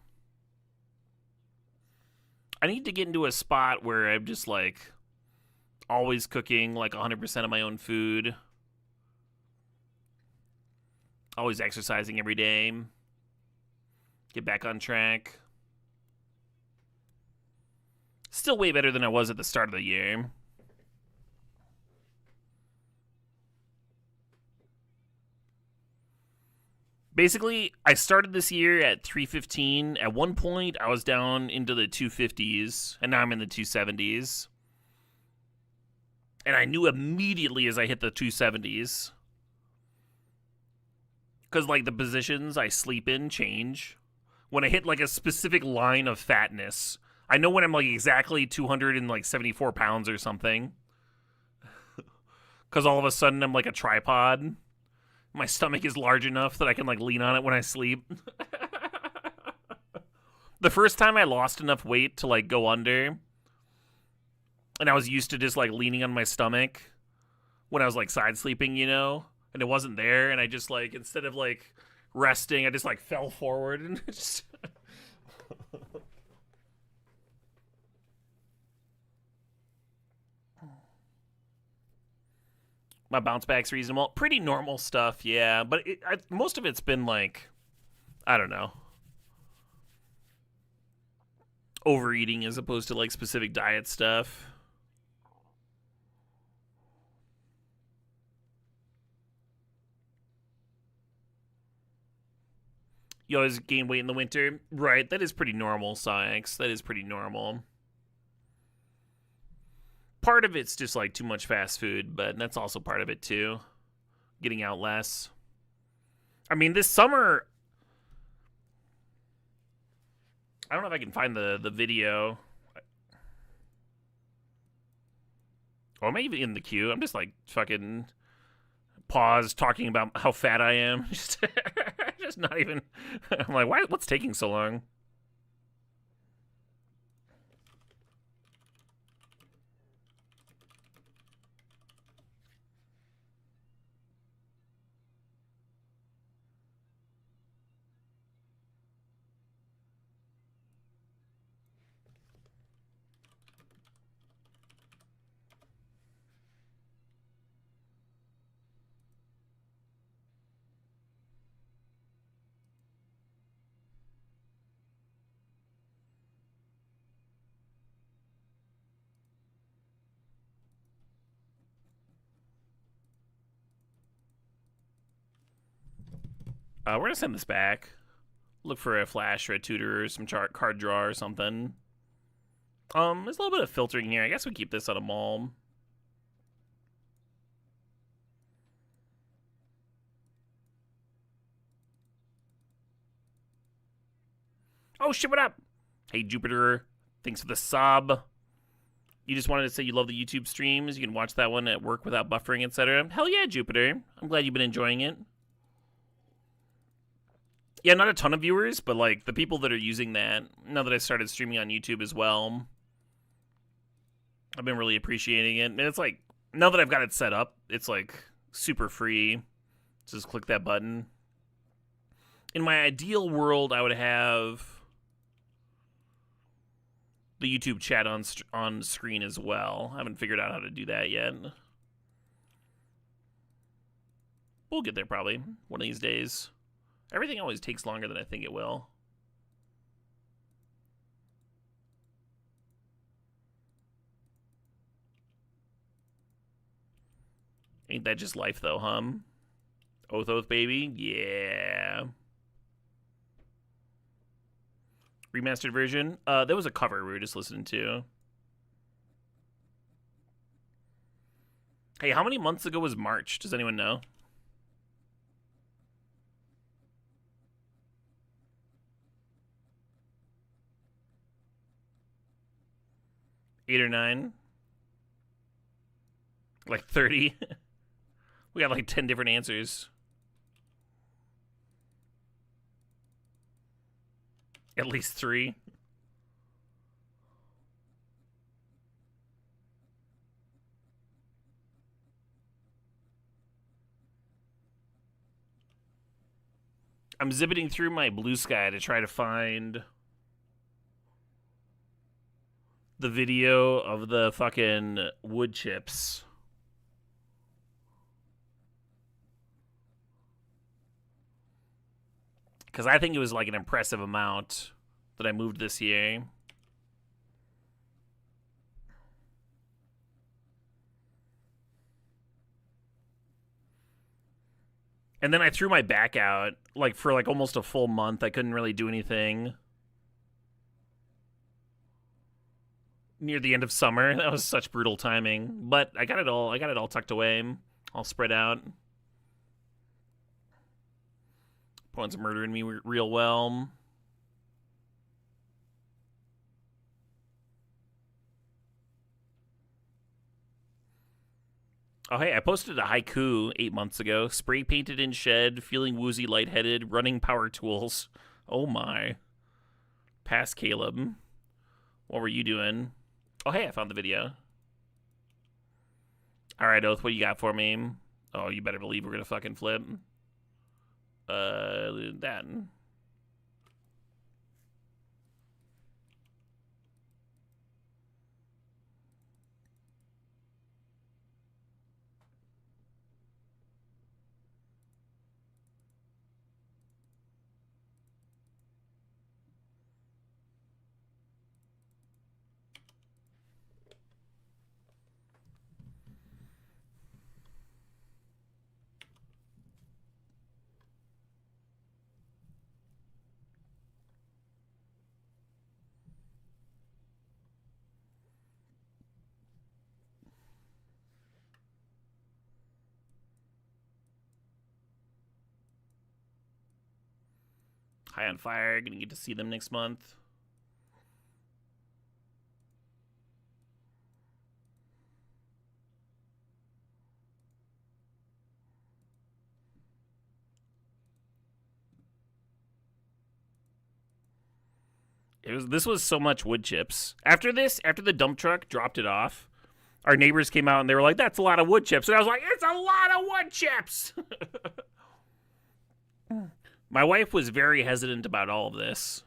I need to get into a spot where I'm just like always cooking like 100% of my own food. Always exercising every day. Get back on track. Still way better than I was at the start of the year. Basically, I started this year at 315. At one point, I was down into the 250s, and now I'm in the 270s. And I knew immediately as I hit the 270s. Because, like, the positions I sleep in change. When I hit, like, a specific line of fatness, I know when I'm, like, exactly 274 pounds or something. Because all of a sudden I'm, like, a tripod. My stomach is large enough that I can, like, lean on it when I sleep. The first time I lost enough weight to, like, go under, and I was used to just, like, leaning on my stomach when I was, like, side sleeping, you know? And it wasn't there, and I just, like, instead of, like, resting, I just, like, fell forward and just... My bounce back's reasonable. Pretty normal stuff, yeah. But most of it's been, like, I don't know, overeating as opposed to, like, specific diet stuff. You always gain weight in the winter? Right, that is pretty normal, Sykes. That is pretty normal. Part of it's just, like, too much fast food, but that's also part of it, too. Getting out less. I mean, this summer... I don't know if I can find the video. Oh, am I even in the queue? I'm just, like, fucking pause talking about how fat I am. Just not even. I'm like, why? What's taking so long? We're gonna send this back. Look for a flash or a tutor or some card draw or something. There's a little bit of filtering here. I guess we keep this on a mall. Oh shit, what up? Hey Jupiter, thanks for the sub. You just wanted to say you love the YouTube streams. You can watch that one at work without buffering, etc. Hell yeah, Jupiter. I'm glad you've been enjoying it. Yeah, not a ton of viewers, but like the people that are using that, now that I started streaming on YouTube as well, I've been really appreciating it. And it's like, now that I've got it set up, it's like super free. Just click that button. In my ideal world, I would have the YouTube chat on screen as well. I haven't figured out how to do that yet. We'll get there probably one of these days. Everything always takes longer than I think it will. Ain't that just life though, Oath baby? Yeah. Remastered version? There was a cover we were just listening to. Hey, how many months ago was March? Does anyone know? Eight or nine? Like 30? We got like 10 different answers. At least 3. I'm zibbiting through my Blue Sky to try to find the video of the fucking wood chips. Because I think it was like an impressive amount that I moved this year. And then I threw my back out, like, for like almost a full month. I couldn't really do anything. Near the end of summer. That was such brutal timing. But I got it all tucked away. All spread out. Opponent's murdering me real well. Oh, hey, I posted a haiku 8 months ago. Spray painted in shed, feeling woozy, lightheaded, running power tools. Oh my. Pass Caleb. What were you doing? Oh, hey, I found the video. All right, Oath, what you got for me? Oh, you better believe we're gonna fucking flip. That. High on Fire, gonna get to see them next month. This was so much wood chips. After the dump truck dropped it off, our neighbors came out and they were like, "That's a lot of wood chips," and I was like, "It's a lot of wood chips." My wife was very hesitant about all of this.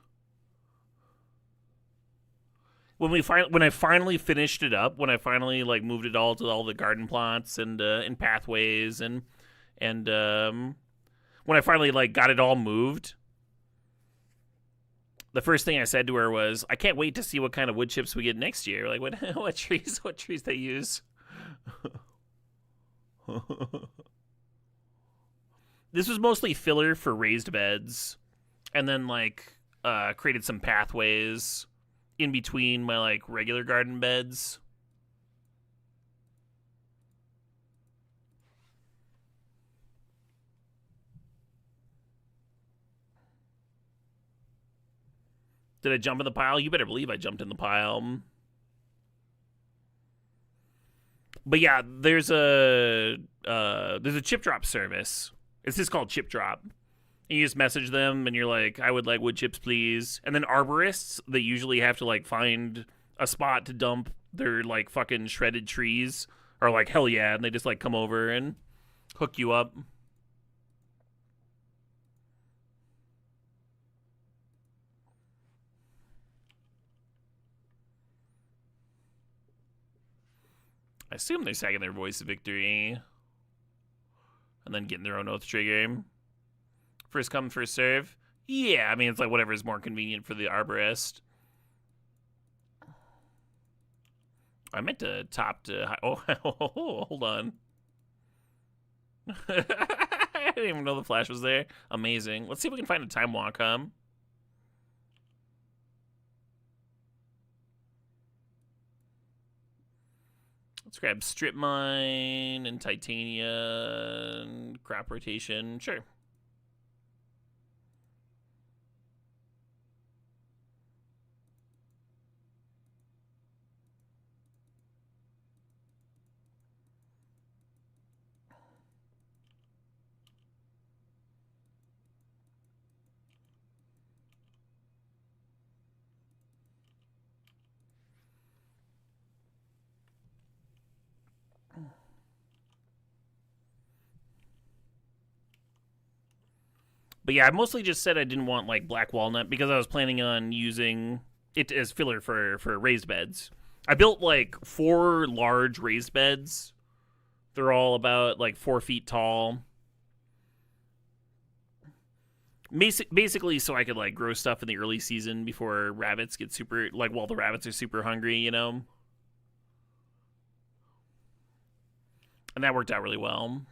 When I finally finished it up, when I finally like moved it all to all the garden plots and pathways and when I finally like got it all moved, the first thing I said to her was, "I can't wait to see what kind of wood chips we get next year. Like what trees they use." This was mostly filler for raised beds, and then like created some pathways in between my like regular garden beds. Did I jump in the pile? You better believe I jumped in the pile. But yeah, there's a chip drop service. It's just called Chip Drop. And you just message them and you're like, "I would like wood chips, please." And then arborists, they usually have to like find a spot to dump their like fucking shredded trees, are like, "Hell yeah," and they just like come over and hook you up. I assume they're sagging their voice of victory and then getting their own oath trigger. First come, first serve. Yeah, I mean, it's like whatever is more convenient for the arborist. I meant to top to high. Oh, hold on. I didn't even know the flash was there. Amazing. Let's see if we can find a time walk, Let's grab strip mine and titania and crop rotation. Sure. But yeah, I mostly just said I didn't want like black walnut because I was planning on using it as filler for raised beds. I built like 4 large raised beds. They're all about like 4 feet tall. Basically, so I could like grow stuff in the early season before rabbits get super like while the rabbits are super hungry, you know. And that worked out really well.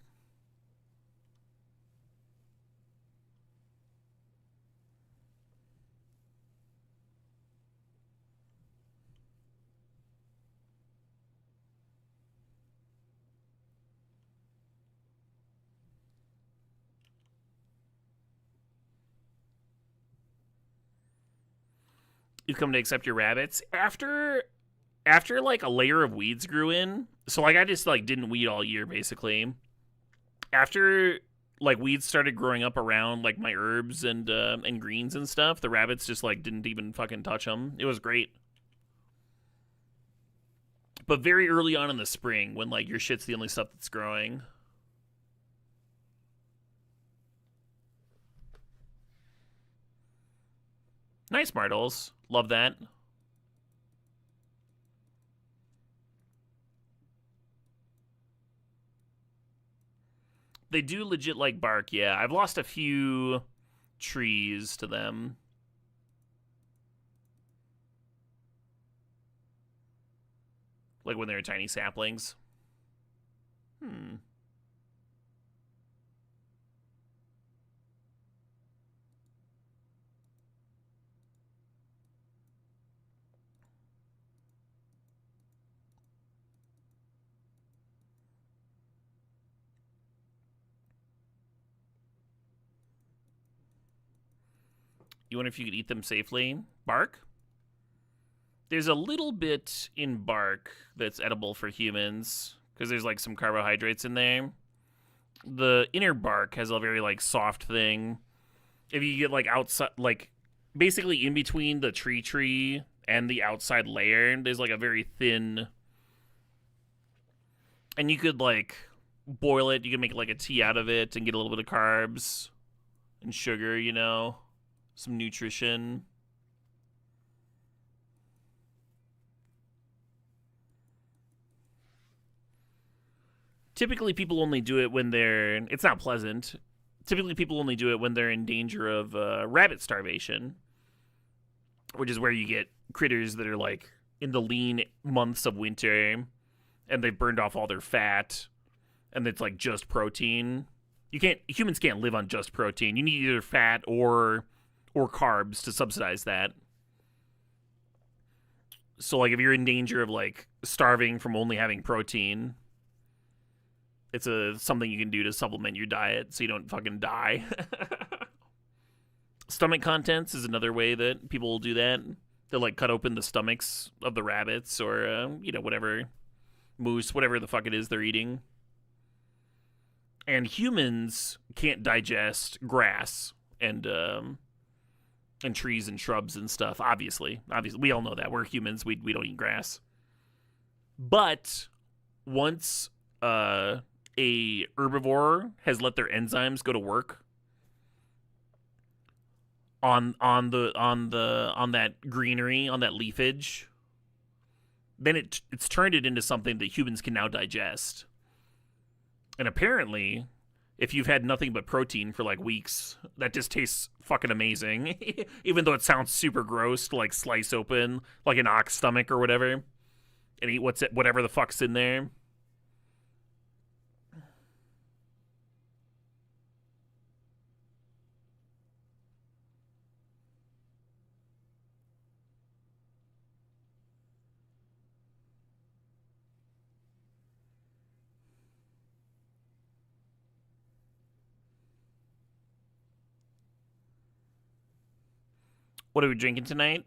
You come to accept your rabbits after like a layer of weeds grew in. So like I just like didn't weed all year basically. After like weeds started growing up around like my herbs and greens and stuff, the rabbits just like didn't even fucking touch them. It was great. But very early on in the spring, when like your shit's the only stuff that's growing. Nice Martles. Love that. They do legit like bark, yeah. I've lost a few trees to them. Like when they were tiny saplings. Hmm. You wonder if you could eat them safely? Bark? There's a little bit in bark that's edible for humans because there's like some carbohydrates in there. The inner bark has a very like soft thing. If you get like outside, like basically in between the tree and the outside layer, there's like a very thin, and you could like boil it. You can make like a tea out of it and get a little bit of carbs and sugar, you know, some nutrition. Typically, people only do it when they're. It's not pleasant. Typically, people only do it when they're in danger of rabbit starvation, which is where you get critters that are like in the lean months of winter and they've burned off all their fat and it's like just protein. Humans can't live on just protein. You need either fat or carbs to subsidize that. So like if you're in danger of like starving from only having protein, it's something you can do to supplement your diet so you don't fucking die. Stomach contents is another way that people will do that. They'll like cut open the stomachs of the rabbits or whatever moose, whatever the fuck it is they're eating. And humans can't digest grass and trees and shrubs and stuff. Obviously, we all know that we're humans. We don't eat grass. But once a herbivore has let their enzymes go to work on that greenery, on that leafage, then it's turned it into something that humans can now digest. And apparently, if you've had nothing but protein for like weeks, that just tastes fucking amazing. Even though it sounds super gross to like slice open like an ox stomach or whatever and eat whatever the fuck's in there. What are we drinking tonight?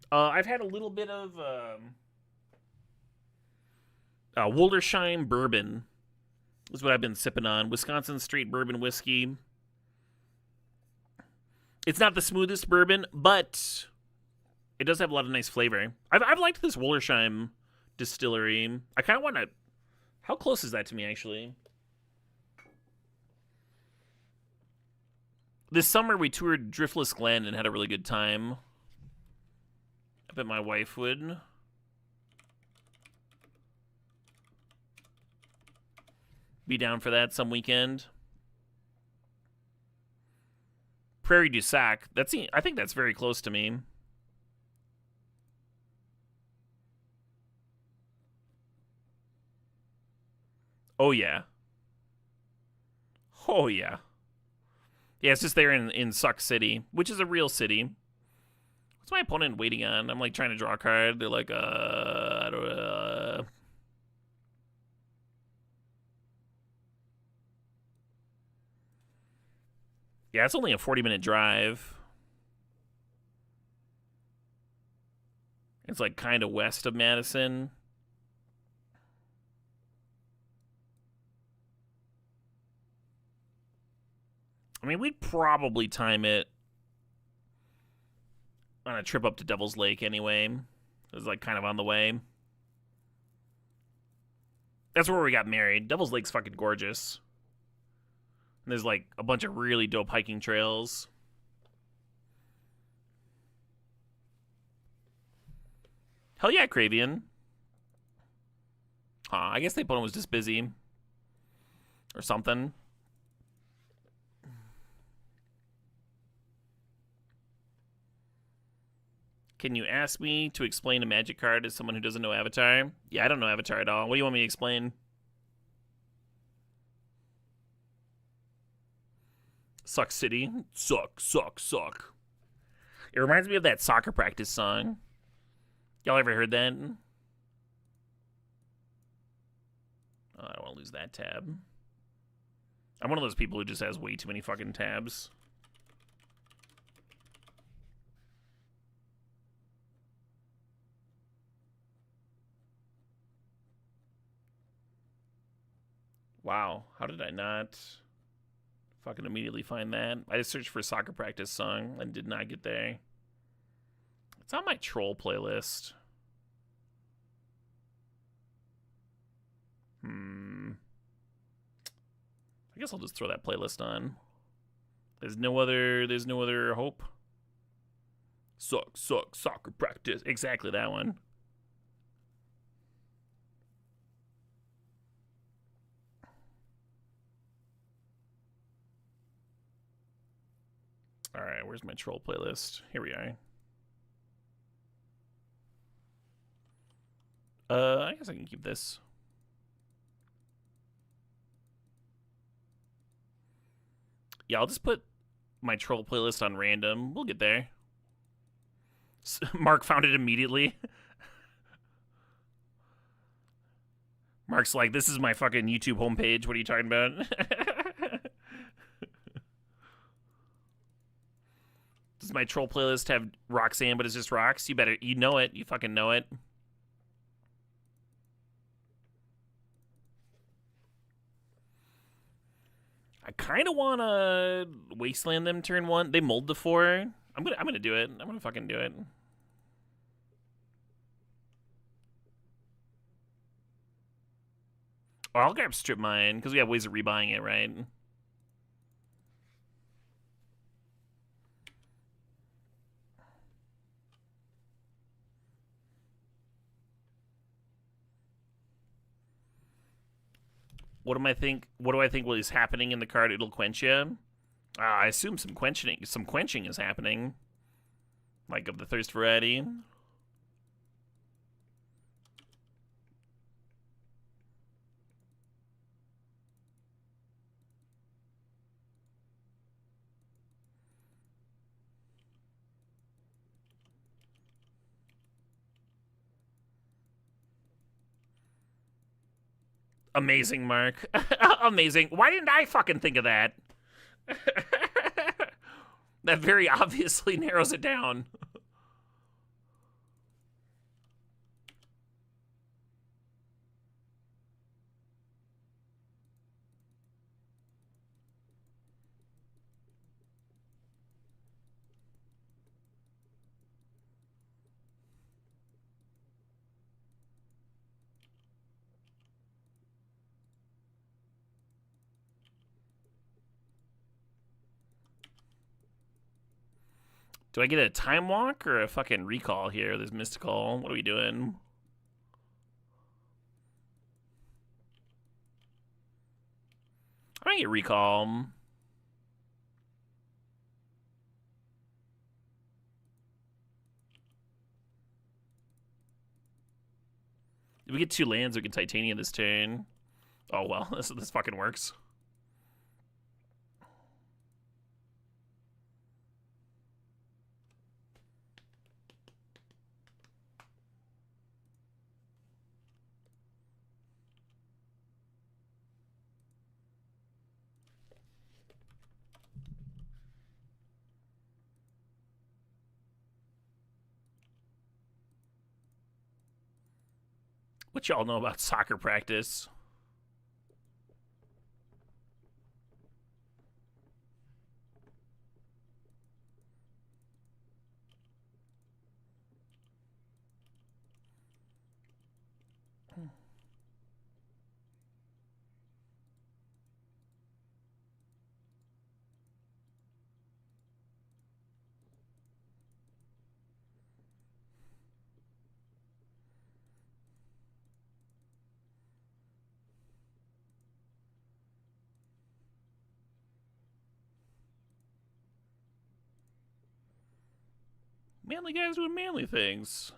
I've had a little bit of Woldersheim bourbon. Is what I've been sipping on. Wisconsin straight bourbon whiskey. It's not the smoothest bourbon, but it does have a lot of nice flavor. I've liked this Woldersheim distillery. I kind of want to. How close is that to me, actually? This summer we toured Driftless Glen and had a really good time. I bet my wife would. Be down for that some weekend. Prairie du Sac. I think that's very close to me. Oh yeah. Oh yeah. Yeah, it's just there in Suck City, which is a real city. What's my opponent waiting on? I'm like trying to draw a card. They're like, I don't. Yeah, it's only a 40-minute drive. It's like kind of west of Madison. I mean, we'd probably time it on a trip up to Devil's Lake anyway. It was like kind of on the way. That's where we got married. Devil's Lake's fucking gorgeous. And there's like a bunch of really dope hiking trails. Hell yeah, Cravian. Huh, I guess the opponent was just busy. Or something. Can you ask me to explain a magic card as someone who doesn't know Avatar? Yeah, I don't know Avatar at all. What do you want me to explain? Suck City. Suck, suck, suck. It reminds me of that soccer practice song. Y'all ever heard that? Oh, I don't want to lose that tab. I'm one of those people who just has way too many fucking tabs. Wow, how did I not fucking immediately find that? I just searched for soccer practice song and did not get there. It's on my troll playlist. I guess I'll just throw that playlist on. There's no other hope. Soccer practice. Exactly that one. All right, where's my troll playlist? Here we are. I guess I can keep this. Yeah, I'll just put my troll playlist on random. We'll get there. Mark found it immediately. Mark's like, this is my fucking YouTube homepage. What are you talking about? Does my troll playlist have Roxanne, but it's just rocks? You know it. You fucking know it. I kind of want to Wasteland them turn 1. They mulled the 4. I'm gonna do it. I'm gonna fucking do it. Or I'll grab Strip Mine, because we have ways of rebuying it, right? What do I think is happening in the card It'll Quench You? I assume some quenching is happening. Like of the thirst variety. Amazing, Mark. Amazing. Why didn't I fucking think of that? That very obviously narrows it down. Do I get a time walk or a fucking recall here? There's mystical. What are we doing? I'm gonna get recall. If we get 2 lands, we can Titania this turn. Oh well, this fucking works. What y'all know about soccer practice? Manly guys doing manly things.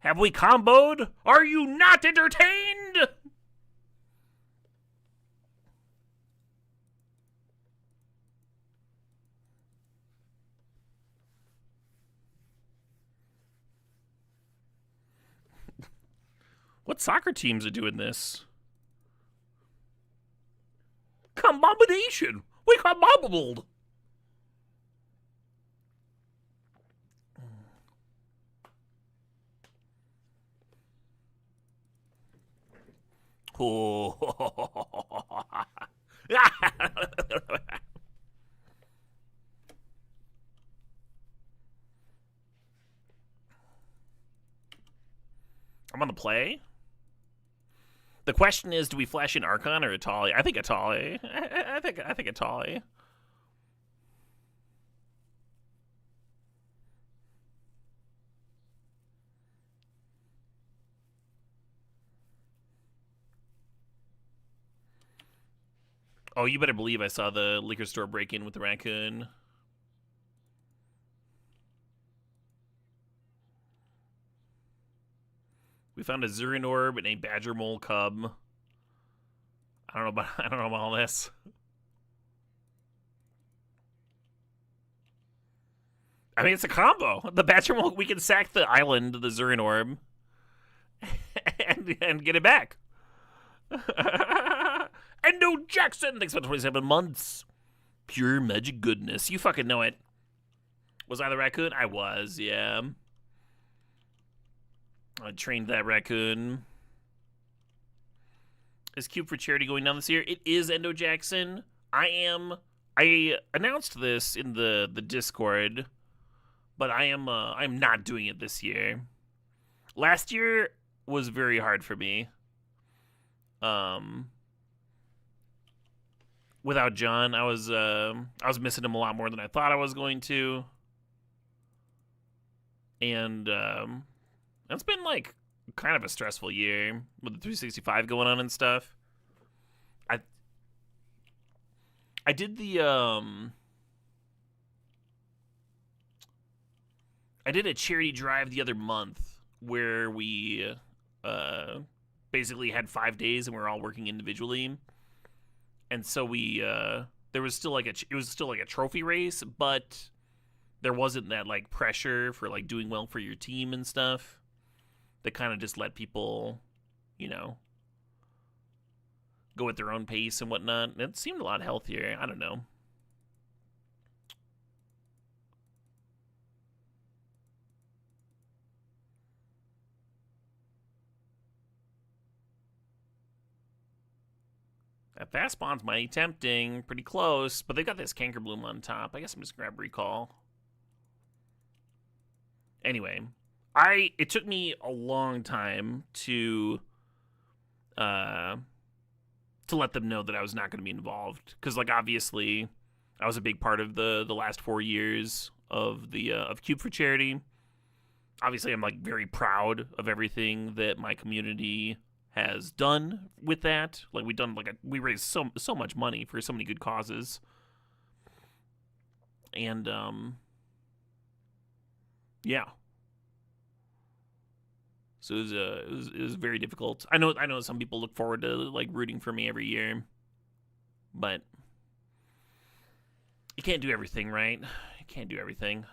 Have we comboed? Are you not entertained? What soccer teams are doing this? Combination. We combobbled. Oh. I'm on the play. The question is, do we flash in Archon or Atali? I think Atali. I think Atali. Oh, you better believe I saw the liquor store break in with the raccoon. We found a Zurian orb and a badger mole cub. I don't know about all this. I mean, it's a combo. The badger mole, we can sack the island, the Zurian orb, and get it back. Endo Jackson, thanks for 27 months. Pure magic goodness. You fucking know it. Was I the raccoon? I was, yeah. I trained that raccoon. Is Cube for Charity going down this year? It is, Endo Jackson. I announced this in the Discord, but I'm not doing it this year. Last year was very hard for me. Without John, I was missing him a lot more than I thought I was going to. And it's been like kind of a stressful year with the 365 going on and stuff. I did the I did a charity drive the other month where we basically had 5 days and we were all working individually. And so we there was still like it was still like a trophy race, but there wasn't that like pressure for like doing well for your team and stuff. That kind of just let people, you know, go at their own pace and whatnot. It seemed a lot healthier. I don't know. That fast spawn's mighty tempting. Pretty close. But they got this Canker Bloom on top. I guess I'm just going to grab Recall. Anyway. It took me a long time to let them know that I was not going to be involved. Because, like, obviously, I was a big part of the last 4 years of the of Cube for Charity. Obviously, I'm, like, very proud of everything that my community has done with that. Like, we raised so much money for so many good causes. And, yeah. So it was very difficult. I know some people look forward to like rooting for me every year, but you can't do everything, right? You can't do everything.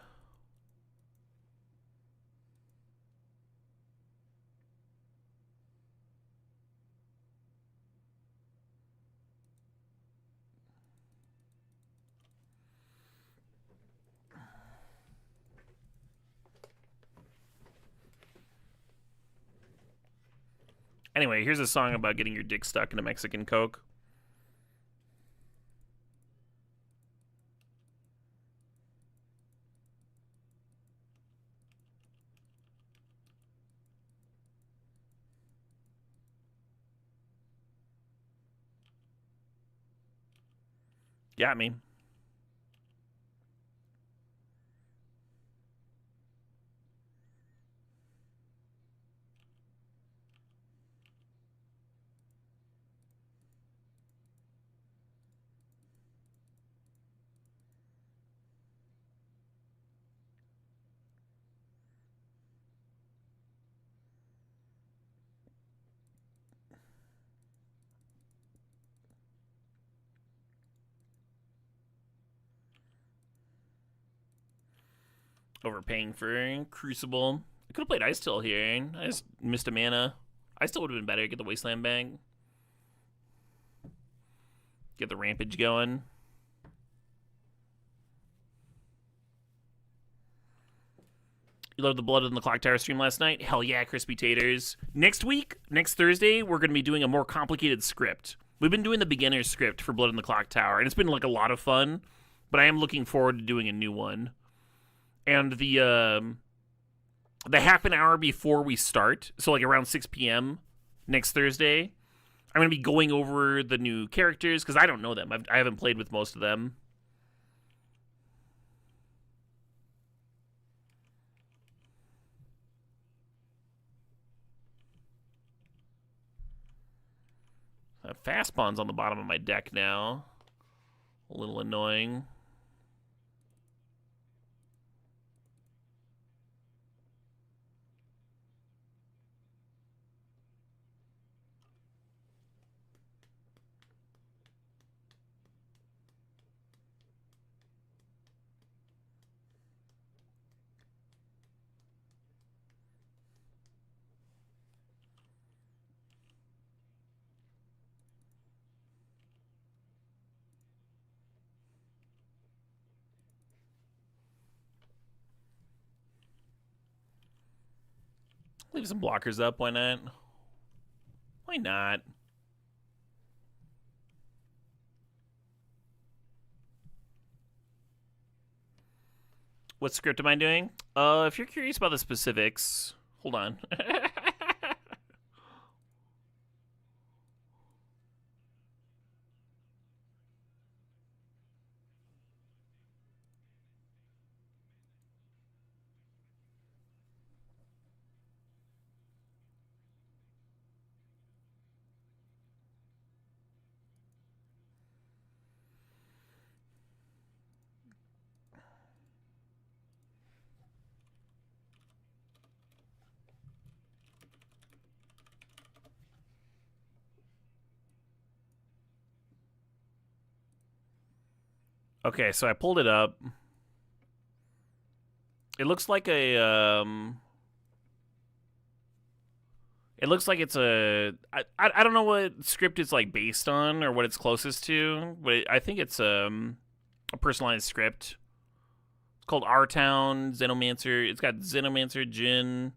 Anyway, here's a song about getting your dick stuck in a Mexican Coke. Got me. Overpaying for Crucible. I could have played Ice Till here. I just missed a mana. Ice Till would have been better. Get the Wasteland bag. Get the Rampage going. You loved the Blood in the Clock Tower stream last night? Hell yeah, crispy taters. Next week, next Thursday, we're going to be doing a more complicated script. We've been doing the beginner script for Blood in the Clock Tower, and it's been like a lot of fun, but I am looking forward to doing a new one. And the half an hour before we start, so like around 6 p.m. next Thursday, I'm going to be going over the new characters, because I don't know them. I haven't played with most of them. Fast Spawn's on the bottom of my deck now. A little annoying. Leave some blockers up, why not? Why not? What script am I doing? If you're curious about the specifics, hold on. Okay, so I pulled it up. It looks like a it looks like it's a I don't know what script it's like based on or what it's closest to, but I think it's a personalized script. It's called Our Town, Xenomancer. It's got Xenomancer, Djinn,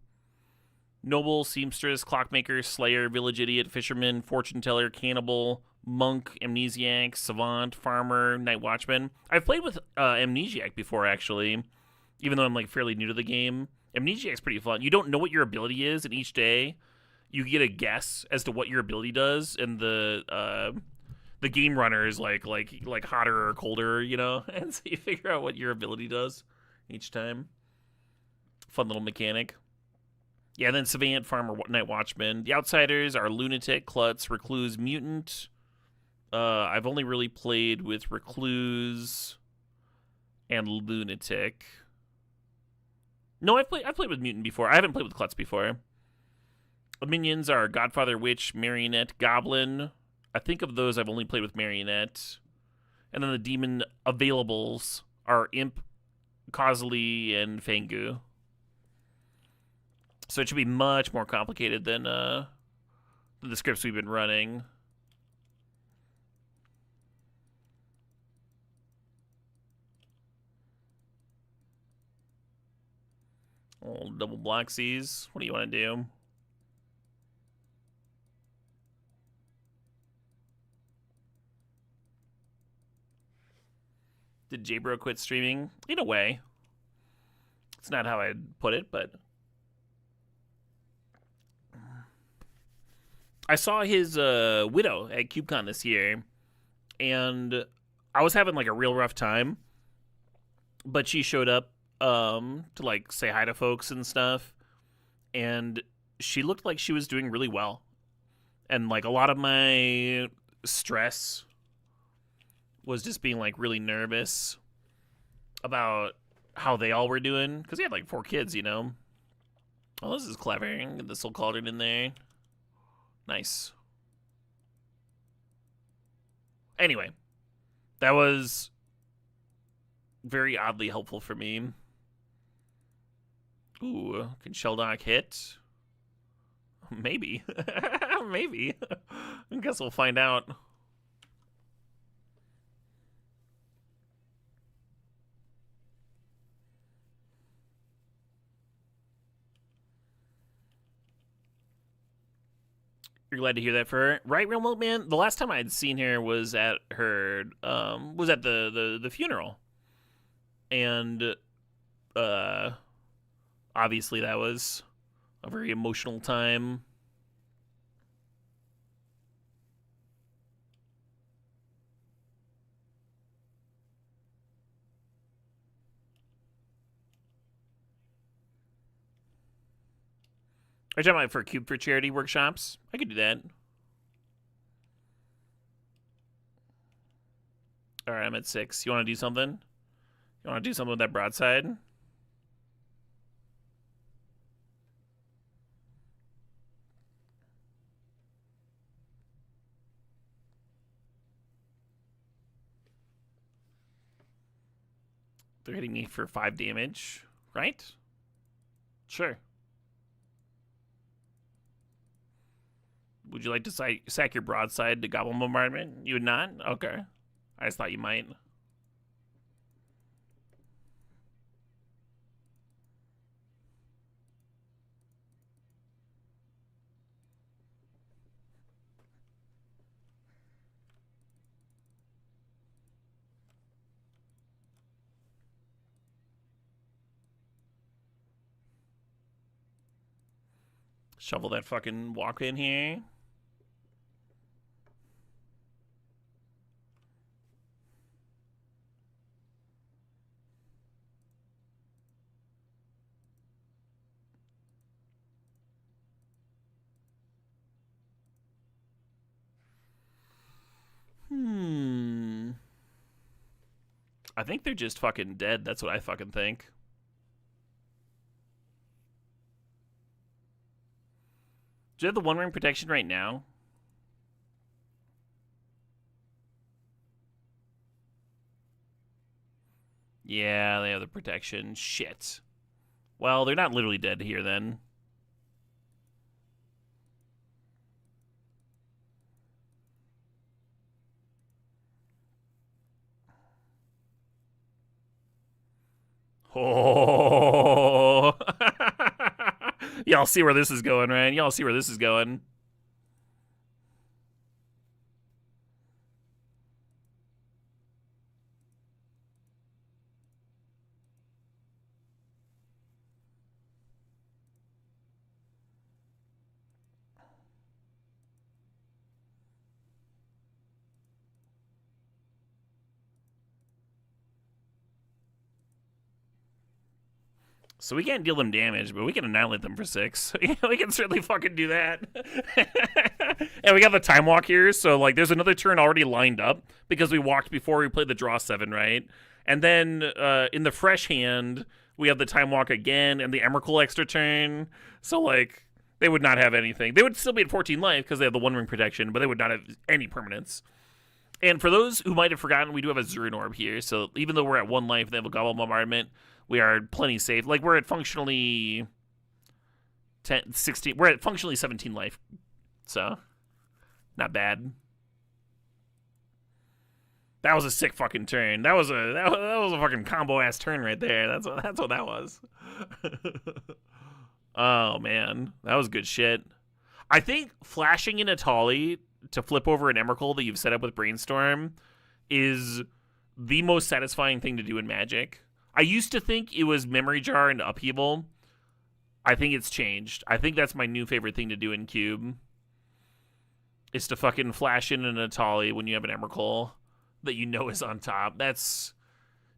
Noble, Seamstress, Clockmaker, Slayer, Village Idiot, Fisherman, Fortune Teller, Cannibal, Monk, Amnesiac, Savant, Farmer, Night Watchman. I've played with Amnesiac before, actually, even though I'm like fairly new to the game. Amnesiac's pretty fun. You don't know what your ability is, and each day you get a guess as to what your ability does, and the game runner is like hotter or colder, you know, and so you figure out what your ability does each time. Fun little mechanic. Yeah, and then Savant, Farmer, Night Watchman. The Outsiders are Lunatic, Klutz, Recluse, Mutant. I've only really played with Recluse and Lunatic. No, I've played with Mutant before. I haven't played with Klutz before. The minions are Godfather, Witch, Marionette, Goblin. I think of those I've only played with Marionette. And then the demon availables are Imp, Kozli, and Fangu. So it should be much more complicated than the scripts we've been running. Old double Bloxies. What do you want to do? Did J-Bro quit streaming? In a way. It's not how I'd put it, but I saw his widow at CubeCon this year, and I was having like a real rough time, but she showed up to like say hi to folks and stuff, and she looked like she was doing really well, and like a lot of my stress was just being like really nervous about how they all were doing, because he had like 4 kids, you know. Oh, this is clever. Get the Soul Cauldron in there. Nice. Anyway, that was very oddly helpful for me. Ooh, can Sheldock hit? Maybe. Maybe. I guess we'll find out. You're glad to hear that for her, right, Real Milkman? The last time I'd seen her was at her was at the funeral, and uh, obviously that was a very emotional time. Are you talking about for Cube for Charity workshops? I could do that. All right, I'm at 6. You want to do something? You want to do something with that broadside? They're hitting me for 5 damage, right? Sure. Would you like to sack your broadside to Goblin Bombardment? You would not? Okay. I just thought you might. Shovel that fucking walk in here. I think they're just fucking dead. That's what I fucking think. Do you have the One Ring protection right now? Yeah, they have the protection. Shit. Well, they're not literally dead here then. Oh. Y'all see where this is going, right? Y'all see where this is going. So we can't deal them damage, but we can annihilate them for 6. We can certainly fucking do that. And we got the time walk here, so like there's another turn already lined up because we walked before we played the draw 7, right? And then in the fresh hand, we have the time walk again and the Emrakul extra turn. So like they would not have anything. They would still be at 14 life because they have the One Ring protection, but they would not have any permanence. And for those who might have forgotten, we do have a Zurin Orb here. So even though we're at 1 life, they have a Goblin Bombardment. We are plenty safe. Like, we're at functionally 10, 16. We're at functionally 17 life. So, not bad. That was a sick fucking turn. That was a fucking combo ass turn right there. That's what that was. Oh man, that was good shit. I think flashing in Atali to flip over an Emrakul that you've set up with Brainstorm is the most satisfying thing to do in Magic. I used to think it was Memory Jar and Upheaval. I think it's changed. I think that's my new favorite thing to do in Cube. Is to fucking flash in an Atali when you have an Emrakul that you know is on top. That's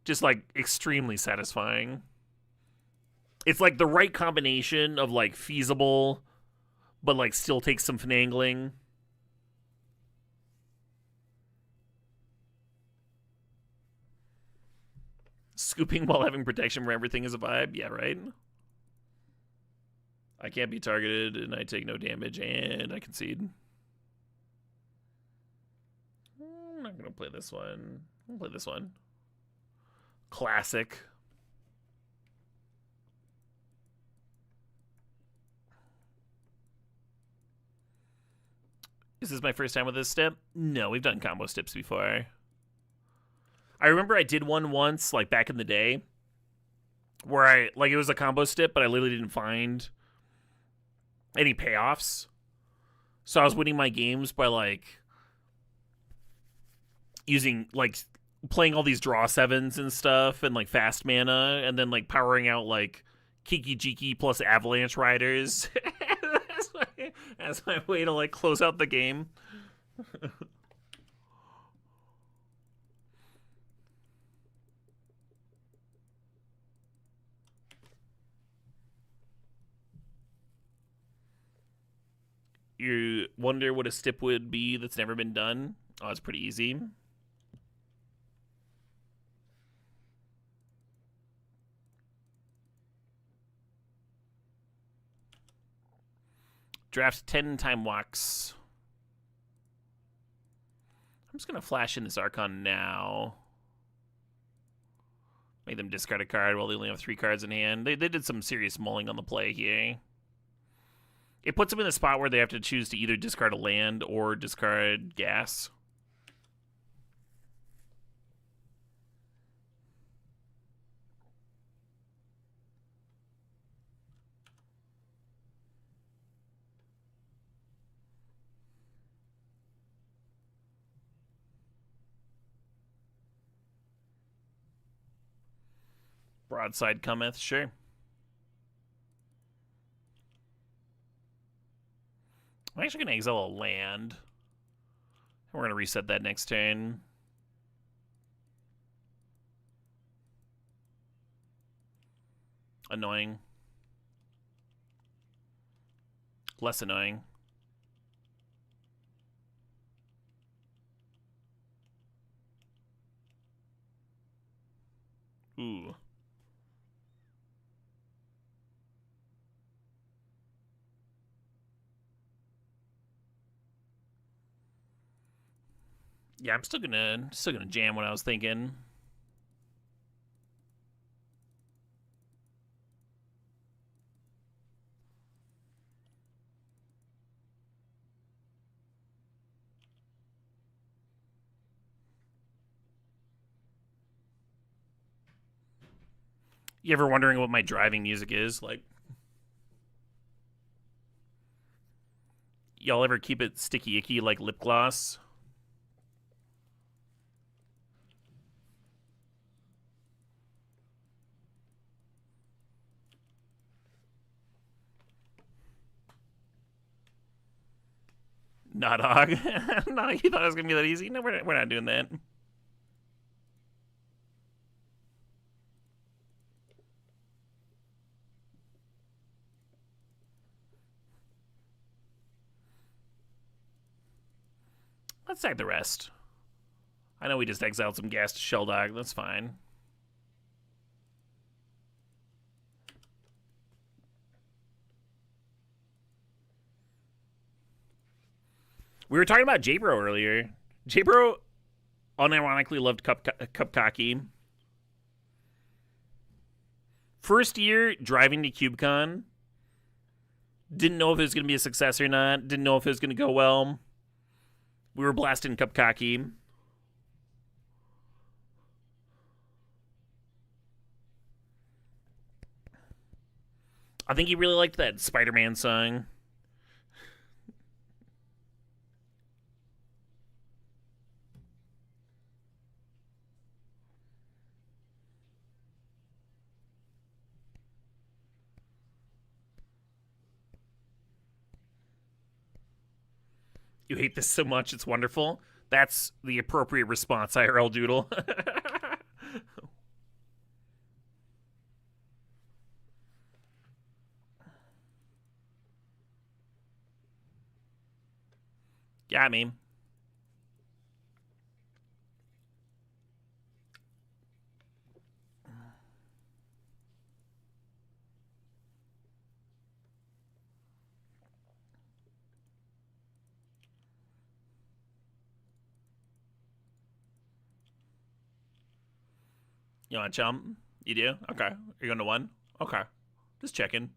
just like extremely satisfying. It's like the right combination of like feasible, but like still takes some finagling. Scooping while having protection where everything is a vibe. Yeah, right? I can't be targeted, and I take no damage, and I concede. I'm not going to play this one. I'm going to play this one. Classic. Is this my first time with this step? No, we've done combo steps before. I remember I did one once, like back in the day, where it was a combo step, but I literally didn't find any payoffs. So I was winning my games by like using like playing all these draw sevens and stuff and like fast mana and then like powering out like Kiki Jiki plus Avalanche Riders as my way to like close out the game. You wonder what a stip would be that's never been done? Oh, it's pretty easy. Draft 10 time walks. I'm just going to flash in this Archon now. Make them discard a card while they only have 3 cards in hand. They did some serious mulling on the play here. It puts them in a spot where they have to choose to either discard a land or discard gas. Broadside cometh, sure. I'm actually going to exile a land. We're going to reset that next turn. Annoying. Less annoying. Ooh. Yeah, I'm still gonna jam what I was thinking. You ever wondering what my driving music is? Like, y'all ever keep it sticky icky like lip gloss? Not dog. No, you thought it was gonna be that easy? No, we're not doing that. Let's sack the rest. I know we just exiled some gas to Shelldog. That's fine. We were talking about J-Bro earlier. J-Bro unironically loved Cupcocky. First year driving to CubeCon. Didn't know if it was going to be a success or not. Didn't know if it was going to go well. We were blasting Cupcocky. I think he really liked that Spider-Man song. You hate this so much, it's wonderful. That's the appropriate response, IRL Doodle. Yeah, I mean. You want to jump? You do? Okay. You're going to 1? Okay. Just checking.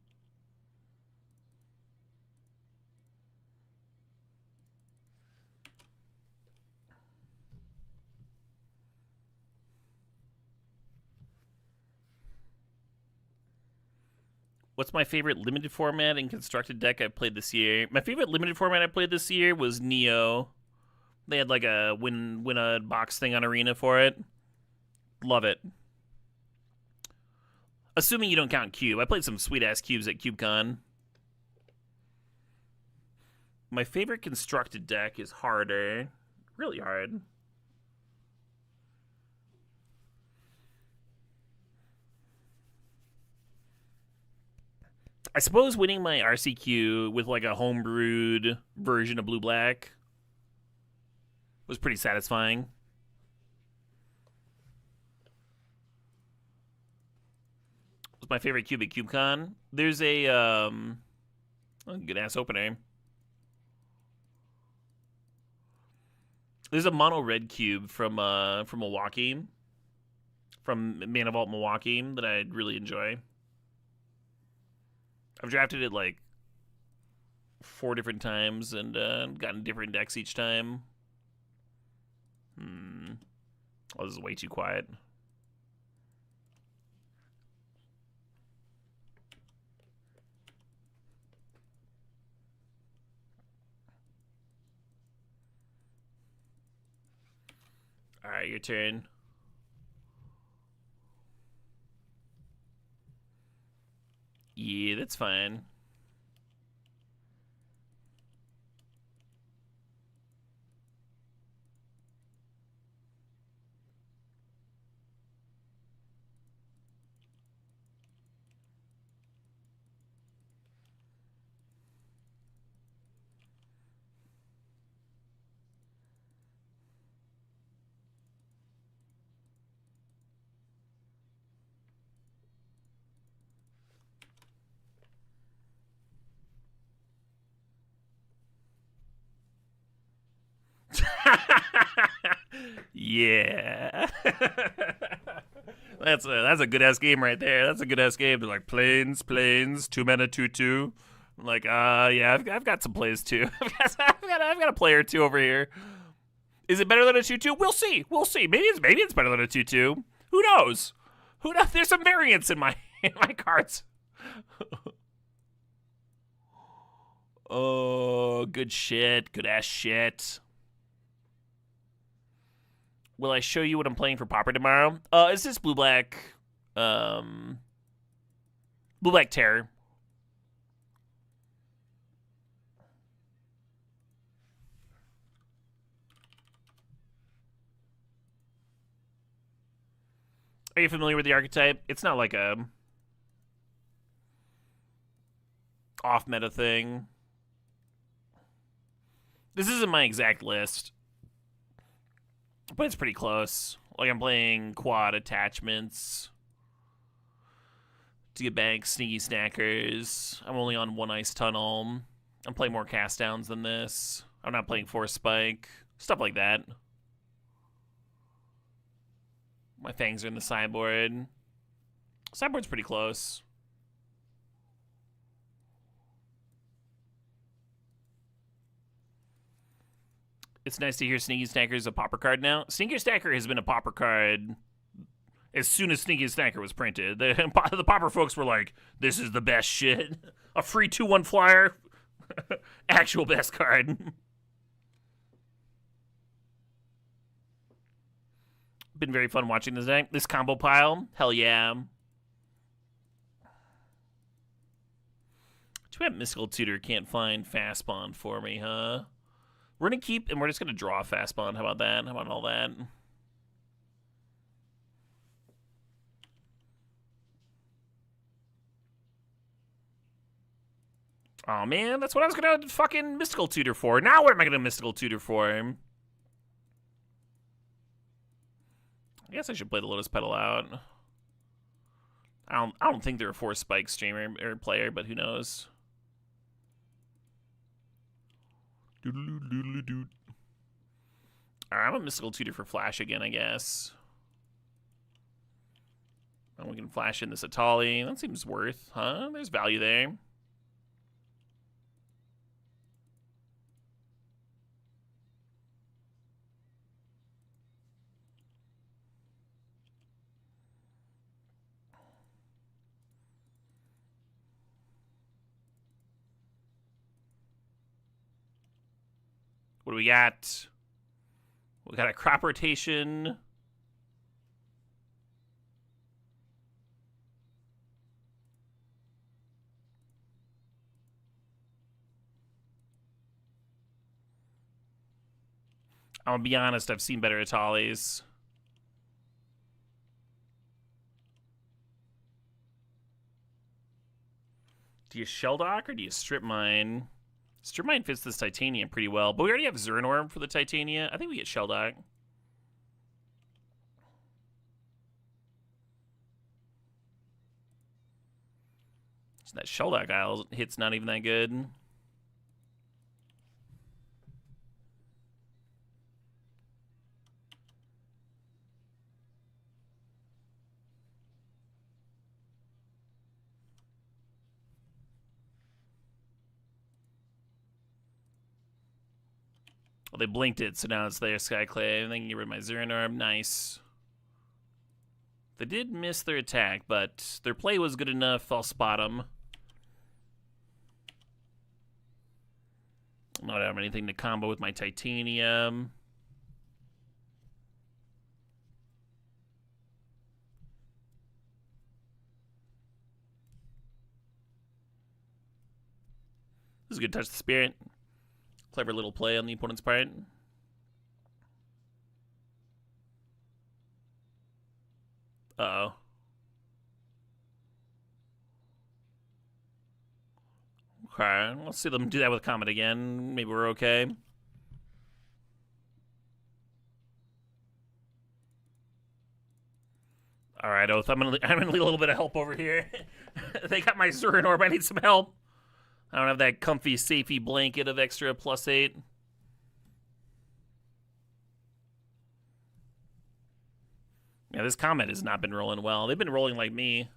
What's my favorite limited format and constructed deck I played this year? My favorite limited format I played this year was Neo. They had like a win a box thing on Arena for it. Love it. Assuming you don't count Cube. I played some sweet-ass cubes at CubeCon. My favorite constructed deck is harder. Really hard. I suppose winning my RCQ with like a homebrewed version of Blue-Black was pretty satisfying. Was my favorite cube at CubeCon. There's a good ass opener. There's a mono red cube from Milwaukee, from Mana Vault Milwaukee that I really enjoy. I've drafted it like 4 different times and gotten different decks each time. Oh, this is way too quiet. All right, your turn. Yeah, that's fine. Yeah. That's a good ass game right there. That's a good ass game. They're like planes, 2 mana, 2/2. I'm like, yeah, I've got some plays too. I've got a player or two over here. Is it better than a 2/2? We'll see. Maybe it's better than a 2/2. Who knows? Who knows? There's some variance in my cards. Oh, good shit. Good ass shit. Will I show you what I'm playing for Pauper tomorrow? Is this Blue-Black? Blue-Black Terror. Are you familiar with the archetype? It's not like a off-meta thing. This isn't my exact list, but it's pretty close. Like, I'm playing quad attachments to get back Sneaky Snackers. I'm only on 1 Ice Tunnel. I'm playing more cast downs than this. I'm not playing Force Spike. Stuff like that. My fangs are in the sideboard. Sideboard's pretty close. It's nice to hear Sneaky Snacker is a Pauper card now. Sneaky Snacker has been a Pauper card as soon as Sneaky Snacker was printed. The Pauper folks were like, this is the best shit. A free 2/1 flyer. Actual best card. Been very fun watching this deck. This combo pile. Hell yeah. Too bad Mystical Tutor can't find Fast Bond for me, huh? We're going to keep, and we're just going to draw Fast Bond. How about that? How about all that? Oh, man, that's what I was going to fucking Mystical Tutor for. Now what am I going to Mystical Tutor for? I guess I should play the Lotus Petal out. I don't think they're a Force Spike streamer or player, but who knows? Alright, I'm a Mystical Tutor for Flash again, I guess. And we can flash in this Atali. That seems worth, huh? There's value there. What do we got? We got a crop rotation. I'll be honest, I've seen better Italis. Do you shell dock or do you strip mine? Strip mine fits this titanium pretty well, but we already have Zernorb for the titania. I think we get shell dock. So that shell dock aisle hit's not even that good. Well, they blinked it, so now it's there, Skyclave. They can get rid of my Zernorb. Nice. They did miss their attack, but their play was good enough. I'll spot them. I don't have anything to combo with my titanium. This is a good touch of the spirit. Clever little play on the opponent's part. Uh-oh. Okay, let's see them do that with Comet again. Maybe we're okay. All right, Oath. I'm gonna need a little bit of help over here. They got my Zernorb. I need some help. I don't have that comfy, safety blanket of extra +8. Yeah, this Comet has not been rolling well. They've been rolling like me.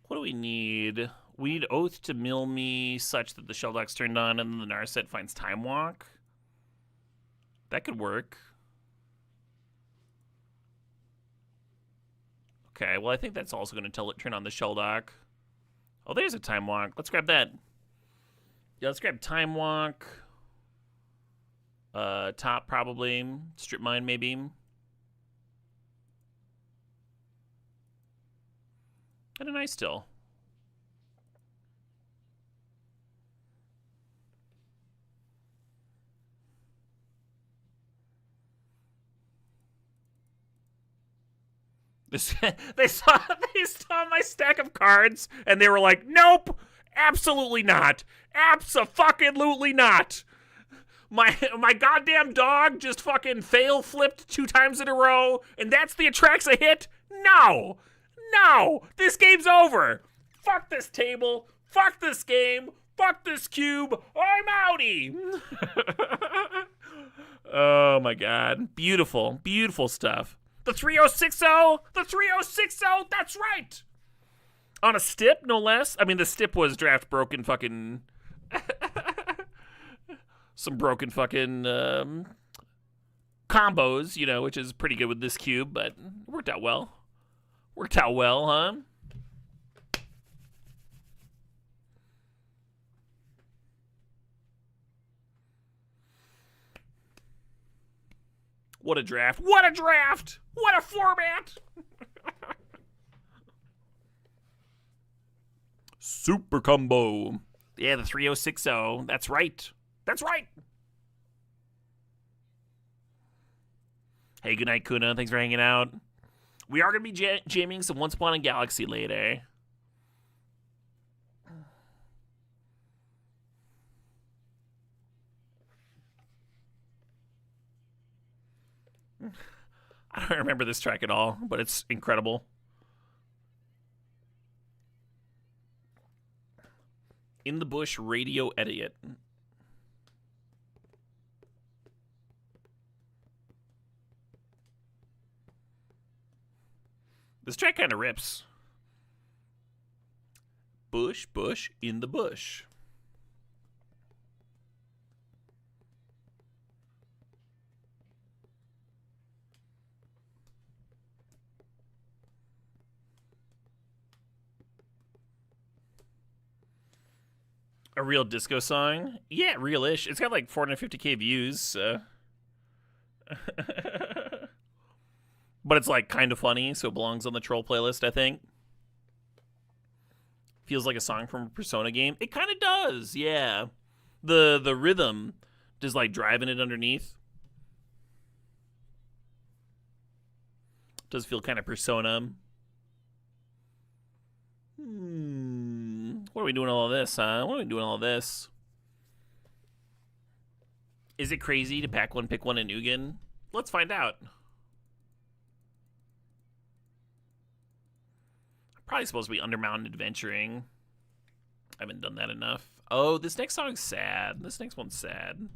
What do we need? We need Oath to mill me such that the shell dock's turned on and then the Narset finds Time Walk. That could work. Okay, well, I think that's also going to turn on the shell dock. Oh, there's a Time Walk. Let's grab that. Yeah, let's grab Time Walk. Top, probably. Strip Mine, maybe. And a nice still. They saw my stack of cards and they were like, "Nope, absolutely not, abso-fucking-lutely not." My goddamn dog just fucking fail flipped 2 times in a row, and that's the Atraxa hit. No, this game's over. Fuck this table. Fuck this game. Fuck this cube. I'm outie. Oh my god, beautiful, beautiful stuff. The 3060? The 3060? That's right! On a stip, no less. I mean, the stip was draft broken fucking... some broken fucking combos, you know, which is pretty good with this cube, but worked out well. Worked out well, huh? What a draft. What a draft! What a format! Super combo. Yeah, the 3060. That's right. That's right. Hey, good night, Kuna. Thanks for hanging out. We are going to be jamming some Once Upon a Galaxy later. I don't remember this track at all, but it's incredible. In the Bush Radio Idiot. This track kind of rips. Bush, bush, in the bush. A real disco song? Yeah, real-ish. It's got like 450k views. But it's like kind of funny, so it belongs on the troll playlist, I think. Feels like a song from a Persona game. It kind of does, yeah. The rhythm just like driving it underneath. Does feel kind of Persona. What are we doing all of this, huh? What are we doing all of this? Is it crazy to pack one, pick one in Ugin? Let's find out. I'm probably supposed to be Undermountain adventuring. I haven't done that enough. Oh, this next song's sad. This next one's sad.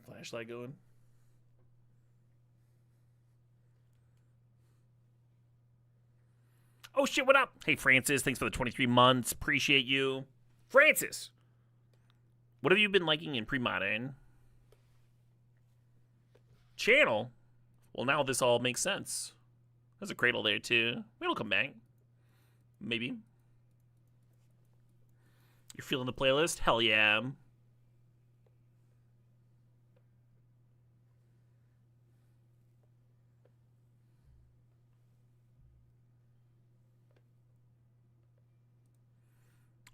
Flashlight going. Oh shit, what up? Hey Francis, thanks for the 23 months. Appreciate you. Francis! What have you been liking in pre-modern? Channel? Well, now this all makes sense. There's a cradle there too. It'll come back. Maybe. You're feeling the playlist? Hell yeah.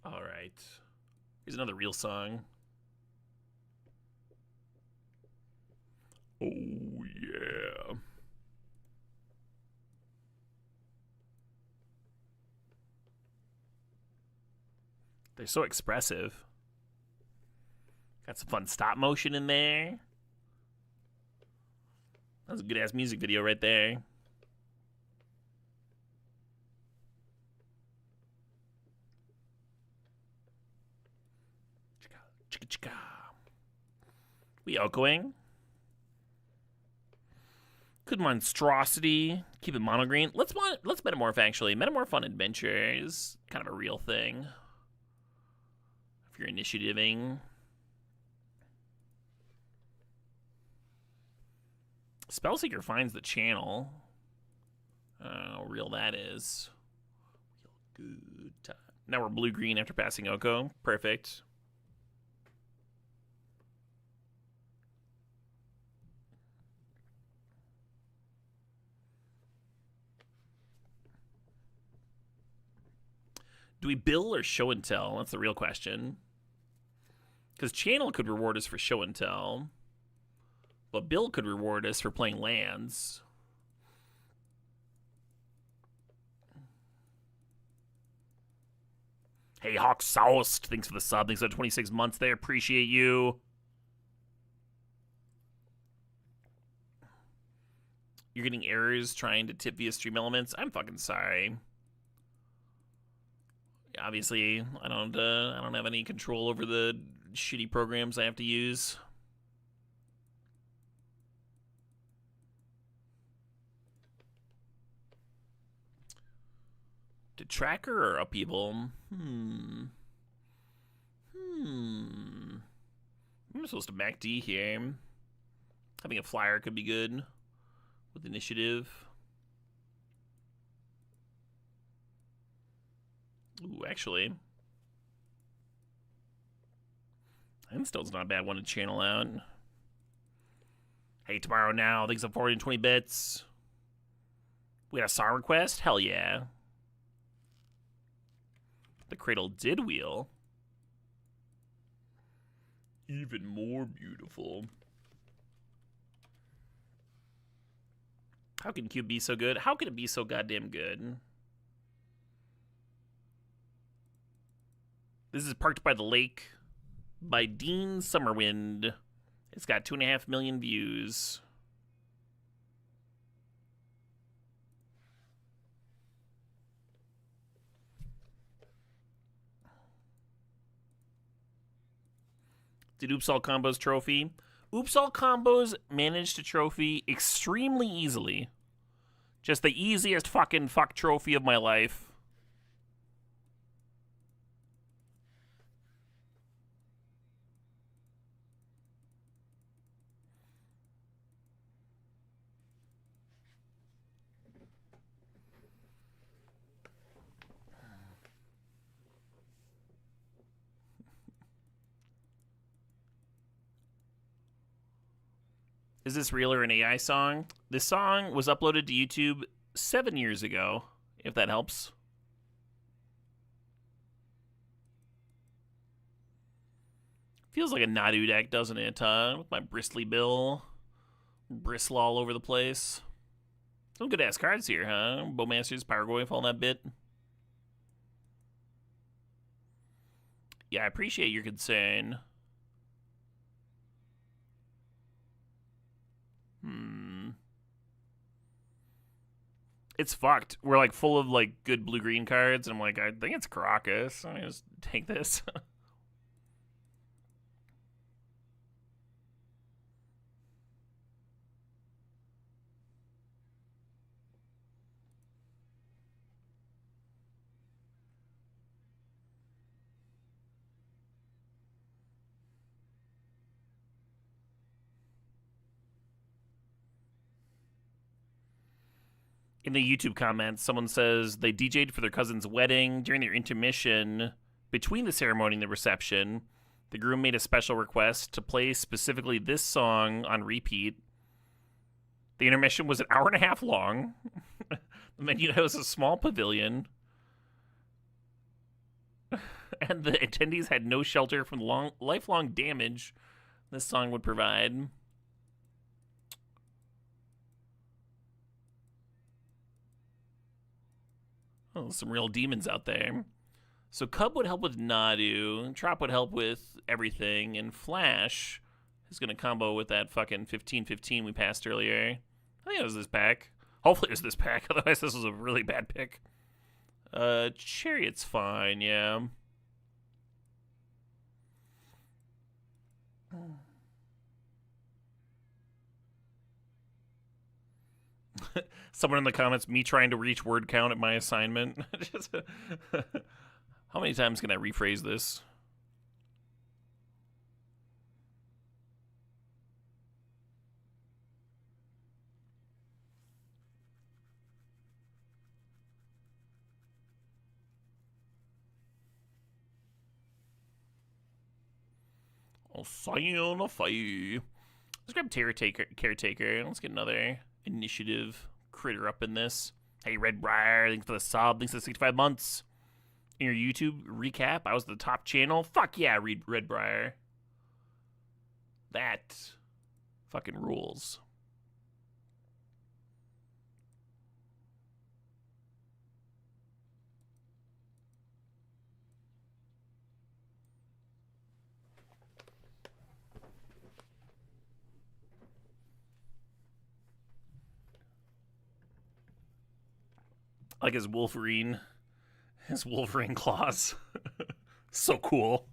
All right. Here's another real song. Oh, yeah. They're so expressive. Got some fun stop motion in there. That was a good-ass music video right there. Chicka. We outgoing. Good monstrosity. Keep it monogreen. Let's metamorph, actually. Metamorph on adventure is kind of a real thing. If you're initiativing. Spellseeker finds the channel. How real that is. Real good time. Now we're blue-green after passing Oko. Perfect. Do we bill or show and tell? That's the real question. Because channel could reward us for show and tell. But bill could reward us for playing lands. Hey, Hawk Soust. Thanks for the sub. Thanks for the 26 months there. Appreciate you. You're getting errors trying to tip via Stream Elements. I'm fucking sorry. Obviously, I don't have any control over the shitty programs I have to use. Did tracker or upheaval? I'm supposed to MACD here. Having a flyer could be good with initiative. Ooh, actually. Endstone's not a bad one to channel out. Hey, tomorrow now. Thanks for 420 bits. We got a song request? Hell yeah. The cradle did wheel. Even more beautiful. How can Cube be so good? How can it be so goddamn good? This is Parked by the Lake by Dean Summerwind. It's got 2.5 million views. Did Oops All Combos trophy? Oops All Combos managed to trophy extremely easily. Just the easiest fucking fuck trophy of my life. Is this real or an AI song? This song was uploaded to YouTube 7 years ago, if that helps. Feels like a Nadu deck, doesn't it? With my bristly bill. Bristle all over the place. Some good ass cards here, huh? Bowmasters, Pyrogoyf, all that bit. Yeah, I appreciate your concern. It's fucked. We're like full of like good blue-green cards, and I'm like, I think it's Karakas. I just take this. In the YouTube comments, someone says they DJ'd for their cousin's wedding. During their intermission between the ceremony and the reception, the groom made a special request to play specifically this song on repeat. The intermission was an hour and a half long. The venue has a small pavilion. And the attendees had no shelter from the lifelong damage this song would provide. Oh, some real demons out there. So Cub would help with Nadu, Trop would help with everything, and Flash is going to combo with that fucking 15-15 we passed earlier. I think it was this pack. Hopefully it was this pack, otherwise this was a really bad pick. Chariot's fine, yeah. Someone in the comments, me trying to reach word count at my assignment. How many times can I rephrase this? I'll sign a fight. Let's grab Caretaker. Let's get another initiative critter up in this. Hey, Red Briar, thanks for the sub. Thanks for the 65 months. In your YouTube recap, I was the top channel. Fuck yeah, Red Briar. That fucking rules. Like his Wolverine claws. So cool.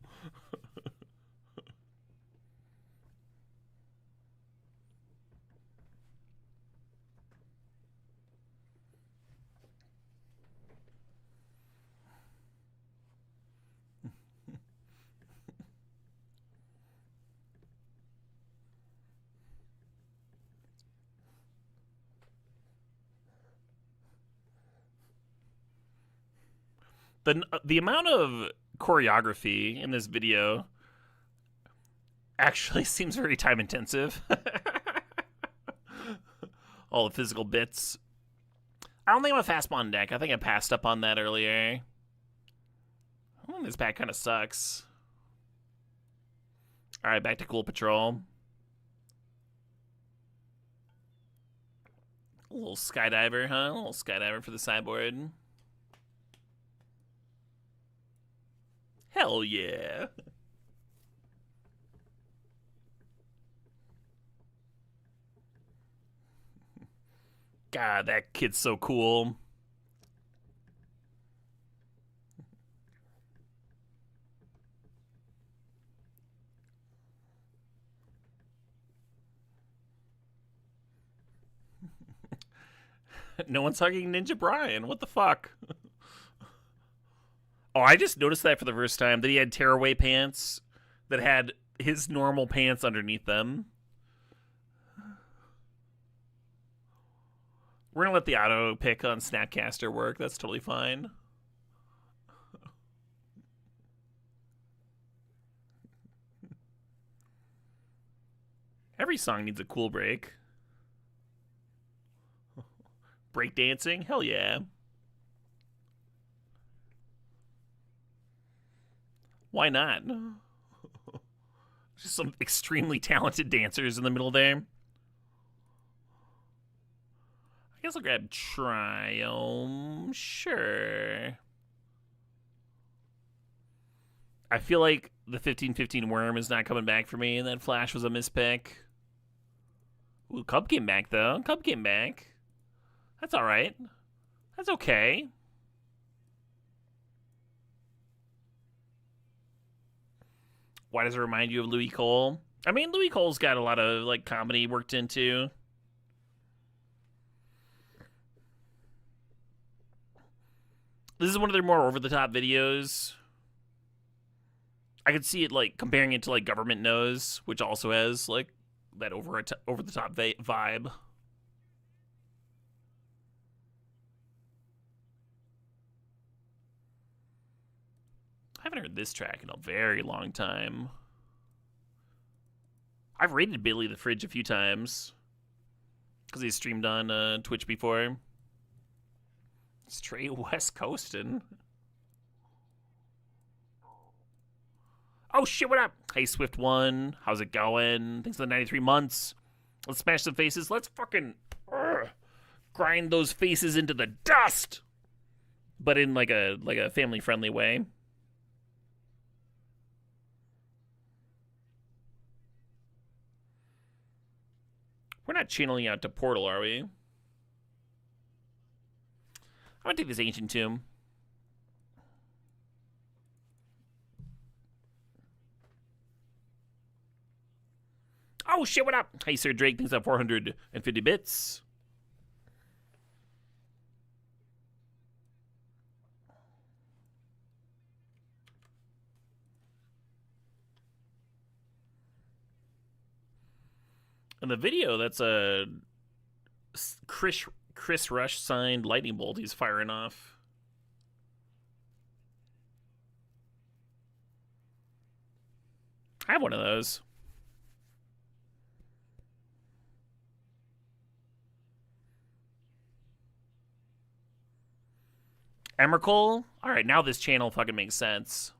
The amount of choreography in this video actually seems very time intensive. All the physical bits. I don't think I'm a fast spawn deck. I think I passed up on that earlier. This pack kind of sucks. Alright, back to Cool Patrol. A little Skydiver, huh? A little Skydiver for the sideboard. Hell yeah. God, that kid's so cool. No one's hugging Ninja Brian. What the fuck? Oh, I just noticed that for the first time that he had tearaway pants that had his normal pants underneath them. We're gonna let the auto pick on Snapcaster work. That's totally fine. Every song needs a cool break. Breakdancing? Hell yeah. Why not? Just some extremely talented dancers in the middle there. I guess I'll grab Triumph. Sure. I feel like the 15-15 Worm is not coming back for me, and then Flash was a mispick. Ooh, Cub came back, though. Cub came back. That's alright. That's okay. Why does it remind you of Louis Cole? I mean, Louis Cole's got a lot of, like, comedy worked into. This is one of their more over-the-top videos. I could see it, like, comparing it to, like, Government Knows, which also has, like, that over-the-top vibe. I haven't heard this track in a very long time. I've rated Billy the Fridge a few times because he streamed on Twitch before. Straight West Coastin'. Oh shit, what up? Hey Swift One, how's it going? Thanks for the 93 months. Let's smash some faces. Let's fucking grind those faces into the dust, but in like a family friendly way. We're not channeling out to Portal, are we? I'm gonna take this Ancient Tomb. Oh shit, what up? Hey Sir Drake, thanks for 450 bits. In the video, that's a Chris Rush signed lightning bolt he's firing off. I have one of those. Emrakul? Alright, now this channel fucking makes sense.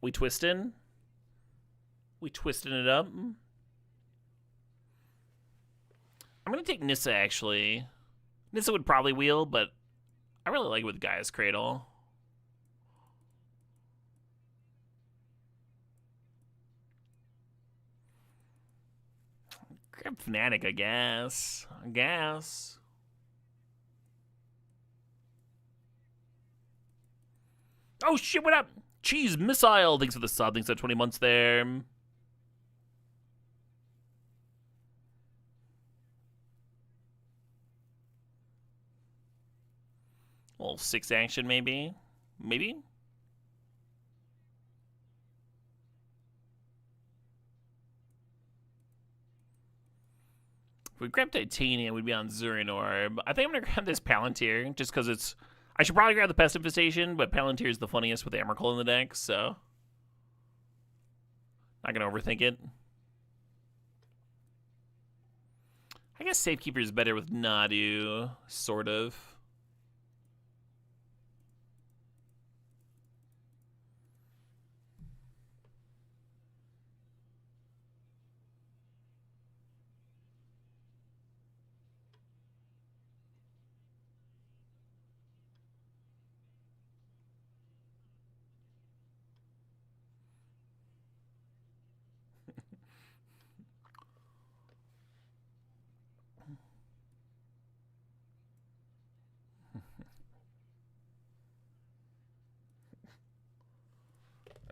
We twisting? We twisting it up? I'm gonna take Nissa, actually. Nissa would probably wheel, but I really like it with Gaia's Cradle. Grab Fnatic, I guess. Oh shit, what up? Cheese Missile, thanks for the sub, thanks for 20 months there. A little 6 action, maybe? Maybe? If we grab Titanium, we'd be on Zurinor. I think I'm gonna grab this Palantir, just because it's... I should probably grab the Pest Infestation, but Palantir is the funniest with Emrakul in the deck, so... Not gonna overthink it. I guess Safekeeper is better with Nadu, sort of.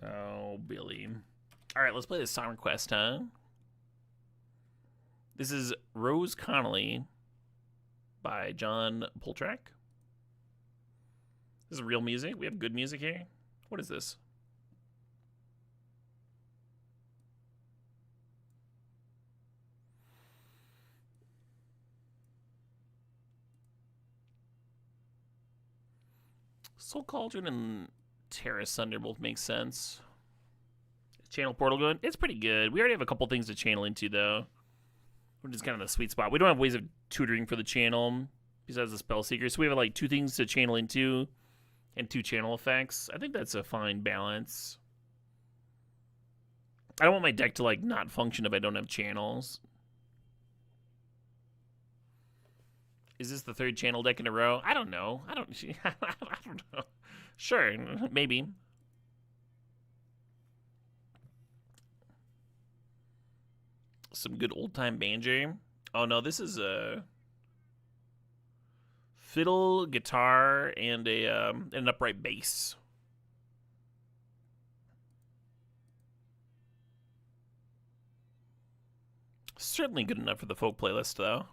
Oh, Billy. All right, let's play this song request, huh? This is Rose Connolly by John Poltrack. This is real music. We have good music here. What is this? Soul Cauldron and Terra Sunder both make sense. Channel Portal good? It's pretty good. We already have a couple things to channel into, though, which is kind of the sweet spot. We don't have ways of tutoring for the channel besides the Spell Seeker, so we have like 2 things to channel into and 2 channel effects. I think that's a fine balance. I don't want my deck to like not function if I don't have channels. Is this the 3rd channel deck in a row? I don't know. I don't know. Sure, maybe. Some good old-time banjo. Oh, no, this is a fiddle, guitar, and an upright bass. Certainly good enough for the folk playlist, though.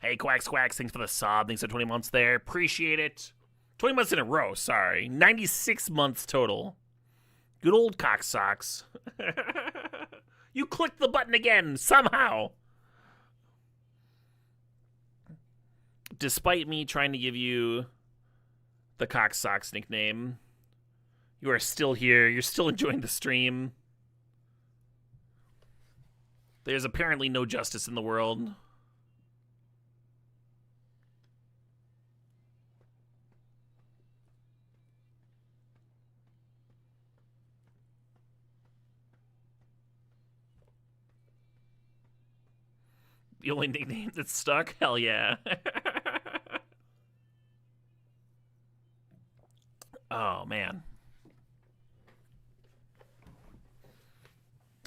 Hey, Quacks, thanks for the sub. Thanks for 20 months there. Appreciate it. 20 months in a row, sorry. 96 months total. Good old cock socks. You clicked the button again, somehow. Despite me trying to give you the cock socks nickname, you are still here. You're still enjoying the stream. There's apparently no justice in the world. The only nickname that's stuck? Hell yeah. Oh, man.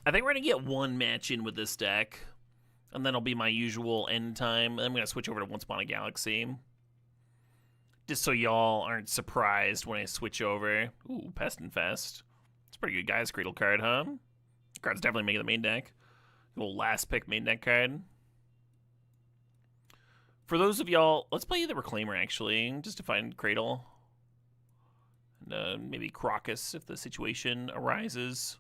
I think we're going to get 1 match in with this deck, and then it'll be my usual end time, and I'm going to switch over to Once Upon a Galaxy. Just so y'all aren't surprised when I switch over. Ooh, Pest Infest. It's a pretty good guy's Cradle card, huh? Card's definitely making the main deck. Little last pick main deck card. For those of y'all, let's play the Reclaimer, actually, just to find Cradle. And maybe Crocus, if the situation arises.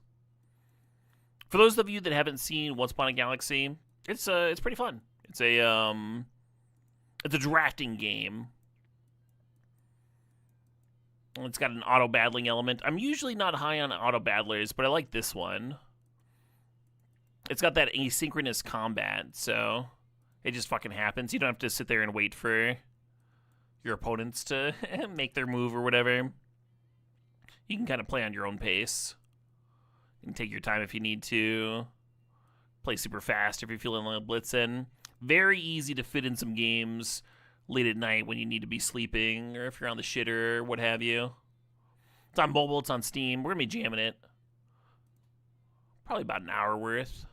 For those of you that haven't seen Once Upon a Galaxy, it's pretty fun. It's a drafting game. It's got an auto battling element. I'm usually not high on auto battlers, but I like this one. It's got that asynchronous combat, so it just fucking happens. You don't have to sit there and wait for your opponents to make their move or whatever. You can kind of play on your own pace. You can take your time if you need to. Play super fast if you're feeling like blitzing. Very easy to fit in some games late at night when you need to be sleeping, or if you're on the shitter or what have you. It's on mobile, it's on Steam. We're going to be jamming it. Probably about an hour worth.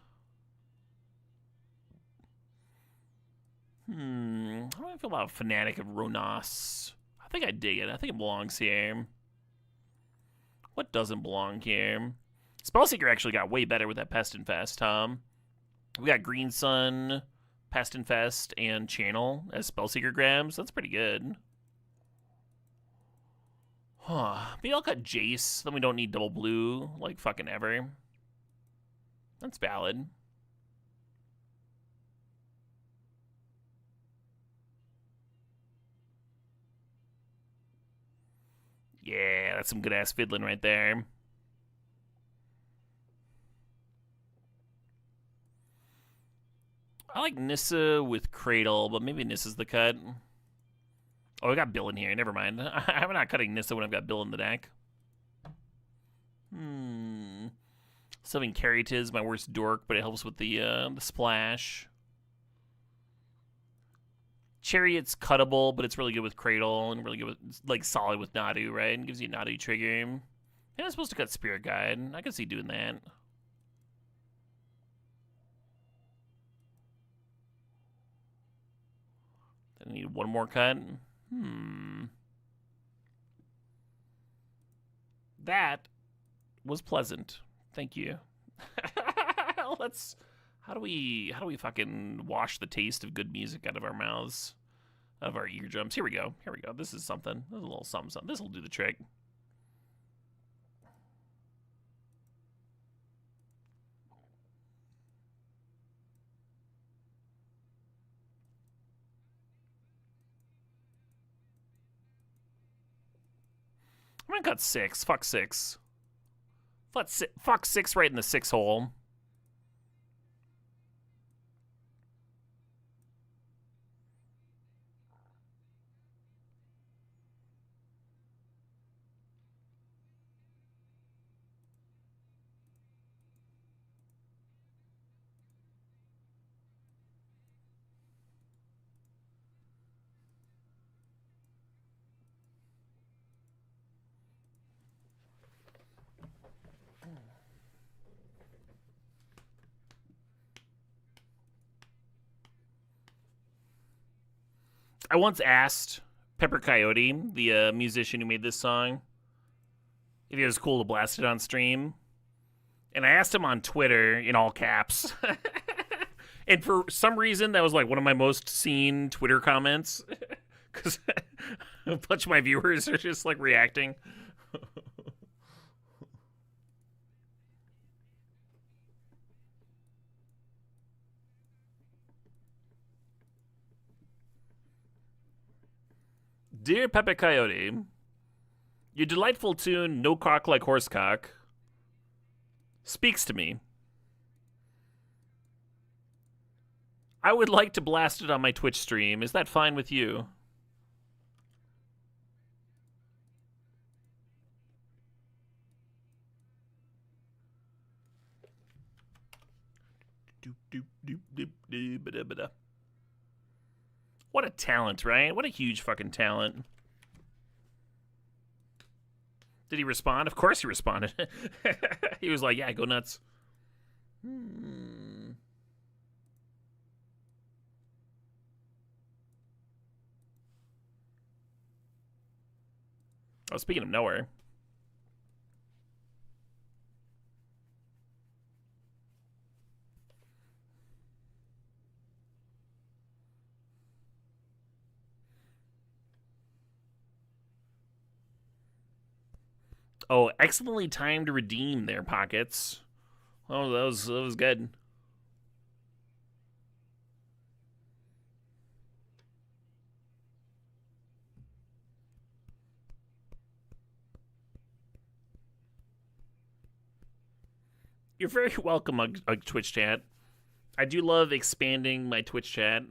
How do I feel about Fanatic of Ronas? I think I dig it. I think it belongs here. What doesn't belong here? Spellseeker actually got way better with that Pest Infest, Tom. We got Green Sun, Pest Infest, and Channel as Spellseeker grabs. That's pretty good. Huh. Maybe I'll cut Jace, then we don't need double blue, like fucking ever. That's valid. Yeah, that's some good-ass fiddling right there. I like Nissa with Cradle, but maybe Nissa's the cut. Oh, I got Bill in here. Never mind. I'm not cutting Nissa when I've got Bill in the deck. Something Carrot is my worst dork, but it helps with the splash. Chariot's cuttable, but it's really good with Cradle and really good with, like, solid with Nadu, right? And gives you a Nadu trigger. And I'm supposed to cut Spirit Guide. I can see doing that. I need one more cut. That was pleasant. Thank you. Let's. How do we fucking wash the taste of good music out of our mouths, out of our eardrums? Here we go. Here we go. This is something. This is a little something. Something. This will do the trick. I'm gonna cut 6. Fuck 6. Fuck 6 right in the 6 hole. I once asked Pepper Coyote, the musician who made this song, if it was cool to blast it on stream. And I asked him on Twitter in all caps. And for some reason, that was like one of my most seen Twitter comments. Because a bunch of my viewers are just like reacting. Dear Pepe Coyote, your delightful tune, No Cock Like Horsecock, speaks to me. I would like to blast it on my Twitch stream. Is that fine with you? What a talent, right? What a huge fucking talent. Did he respond? Of course he responded. He was like, yeah, go nuts. Oh, speaking of nowhere. Oh, excellently timed to redeem their pockets. Oh, that was good. You're very welcome, Twitch chat. I do love expanding my Twitch chat.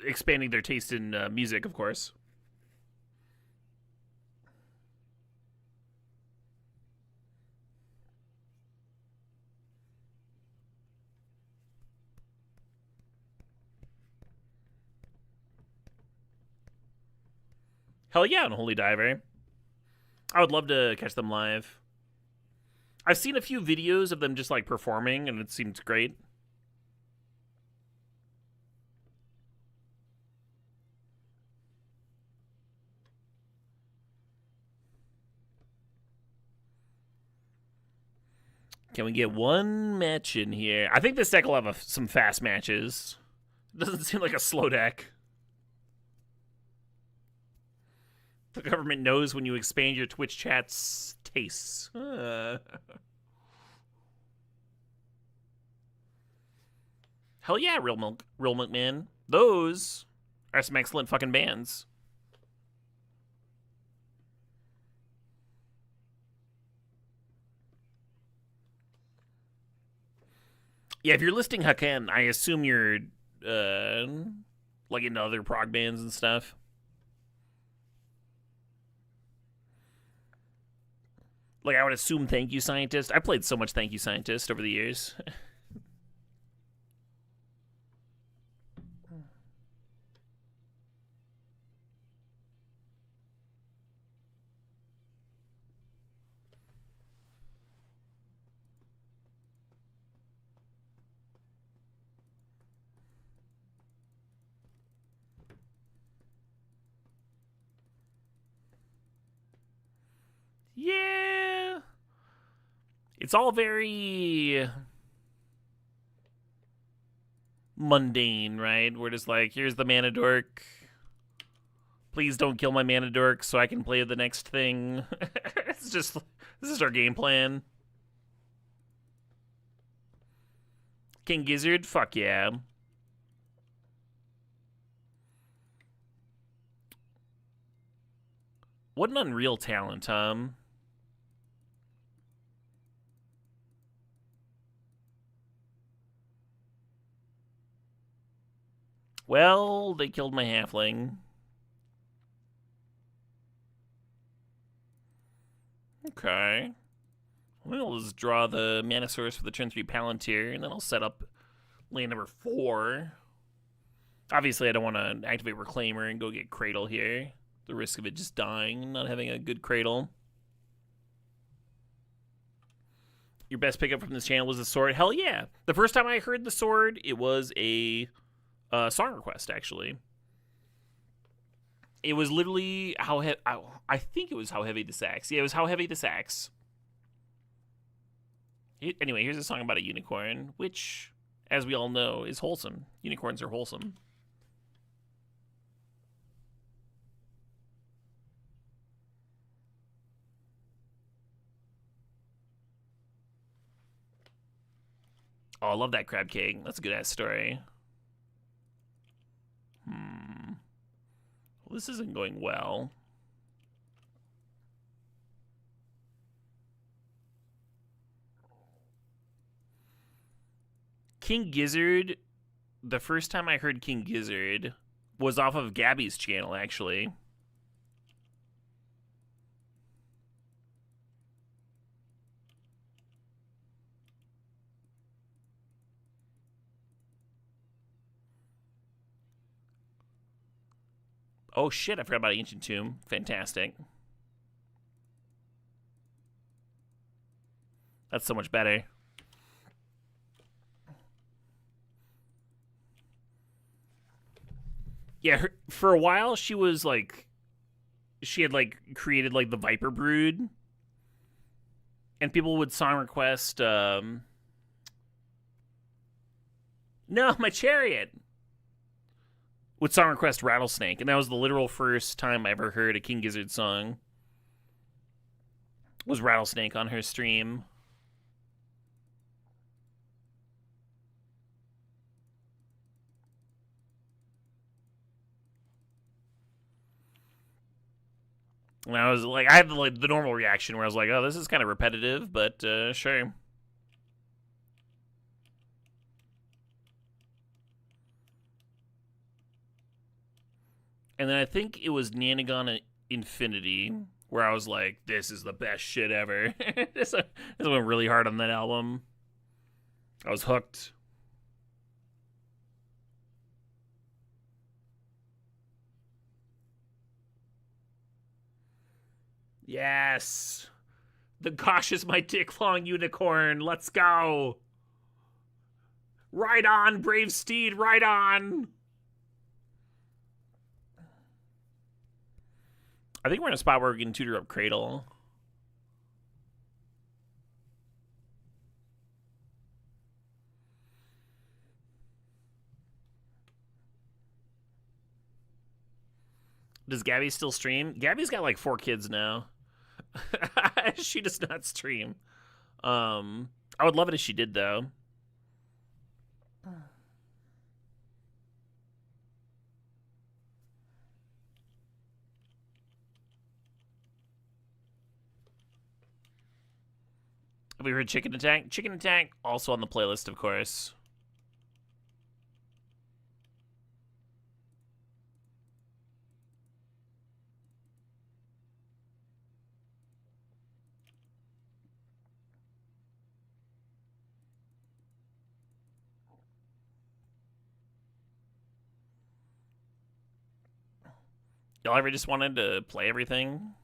Expanding their taste in music, of course. Hell yeah, Unholy Diver. I would love to catch them live. I've seen a few videos of them just like performing, and it seems great. Can we get one match in here? I think this deck will have some fast matches. It doesn't seem like a slow deck. The government knows when you expand your Twitch chat's tastes. Hell yeah, Real Milk Man. Those are some excellent fucking bands. Yeah, if you're listing Haken, I assume you're like into other prog bands and stuff. Like, I would assume Thank You Scientist. I played so much Thank You Scientist over the years. Yeah! It's all very mundane, right? We're just like, here's the mana dork. Please don't kill my mana dork so I can play the next thing. It's just, this is our game plan. King Gizzard? Fuck yeah. What an unreal talent, Well, they killed my halfling. Okay. We'll just draw the mana source for the turn 3 Palantir, and then I'll set up lane number 4. Obviously, I don't want to activate Reclaimer and go get Cradle here. The risk of it just dying and not having a good Cradle. Your best pickup from this channel was the sword? Hell yeah. The first time I heard the sword, it was a song request, actually. It was literally how heavy... I think it was How Heavy the Sax. Yeah, it was How Heavy the Sax. Anyway, here's a song about a unicorn, which, as we all know, is wholesome. Unicorns are wholesome. Oh, I love that crab cake. That's a good-ass story. Well, this isn't going well. King Gizzard, the first time I heard King Gizzard was off of Gabby's channel, actually. Oh shit, I forgot about Ancient Tomb. Fantastic. That's so much better. Yeah, for a while she was like, she had like created like the Viper Brood, and people would song request. No, my chariot would song request Rattlesnake, and that was the literal first time I ever heard a King Gizzard song. Was Rattlesnake on her stream. And I was like, I had like the normal reaction where I was like, oh, this is kind of repetitive, but sure. And then I think it was Nanagon Infinity where I was like, this is the best shit ever. This went really hard on that album. I was hooked. Yes. The Gosh is my dick long unicorn. Let's go. Right on, brave steed, right on. I think we're in a spot where we can tutor up Cradle. Does Gabby still stream? Gabby's got like 4 kids now. She does not stream. I would love it if she did, though. Have we heard Chicken Attack? Chicken Attack, also on the playlist, of course. Y'all ever just wanted to play everything?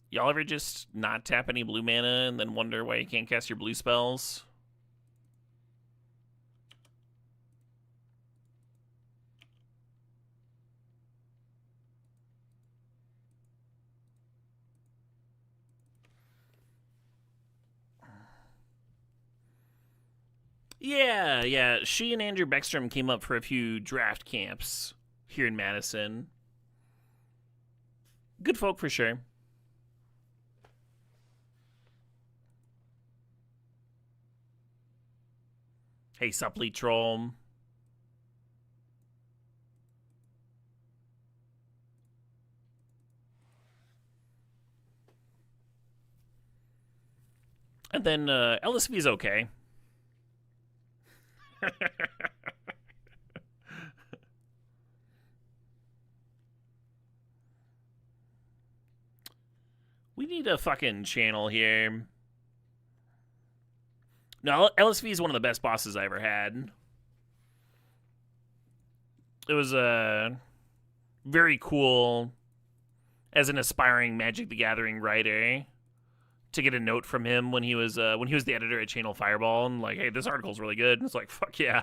Y'all ever just not tap any blue mana and then wonder why you can't cast your blue spells? Yeah. She and Andrew Beckstrom came up for a few draft camps here in Madison. Good folk for sure. Hey, Supply Troll. And then LSV's okay. We need a fucking channel here. No, LSV is one of the best bosses I ever had. It was very cool as an aspiring Magic the Gathering writer to get a note from him when he was the editor at Channel Fireball, and like, hey, this article's really good. And it's like, fuck yeah.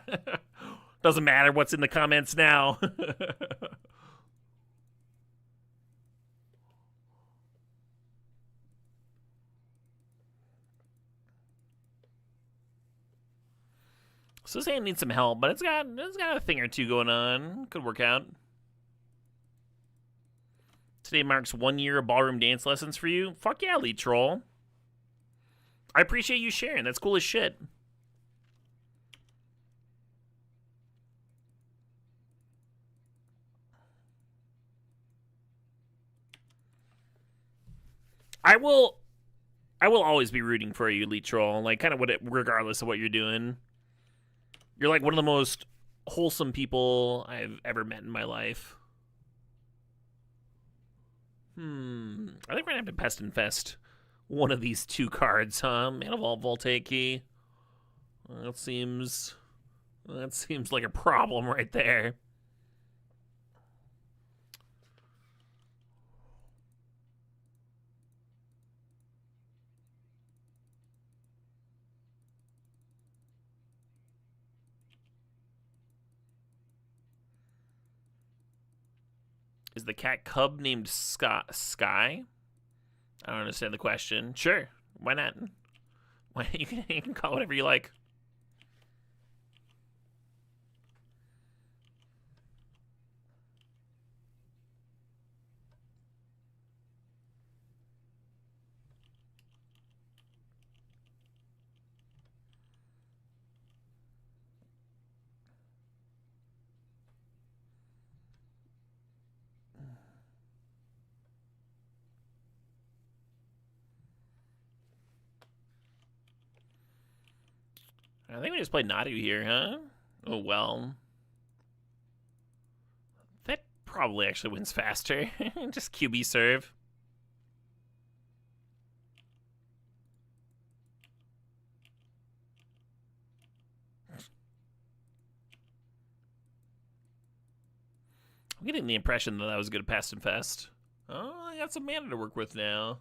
Doesn't matter what's in the comments now. So this hand needs some help, but it's got a thing or two going on. Could work out. Today marks 1 year of ballroom dance lessons for you. Fuck yeah, Elite Troll. I appreciate you sharing. That's cool as shit. I will always be rooting for you, Elite Troll. Like, kind of regardless of what you're doing. You're like one of the most wholesome people I've ever met in my life. I think we're gonna have to Pest Infest one of these two cards, huh? Man of All Voltaic Key. That seems like a problem right there. Is the cat cub named Sky? I don't understand the question. Sure, why not? Why you can call it whatever you like. I think we just played Nadu here, huh? Oh, well. That probably actually wins faster. Just QB serve. I'm getting the impression that I was good at Pest Infest. Oh, I got some mana to work with now.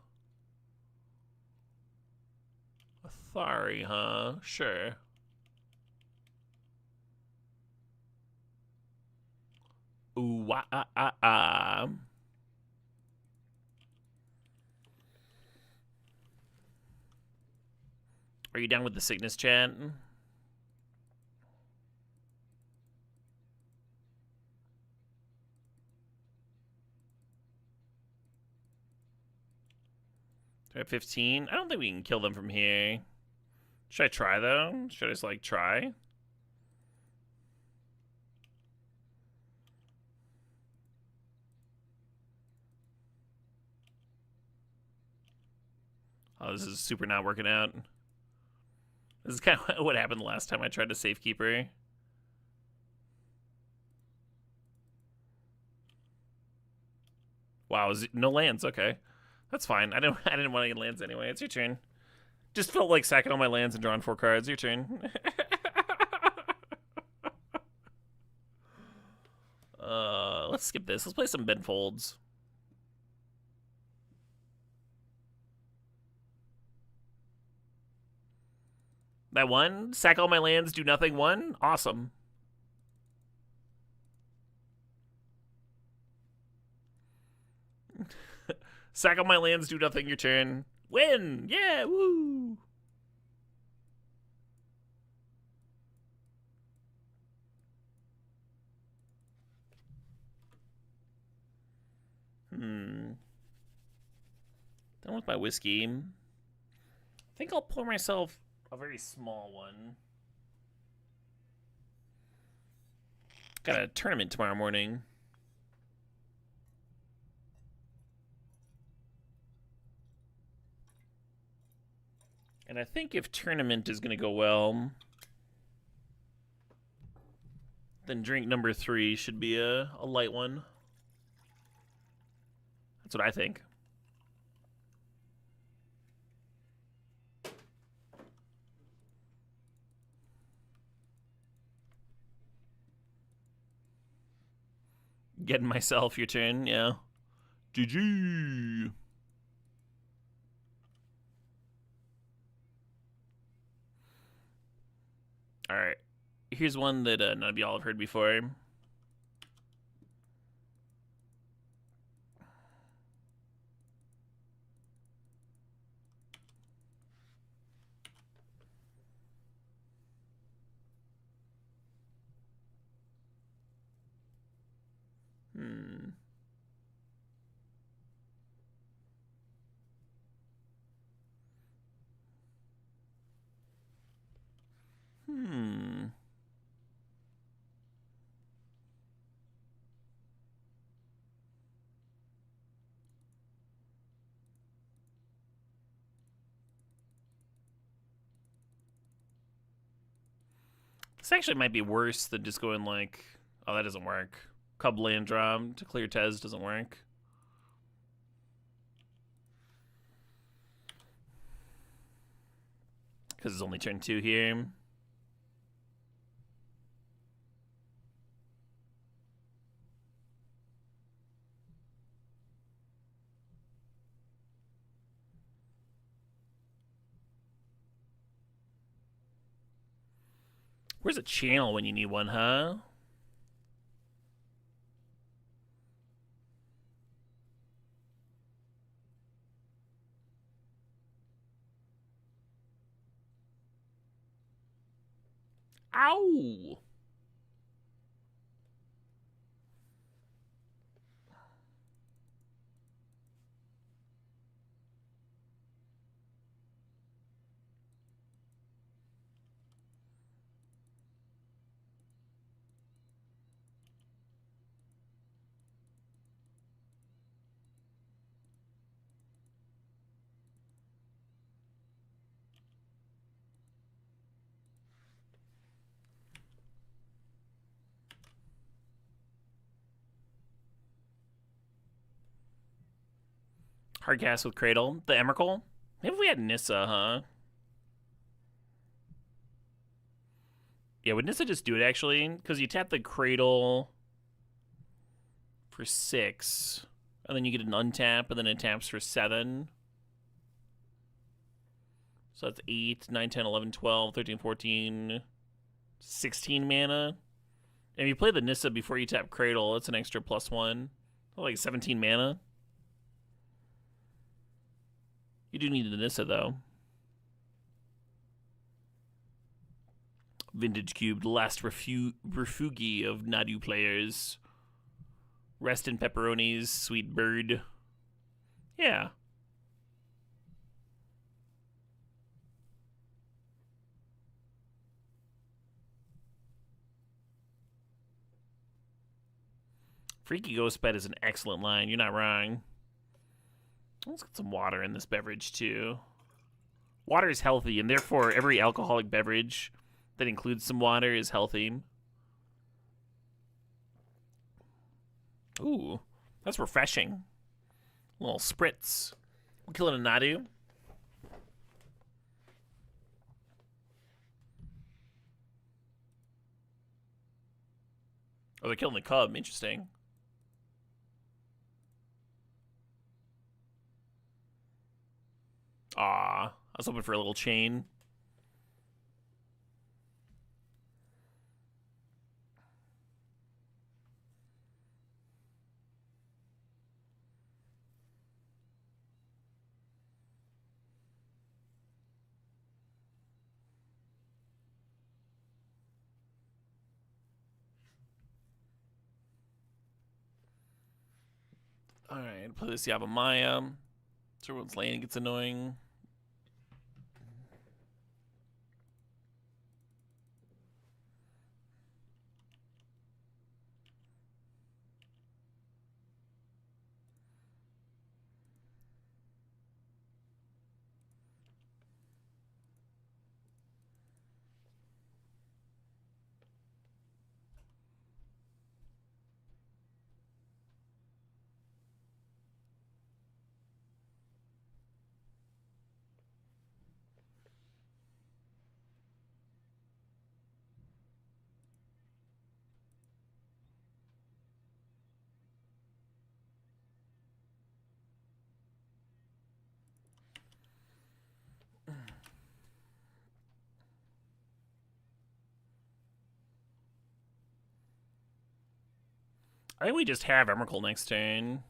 Athari, huh? Sure. Ooh, Are you down with the sickness chat? They're at 15. I don't think we can kill them from here. Should I try, though? Should I just, like, try? Oh, this is super not working out. This is kind of what happened the last time I tried to Safekeeper. Wow, no lands. Okay, that's fine. I didn't want any lands anyway. It's your turn. Just felt like sacking all my lands and drawing 4 cards. Your turn. Let's skip this. Let's play some Ben Folds. That one? Sack all my lands, do nothing. One? Awesome. Sack all my lands, do nothing, your turn. Win! Yeah, woo! with my whiskey. I think I'll pour myself a very small one. Got a tournament tomorrow morning. And I think if tournament is going to go well, then drink number 3 should be a light one. That's what I think. Getting myself your turn, yeah. GG. All right. Here's one that none of y'all have heard before. Hmm. This actually might be worse than just going like, oh, that doesn't work. Cub Landrum to clear Tez doesn't work. Because it's only turn 2 here. Where's a channel when you need one, huh? Ow! Hardcast with Cradle. The Emrakul? Maybe we had Nissa, huh? Yeah, would Nissa just do it, actually? Because you tap the Cradle for 6, and then you get an untap, and then it taps for 7. So that's 8, 9, 10, 11, 12, 13, 14, 16 mana. And if you play the Nissa before you tap Cradle, it's an extra +1. Like 17 mana. You do need the Nissa, though. Vintage Cube, the last refugi of Nadu players. Rest in pepperonis, sweet bird. Yeah. Freaky Ghost Bed is an excellent line. You're not wrong. Let's get some water in this beverage, too. Water is healthy, and therefore every alcoholic beverage that includes some water is healthy. Ooh, that's refreshing. A little spritz. We're killing a Nadu. Oh, they're killing the Cub. Interesting. Ah, I was hoping for a little chain. Alright, play this Yavimaya. So everyone's lane gets annoying. I think we just have Emrakul next turn.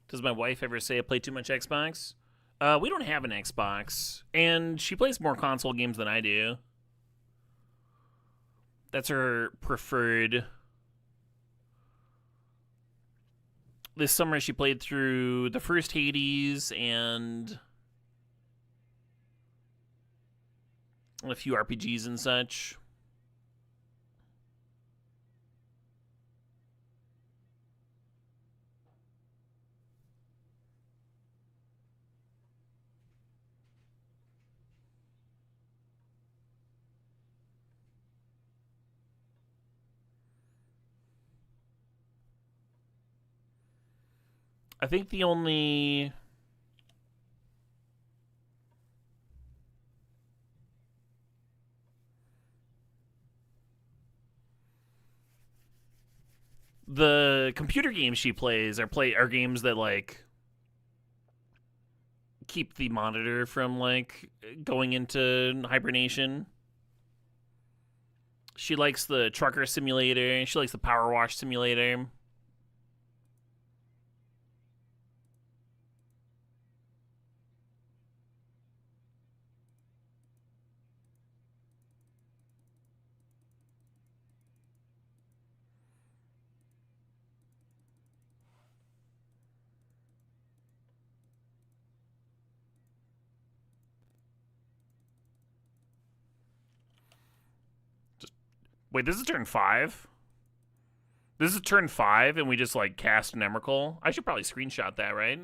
Does my wife ever say I play too much Xbox? We don't have an Xbox, and she plays more console games than I do. That's her preferred. This summer she played through the first Hades and a few RPGs and such. I think the only the computer games she plays are games that like keep the monitor from like going into hibernation. She likes the trucker simulator, she likes the power wash simulator. Wait, this is turn 5? This is turn 5 and we just like cast an Emrakul? I should probably screenshot that, right?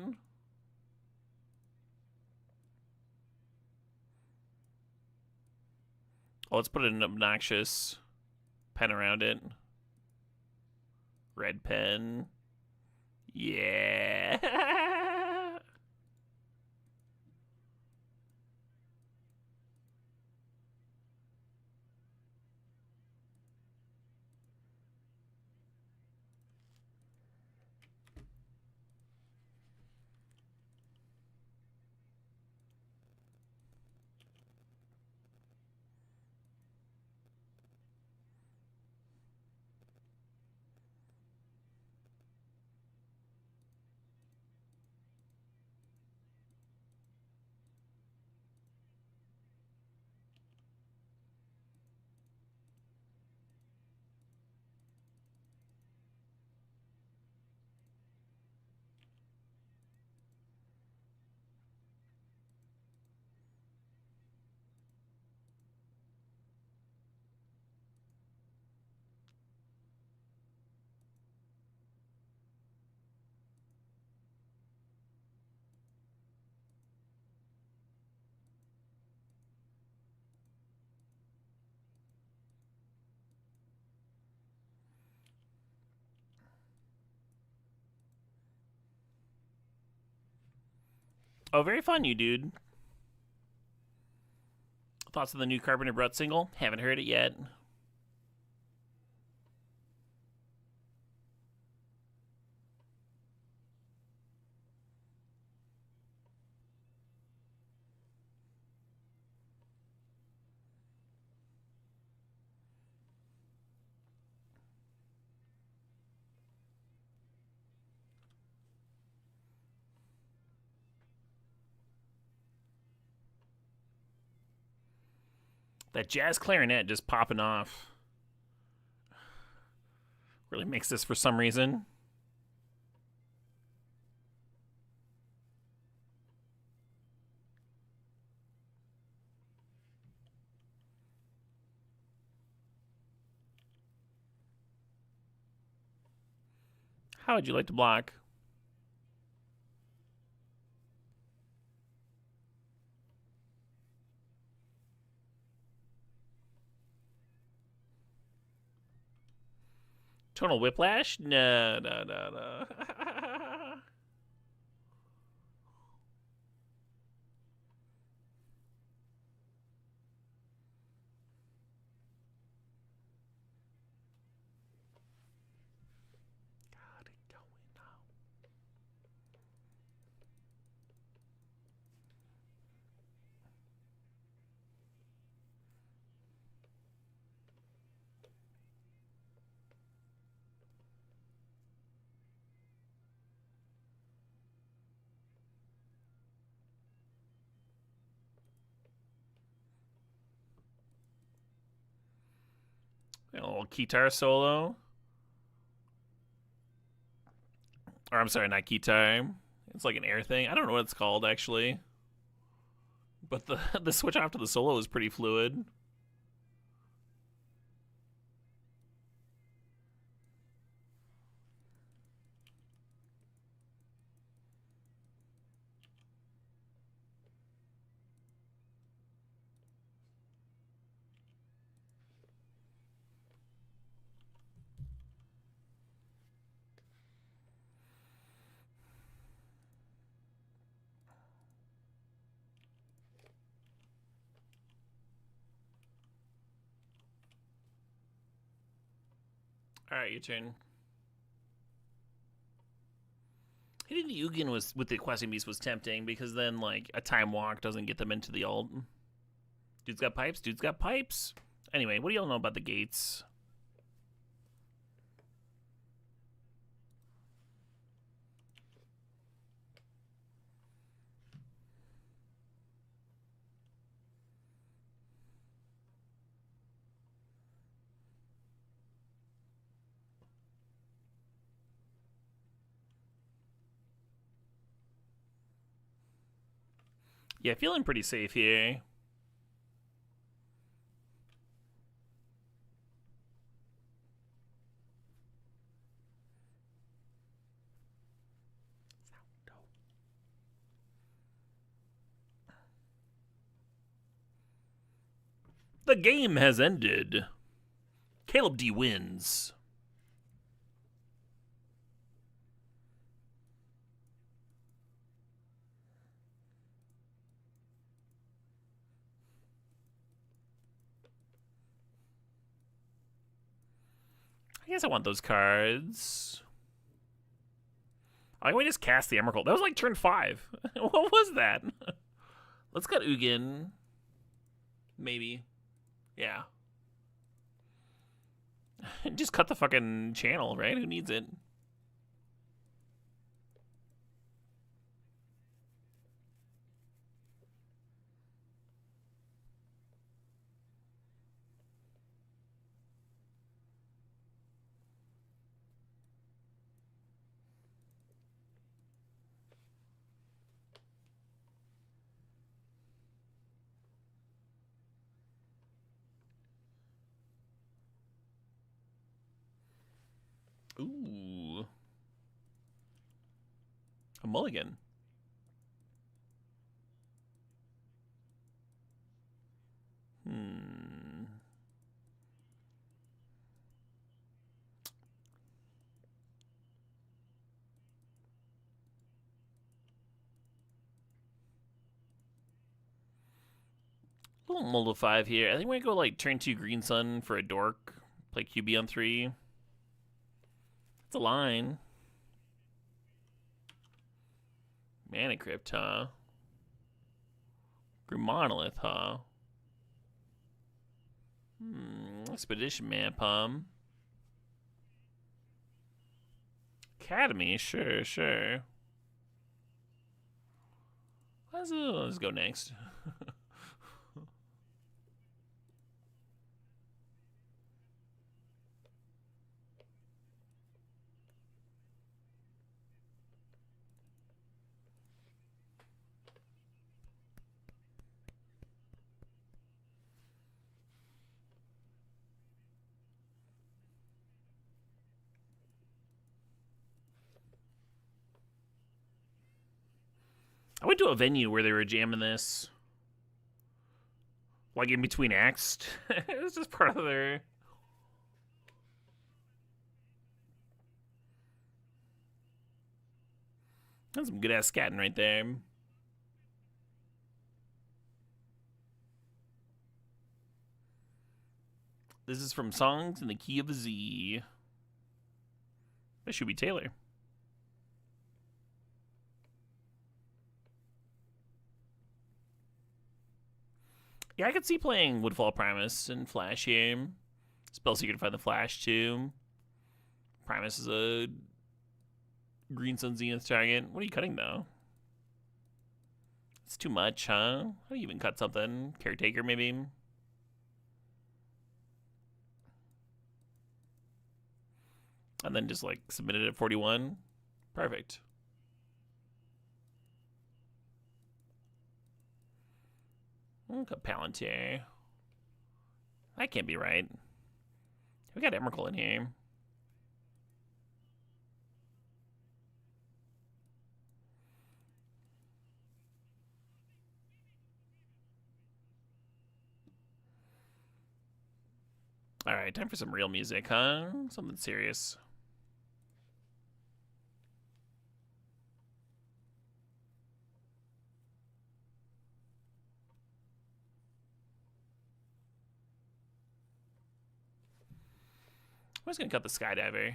Oh, let's put an obnoxious pen around it. Red pen. Yeah. Oh, very fun, you dude. Thoughts on the new Carpenter Brut single? Haven't heard it yet. That jazz clarinet just popping off really makes this for some reason. How would you like to block? Tonal Whiplash? No, no, no, no. Got it going now. A little guitar solo. Or I'm sorry, not guitar. It's like an air thing. I don't know what it's called actually. But the switch off to the solo is pretty fluid. Alright, your turn. Hitting the Ugin was with the Questing Beast was tempting because then like a time walk doesn't get them into the ult. Dude's got pipes. Dude's got pipes. Anyway, what do y'all know about the gates? Yeah, feeling pretty safe here. The game has ended. Caleb D wins. I guess I want those cards. I we just cast the Emrakul. That was like turn 5. What was that? Let's get Ugin. Maybe. Yeah. Just cut the fucking channel, right? Who needs it? Ooh. A mulligan. A little mold of 5 here. I think we're gonna go like turn 2 Green Sun for a dork. Play QB on 3. It's a line. Mana Crypt, huh? Grim Monolith, huh? Expedition Map, Academy, sure, sure. Let's go next. I went to a venue where they were jamming this, like in between acts. It was just part of their. That's some good ass scatting right there. This is from Songs in the Key of a Z. That should be Taylor. Yeah, I could see playing Woodfall Primus and Flash here. Spellseeker to find the Flash too. Primus is a Green Sun Zenith target. What are you cutting though? It's too much, huh? How do you even cut something? Caretaker maybe? And then just like submit it at 41. Perfect. Got Palantir. That can't be right. We got Emrakul in here. Alright, time for some real music, huh? Something serious. I'm just gonna cut the Skydiver.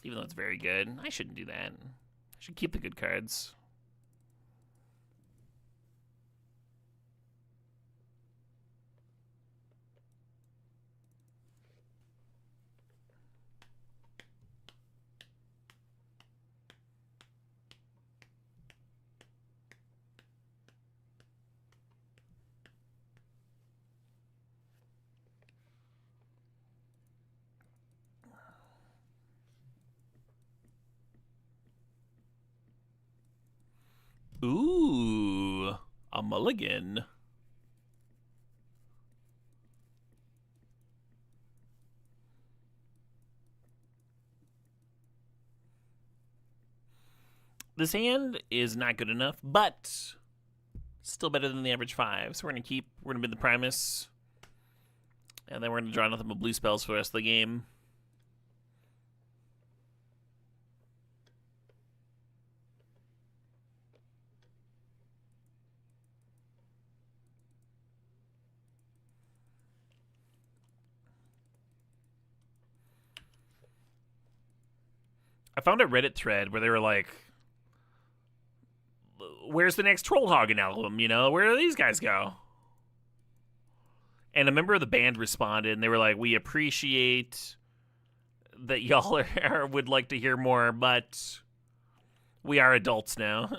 Even though it's very good. I shouldn't do that. I should keep the good cards. Ooh, a mulligan. This hand is not good enough, but still better than the average 5. So we're gonna bid the Primus. And then we're gonna draw nothing but blue spells for the rest of the game. I found a Reddit thread where they were like, where's the next Trollhagen album? You know, where do these guys go? And a member of the band responded, and they were like, we appreciate that y'all would like to hear more, but we are adults now.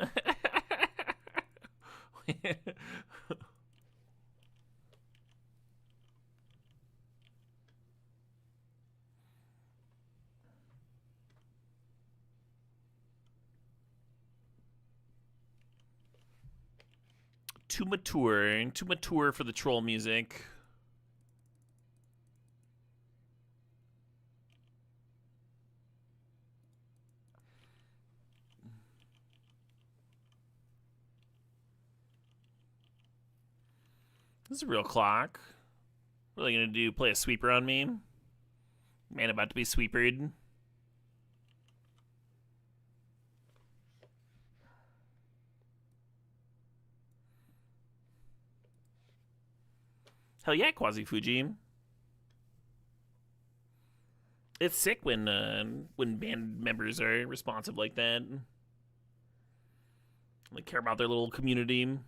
Too mature for the troll music. This is a real clock. What are they gonna do? Play a sweeper on me? Man about to be sweepered. Hell yeah, Quasi Fuji. It's sick when band members are responsive like that. Like care about their little community.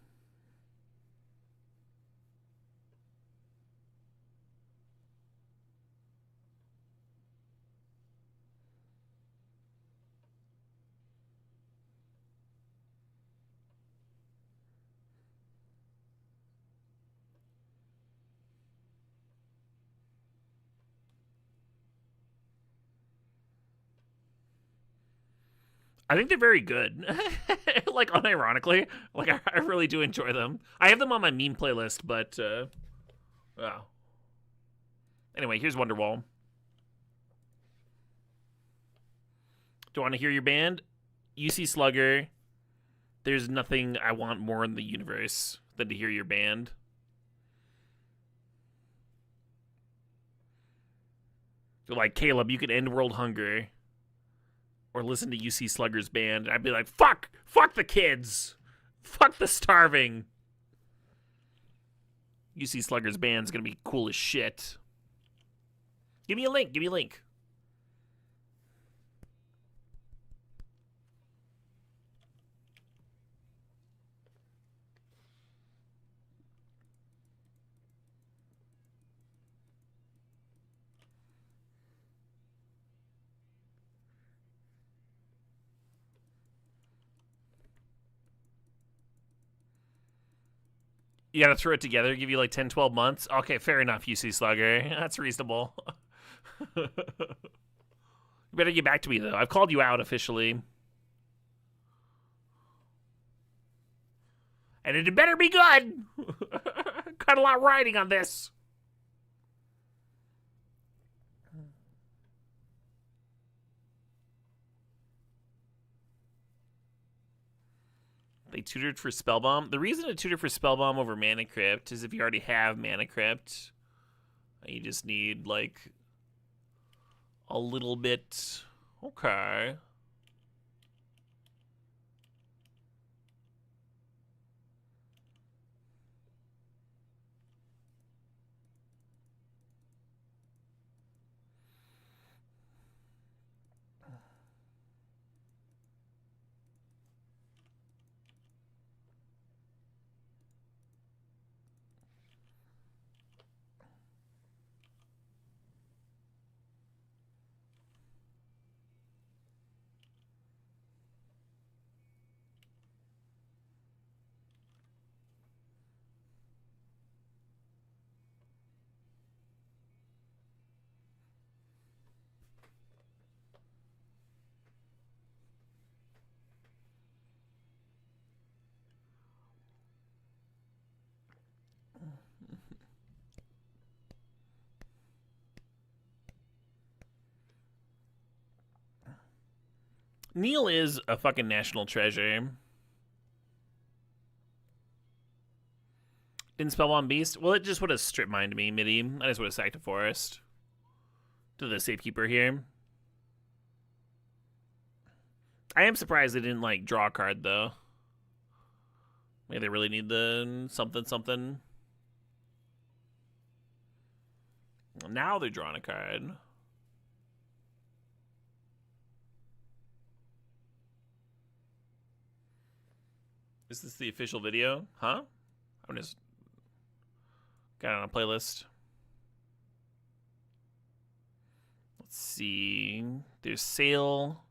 I think they're very good. Like, unironically. Like, I really do enjoy them. I have them on my meme playlist, but, wow. Anyway, here's Wonderwall. Do you want to hear your band? UC Slugger, there's nothing I want more in the universe than to hear your band. So like, Caleb, you could end world hunger or listen to UC Slugger's band. I'd be like, fuck the kids. Fuck the starving. UC Slugger's band's gonna be cool as shit. Give me a link. You gotta throw it together, give you like 10, 12 months. Okay, fair enough, UC Slugger. That's reasonable. You better get back to me, though. I've called you out officially. And it better be good. Got a lot riding on this. They tutored for Spellbomb. The reason to tutor for Spellbomb over Mana Crypt is if you already have Mana Crypt, you just need, like, a little bit. Okay. Neil is a fucking national treasure. Didn't Spellbomb Beast? Well, it just would have strip mined me, MIDI. I just would have sacked a forest. To the Safekeeper here. I am surprised they didn't, like, draw a card, though. Maybe they really need the something. Now they're drawing a card. Is this the official video? Huh? I'm just got it on a playlist. Let's see. There's Sail,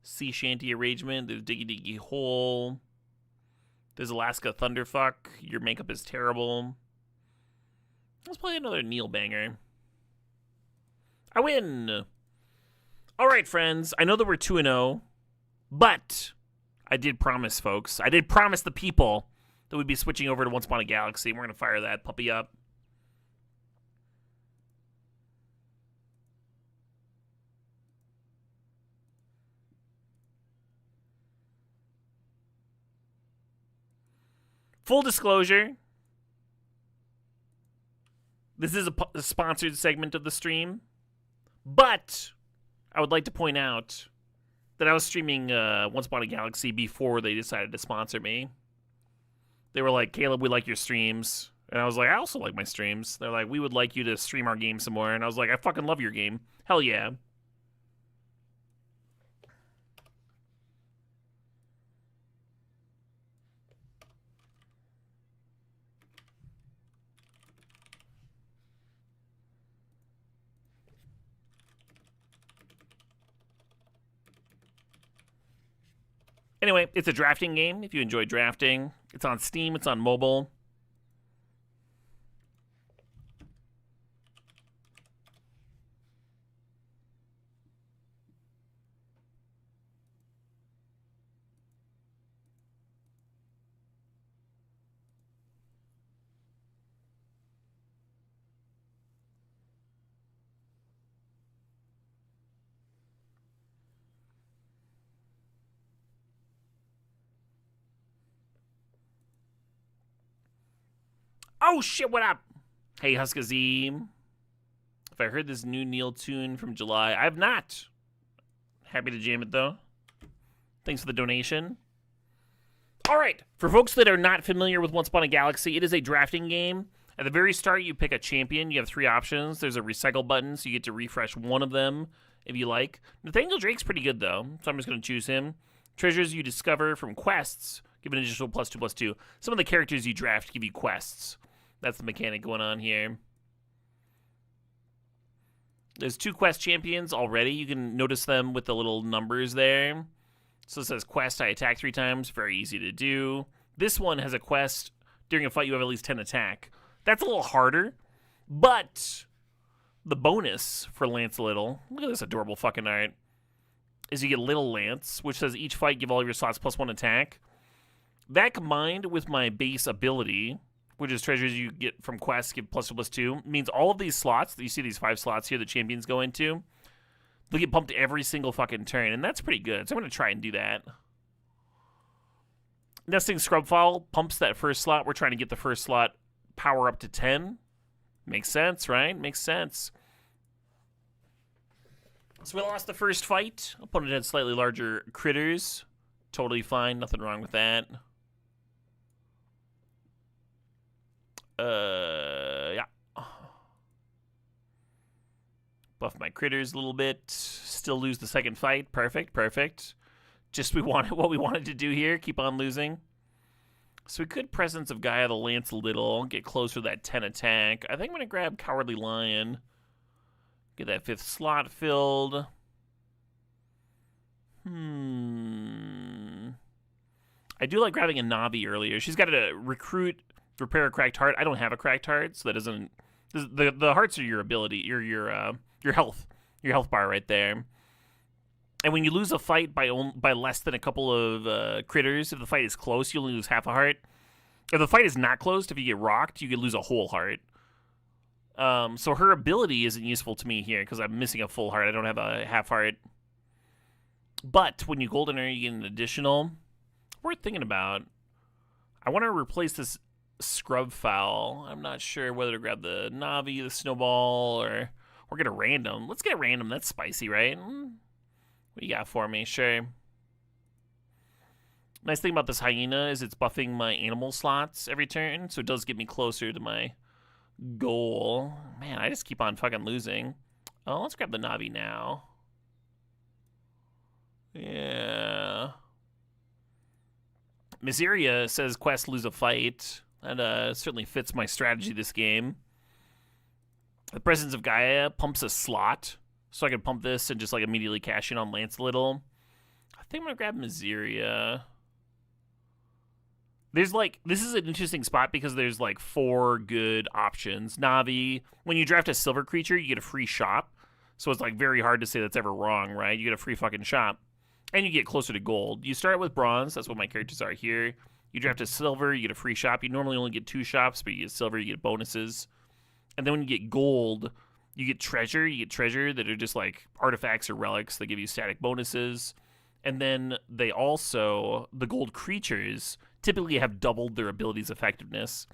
Sea Shanty Arrangement, there's Diggy Diggy Hole, there's Alaska Thunderfuck, Your Makeup is Terrible. Let's play another Neil banger. I win! Alright, friends. I know that we're 2-0, but I did promise, folks. I did promise the people that we'd be switching over to Once Upon a Galaxy, and we're going to fire that puppy up. Full disclosure, this is a sponsored segment of the stream, but I would like to point out that I was streaming Once Upon a Galaxy before they decided to sponsor me. They were like, Caleb, we like your streams. And I was like, I also like my streams. They're like, we would like you to stream our game some more. And I was like, I fucking love your game. Hell yeah. Anyway, it's a drafting game if you enjoy drafting. It's on Steam, it's on mobile. Oh, shit, what up? Hey, Huskazim. If I heard this new Neil tune from July, I have not. Happy to jam it, though. Thanks for the donation. All right. For folks that are not familiar with Once Upon a Galaxy, it is a drafting game. At the very start, you pick a champion. You have 3 options. There's a recycle button, so you get to refresh one of them if you like. Nathaniel Drake's pretty good, though, so I'm just going to choose him. Treasures you discover from quests give an additional +2/+2. Some of the characters you draft give you quests. That's the mechanic going on here. There's 2 quest champions already. You can notice them with the little numbers there. So it says quest, I attack 3 times. Very easy to do. This one has a quest. During a fight, you have at least 10 attack. That's a little harder. But the bonus for Lance Little, look at this adorable fucking art, is you get Little Lance, which says each fight give all of your slots +1 attack. That combined with my base ability, which is treasures you get from quests give +2/+2, means all of these slots that you see, these 5 slots here the champions go into, they'll get pumped every single fucking turn, and that's pretty good. So I'm going to try and do that. Nesting Scrub File pumps that first slot. We're trying to get the first slot power up to 10. Makes sense, right? Makes sense. So we lost the first fight. Opponent had slightly larger critters. Totally fine. Nothing wrong with that. Yeah. Buff my critters a little bit. Still lose the second fight. Perfect, perfect. Just what we wanted to do here. Keep on losing. So we could Presence of Gaia the Lance Little. Get closer to that 10 attack. I think I'm going to grab Cowardly Lion. Get that 5th slot filled. I do like grabbing a Navi earlier. She's got to recruit, repair a cracked heart. I don't have a cracked heart, so that doesn't... The hearts are your ability, your health bar right there. And when you lose a fight by less than a couple of critters, if the fight is close, you only lose half a heart. If the fight is not closed, if you get rocked, you could lose a whole heart. So her ability isn't useful to me here because I'm missing a full heart. I don't have a half heart. But when you golden her, you get an additional. Worth thinking about. I want to replace this Scrub Fowl. I'm not sure whether to grab the Navi, the Snowball, or get a random. Let's get a random. That's spicy, right? What do you got for me? Sure. Nice thing about this hyena is it's buffing my animal slots every turn, so it does get me closer to my goal. Man, I just keep on fucking losing. Oh, let's grab the Navi now. Yeah. Miseria says quest lose a fight. That certainly fits my strategy this game. The Presence of Gaia pumps a slot, so I can pump this and just like immediately cash in on Lance Little. I think I'm gonna grab Miseria. There's like, this is an interesting spot because there's like 4 good options. Navi, when you draft a silver creature, you get a free shop. So it's like very hard to say that's ever wrong, right? You get a free fucking shop. And you get closer to gold. You start with bronze, that's what my characters are here. You draft a silver, you get a free shop. You normally only get 2 shops, but you get silver, you get bonuses. And then when you get gold, you get treasure. You get treasure that are just like artifacts or relics that give you static bonuses. And then they also, the gold creatures, typically have doubled their abilities' effectiveness.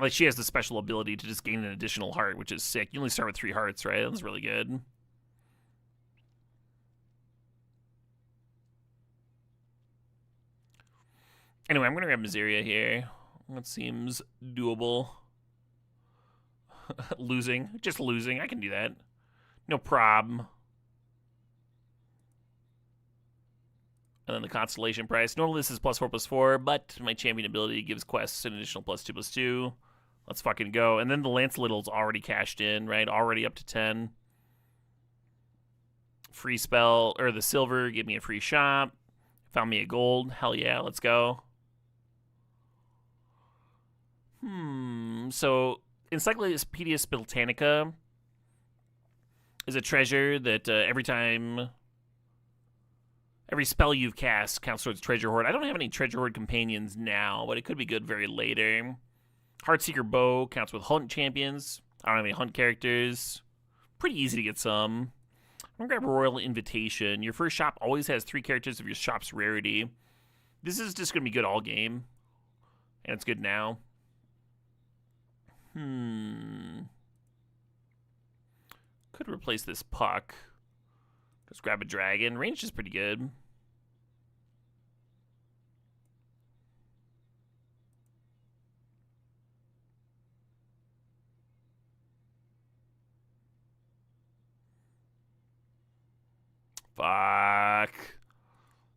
Like she has the special ability to just gain an additional heart, which is sick. You only start with 3 hearts, right? That's really good. Anyway, I'm going to grab Miseria here. That seems doable. Losing. Just losing. I can do that. No problem. And then the Constellation price. Normally this is +4/+4, but my champion ability gives quests an additional +2/+2. Let's fucking go. And then the Lance Little's already cashed in, right? Already up to 10. Free spell, or the silver, give me a free shop. Found me a gold. Hell yeah, let's go. So Encyclopedia Spiltanica is a treasure that every spell you've cast counts towards Treasure Hoard. I don't have any Treasure Hoard companions now, but it could be good very later. Heartseeker Bow counts with Hunt champions. I don't have any Hunt characters. Pretty easy to get some. I'm going to grab Royal Invitation. Your first shop always has 3 characters of your shop's rarity. This is just going to be good all game. And it's good now. Could replace this puck. Just grab a dragon. Range is pretty good. Fuck.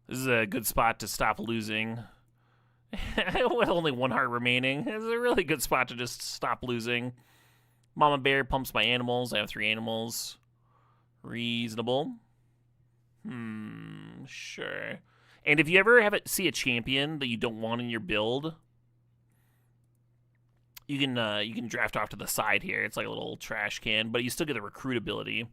This is a good spot to stop losing. With only one heart remaining, it's a really good spot to just stop losing. Mama Bear pumps my animals. I have 3 animals. Reasonable. Sure. And if you ever see a champion that you don't want in your build, you can draft off to the side here. It's like a little trash can, but you still get the recruit ability.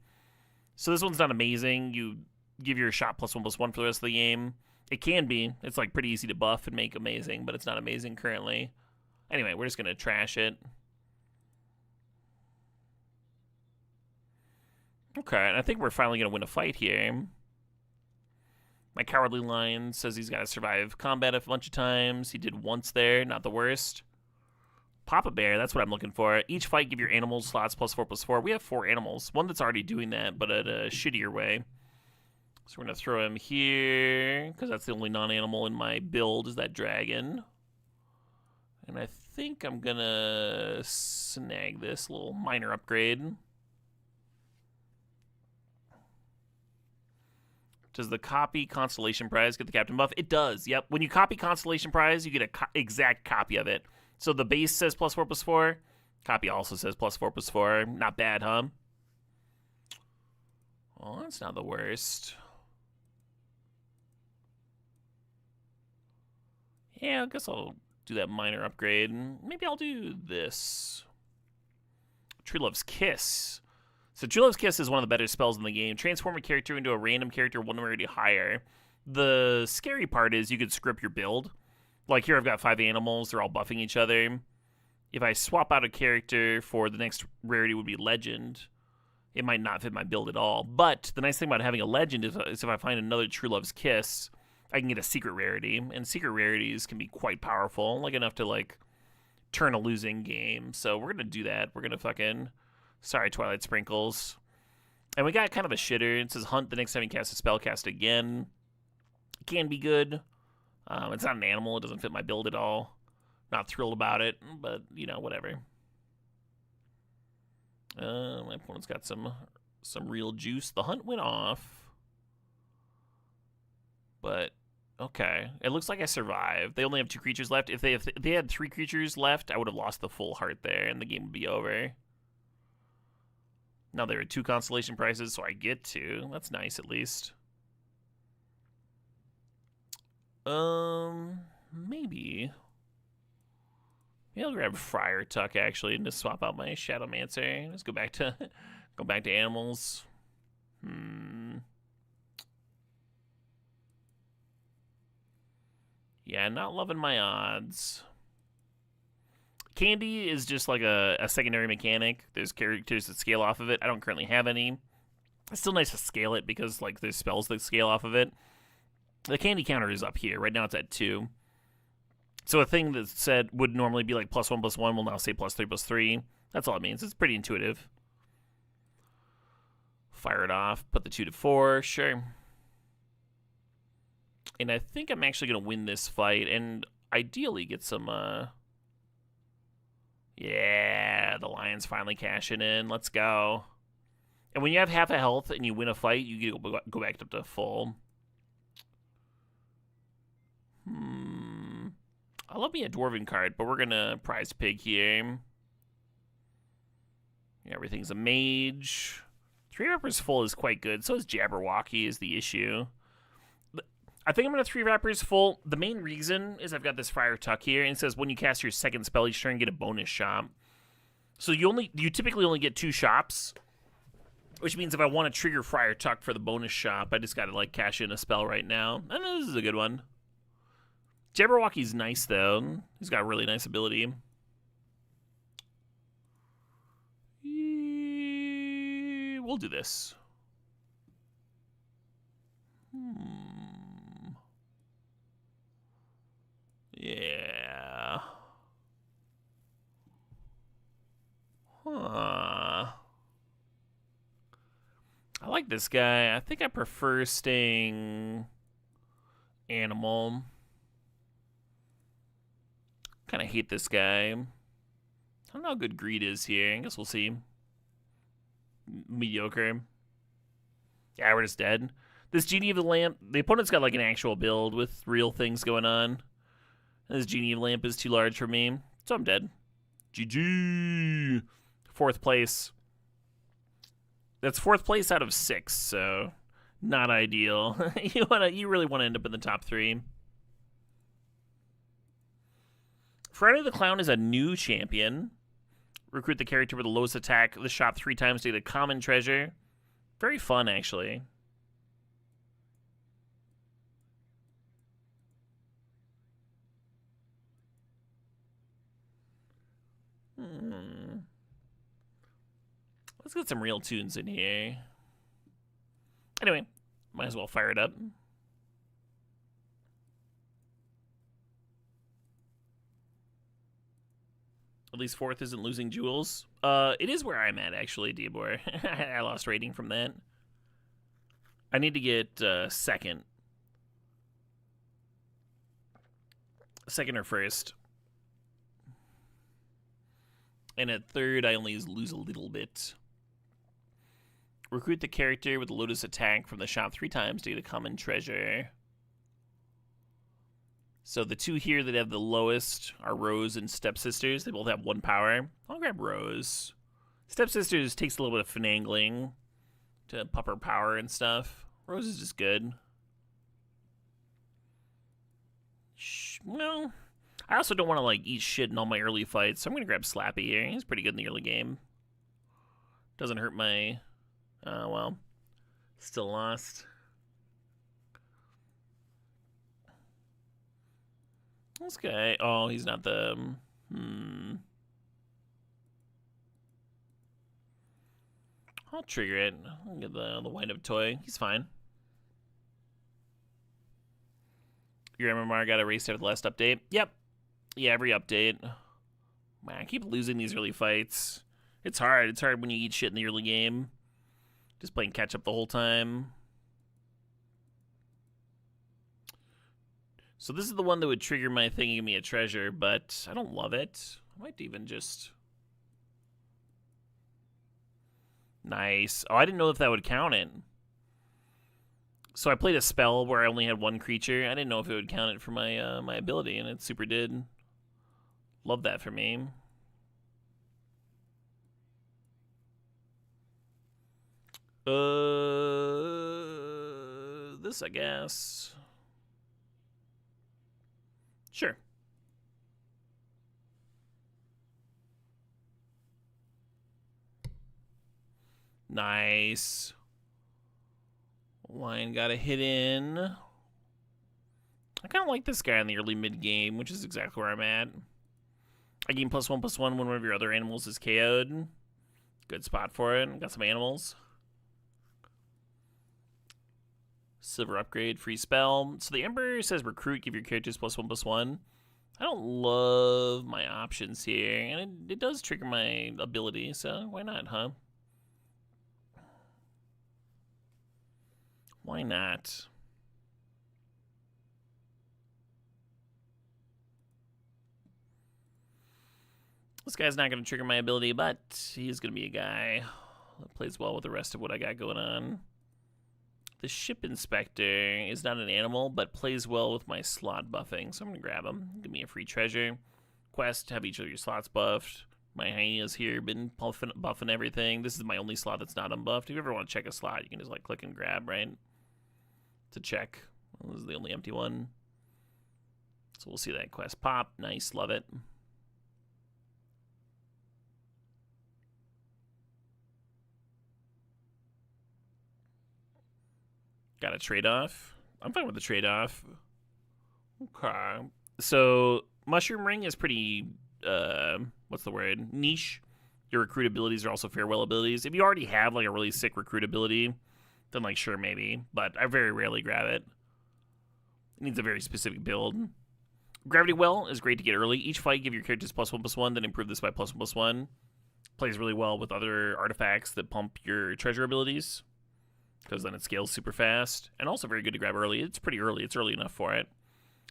So this one's not amazing. You give your shot +1/+1 for the rest of the game. It can be. It's like pretty easy to buff and make amazing, but it's not amazing currently. Anyway, we're just gonna trash it. Okay, and I think we're finally gonna win a fight here. My Cowardly Lion says he's got to survive combat a bunch of times. He did once there, not the worst. Papa Bear, that's what I'm looking for. Each fight, give your animals slots +4/+4. We have 4 animals. One that's already doing that, but at a shittier way. So we're going to throw him here, because that's the only non-animal in my build is that dragon. And I think I'm going to snag this little minor upgrade. Does the copy Constellation Prize get the Captain buff? It does, yep. When you copy Constellation Prize, you get an exact copy of it. So the base says +4/+4. Copy also says +4/+4. Not bad, huh? Well, that's not the worst. Yeah, I guess I'll do that minor upgrade. Maybe I'll do this. True Love's Kiss. So True Love's Kiss is one of the better spells in the game. Transform a character into a random character 1 rarity higher. The scary part is you could script your build. Like here I've got 5 animals. They're all buffing each other. If I swap out a character for the next rarity would be Legend, it might not fit my build at all. But the nice thing about having a Legend is if I find another True Love's Kiss, I can get a secret rarity. And secret rarities can be quite powerful. Like enough to like turn a losing game. So we're going to do that. We're going to fucking... Sorry, Twilight Sprinkles. And we got kind of a shitter. It says hunt the next time you cast a spell, cast again. It can be good. It's not an animal. It doesn't fit my build at all. Not thrilled about it, but, you know, whatever. My opponent's got some real juice. The hunt went off. But, okay. It looks like I survived. They only have 2 creatures left. If they had 3 creatures left, I would have lost the full heart there, and the game would be over. Now there are 2 constellation prices, so I get 2. That's nice, at least. Maybe. Maybe I'll grab Friar Tuck actually and just swap out my Shadowmancer. Let's go back to animals. Yeah, not loving my odds. Candy is just like a secondary mechanic. There's characters that scale off of it. I don't currently have any. It's still nice to scale it because like there's spells that scale off of it. The candy counter is up here. Right now it's at 2. So a thing that said would normally be like +1/+1 will now say +3/+3. That's all it means. It's pretty intuitive. Fire it off. Put the 2 to 4. Sure. And I think I'm actually going to win this fight and ideally get some... Yeah, the Lion's finally cashing in. Let's go. And when you have half a health and you win a fight, you get to go back up to full. I love me a Dwarven card, but we're going to Prized Pig here. Yeah, everything's a mage. 3 Rappers full is quite good. So is Jabberwocky is the issue. I think I'm going to 3 Rappers full. The main reason is I've got this Friar Tuck here, and it says when you cast your second spell each turn, get a bonus shop. So you typically only get 2 shops, which means if I want to trigger Friar Tuck for the bonus shop, I just got to like cash in a spell right now. I know this is a good one. Jabberwocky's nice though. He's got a really nice ability. We'll do this. Yeah. this guy. I think I prefer staying animal. Kind of hate this guy. I don't know how good greed is here. I guess we'll see. Mediocre. Yeah, we're just dead. This Genie of the Lamp, the opponent's got like an actual build with real things going on. This Genie of the Lamp is too large for me, so I'm dead. GG. 4th place. That's 4th place out of 6, so not ideal. You really want to end up in the top 3. Friday the Clown is a new champion. Recruit the character with the lowest attack of the shop 3 times to get a common treasure. Very fun, actually. Let's get some real tunes in here. Anyway, might as well fire it up. At least 4th isn't losing jewels. It is where I'm at, actually, Diabor. I lost rating from that. I need to get 2nd. 2nd or 1st. And at 3rd, I only lose a little bit. Recruit the character with the Lotus attack from the shop 3 times to get a common treasure. So the 2 here that have the lowest are Rose and Stepsisters. They both have 1 power. I'll grab Rose. Stepsisters takes a little bit of finagling to pop her power and stuff. Rose is just good. Well, I also don't want to like eat shit in all my early fights, so I'm going to grab Slappy here. He's pretty good in the early game. Doesn't hurt my... well, still lost. This guy, oh, he's not the, I'll trigger it. I'll get the wind-up toy. He's fine. Your MMR got erased after the last update? Yep. Yeah, every update. Man, I keep losing these early fights. It's hard. It's hard when you eat shit in the early game. Just playing catch-up the whole time. So this is the one that would trigger my thing and give me a treasure, but I don't love it. I might even just... Nice. Oh, I didn't know if that would count it. So I played a spell where I only had 1 creature. I didn't know if it would count it for my my ability, and it super did. Love that for me. This, I guess. Sure. Nice. Lion got a hit in. I kind of like this guy in the early mid-game, which is exactly where I'm at. I gain +1/+1 when one of your other animals is KO'd. Good spot for it. Got some animals. Silver upgrade, free spell. So the Emperor says recruit, give your characters +1/+1. I don't love my options here, and it does trigger my ability, so why not, huh? Why not? This guy's not going to trigger my ability, but he's going to be a guy that plays well with the rest of what I got going on. The Ship Inspector is not an animal, but plays well with my slot buffing, so I'm going to grab him. Give me a free treasure. Quest, have each of your slots buffed. My hyena's here, been buffing everything. This is my only slot that's not unbuffed. If you ever want to check a slot, you can just like click and grab, right? To check. Well, this is the only empty one. So we'll see that quest pop. Nice, love it. Got a trade-off. I'm fine with the trade-off. Okay. So, Mushroom Ring is pretty, what's the word? Niche. Your recruit abilities are also farewell abilities. If you already have, like, a really sick recruit ability, then, like, sure, maybe. But I very rarely grab it. It needs a very specific build. Gravity Well is great to get early. Each fight, give your characters +1/+1, then improve this by +1/+1. Plays really well with other artifacts that pump your treasure abilities. because then it scales super fast, and also very good to grab early. It's pretty early. It's early enough for it.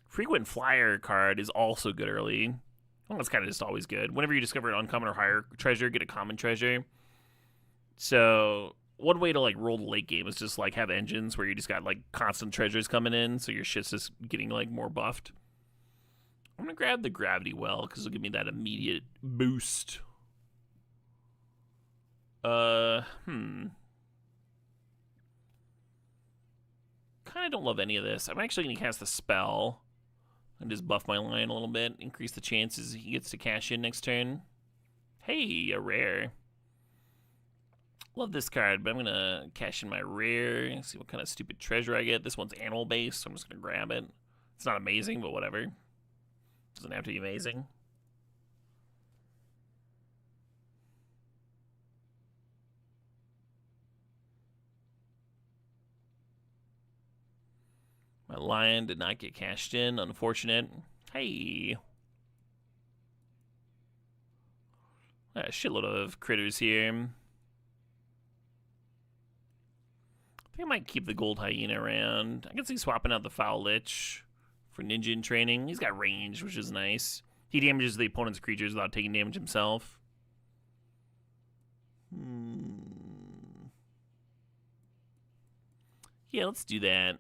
Frequent Flyer card is also good early. Well, it's kind of just always good. Whenever you discover an uncommon or higher treasure, get a common treasure. So one way to like roll the late game is just like have engines where you just got like constant treasures coming in, so your shit's just getting like more buffed. I'm gonna grab the Gravity Well because it'll give me that immediate boost. Kind of don't love any of this. I'm actually gonna cast the spell and just buff my Lion a little bit, increase the chances he gets to cash in next turn. Hey, a rare. Love this card, but I'm gonna cash in my rare, see what kind of stupid treasure I get. This one's animal based, so I'm just gonna grab it. It's not amazing, but whatever. Doesn't have to be amazing. My Lion did not get cashed in, unfortunate. Hey. A shitload of critters here. I think I might keep the Gold Hyena around. I can see swapping out the Foul Lich for Ninja in training. He's got range, which is nice. He damages the opponent's creatures without taking damage himself. Yeah, let's do that.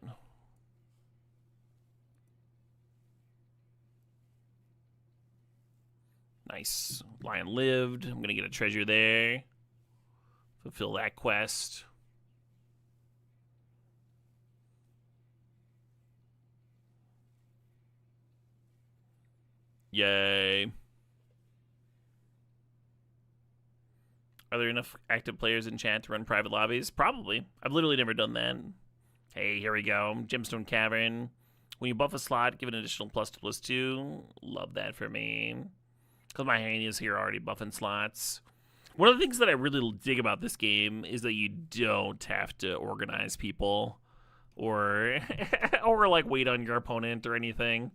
Nice. Lion lived. I'm going to get a treasure there. Fulfill that quest. Yay. Are there enough active players in chat to run private lobbies? Probably. I've literally never done that. Hey, here we go. Gemstone Cavern. When you buff a slot, give an additional +2/+2. Love that for me. Because my Hyenas here are already buffing slots. One of the things that I really dig about this game is that you don't have to organize people or or like wait on your opponent or anything.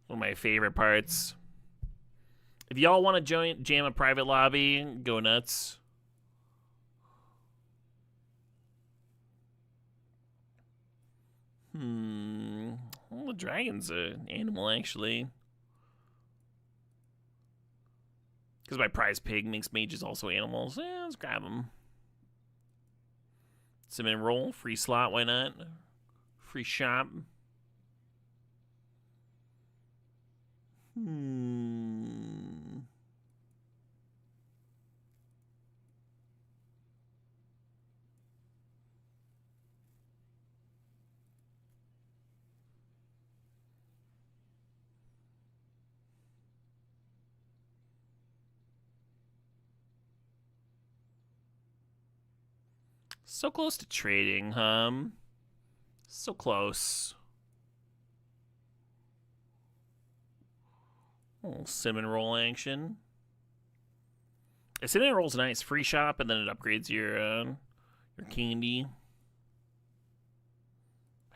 One of my favorite parts. If y'all want to jam a private lobby, go nuts. Well, the dragon's an animal, actually. Because my prize pig makes mages also animals. Let's grab them. Cinnamon roll, free slot, why not? Free shop. So close to trading, So close. A little cinnamon roll action. A cinnamon roll's nice. Free shop, and then it upgrades your candy.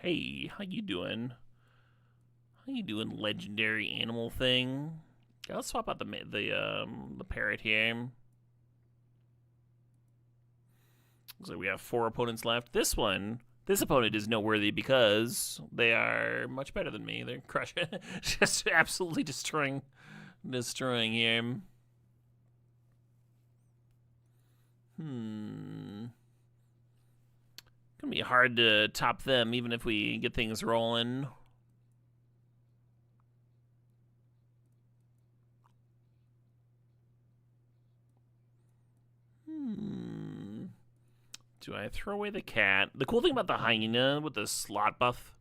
Hey, how you doing? How you doing, legendary animal thing? Okay, let's swap out the parrot here. Looks like we have 4 opponents left. This opponent is noteworthy because they are much better than me. They're crushing, just absolutely destroying him. Gonna be hard to top them, even if we get things rolling. Do I throw away the cat? The cool thing about the hyena with the slot buff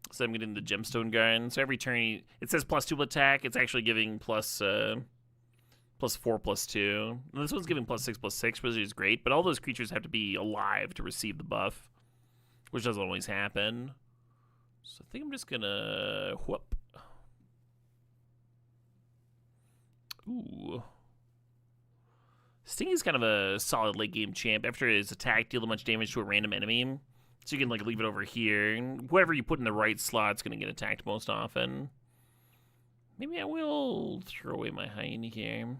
is I'm getting the gemstone gun. So every turn, it says +2 attack. It's actually giving +4/+2. And this one's giving +6/6, which is great. But all those creatures have to be alive to receive the buff, which doesn't always happen. So I think I'm just gonna whoop. Ooh. Sting is kind of a solid late game champ. After his attack, deal a bunch of damage to a random enemy. So you can like leave it over here. And whoever you put in the right slot's going to get attacked most often. Maybe I will throw away my hyena here.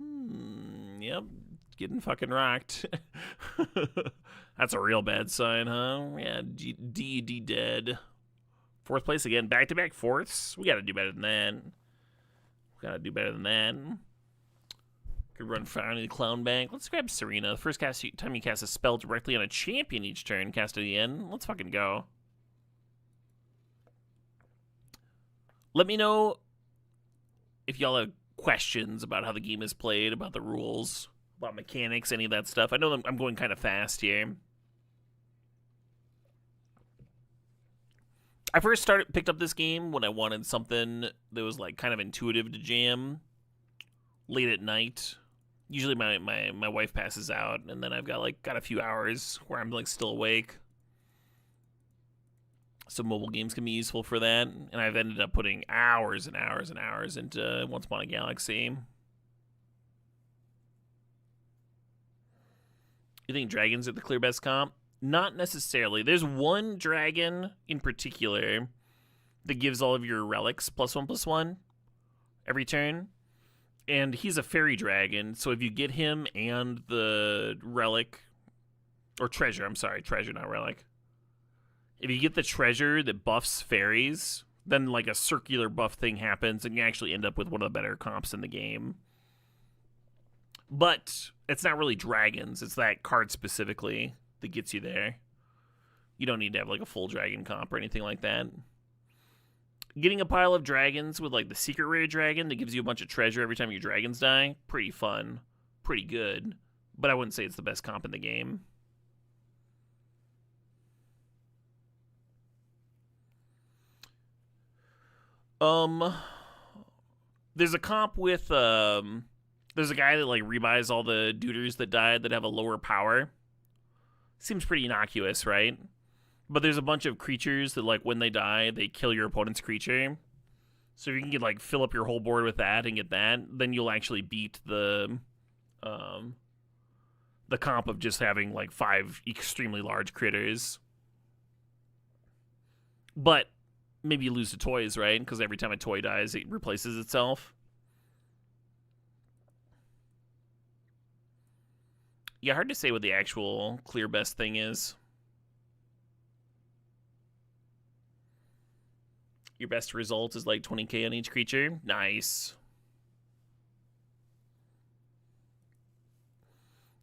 Yep. Getting fucking rocked. That's a real bad sign, huh? Yeah, DED dead. 4th place again. Back-to-back 4ths? We gotta do better than that. Could run Fountain the Clown Bank. Let's grab Serena. The first time you cast a spell directly on a champion each turn, cast at the end. Let's fucking go. Let me know if y'all have questions about how the game is played, about the rules, about mechanics, any of that stuff. I know I'm going kind of fast here. I first picked up this game when I wanted something that was like kind of intuitive to jam late at night. Usually my wife passes out, and then I've got a few hours where I'm like still awake. So mobile games can be useful for that, and I've ended up putting hours and hours and hours into Once Upon a Galaxy. You think dragons are the clear best comp? Not necessarily. There's one dragon in particular that gives all of your relics +1/+1 every turn. And he's a fairy dragon, so if you get him and the relic, or treasure, I'm sorry, treasure, not relic. If you get the treasure that buffs fairies, then like a circular buff thing happens, and you actually end up with one of the better comps in the game. But it's not really dragons, it's that card specifically that gets you there. You don't need to have like a full dragon comp or anything like that. Getting a pile of dragons with like the secret rare dragon that gives you a bunch of treasure every time your dragons die, pretty fun, pretty good, but I wouldn't say it's the best comp in the game. There's a comp with there's a guy that like rebuys all the duders that died that have a lower power. Seems pretty innocuous, right? But there's a bunch of creatures that, like, when they die, they kill your opponent's creature. So if you can get, like, fill up your whole board with that and get that, then you'll actually beat the comp of just having, like, 5 extremely large critters. But maybe you lose to toys, right? Because every time a toy dies, it replaces itself. Yeah, hard to say what the actual clear best thing is. Your best result is like 20k on each creature. Nice.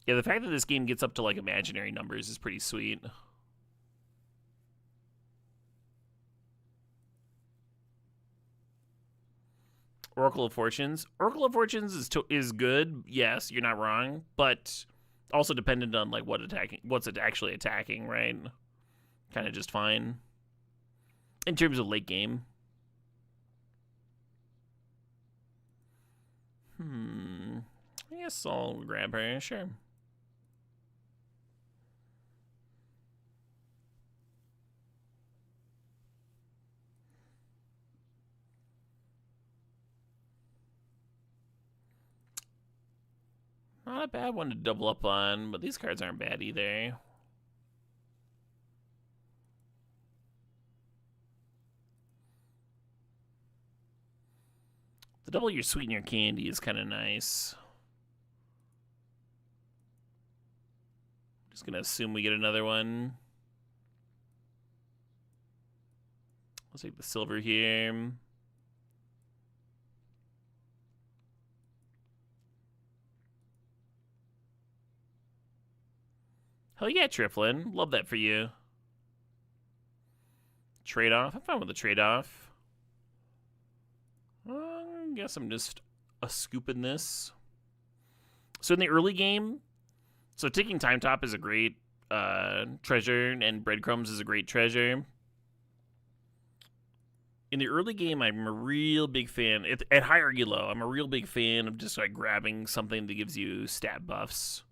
Yeah, the fact that this game gets up to like imaginary numbers is pretty sweet. Oracle of Fortunes. Oracle of Fortunes is good. Yes, you're not wrong, but also dependent on like what's it actually attacking, right? Kind of just fine. In terms of late game. I guess I'll grab her, sure. Not a bad one to double up on, but these cards aren't bad either. The double your sweet and your candy is kind of nice. Just gonna assume we get another one. Let's take the silver here. Hell yeah, Triflin. Love that for you. Trade-off. I'm fine with the trade-off. I guess I'm just scooping this. So in the early game, so Ticking Time Top is a great treasure, and Breadcrumbs is a great treasure. In the early game, I'm a real big fan. At hierarchy low, I'm a real big fan of just like grabbing something that gives you stat buffs.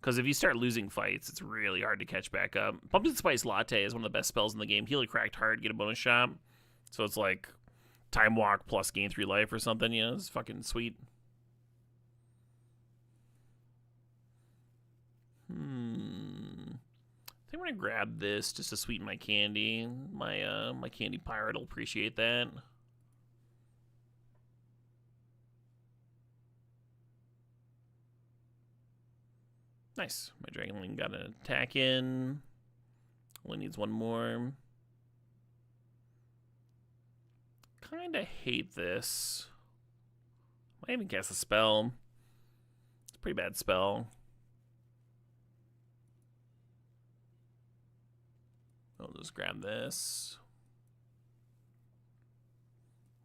Because if you start losing fights, it's really hard to catch back up. Pumpkin Spice Latte is one of the best spells in the game. Heal a cracked heart, get a bonus shot. So it's like Time Walk plus gain 3 life or something, you know? It's fucking sweet. I think I'm gonna grab this just to sweeten my candy. My candy pirate will appreciate that. Nice. My Dragonling got an attack in. Only needs one more. Kinda hate this. Might even cast a spell. It's a pretty bad spell. I'll just grab this.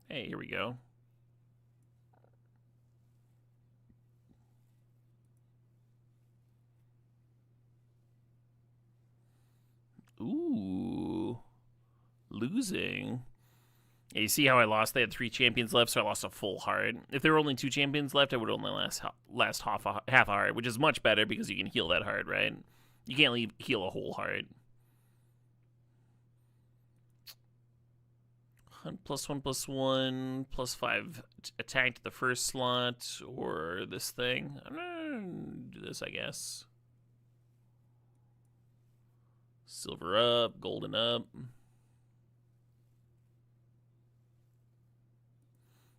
Hey, here we go. Ooh. Losing. Yeah, you see how I lost? They had 3 champions left, so I lost a full heart. If there were only 2 champions left, I would only last half a heart, which is much better because you can heal that heart, right? You can't heal a whole heart. +1/+1, +5 attack to the first slot, or this thing. I'm gonna do this, I guess. Silver up, golden up.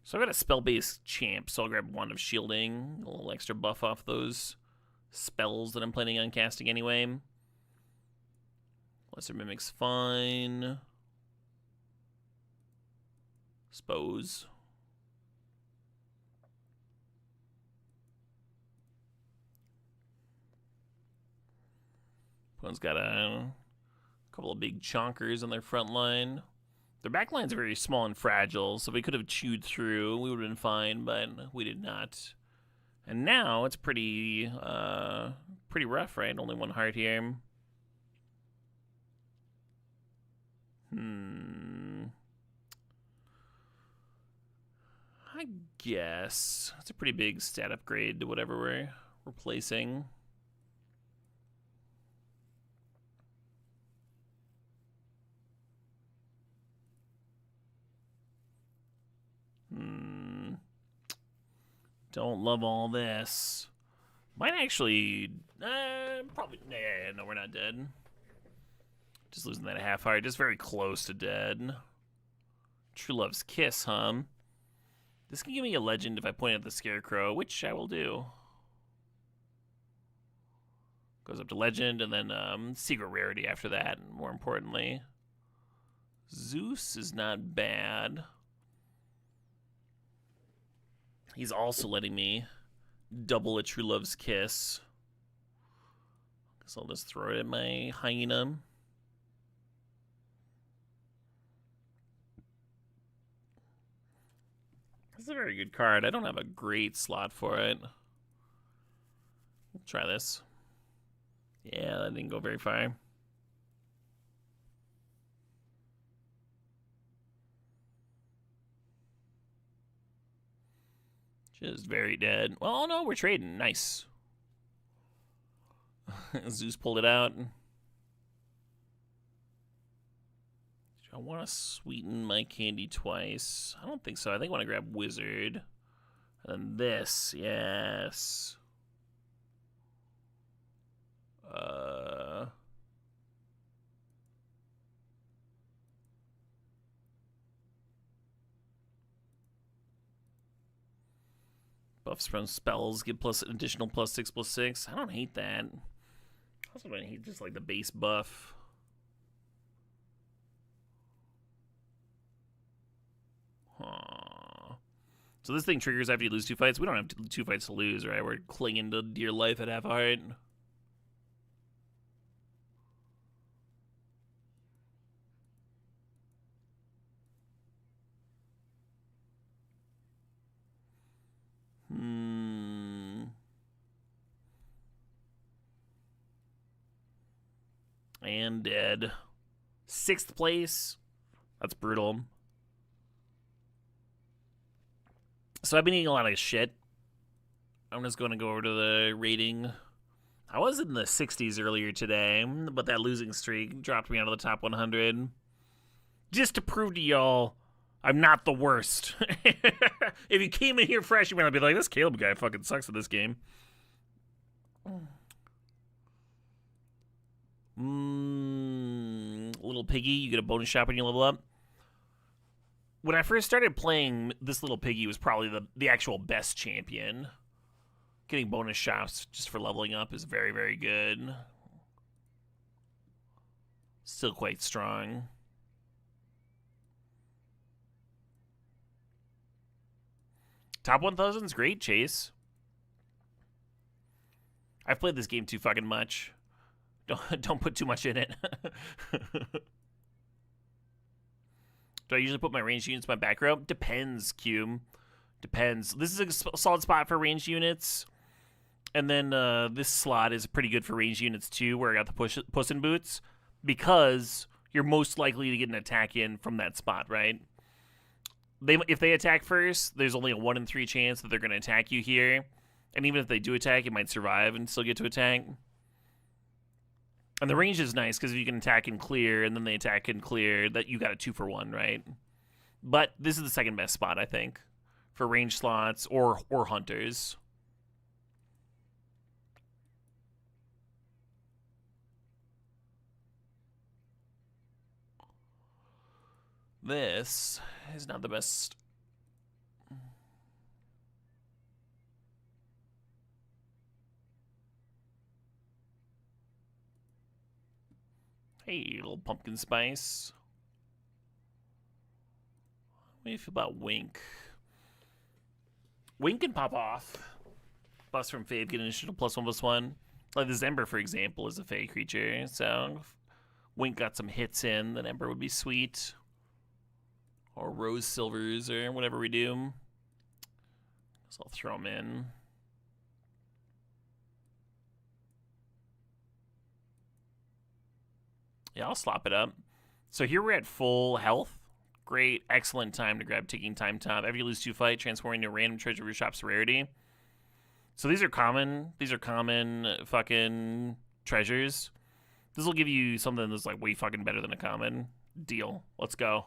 So I've got a spell-based champ, so I'll grab Wand of Shielding, a little extra buff off those spells that I'm planning on casting anyway. Lesser Mimic's fine. Suppose. One's got a couple of big chonkers on their front line. Their back line's very small and fragile, so we could have chewed through. We would have been fine, but we did not. And now it's pretty rough, right? Only 1 heart here. I guess it's a pretty big stat upgrade to whatever we're replacing. Don't love all this. Might actually, probably, no, we're not dead. Just losing that half heart, just very close to dead. True Love's Kiss, huh? This can give me a legend if I point at the Scarecrow, which I will do. Goes up to legend, and then secret rarity after that, more importantly. Zeus is not bad. He's also letting me double a True Love's Kiss. Guess I'll just throw it at my hyena. This is a very good card. I don't have a great slot for it. We'll try this. Yeah, that didn't go very far. Just very dead. Well, no, we're trading. Nice. Zeus pulled it out. Do I want to sweeten my candy twice? I don't think so. I think I want to grab Wizard. And this, yes. Buffs from spells get plus an additional +6/+6. I don't hate that. I also don't hate just like the base buff. Huh. So this thing triggers after you lose 2 fights. We don't have 2 fights to lose, right? We're clinging to dear life at half heart. And dead. 6th place. That's brutal. So I've been eating a lot of shit. I'm just going to go over to the rating. I was in the 60s earlier today, but that losing streak dropped me out of the top 100. Just to prove to y'all, I'm not the worst. If you came in here fresh, you might be like, this Caleb guy fucking sucks at this game. Little piggy, you get a bonus shot when you level up. When I first started playing, this little piggy was probably the actual best champion. Getting bonus shots just for leveling up is very, very good. Still quite strong. Top 1000 is great, Chase. I've played this game too fucking much. Don't put too much in it. Do I usually put my ranged units in my back row? Depends, Cume. Depends. This is a solid spot for ranged units. And then this slot is pretty good for ranged units too, where I got the Puss in Boots, because you're most likely to get an attack in from that spot, right? If they attack first, there's only a 1 in 3 chance that they're going to attack you here. And even if they do attack, it might survive and still get to attack. And the range is nice, because if you can attack and clear, and then they attack and clear, that you got a 2-for-1, right? But this is the second best spot, I think, for range slots or hunters. This is not the best. Hey, little pumpkin spice. What do you feel about Wink? Wink can pop off. Bust from Fave, get an additional +1/+1. Like this Ember, for example, is a Fey creature. So if Wink got some hits in, then Ember would be sweet. Or Rose Silvers, or whatever we do. So I'll throw them in. Yeah, I'll slop it up. So here we're at full health. Great, excellent time to grab Ticking Time Top. After you lose 2 fight, transforming into a random treasure of your shop's rarity. So these are common. These are common fucking treasures. This will give you something that's like way fucking better than a common. Deal. Let's go.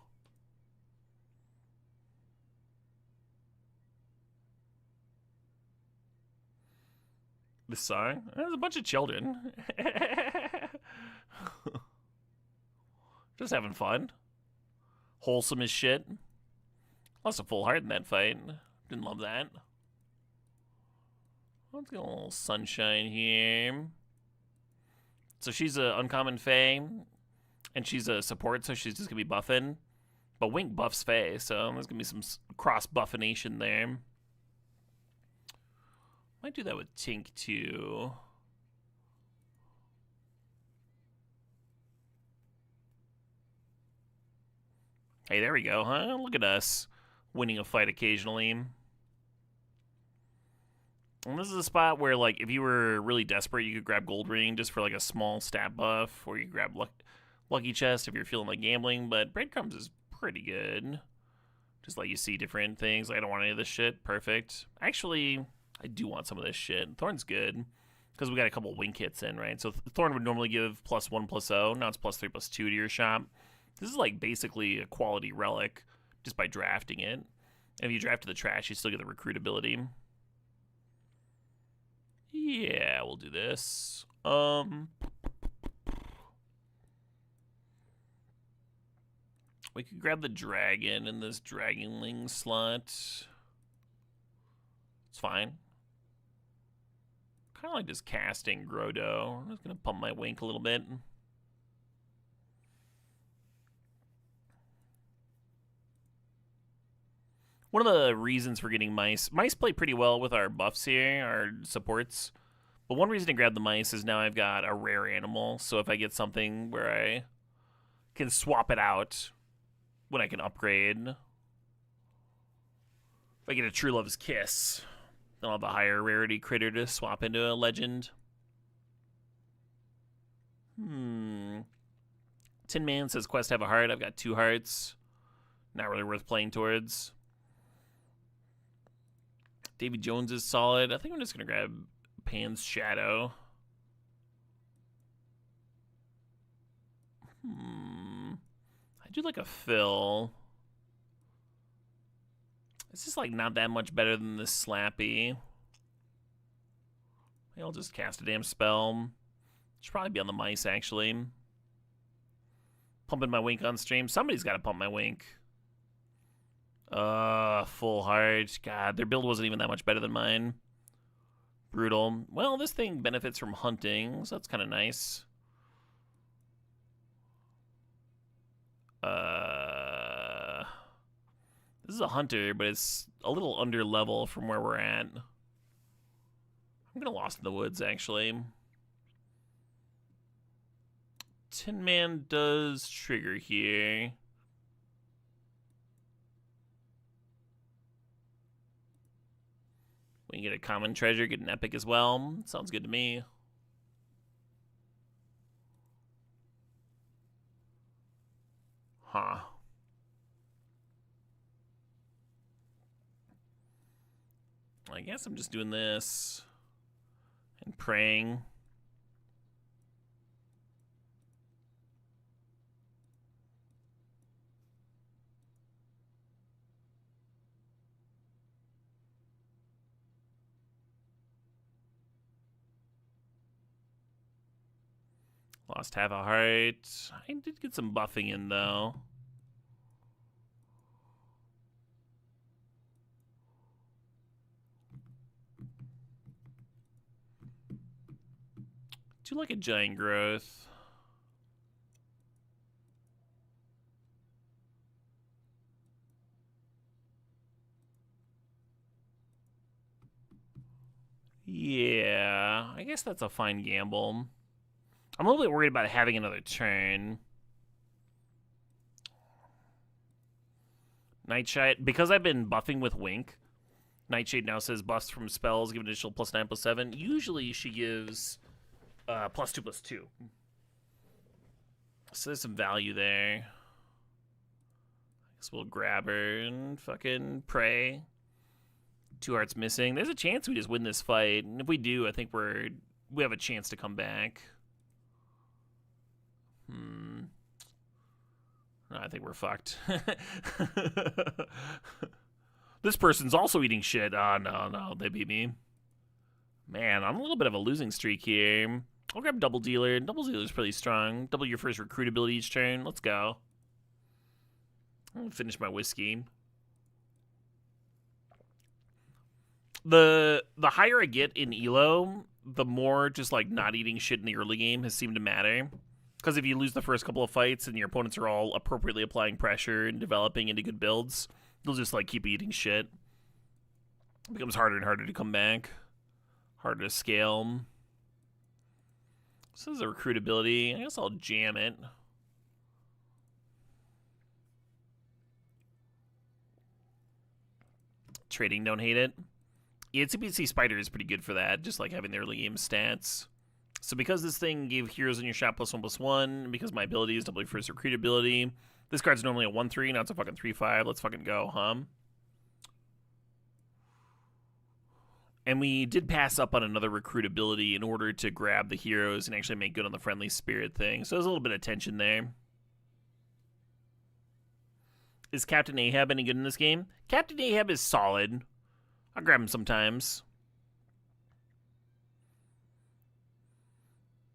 This song? There's a bunch of children. Just having fun. Wholesome as shit. Lost a full heart in that fight. Didn't love that. Let's get a little sunshine here. So she's an uncommon Fae. And she's a support, so she's just going to be buffing. But Wink buffs Fae, so there's going to be some cross-buffination there. Might do that with Tink, too. Hey, there we go, huh? Look at us winning a fight occasionally. And this is a spot where, like, if you were really desperate, you could grab Gold Ring just for, like, a small stat buff. Or you could grab Lucky Chest if you're feeling like gambling. But Breadcrumbs is pretty good. Just let you see different things. Like, I don't want any of this shit. Perfect. Actually, I do want some of this shit. Thorn's good. Because we got a couple Wink hits in, right? So Thorn would normally give +1/+0. Now it's +3/+2 to your shop. This is like basically a quality relic just by drafting it. And if you drafted the trash, you still get the recruitability. Yeah, we'll do this. We could grab the dragon in this Dragonling slot. It's fine. Kind of like just casting Grotto. I'm just going to pump my Wink a little bit. One of the reasons for getting mice play pretty well with our buffs here, our supports. But one reason to grab the mice is now I've got a rare animal. So if I get something where I can swap it out when I can upgrade. If I get a True Love's Kiss, then I'll have a higher rarity critter to swap into a legend. Tin Man says quest have a heart. I've got 2 hearts. Not really worth playing towards. Davy Jones is solid. I think I'm just going to grab Pan's Shadow. I do like a Fill. It's just like not that much better than this Slappy. Maybe I'll just cast a damn spell. Should probably be on the mice, actually. Pumping my Wink on stream. Somebody's got to pump my Wink. Full heart. God, their build wasn't even that much better than mine. Brutal. Well, this thing benefits from hunting, so that's kind of nice. This is a hunter, but it's a little under level from where we're at. I'm gonna Lost in the Woods, actually. Tin Man does trigger here. We can get a common treasure, get an epic as well. Sounds good to me. Huh. I guess I'm just doing this and praying. Lost half a heart. I did get some buffing in, though. Do like a giant growth. Yeah, I guess that's a fine gamble. I'm a little bit worried about having another turn. Nightshade, because I've been buffing with Wink, Nightshade now says buffs from spells give additional +9, +7. Usually she gives +2, +2. So there's some value there. I guess we'll grab her and fucking pray. 2 hearts missing. There's a chance we just win this fight, and if we do, I think we have a chance to come back. No, I think we're fucked. This person's also eating shit. Oh, no, they beat me. Man, I'm a little bit of a losing streak here. I'll grab Double Dealer. Double Dealer's pretty strong. Double your first recruit ability each turn. Let's go. I'll finish my whiskey. The higher I get in Elo, the more just like not eating shit in the early game has seemed to matter. Because if you lose the first couple of fights and your opponents are all appropriately applying pressure and developing into good builds, you'll just like keep eating shit. It becomes harder and harder to come back. Harder to scale. This is a recruit ability. I guess I'll jam it. Trading, don't hate it. Yeah, CPC Spider is pretty good for that, just like having the early game stats. So because this thing gave heroes in your shop +1/+1, because my ability is double your first recruit ability, this card's normally a 1/3, now it's a fucking 3/5. Let's fucking go, huh? And we did pass up on another recruit ability in order to grab the heroes and actually make good on the friendly spirit thing. So there's a little bit of tension there. Is Captain Ahab any good in this game? Captain Ahab is solid. I'll grab him sometimes.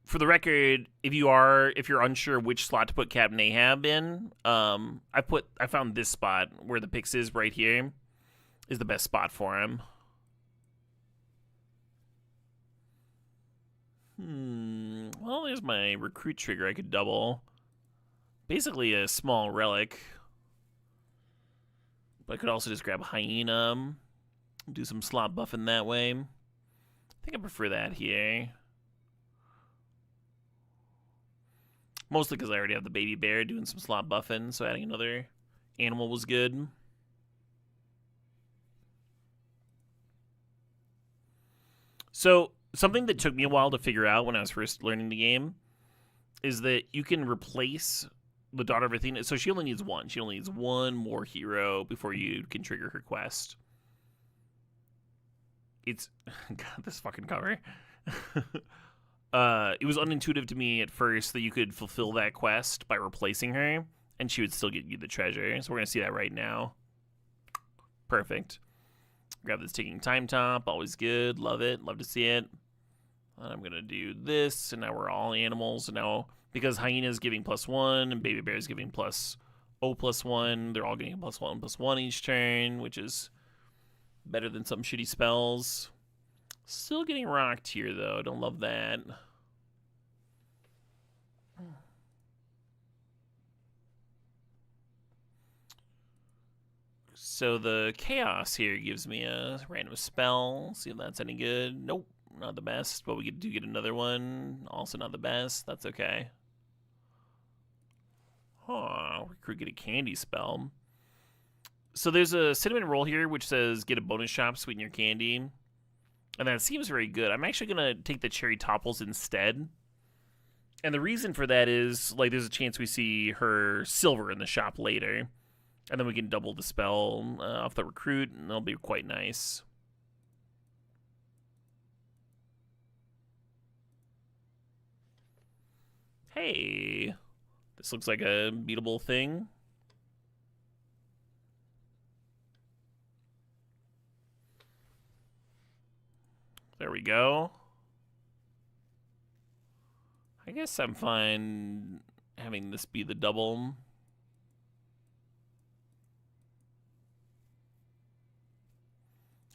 For the record, if you're unsure which slot to put Captain Ahab in, I found this spot where the pix is right here is the best spot for him. Well, there's my recruit trigger I could double. Basically a small relic. But I could also just grab Hyena, do some slot buffing that way. I think I prefer that here. Mostly because I already have the baby bear doing some slot buffing, so adding another animal was good. So, something that took me a while to figure out when I was first learning the game is that you can replace the Daughter of Athena. So she only needs one. She only needs one more hero before you can trigger her quest. It's... God, this fucking cover. It was unintuitive to me at first that you could fulfill that quest by replacing her, and she would still get you the treasure. So we're going to see that right now. Perfect. Grab this Ticking Time Top. Always good. Love it. Love to see it. And I'm going to do this, and now we're all animals. So now, because Hyena's giving +1, and Baby Bear's giving +0/+1, they're all getting +1/+1 each turn, which is better than some shitty spells. Still getting rocked here, though. Don't love that. So the chaos here gives me a random spell. See if that's any good. Nope, not the best. But we do get another one. Also not the best. That's okay. Huh, we could get a candy spell. So there's a cinnamon roll here which says get a bonus shop, sweeten your candy. And that seems very good. I'm actually going to take the cherry topples instead. And the reason for that is, like, there's a chance we see her silver in the shop later. And then we can double the spell off the recruit, and that'll be quite nice. Hey, this looks like a beatable thing. There we go. I guess I'm fine having this be the double.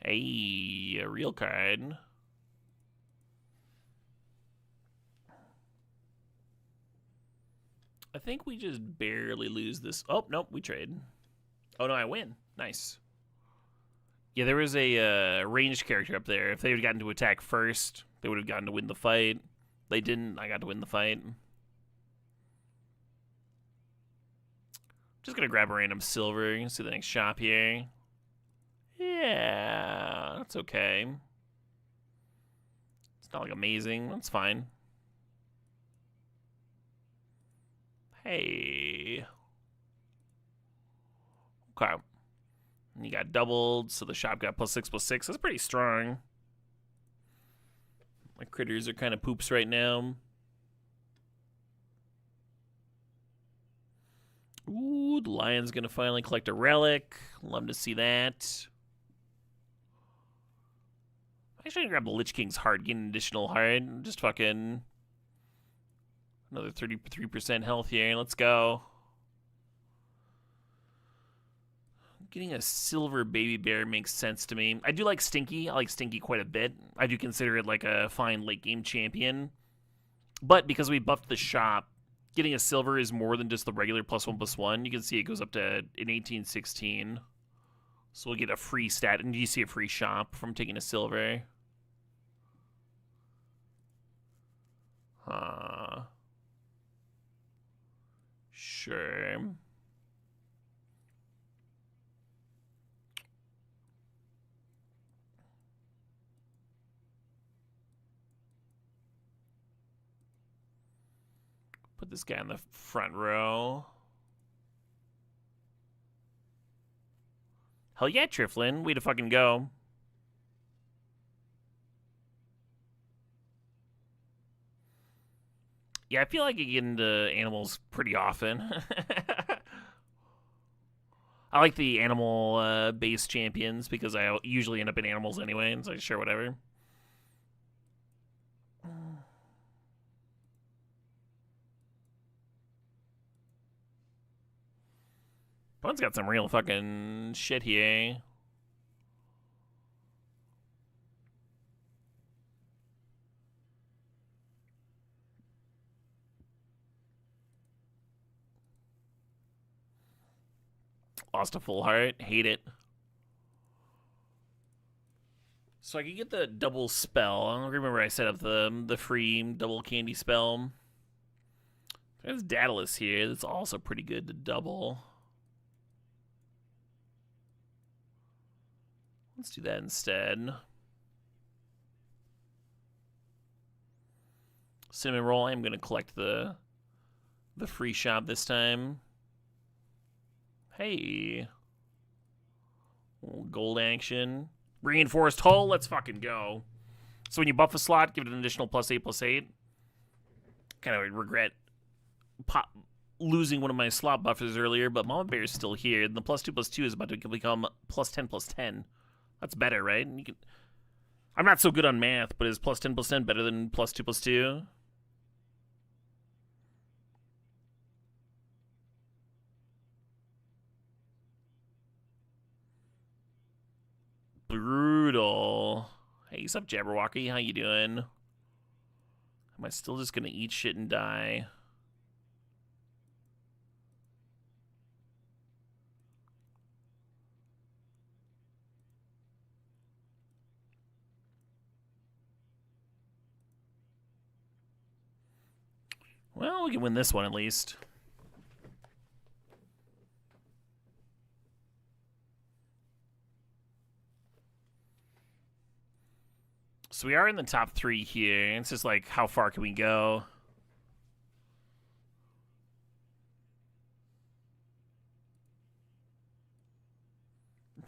Hey, a real card. I think we just barely lose this. Oh, nope, we trade. Oh, no, I win. Nice. Yeah, there was a ranged character up there. If they had gotten to attack first, they would have gotten to win the fight. They didn't. I got to win the fight. Just gonna grab a random silver. See the next shop here. Yeah, that's okay. It's not like amazing. That's fine. Hey. Okay. And you got doubled, so the shop got +6/+6. That's pretty strong. My critters are kind of poops right now. Ooh, the lion's gonna finally collect a relic. Love to see that. Actually, I'm gonna grab the Lich King's heart, get an additional heart. Just fucking another 33% health here. Let's go. Getting a silver baby bear makes sense to me. I do like Stinky. I like Stinky quite a bit. I do consider it like a fine late game champion. But because we buffed the shop, getting a silver is more than just the regular +1/+1. You can see it goes up to an 18/16. So we'll get a free stat, and you see a free shop from taking a silver. Sure. Put this guy in the front row. Hell yeah, Triflin. Way to fucking go. Yeah, I feel like I get into animals pretty often. I like the animal based champions because I usually end up in animals anyway, and so sure, whatever. One's got some real fucking shit here. Lost a full heart. Hate it. So I could get the double spell. I don't remember I set up the free double candy spell. There's Daedalus here. That's also pretty good to double. Let's do that instead. Cinnamon roll. I'm gonna collect the free shop this time. Hey. Gold action. Reinforced hull. Let's fucking go. So when you buff a slot, give it an additional +8/+8. Kind of regret losing one of my slot buffers earlier, but Mama Bear is still here. And the +2/+2 is about to become +10/+10. That's better, right? You can. I'm not so good on math, but is +10/+10 better than +2/+2? Brutal. Hey, sup, Jabberwocky? How you doing? Am I still just gonna eat shit and die? Well, we can win this one at least. So we are in the top 3 here. It's just like, how far can we go?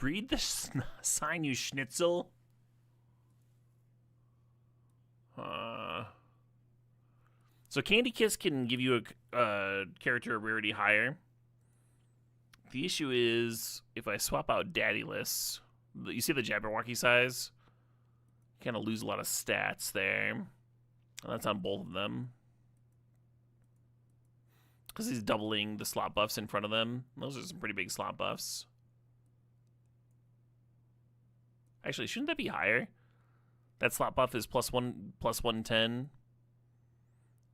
Read the sign, you schnitzel. So Candy Kiss can give you a character rarity higher. The issue is, if I swap out Daddyless, you see the Jabberwocky size? Kind of lose a lot of stats there. And that's on both of them. Because he's doubling the slot buffs in front of them. Those are some pretty big slot buffs. Actually, shouldn't that be higher? That slot buff is plus 110.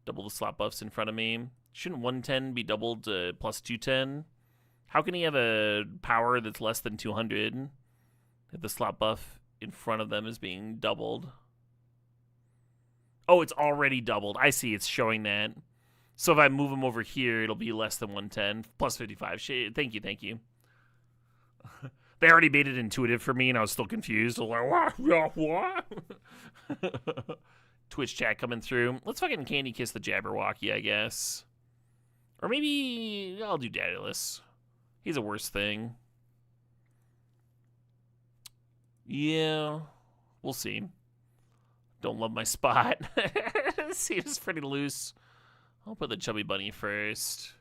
Double the slot buffs in front of me. Shouldn't 110 be doubled to plus 210? How can he have a power that's less than 200 if the slot buff in front of them is being doubled? Oh, it's already doubled. I see. It's showing that. So if I move him over here, it'll be less than 110. Plus 55. Thank you, thank you. They already made it intuitive for me, and I was still confused. I was like, what? Twitch chat coming through. Let's fucking Candy Kiss the Jabberwocky, I guess. Or maybe I'll do Daddyless. He's a worse thing. Yeah, we'll see. Don't love my spot. Seems pretty loose. I'll put the Chubby Bunny first.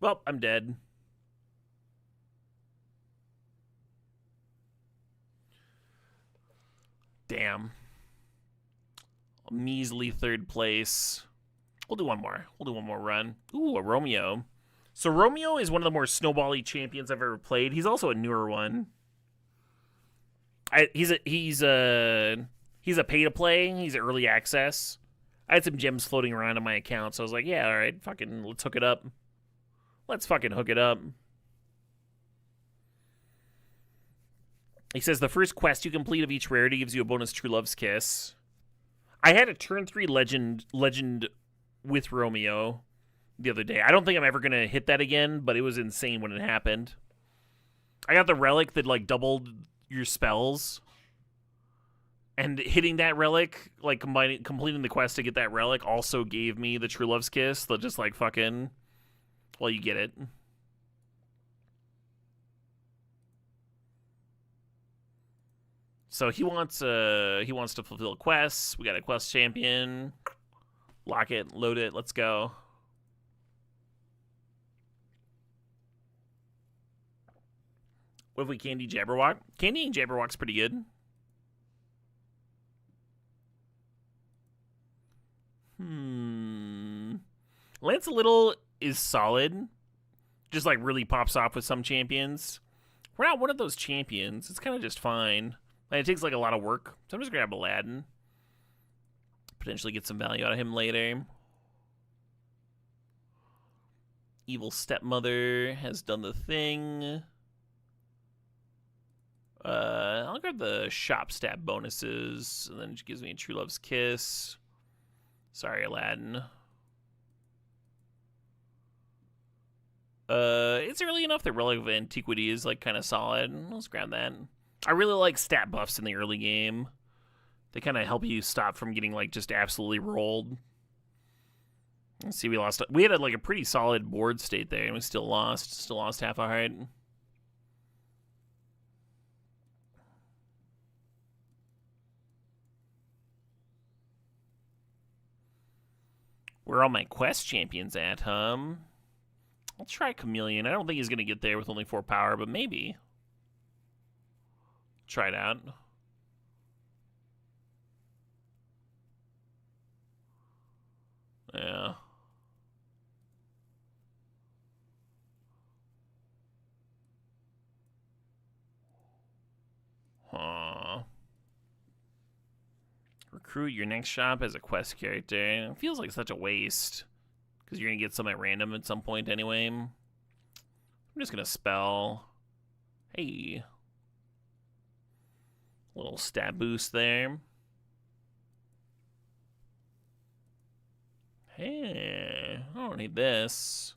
Well, I'm dead. Damn. A measly 3rd place. We'll do one more. We'll do one more run. Ooh, a Romeo. So Romeo is one of the more snowbally champions I've ever played. He's also a newer one. He's a pay to play. He's early access. I had some gems floating around in my account, so I was like, yeah, all right, fucking let's hook it up. Let's fucking hook it up. He says the first quest you complete of each rarity gives you a bonus True Love's Kiss. I had a turn 3 legend with Romeo the other day. I don't think I'm ever gonna hit that again, but it was insane when it happened. I got the relic that like doubled your spells, and hitting that relic, like completing the quest to get that relic, also gave me the True Love's Kiss. That just like fucking, well, you get it. So he wants to fulfill quests. We got a quest champion. Lock it, load it, let's go. What if we Candy Jabberwock? Candying Jabberwock's pretty good. Lance Little is solid. Just like really pops off with some champions. We're not one of those champions. It's kind of just fine. And it takes like a lot of work. So I'm just gonna grab Aladdin. Potentially get some value out of him later. Evil Stepmother has done the thing. I'll grab the shop stat bonuses, and then it gives me a True Love's Kiss. Sorry, Aladdin. It's early enough that Relic of Antiquity is like kind of solid. Let's grab that. I really like stat buffs in the early game. They kind of help you stop from getting like just absolutely rolled. Let's see, we had like a pretty solid board state there, and we still lost. Still lost half a heart. Where are all my quest champions at, I'll try Chameleon. I don't think he's going to get there with only 4 power, but maybe. Try it out. Yeah. Recruit your next shop as a quest character. It feels like such a waste. Because you're going to get some at random at some point anyway. I'm just going to spell. Hey. Little stat boost there. Hey, I don't need this.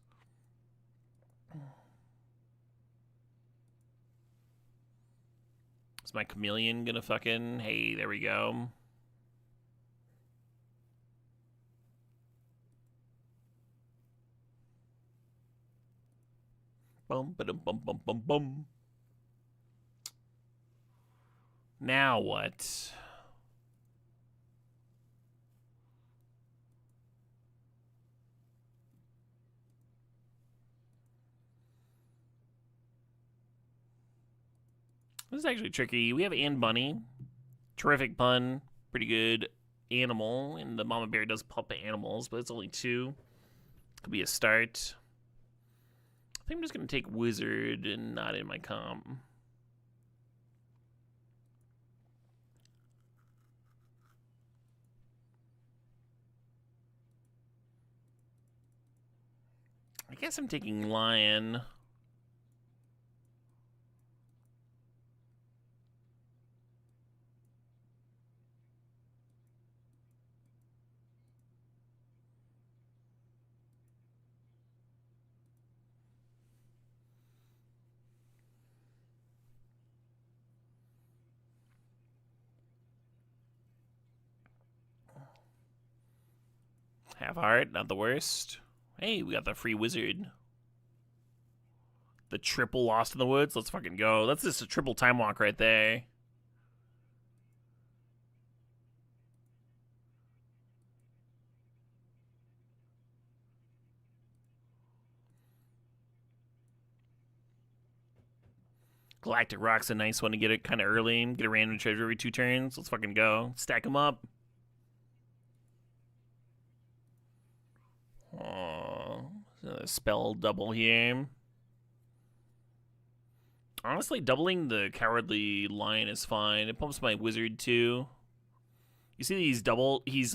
Is my chameleon gonna fucking... Hey, there we go. Bum, ba-dum, bum, bum, bum, bum. Now what? This is actually tricky. We have Anne Bunny. Terrific pun. Pretty good animal. And the mama bear does pup animals, but it's only 2. Could be a start. I think I'm just going to take wizard and not in my comp. I guess I'm taking lion. Half heart, not the worst. Hey, we got the free wizard. The triple Lost in the Woods. Let's fucking go. That's just a triple time walk right there. Galactic Rock's a nice one to get it kind of early. Get a random treasure every 2 turns. Let's fucking go. Stack them up. Oh, spell double here. Honestly, doubling the Cowardly Lion is fine. It pumps my wizard too. You see he's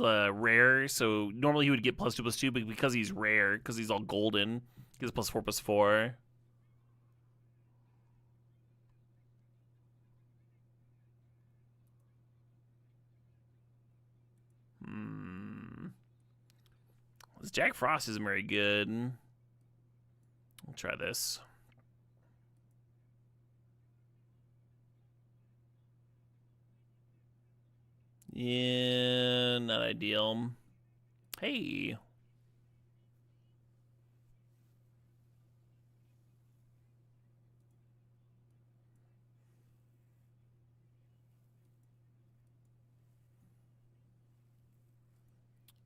rare, so normally he would get +2/+2, but because he's rare, because he's all golden, he gets +4/+4. This Jack Frost isn't very good. I'll try this. Yeah, not ideal. Hey.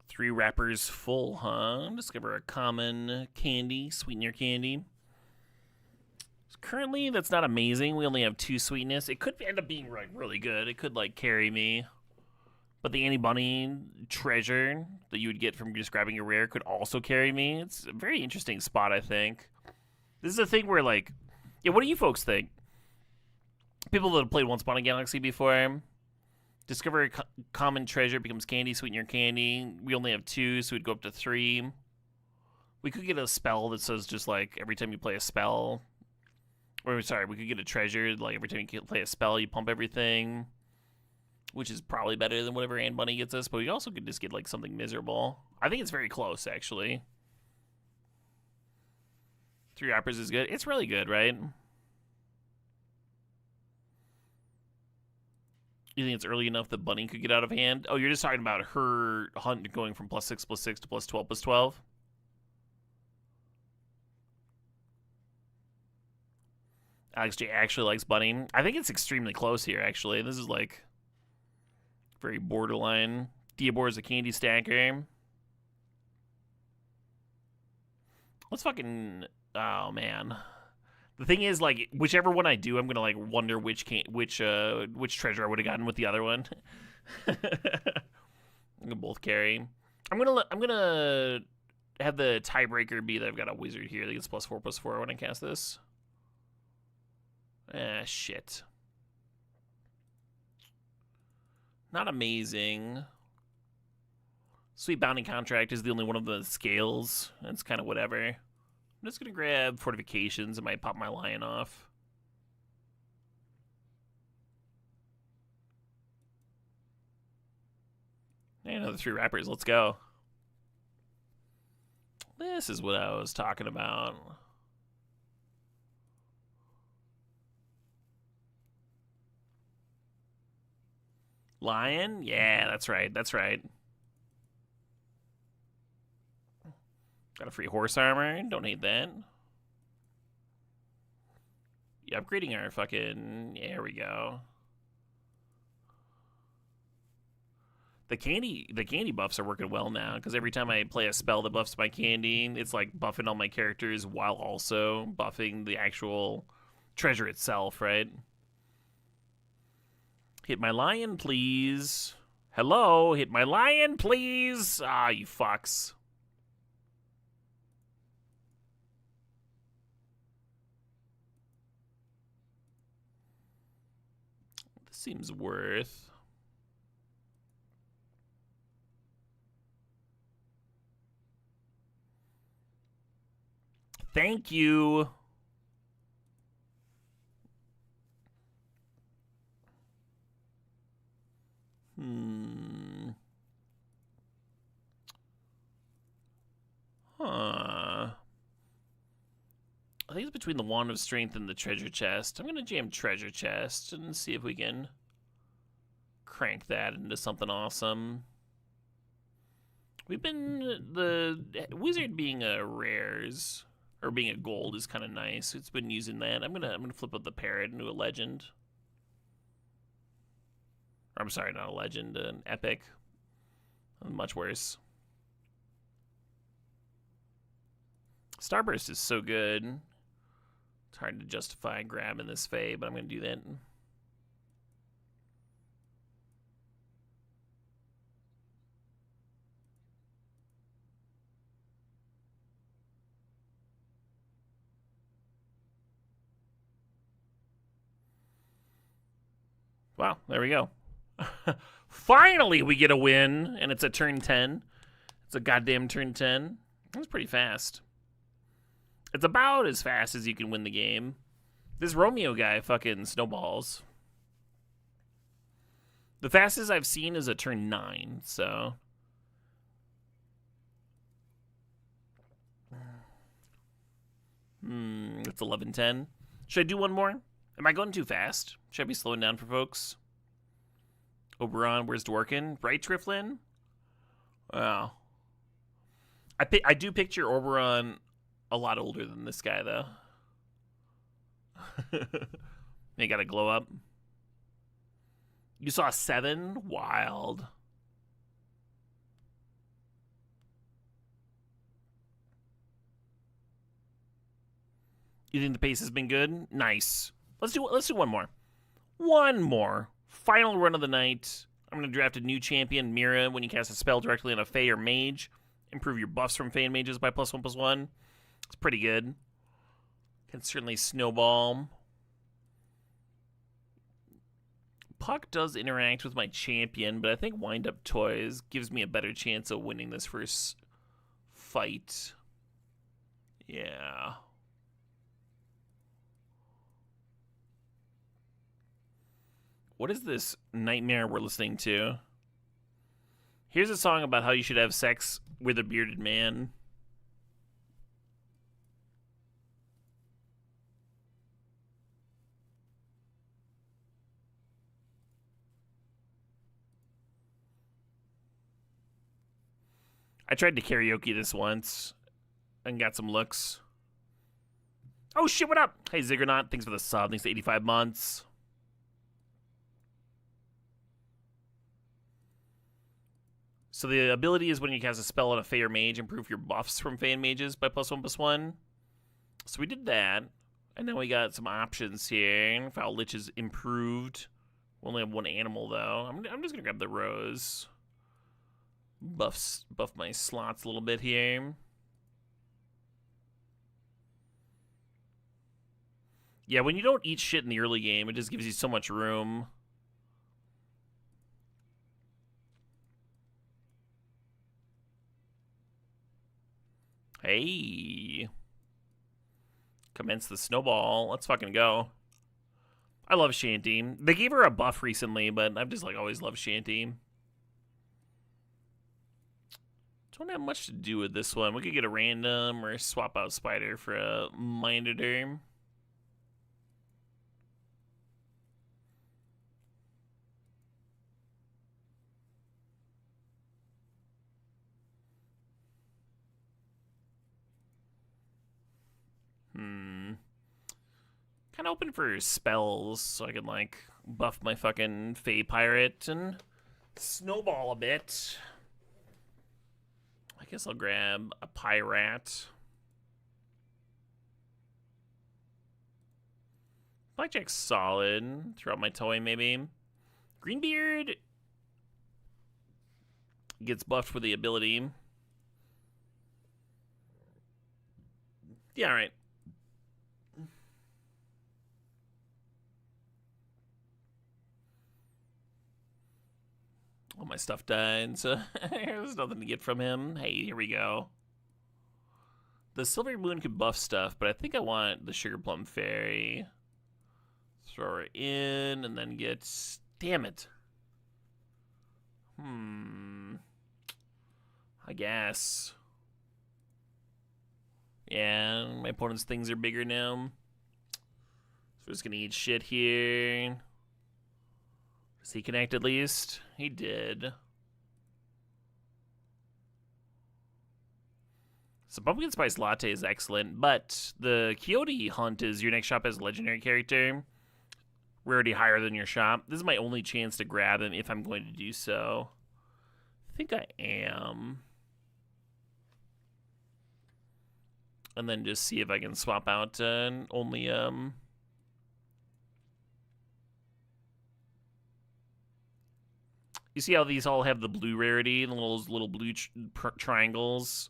Three wrappers full, huh? Discover a common candy, sweeten your candy. Currently, that's not amazing. We only have 2 sweetness. It could end up being like really good. It could like carry me. But the Annie Bunny treasure that you would get from just grabbing a rare could also carry me. It's a very interesting spot, I think. This is a thing where like, yeah, what do you folks think? People that have played Once Upon a Galaxy before. Discover a common treasure, becomes candy, sweeten your candy. We only have 2, so we'd go up to 3. We could get a spell that says just like every time you play a spell. Or sorry, we could get a treasure, like every time you play a spell, you pump everything. Which is probably better than whatever Anne Bunny gets us, but we also could just get like something miserable. I think it's very close, actually. 3 wrappers is good. It's really good, right? You think it's early enough that Bunny could get out of hand? Oh, you're just talking about her hunt going from +6/+6 to +12/+12? Alex J actually likes Bunny. I think it's extremely close here, actually. This is like very borderline. Diabor is a candy stacker. Let's fucking... Oh, man. The thing is, like, whichever one I do, I'm gonna like wonder which treasure I would have gotten with the other one. I'm gonna both carry. I'm gonna have the tiebreaker be that I've got a wizard here that gets +4/+4 when I cast this. Ah, shit. Not amazing. Sweet Bounty Contract is the only one of the scales. It's kind of whatever. I'm just going to grab Fortifications. It might pop my Lion off. Hey, another 3 wrappers. Let's go. This is what I was talking about. Lion? Yeah, that's right. That's right. Got a free horse armor. Don't hate that. Yeah, upgrading our fucking... There we go. The candy buffs are working well now, because every time I play a spell that buffs my candy, it's like buffing all my characters while also buffing the actual treasure itself, right? Hit my lion, please. Hello, hit my lion, please. Ah, you fucks. This seems worth... Thank you. Huh. I think it's between the Wand of Strength and the Treasure Chest. I'm going to jam Treasure Chest and see if we can crank that into something awesome. We've been... The Wizard being a rares... Or being a gold is kind of nice. It's been using that. I'm gonna flip out the Parrot into a legend. Or, I'm sorry, not a legend, an epic. Much worse. Starburst is so good. It's hard to justify grabbing this Fae, but I'm gonna do that. Wow, there we go. Finally, we get a win, and it's a turn 10. It's a goddamn turn 10. That's pretty fast. It's about as fast as you can win the game. This Romeo guy fucking snowballs. The fastest I've seen is a turn 9, so... It's 11-10. Should I do one more? Am I going too fast? Should I be slowing down for folks? Oberon, where's Dworkin? Right, Triflin? Wow. I do picture Oberon a lot older than this guy, though. They gotta glow up. You saw 7? Wild. You think the pace has been good? Nice. Let's do one more. One more. Final run of the night. I'm going to draft a new champion, Mira. When you cast a spell directly on a Fae or Mage, improve your buffs from Fae and Mages by +1/+1. It's pretty good. Can certainly snowball. Puck does interact with my champion, but I think Wind Up Toys gives me a better chance of winning this first fight. Yeah. What is this nightmare we're listening to? Here's a song about how you should have sex with a bearded man. I tried to karaoke this once and got some looks. Oh shit, what up? Hey Ziggernaut, thanks for the sub. Thanks to 85 months. So the ability is when you cast a spell on a Fae or Mage, improve your buffs from Fae and Mages by +1/+1. So we did that. And then we got some options here. Foul Lich is improved. We only have one animal, though. I'm just going to grab the Rose. Buff my slots a little bit here. Yeah, when you don't eat shit in the early game, it just gives you so much room. Hey. Commence the snowball. Let's fucking go. I love Shanty. They gave her a buff recently, but I've just like always loved Shanty. Don't have much to do with this one. We could get a random or swap out Spider for a Mindoderm. Kind of open for spells so I can like buff my fucking Fey Pirate and snowball a bit. I guess I'll grab a Pirate. Blackjack's solid. Throw out my toy maybe. Greenbeard gets buffed with the ability. Yeah, alright. All my stuff died, so there's nothing to get from him. Hey, here we go. The Silver Moon can buff stuff, but I think I want the Sugar Plum Fairy. Throw her in, and then get... Damn it. I guess. Yeah, my opponent's things are bigger now. So we're just gonna eat shit here. Does he connect at least? He did. So Pumpkin Spice Latte is excellent, but the Coyote Hunt is your next shop as a legendary character. Rarity higher than your shop. This is my only chance to grab him if I'm going to do so. I think I am. And then just see if I can swap out only you see how these all have the blue rarity, the little blue triangles.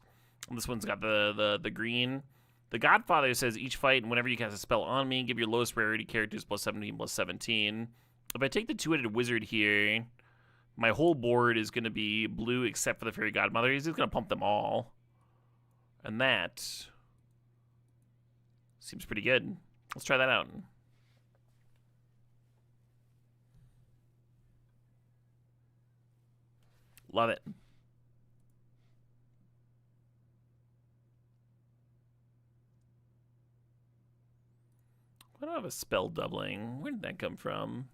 And this one's got the green. The Godfather says each fight, and whenever you cast a spell on me, give your lowest rarity characters plus 17. If I take the two-headed wizard here, my whole board is going to be blue except for the Fairy Godmother. He's just going to pump them all. And that seems pretty good. Let's try that out. Love it. Why do I have a spell doubling? Where did that come from?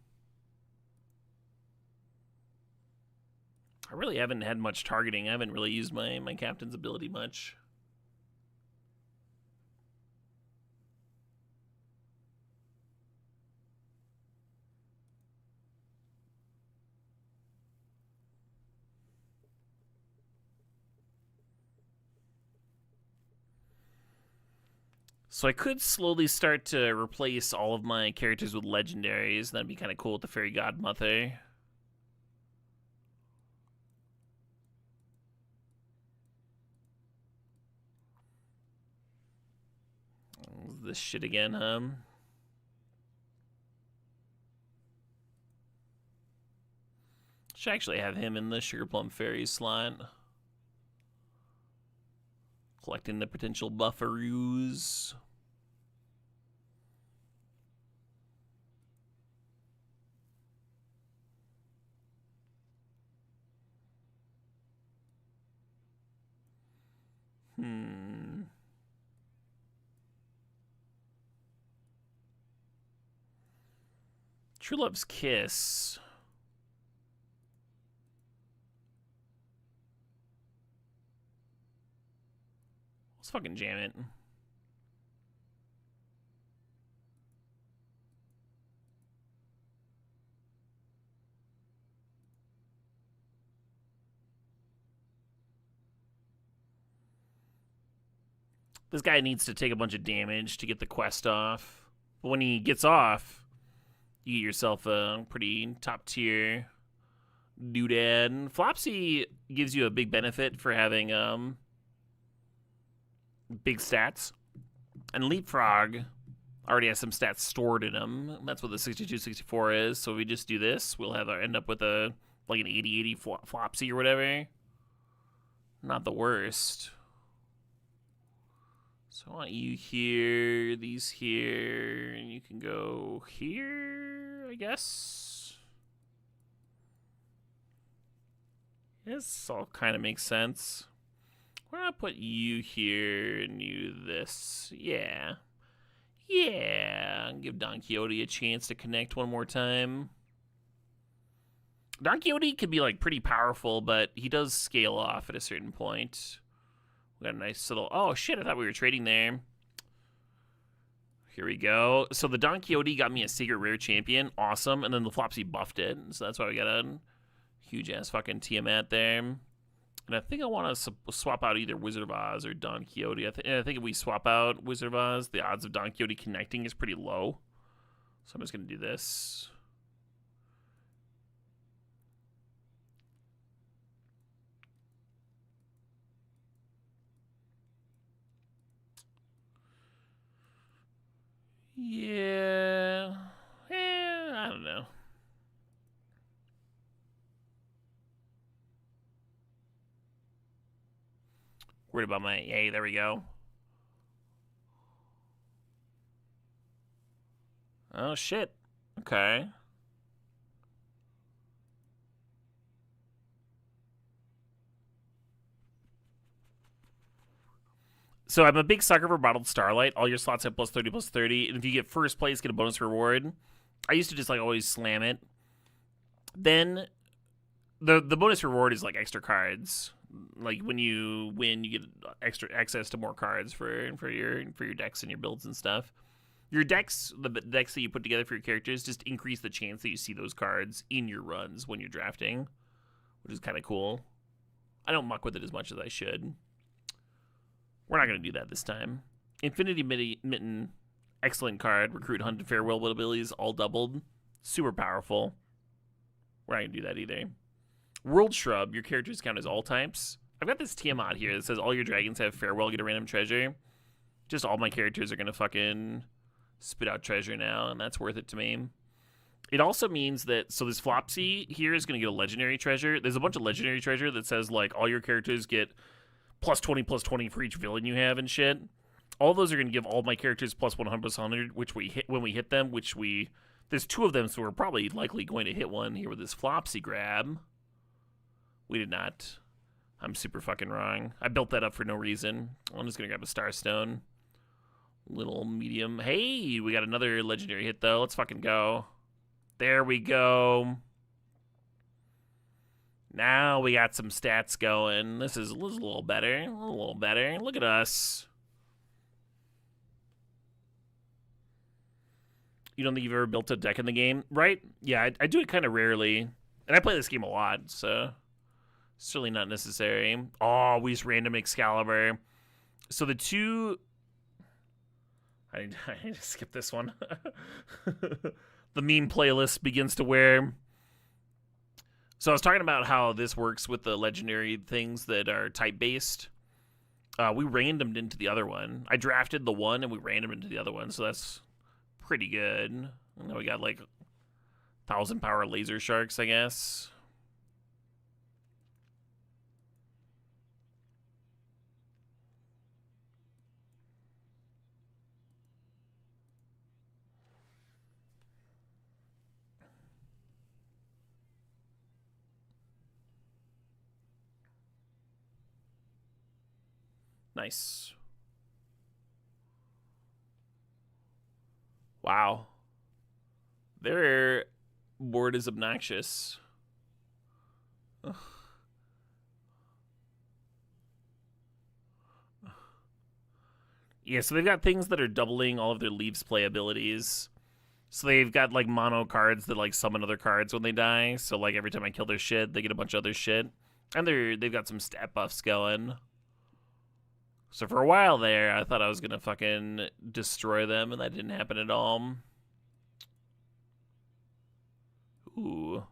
I really haven't had much targeting. I haven't really used my captain's ability much. So I could slowly start to replace all of my characters with legendaries. That'd be kind of cool with the Fairy Godmother. This shit again, Should actually have him in the Sugar Plum Fairy slot. Collecting the potential bufferoos. True Love's Kiss. Let's fucking jam it. This guy needs to take a bunch of damage to get the quest off. But when he gets off, you get yourself a pretty top tier doodad. Flopsy gives you a big benefit for having big stats. And Leapfrog already has some stats stored in him. That's what the 62-64 is. So if we just do this, we'll have end up with a like an 80-80 Flopsy or whatever. Not the worst. So I want you here, these here, and you can go here, I guess. This all kind of makes sense. Why not put you here and you this? Yeah. Yeah. Give Don Quixote a chance to connect one more time. Don Quixote can be like pretty powerful, but he does scale off at a certain point. We got a nice little... Oh, shit, I thought we were trading there. Here we go. So the Don Quixote got me a secret rare champion. Awesome. And then the Flopsy buffed it. So that's why we got a huge-ass fucking Tiamat there. And I think I want to swap out either Wizard of Oz or Don Quixote. I think if we swap out Wizard of Oz, the odds of Don Quixote connecting is pretty low. So I'm just going to do this. Yeah. I don't know. Worried about my... Hey, there we go. Oh, shit. Okay. So I'm a big sucker for Bottled Starlight. All your slots have plus 30, and if you get first place, get a bonus reward. I used to just like always slam it. Then the bonus reward is like extra cards. Like when you win, you get extra access to more cards for your decks and your builds and stuff. Your decks, the decks that you put together for your characters, just increase the chance that you see those cards in your runs when you're drafting, which is kind of cool. I don't muck with it as much as I should. We're not going to do that this time. Infinity Mitten, excellent card. Recruit, Hunt, and Farewell abilities, all doubled. Super powerful. We're not going to do that either. World Shrub, your characters count as all types. I've got this Tiamat here that says all your dragons have Farewell, get a random treasure. Just all my characters are going to fucking spit out treasure now, and that's worth it to me. It also means that, so this Flopsy here is going to get a legendary treasure. There's a bunch of legendary treasure that says, like, all your characters get plus 20 for each villain you have and shit. All those are going to give all my characters plus 100, which we hit when we hit them, there's two of them, so we're probably likely going to hit one here with this Flopsy grab. We did not. I'm super fucking wrong. I built that up for no reason. I'm just going to grab a Starstone. Little medium. Hey, we got another legendary hit, though. Let's fucking go. There we go. Now we got some stats going. This is a little better. A little better. Look at us. You don't think you've ever built a deck in the game? Right? Yeah, I do it kind of rarely. And I play this game a lot, so it's really not necessary. Oh, we just random Excalibur. So the two... I need to skip this one. The meme playlist begins to wear... So I was talking about how this works with the legendary things that are type-based. We randomed into the other one. I drafted the one, and we randomed into the other one, so that's pretty good. And then we got, like, 1,000-power laser sharks, I guess. Nice. Wow. Their board is obnoxious. Ugh. Yeah, so they've got things that are doubling all of their Leaves play abilities. So they've got, like, mono cards that, like, summon other cards when they die. So, like, every time I kill their shit, they get a bunch of other shit. And they've got some stat buffs going. So for a while there, I thought I was going to fucking destroy them, and that didn't happen at all. Ooh.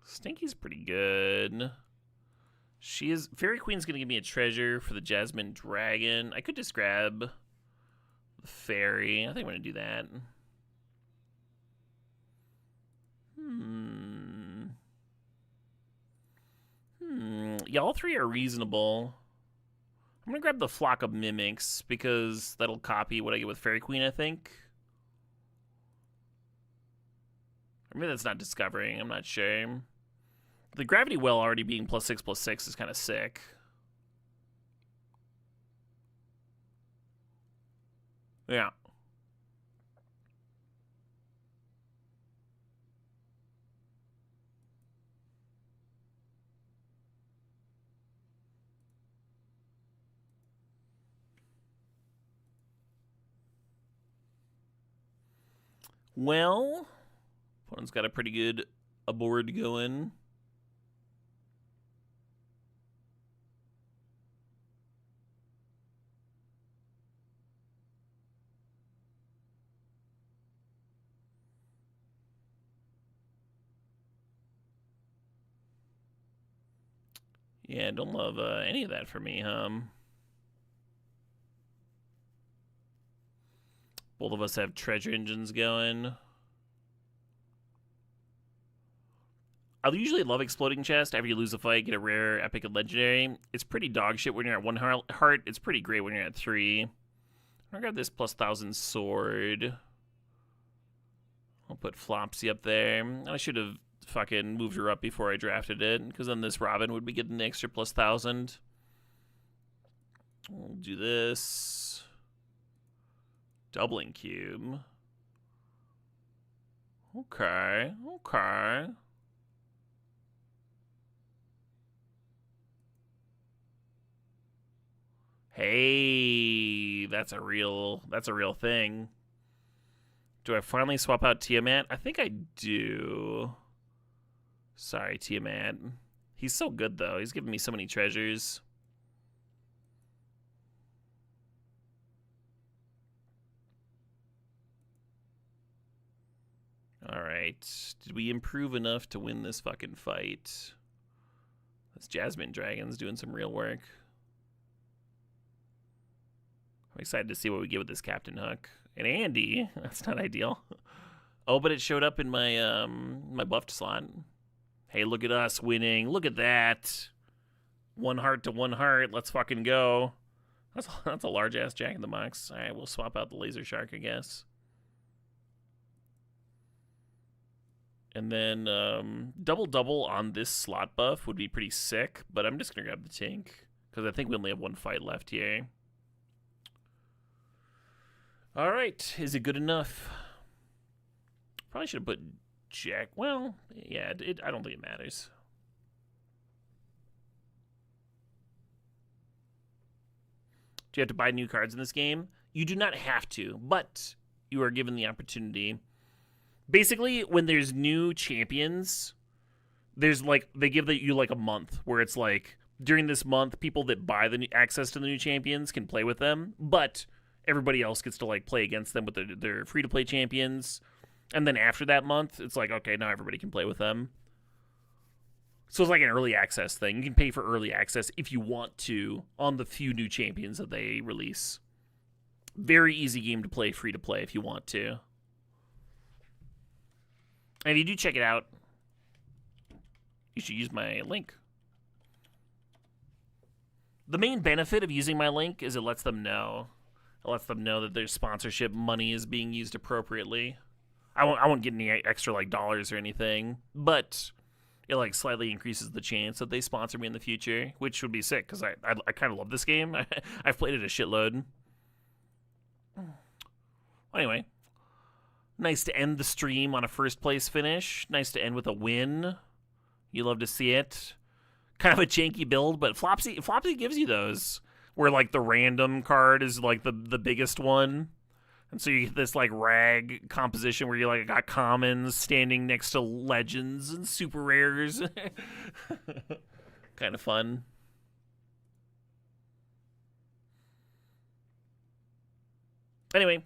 Stinky's pretty good. Fairy Queen's going to give me a treasure for the Jasmine Dragon. I could just grab the Fairy. I think I'm going to do that. Yeah, all three are reasonable. I'm gonna grab the Flock of Mimics because that'll copy what I get with Fairy Queen, I think. Or maybe that's not discovering, I'm not sure. The Gravity Well already being +6/+6 is kind of sick. Yeah. Well, opponent's got a pretty good board going. Yeah, don't love any of that for me, Both of us have treasure engines going. I usually love Exploding Chest. After you lose a fight, get a rare, epic, and legendary. It's pretty dog shit when you're at 1 heart. It's pretty great when you're at 3. I'll grab this +1000 sword. I'll put Flopsy up there. I should have fucking moved her up before I drafted it, because then this Robin would be getting the extra +1000. We'll do this. Doubling cube. Okay, okay. Hey, that's a real thing. Do I finally swap out Tiamat? I think I do. Sorry, Tiamat. He's so good, though. He's giving me so many treasures. Alright. Did we improve enough to win this fucking fight? This Jasmine Dragon's doing some real work. I'm excited to see what we get with this Captain Hook. And Andy. That's not ideal. Oh, but it showed up in my my buffed slot. Hey, look at us winning. Look at that. 1 heart to 1 heart. Let's fucking go. That's a large-ass Jack in the Box. All right, we'll swap out the Laser Shark, I guess. And then double on this slot buff would be pretty sick, but I'm just going to grab the Tink because I think we only have 1 fight left here. All right, is it good enough? Probably should have put Jack. Well, yeah, I don't think it matters. Do you have to buy new cards in this game? You do not have to, but you are given the opportunity. Basically, when there's new champions, there's like they give you like a month where it's like during this month, people that buy the access to the new champions can play with them, but everybody else gets to like play against them with their free-to-play champions. And then after that month, it's like, okay, now everybody can play with them. So it's like an early access thing. You can pay for early access if you want to on the few new champions that they release. Very easy game to play, free to play if you want to. And if you do check it out, you should use my link. The main benefit of using my link is it lets them know. It lets them know that their sponsorship money is being used appropriately. I won't get any extra like dollars or anything, but it like slightly increases the chance that they sponsor me in the future, which would be sick because I kind of love this game. I've played it a shitload. Anyway, nice to end the stream on a first place finish. Nice to end with a win. You love to see it. Kind of a janky build, but Flopsy gives you those where like the random card is like the biggest one. And so you get this like rag composition where you like got commons standing next to legends and super rares. Kind of fun. Anyway.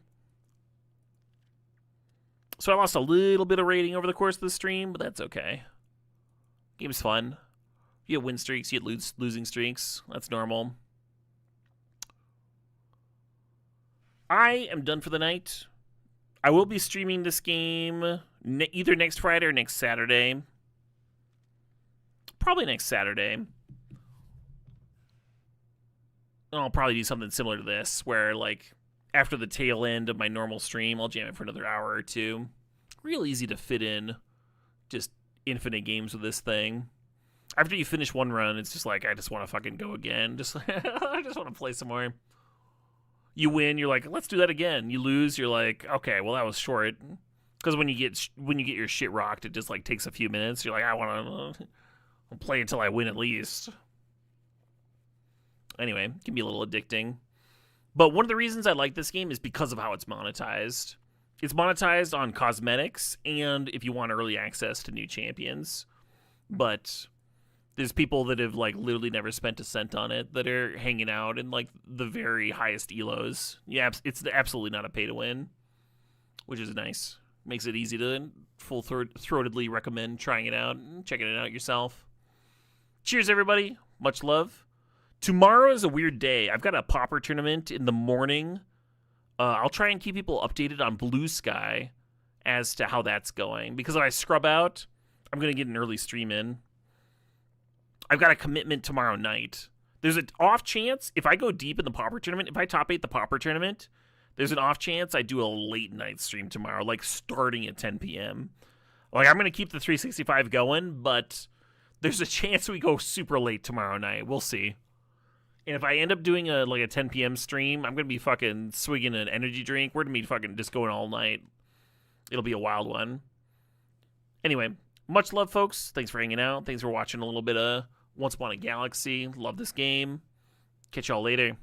So I lost a little bit of rating over the course of the stream, but that's okay. Game's fun. You get win streaks, you get losing streaks. That's normal. I am done for the night. I will be streaming this game either next Friday or next Saturday. Probably next Saturday. I'll probably do something similar to this, where like after the tail end of my normal stream, I'll jam it for another hour or two. Real easy to fit in, just infinite games with this thing. After you finish one run, it's just like I just want to fucking go again. Just I just want to play some more. You win, you're like, let's do that again. You lose, you're like, okay, well that was short. Because when you get your shit rocked, it just like takes a few minutes. You're like, I want to play until I win at least. Anyway, it can be a little addicting. But one of the reasons I like this game is because of how it's monetized. It's monetized on cosmetics and if you want early access to new champions. But there's people that have like literally never spent a cent on it that are hanging out in like the very highest elos. Yeah, it's absolutely not a pay to win, which is nice. Makes it easy to full-throatedly recommend trying it out and checking it out yourself. Cheers, everybody. Much love. Tomorrow is a weird day. I've got a Pauper tournament in the morning. I'll try and keep people updated on Blue Sky as to how that's going. Because if I scrub out, I'm going to get an early stream in. I've got a commitment tomorrow night. There's an off chance, if I go deep in the Pauper tournament, if I top 8 the Pauper tournament, there's an off chance I do a late night stream tomorrow, like starting at 10 p.m. Like, I'm going to keep the 365 going, but there's a chance we go super late tomorrow night. We'll see. And if I end up doing a 10 p.m. stream, I'm going to be fucking swigging an energy drink. We're going to be fucking just going all night. It'll be a wild one. Anyway, much love, folks. Thanks for hanging out. Thanks for watching a little bit of Once Upon a Galaxy. Love this game. Catch y'all later.